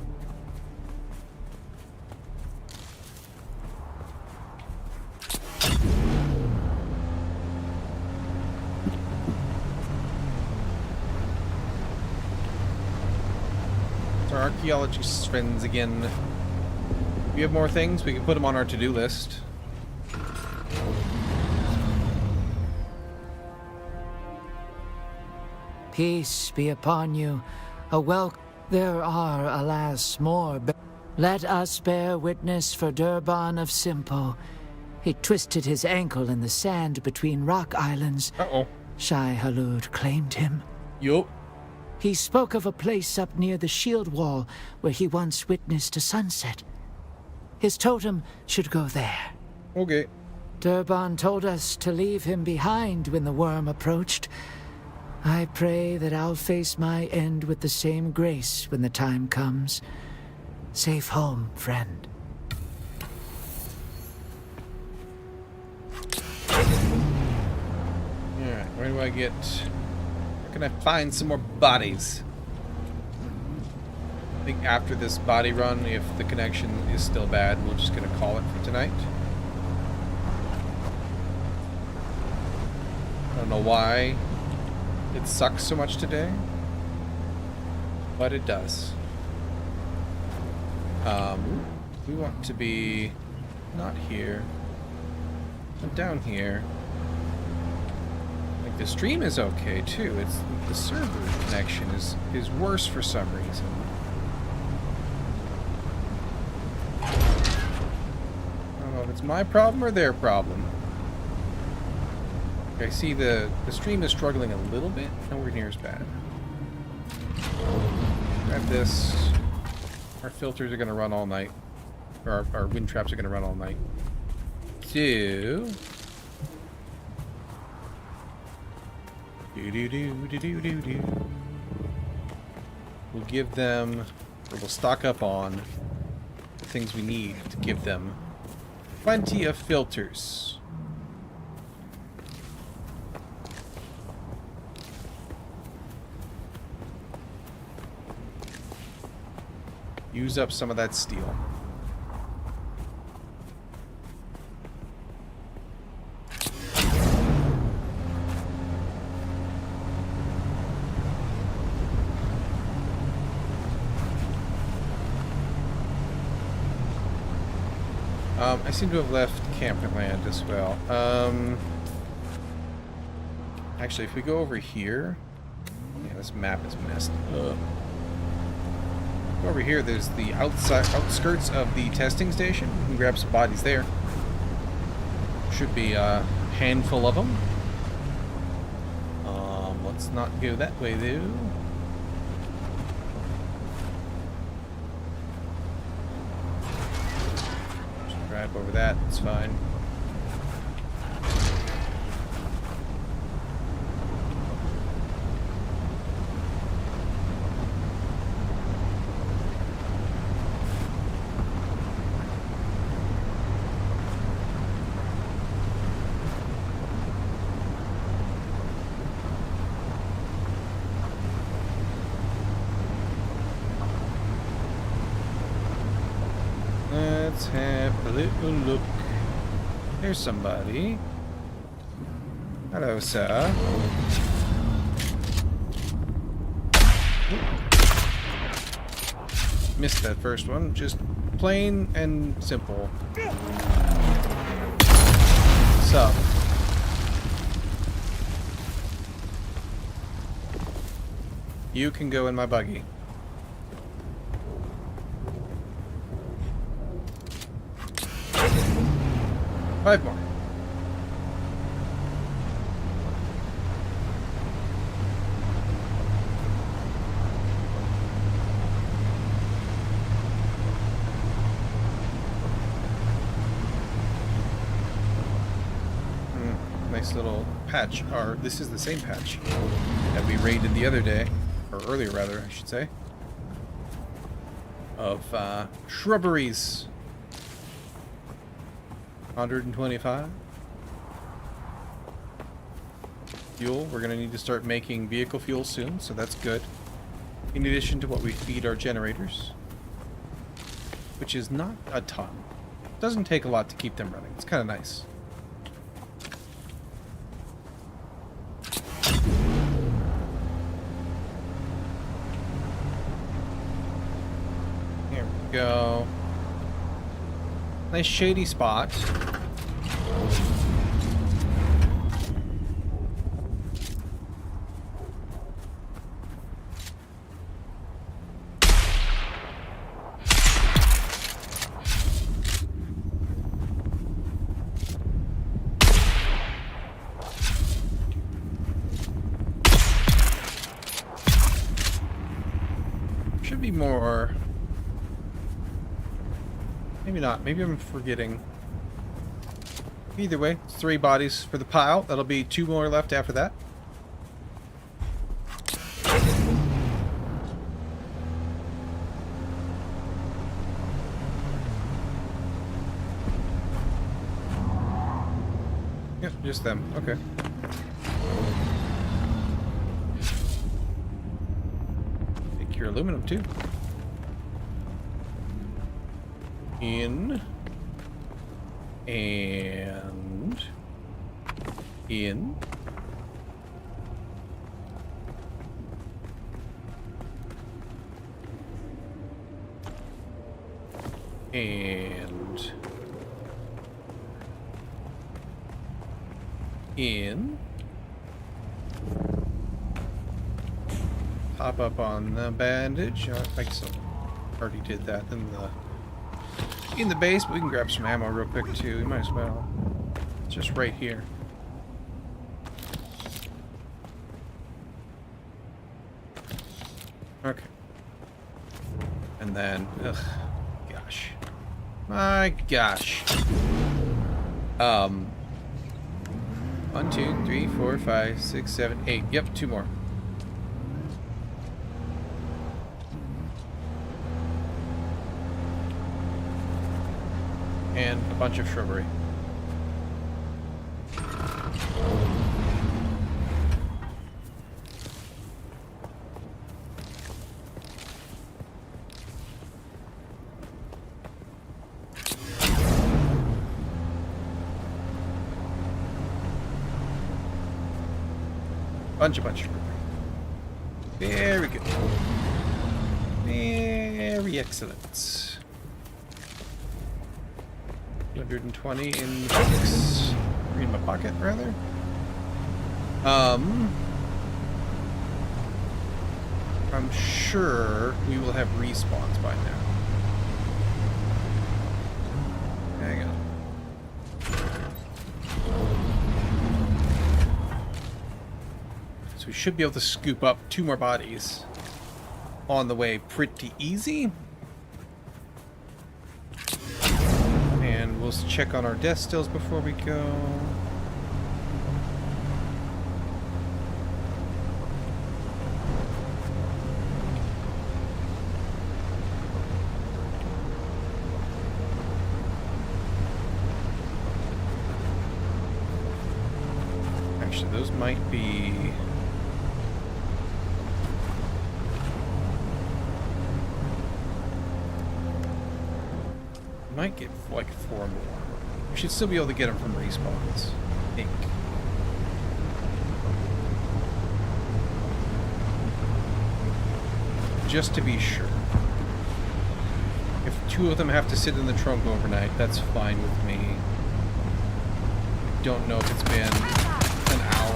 Archaeology friends again. If we have more things, we can put them on our to-do list. Peace be upon you. There are, alas, more. Let us bear witness for Durban of Simpo. He twisted his ankle in the sand between rock islands. Uh-oh. Shai Halud claimed him. Yup. He spoke of a place up near the shield wall where he once witnessed a sunset. His totem should go there. Okay. Durban told us to leave him behind when the worm approached. I pray that I'll face my end with the same grace when the time comes. Safe home, friend. get... Where can I find some more bodies? I think after this body run, if the connection is still bad, we're just gonna call it for tonight. I don't know why it sucks so much today, but it does. We want to be not here, but down here. Like the stream is okay too. It's the server connection is worse for some reason. I don't know if it's my problem or their problem. I see the stream is struggling a little bit. Nowhere near as bad. Grab this. Our filters are going to run all night. Or our wind traps are going to run all night. So... We'll give them... Or we'll stock up on the things we need to give them plenty of filters. Use up some of that steel. I seem to have left Camperland as well. Actually, if we go over here... Yeah, this map is messed up. Over here, there's the outskirts of the testing station. We can grab some bodies there. Should be a handful of them. Let's not go that way, though. Just grab over that. It's fine. Let's have a little look. There's somebody. Hello, sir. Missed that first one. Just plain and simple. So. You can go in my buggy. Five more. Nice little patch. Or this is the same patch that we raided the other day, or earlier rather, I should say, of shrubberies. 125 fuel. We're going to need to start making vehicle fuel soon, so that's good. In addition to what we feed our generators, which is not a ton. Doesn't take a lot to keep them running. It's kind of nice. Here we go. Nice shady spot. Should be more. Maybe not. Maybe I'm forgetting. Either way, it's 3 bodies for the pile. That'll be 2 more left after that. Yep, just them. Okay. Duraluminum too. In. And. In. And. In. Pop up on the bandage. I guess I already did that in the base, but we can grab some ammo real quick too. We might as well. It's just right here. Okay. And then, ugh, gosh. My gosh. 1, 2, 3, 4, 5, 6, 7, 8. Yep, 2 more. And a bunch of shrubbery. Bunch of shrubbery. Very good. Very excellent. 220 in the box. In my pocket, rather. I'm sure we will have respawns by now. Hang on. So we should be able to scoop up 2 more bodies on the way pretty easy. And we'll check on our death stills before we go. Actually, those might be... might get like 4 more. We should still be able to get them from respawns, I think. Just to be sure. If 2 of them have to sit in the trunk overnight, that's fine with me. I don't know if it's been an hour.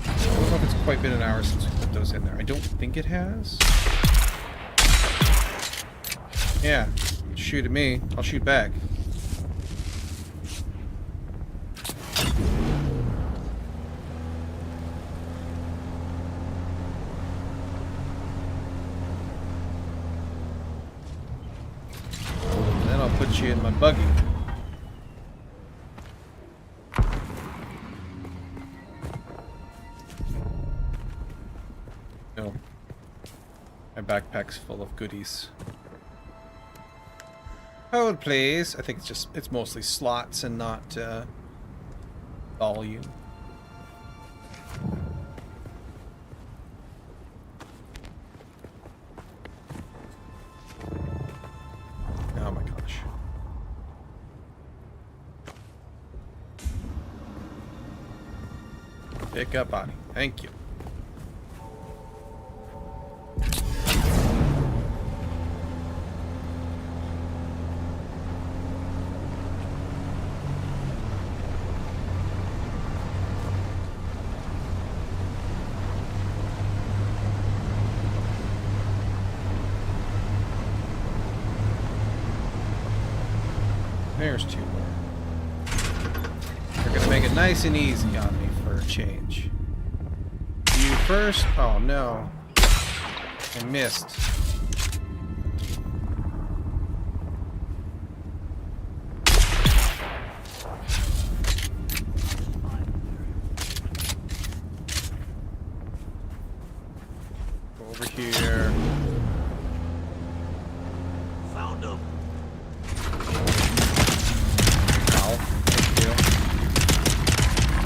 I don't know if it's quite been an hour since we put those in there. I don't think it has. Yeah, shoot at me. I'll shoot back. And then I'll put you in my buggy. No. My backpack's full of goodies. Hold, please. I think it's mostly slots and not volume. Oh my gosh. Pick up body. Thank you. There's 2 more. They're gonna make it nice and easy on me for a change. You first? Oh no. I missed. Go over here. Found him.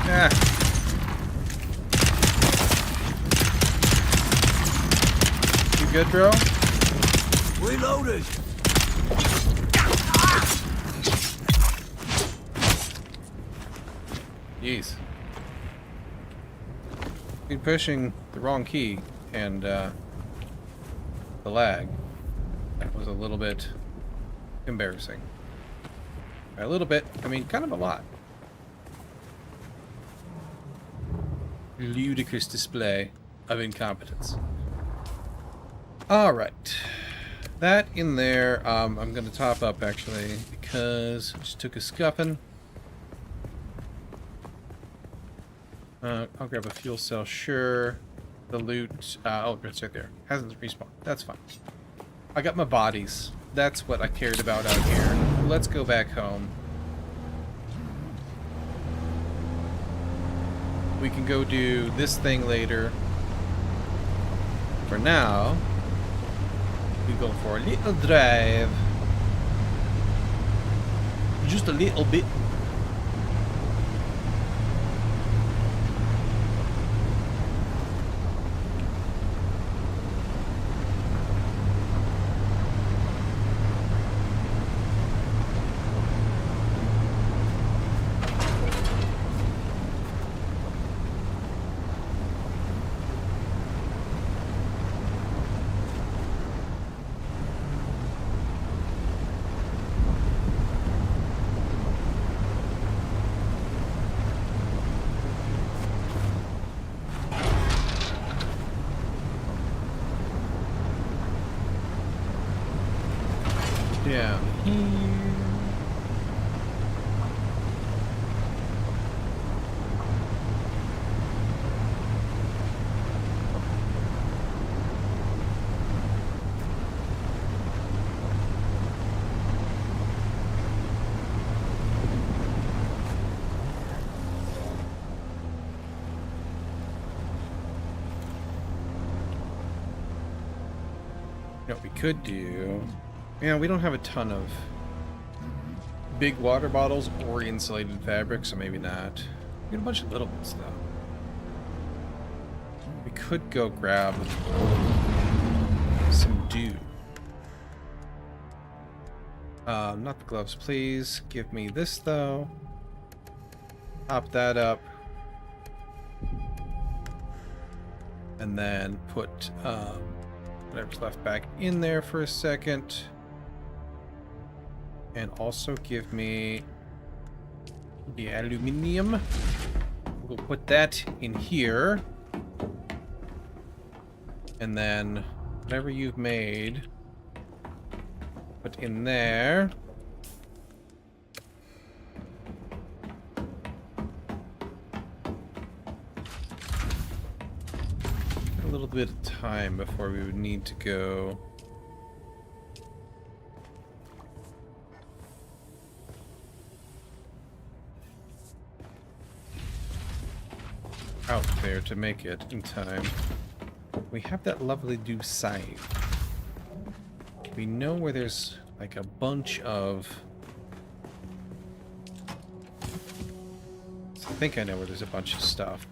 Yeah. good, bro? Reloaded. Jeez. Been pushing the wrong key and the lag. That was a little bit embarrassing. By a little bit, I mean kind of a lot. Ludicrous display of incompetence. Alright. That in there, I'm going to top up actually because I just took a scuffing. I'll grab a fuel cell, sure. The loot, oh, it's right there. Hasn't respawned. That's fine. I got my bodies. That's what I cared about out here. Let's go back home. We can go do this thing later. For now, we go for a little drive. Just a little bit. Down here. What we could do... Yeah, we don't have a ton of big water bottles or insulated fabric, so maybe not. We got a bunch of little bits, though. We could go grab some Dune. Not the gloves, please. Give me this, though. Pop that up. And then put whatever's left back in there for a second. And also give me the aluminium. We'll put that in here. And then whatever you've made, put in there. A little bit of time before we would need to go out there to make it in time. We have that lovely Dune scythe. We know where there's like a bunch of... I think I know where there's a bunch of stuff.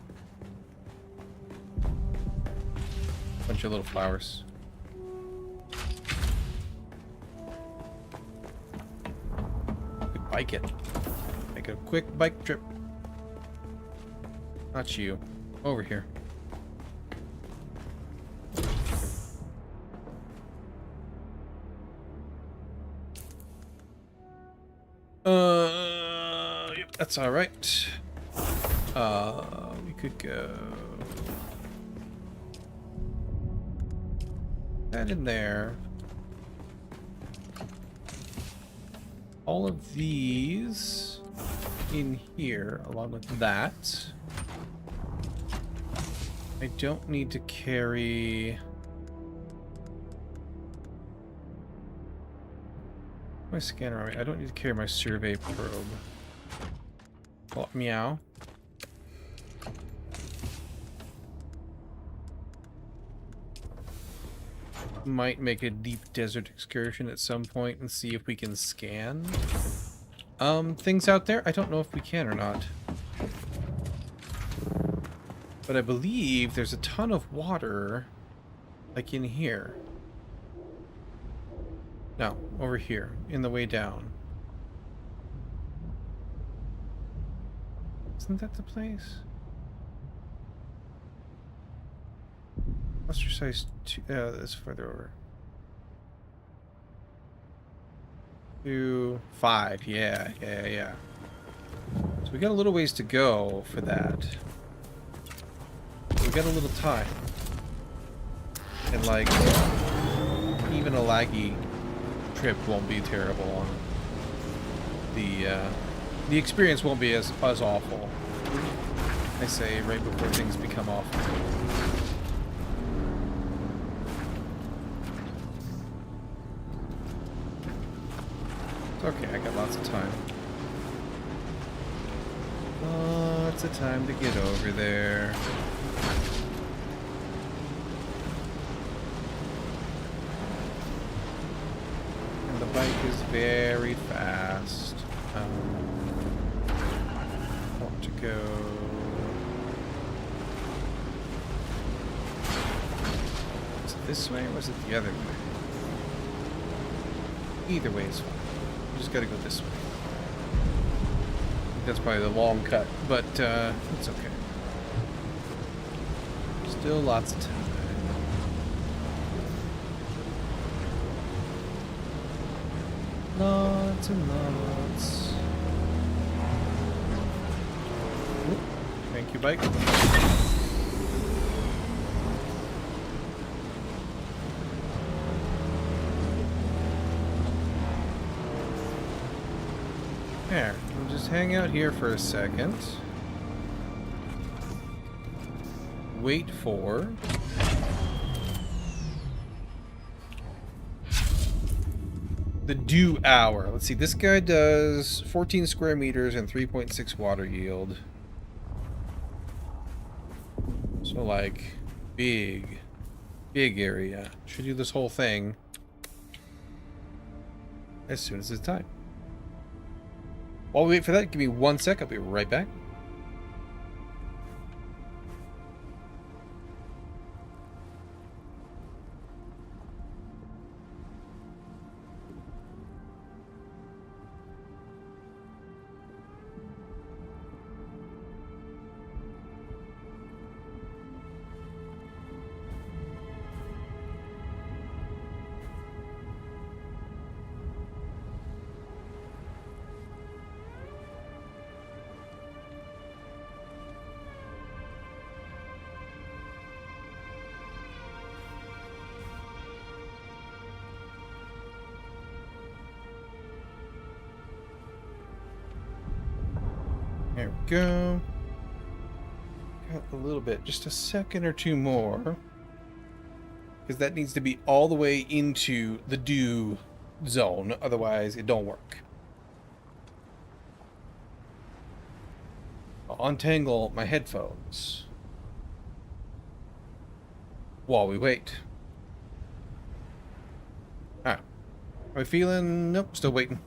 Bunch of little flowers. Could bike it. Make a quick bike trip. Not you. Over here. Yep, that's alright. We could go... that in there. All of these in here, along with that. I don't need to carry... my scanner on me. I don't need to carry my survey probe. Oh, meow. Might make a deep desert excursion at some point and see if we can scan things out there. I don't know if we can or not. But I believe there's a ton of water like in here. No, over here, in the way down. Isn't that the place? Ostracized 2, that's further over. 2, 5, yeah. So we got a little ways to go for that. We got a little time. And like, even a laggy trip won't be terrible on the experience won't be as awful. I say right before things become awful. It's okay, I got lots of time. Lots of time to get over there. And the bike is very fast. I want to go... Was it this way or was it the other way? Either way is fine. You just gotta go this way. I think that's probably the long cut, but it's okay. Still lots of time. Lots and lots. Oop. Thank you, bike. There, we'll just hang out here for a second. Wait for... the dew hour. Let's see, this guy does 14 square meters and 3.6 water yield. So like, big area. Should do this whole thing as soon as it's time. While we wait for that, give me 1 sec, I'll be right back. There we go. Got a little bit, just a second or two more. Because that needs to be all the way into the dew zone, otherwise it don't work. I'll untangle my headphones while we wait. Ah, am I feeling? Nope, still waiting.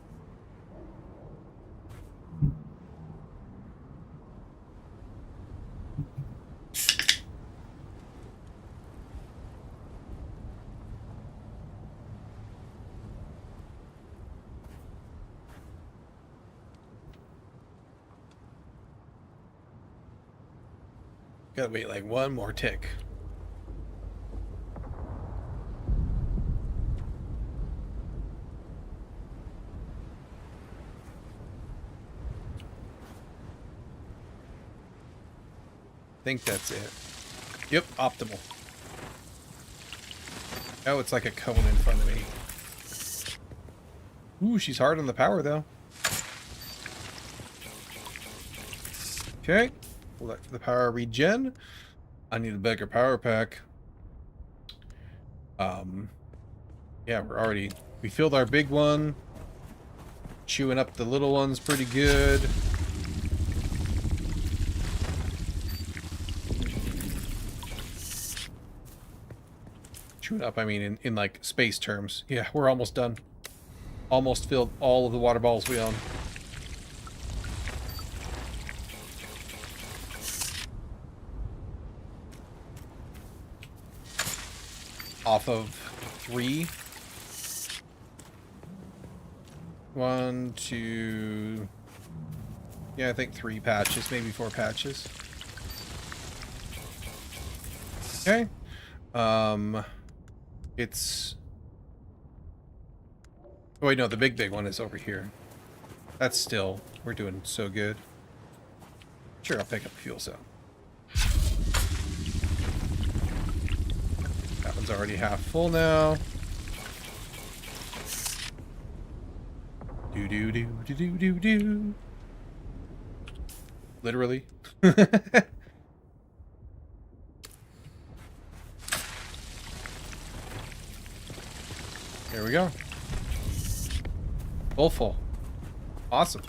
Gotta wait like one more tick. I think that's it. Yep, optimal. Oh, it's like a cone in front of me. Ooh, she's hard on the power though. Okay. Let the power regen. I need a bigger power pack. Yeah, we filled our big one. Chewing up the little ones pretty good. Chewing up, I mean in like space terms. Yeah, we're almost done. Almost filled all of the water bottles we own. Off of 3. 1, 2... Yeah, I think 3 patches, maybe 4 patches. Okay. It's... Oh wait, no, the big one is over here. That's still... We're doing so good. Sure, I'll pick up a fuel cell. That one's already half full now. Do. Literally. There we go. Full. Awesome.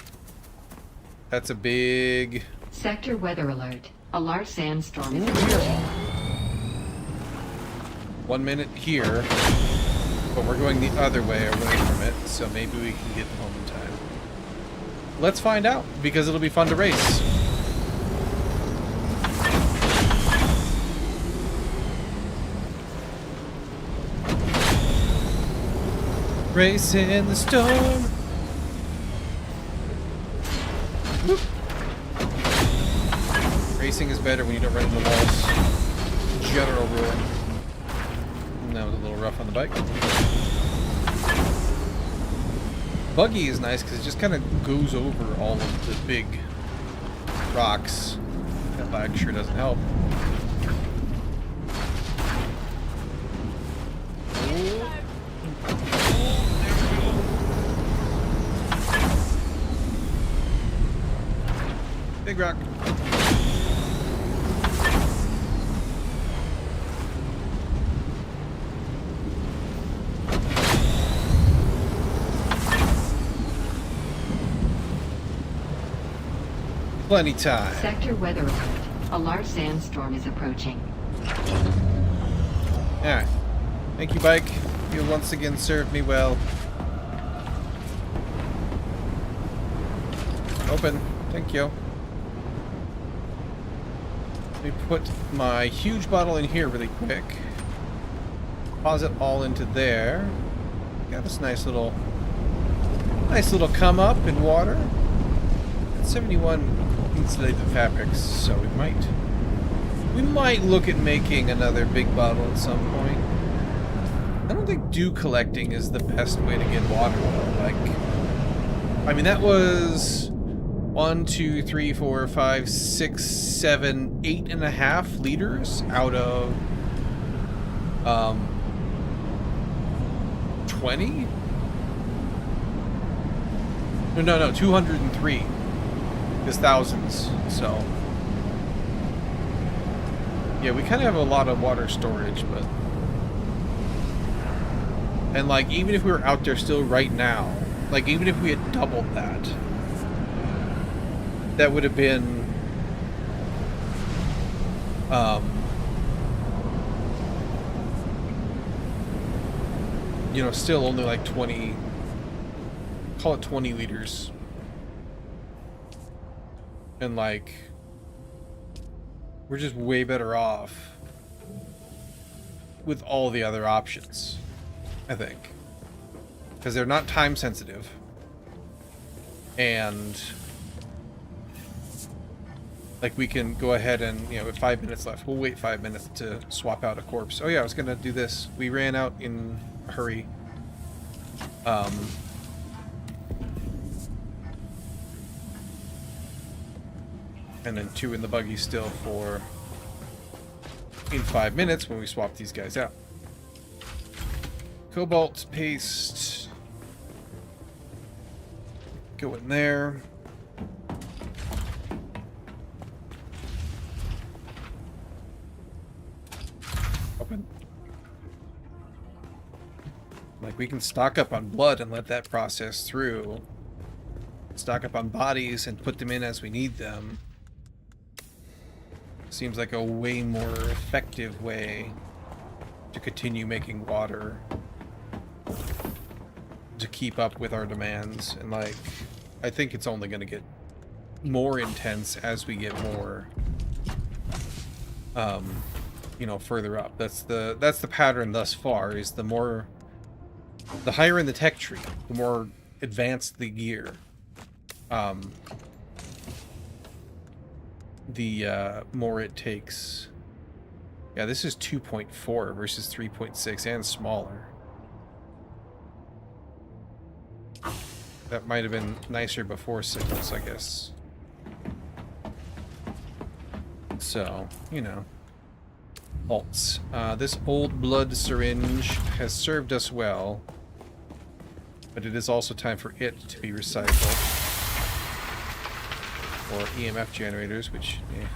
That's a big... Sector weather alert. A large sandstorm is approaching. 1 minute here, but we're going the other way away from it, so maybe we can get home in time. Let's find out, because it'll be fun to race. Race in the storm. Whoop. Racing is better when you don't run into walls. General rule. And that was a little rough on the bike. Buggy is nice because it just kind of goes over all of the big rocks. That bike sure doesn't help. Big rock. Plenty time. Sector weather alert. A large sandstorm is approaching. Alright. Thank you, bike. You once again served me well. Open. Thank you. Let me put my huge bottle in here really quick. Deposit all into there. Got this nice little come up in water. 71 insulated fabrics, so we might look at making another big bottle at some point. I don't think dew collecting is the best way to get water though. Like, I mean, that was 1, 2, 3, 4, 5, 6, 7, 8.5 liters out of 20? No, 203. Is thousands, so yeah, we kind of have a lot of water storage, but and like even if we were out there still right now, like even if we had doubled that, that would have been you know, still only like 20, call it 20 liters. And like, we're just way better off with all the other options, I think. Because they're not time sensitive. And like we can go ahead and, you know, with 5 minutes left, we'll wait 5 minutes to swap out a corpse. Oh yeah, I was gonna do this. We ran out in a hurry. And then 2 in the buggy still for in 5 minutes when we swap these guys out. Cobalt paste. Go in there. Open. Like, we can stock up on blood and let that process through. Stock up on bodies and put them in as we need them. Seems like a way more effective way to continue making water to keep up with our demands. And like, I think it's only going to get more intense as we get more you know, further up. That's the pattern thus far, is the higher in the tech tree, the more advance the gear, the more it takes. Yeah, this is 2.4 versus 3.6 and smaller. That might have been nicer before signals, I guess. So, you know. Alts. This old blood syringe has served us well, but it is also time for it to be recycled. Or EMF generators, which, yeah.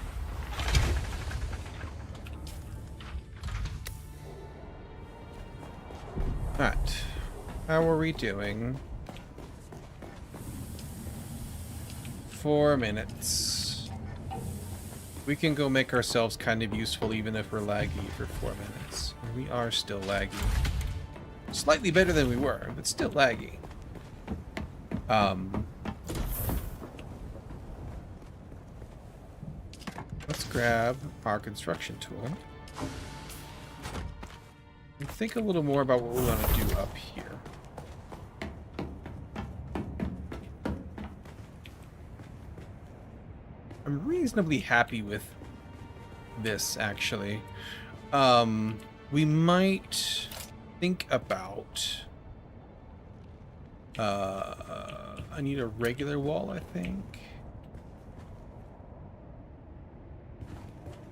Alright. How are we doing? 4 minutes. We can go make ourselves kind of useful even if we're laggy for 4 minutes. We are still laggy. Slightly better than we were, but still laggy. Let's grab our construction tool. And think a little more about what we want to do up here. I'm reasonably happy with this, actually. We might think about... I need a regular wall, I think.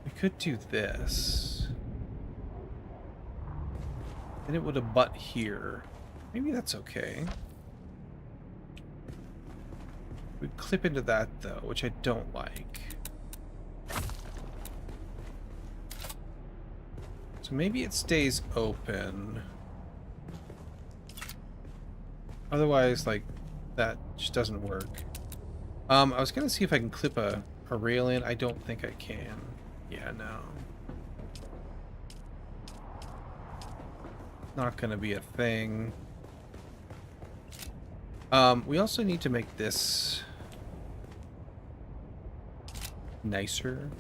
We could do this. Then it would abut here. Maybe that's okay. We'd clip into that, though, which I don't like. So maybe it stays open. Otherwise, like, that just doesn't work. I was gonna see if I can clip a rail in. I don't think I can. Yeah, no. Not gonna be a thing. We also need to make this nicer.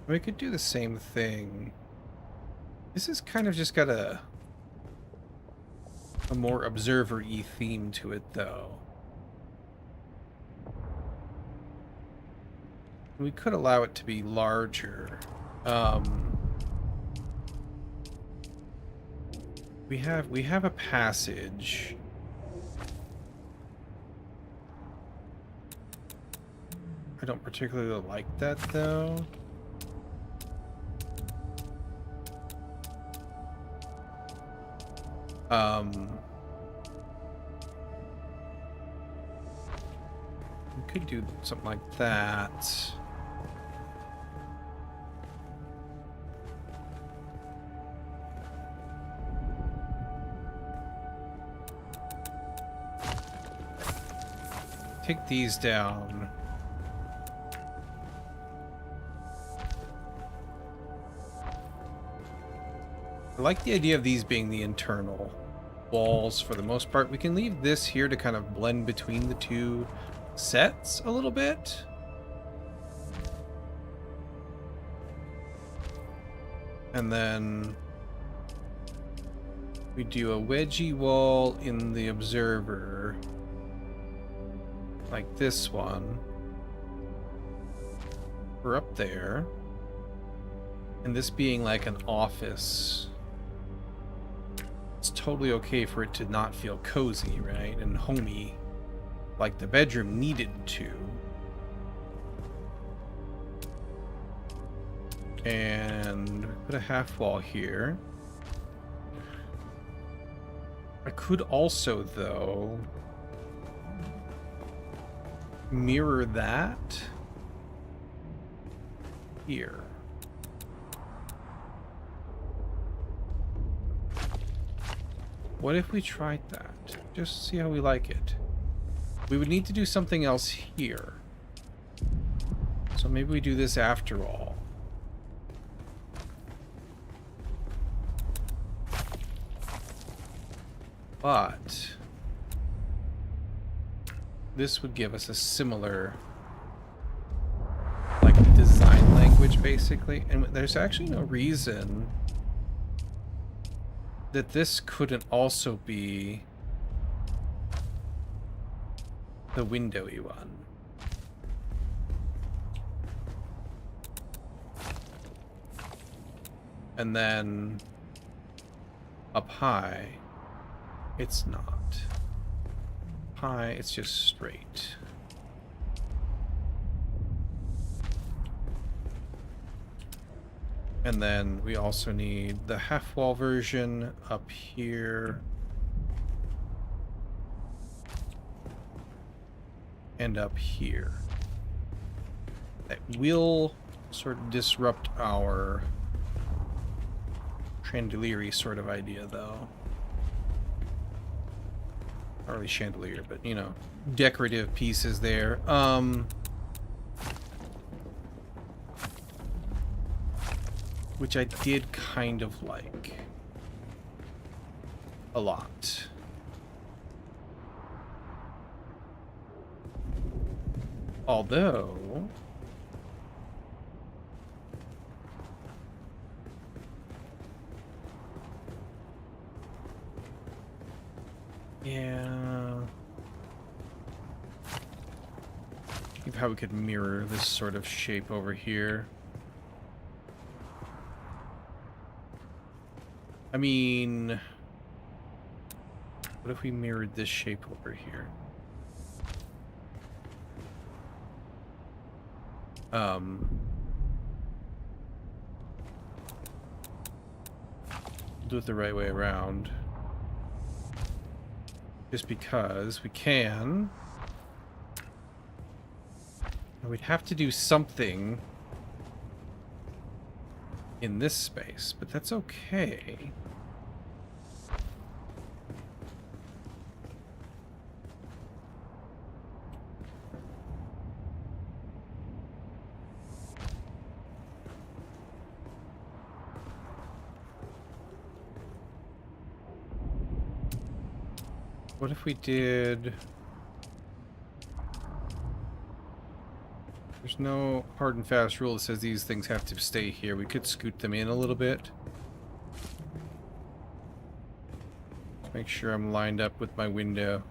We could do the same thing. This is kind of just got a more observer-y theme to it, though. We could allow it to be larger. We have a passage. I don't particularly like that, though. We could do something like that. Take these down. I like the idea of these being the internal walls for the most part. We can leave this here to kind of blend between the two sets a little bit. And then we do a wedgie wall in the observer. Like this one. We're up there. And this being like an office. It's totally okay for it to not feel cozy, right? And homey, like the bedroom needed to. And put a half wall here. I could also, though, mirror that here. What if we tried that? Just see how we like it. We would need to do something else here. So maybe we do this after all. But this would give us a similar, like, design language, basically. And there's actually no reason that this couldn't also be The windowy one. And then up high, it's not. High, it's just straight. And then we also need the half-wall version up here. And up here. That will sort of disrupt our chandelier sort of idea, though. Not really chandelier, but, you know, decorative pieces there. Which I did kind of like. A lot. Although... yeah... think how we could mirror this sort of shape over here. I mean... what if we mirrored this shape over here? Do it the right way around. Just because we can. And we'd have to do something in this space, but that's okay. What if we did... there's no hard and fast rule that says these things have to stay here. We could scoot them in a little bit. Make sure I'm lined up with my window.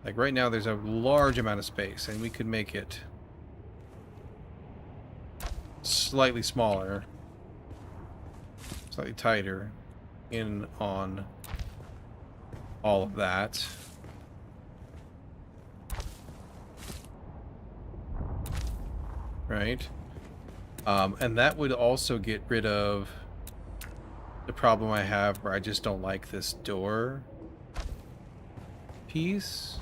Like right now there's a large amount of space and we could make it slightly smaller, slightly tighter in on all of that. Right? And that would also get rid of the problem I have where I just don't like this door piece.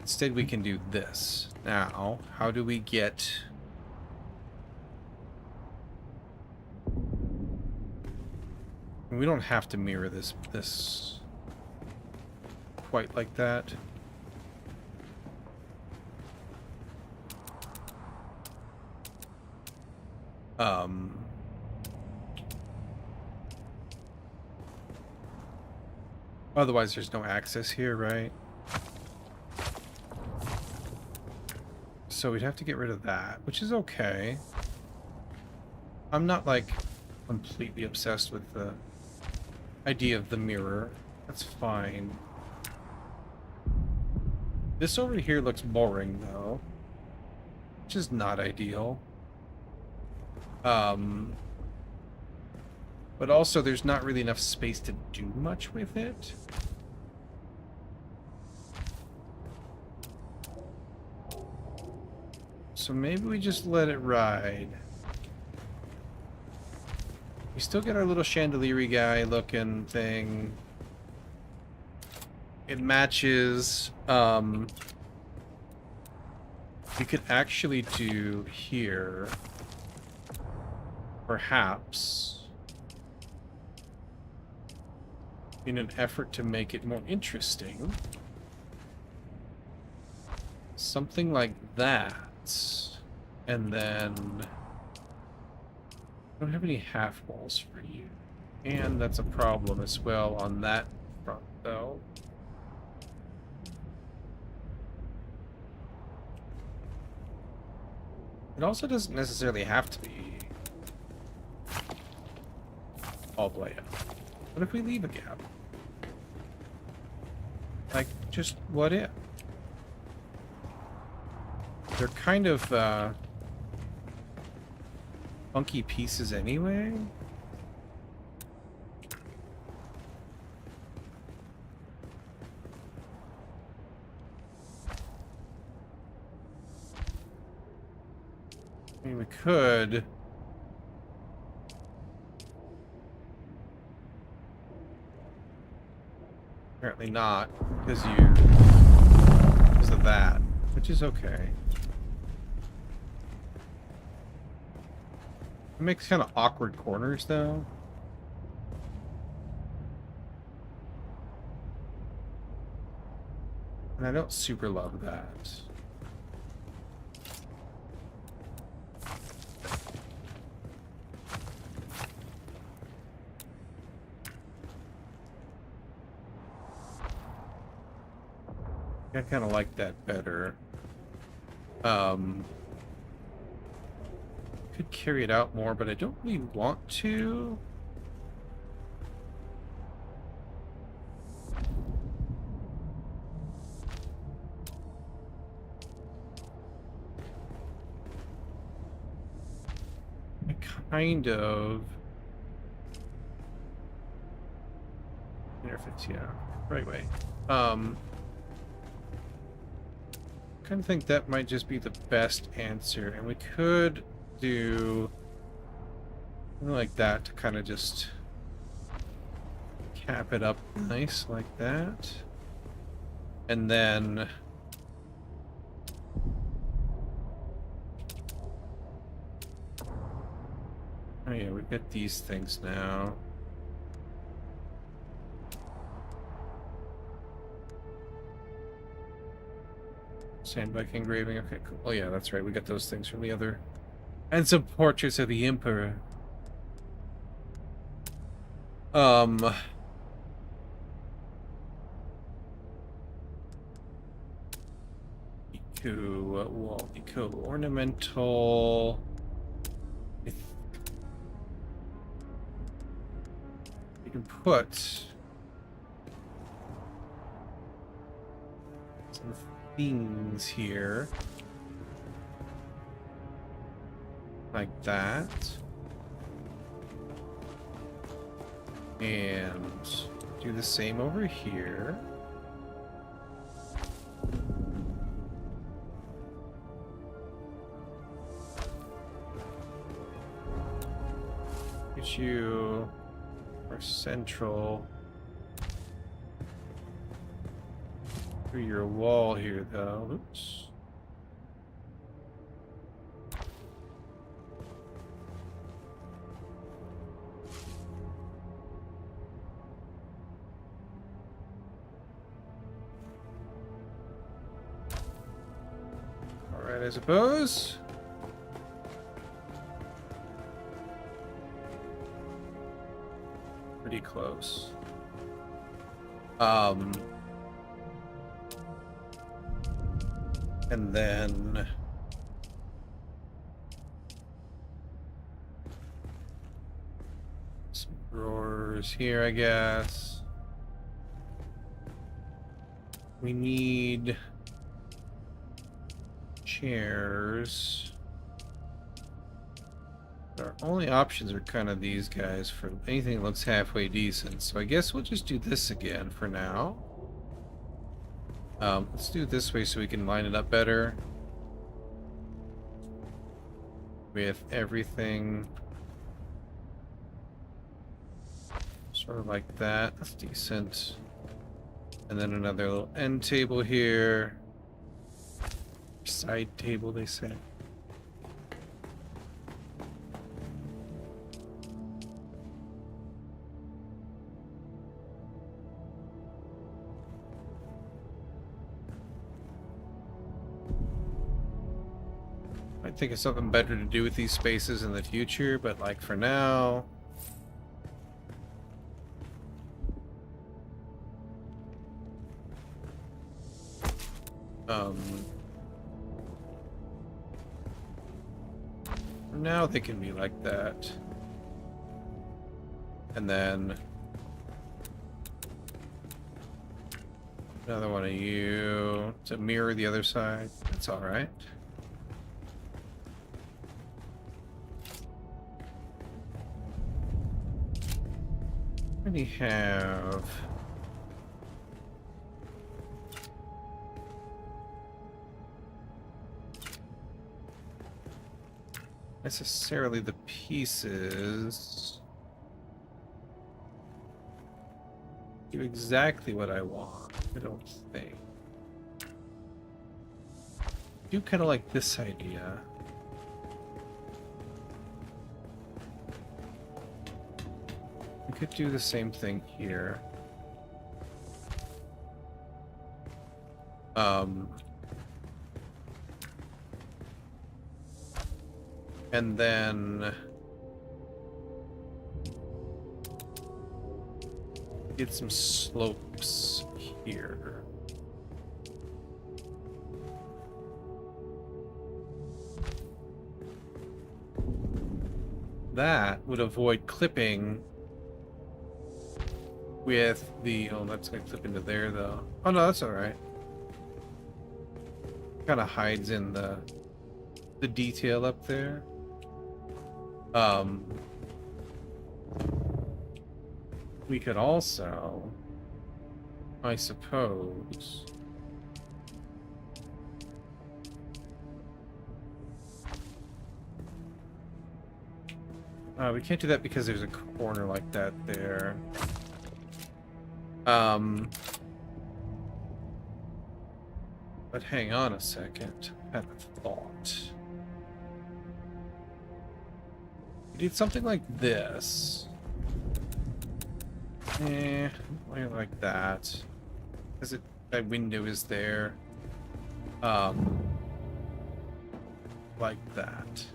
Instead, we can do this. Now, how do we get... we don't have to mirror this quite like that. Otherwise there's no access here, right? So we'd have to get rid of that, which is okay. I'm not like completely obsessed with the idea of the mirror. That's fine. This over here looks boring though, which is not ideal. But also there's not really enough space to do much with it. So maybe we just let it ride. We still get our little chandelier guy looking thing. It matches, we could actually do here, perhaps, in an effort to make it more interesting, something like that. And then I don't have any half walls for you, and that's a problem as well on that front though. It also doesn't necessarily have to be all the way up. What if we leave a gap? Like, just what if? They're kind of funky pieces anyway. I mean, we could. Apparently not, because of that, which is okay. It makes kind of awkward corners, though. And I don't super love that. I kind of like that better. Could carry it out more, but I don't really want to. I kind of. Interface, yeah. Right way. Kind of think that might just be the best answer, and we could do something like that to kind of just cap it up nice like that, and then oh yeah, we get these things now. Sandbike engraving. Okay, cool. Oh yeah, that's right. We got those things from the other. And some portraits of the Emperor. Eco ornamental. You can put some things here like that, and do the same over here. Get you our central through your wall here, though. Oops. All right, I suppose. Pretty close. And then some drawers here, I guess. We need chairs. Our only options are kind of these guys for anything that looks halfway decent. So I guess we'll just do this again for now. Let's do it this way so we can line it up better with everything sort of like that. That's decent. And then another little end table here. Side table, they say. Think of something better to do with these spaces in the future, but like for now, for now they can be like that, and then another one of you to mirror the other side. That's all right. already have necessarily the pieces do exactly what I want, I don't think. I do kind of like this idea. We could do the same thing here. And then get some slopes here. That would avoid clipping with the... Oh, that's going to clip into there, though. Oh, no, that's all right. Kind of hides in the detail up there. We could also, I suppose, we can't do that because there's a corner like that there. But hang on a second. I have a thought. We did something like this. Like that. Because that window is there. Like that.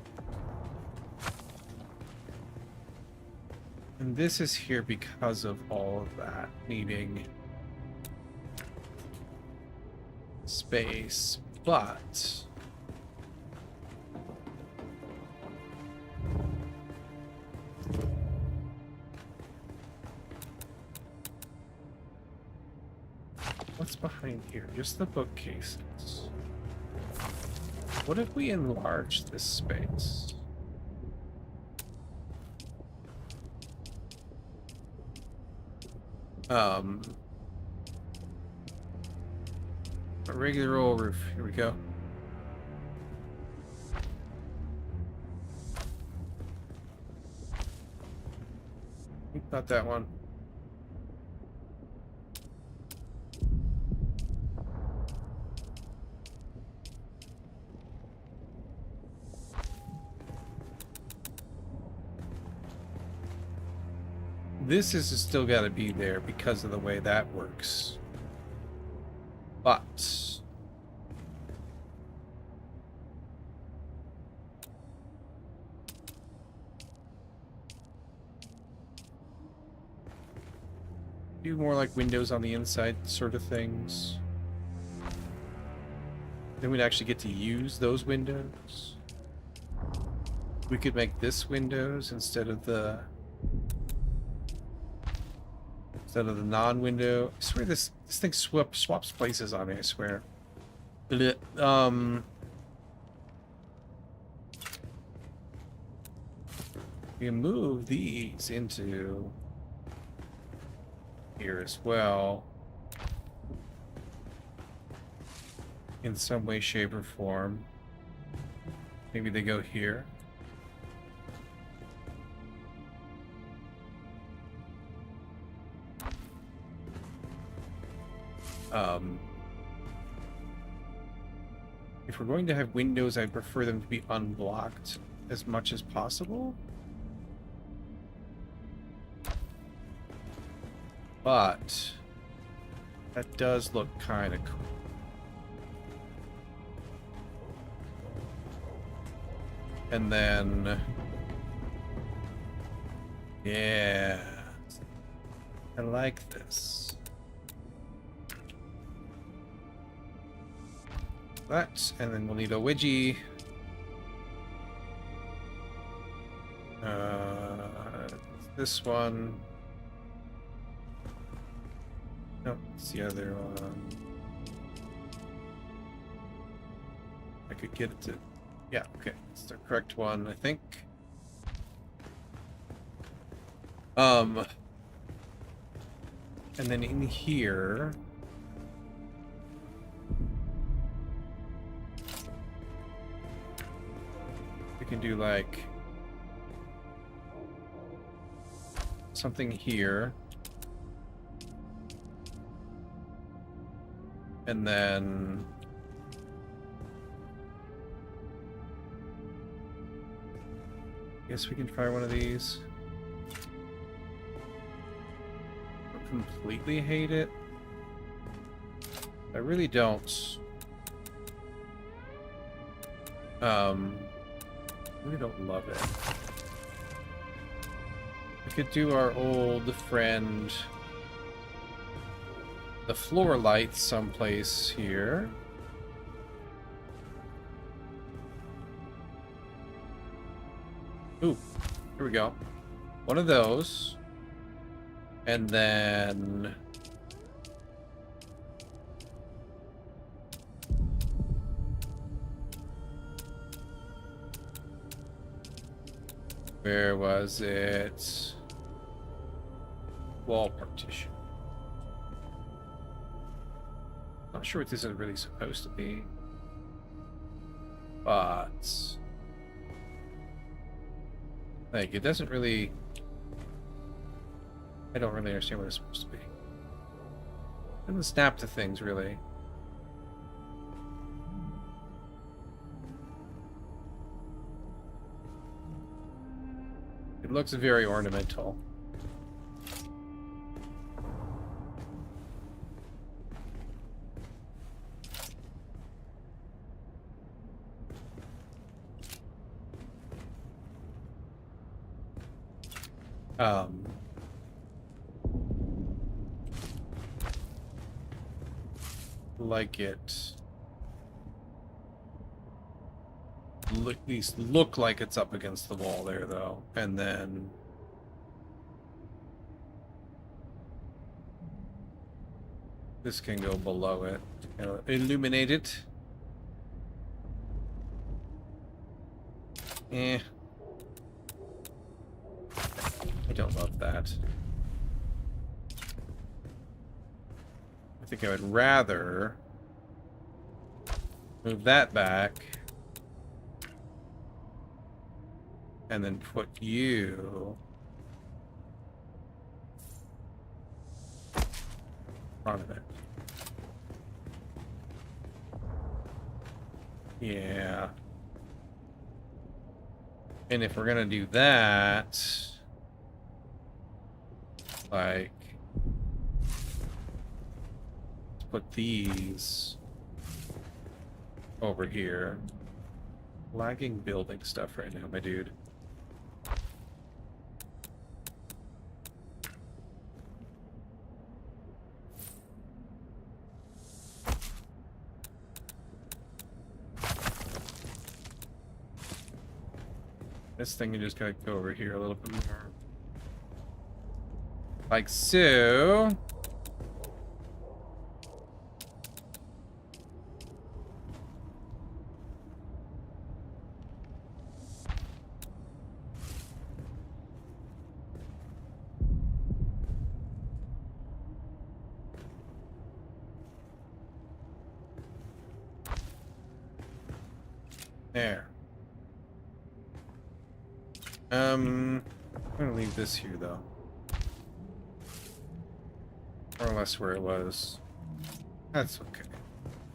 And this is here because of all of that needing space, but what's behind here? Just the bookcases. What if we enlarge this space? A regular old roof. Here we go. Not that one. This is still got to be there because of the way that works. But do more like windows on the inside sort of things. Then we'd actually get to use those windows. We could make this windows instead of the non-window. I swear this thing swaps places on me, I swear. We can move these into here as well. In some way, shape, or form. Maybe they go here. If we're going to have windows, I'd prefer them to be unblocked as much as possible. But that does look kind of cool. And then, yeah, I like this. That, and then we'll need a wedgie. This one. No, it's the other one. I could get it to... Yeah, okay. It's the correct one, I think. And then in here... we can do like... something here. And then... guess we can try one of these. I completely hate it. I really don't. Really don't love it. We could do our old friend, the floor lights someplace here. Ooh, here we go. One of those. And then... where was it? Wall partition. Not sure what this is really supposed to be. But... like, it doesn't really... I don't really understand what it's supposed to be. It doesn't snap to things, really. It looks very ornamental. Like it. These look like it's up against the wall there, though. And then... this can go below it. Illuminate it. Eh. I don't love that. I think I would rather move that back and then put you in front of it. Yeah. And if we're gonna do that, like, let's put these over here. Lagging building stuff right now, my dude. This thing, you just gotta go over here a little bit more. Like so. There. I'm gonna leave this here though. More or less where it was. That's okay.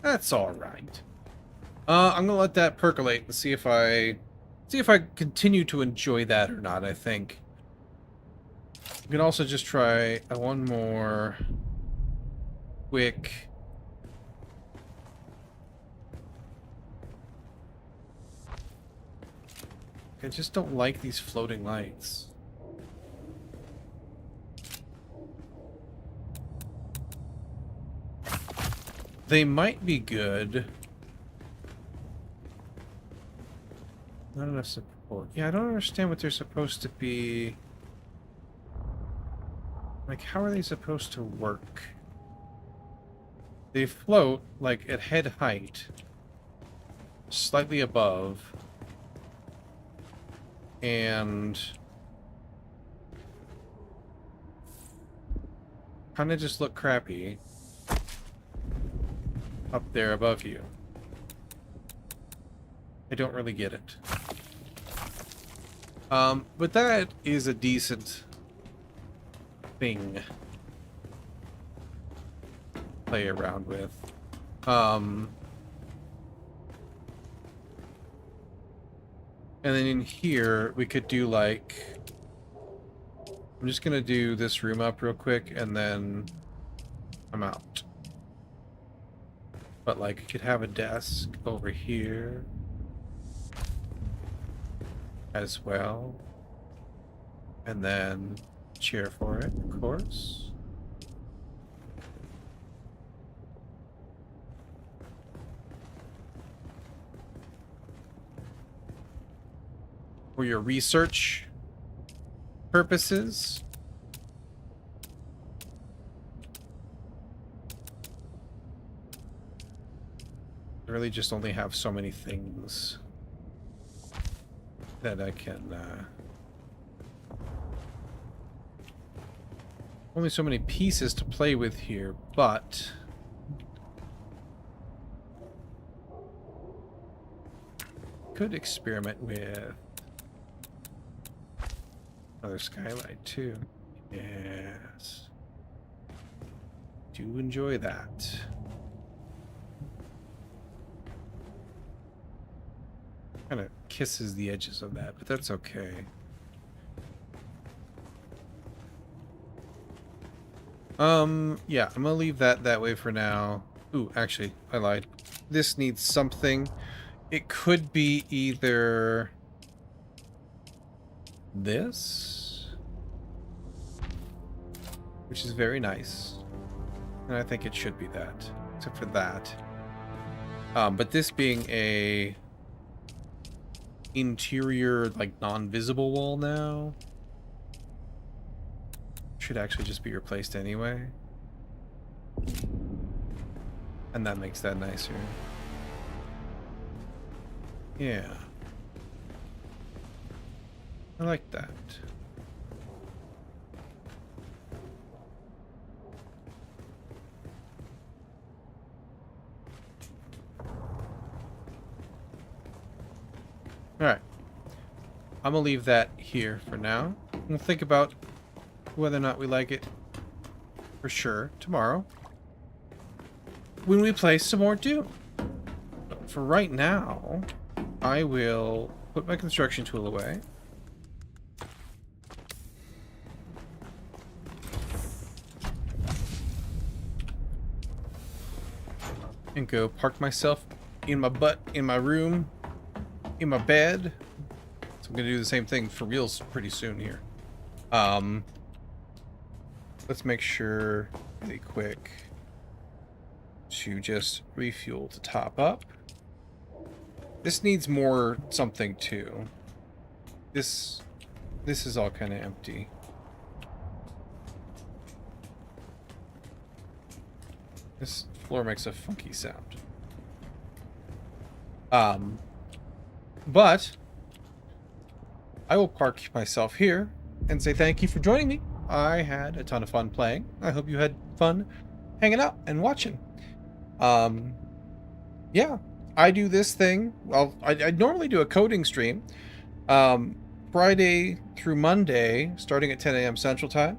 That's alright. I'm gonna let that percolate and see if I continue to enjoy that or not, I think. You can also just try one more quick I just don't like these floating lights. They might be good. Not enough support. Yeah, I don't understand what they're supposed to be. Like, how are they supposed to work? They float, like, at head height. Slightly above. And kind of just look crappy up there above you. I don't really get it. But that is a decent thing to play around with. And then in here, we could do like... I'm just gonna do this room up real quick, and then I'm out. But like, I could have a desk over here as well. And then chair for it, of course. For your research purposes. I really just only have so many things that I can only so many pieces to play with here, but could experiment with another skylight too. Yes, do enjoy that. Kind of kisses the edges of that, but that's okay. Yeah, I'm gonna leave that way for now. Ooh, actually, I lied. This needs something. It could be either this, which is very nice, and I think it should be that, except for that. But this being a interior, like, non-visible wall now, should actually just be replaced anyway, and that makes that nicer. Yeah, I like that. Alright. I'm gonna leave that here for now. We'll think about whether or not we like it for sure tomorrow when we play some more Dune. But for right now, I will put my construction tool away. And go park myself in my butt, in my room, in my bed. So I'm gonna do the same thing for reals pretty soon here. Let's make sure really quick to just refuel to top up. This needs more something too. This is all kind of empty. This floor makes a funky sound. But I will park myself here and say thank you for joining me. I had a ton of fun playing. I hope you had fun hanging out and watching. Yeah, I do this thing. Well, I normally do a coding stream Friday through Monday, starting at 10 a.m. Central Time.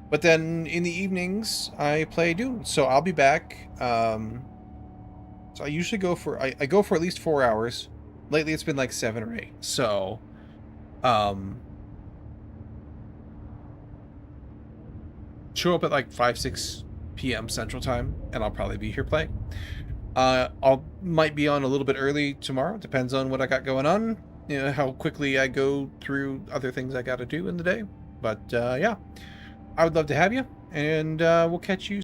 But then in the evenings, I play Dune. So I'll be back. So I usually go for I go for at least 4 hours. Lately, it's been like 7 or 8. So, show up at like 5-6 p.m. Central Time, and I'll probably be here playing. Might be on a little bit early tomorrow. Depends on what I got going on. You know, how quickly I go through other things I got to do in the day. But yeah, I would love to have you, and we'll catch you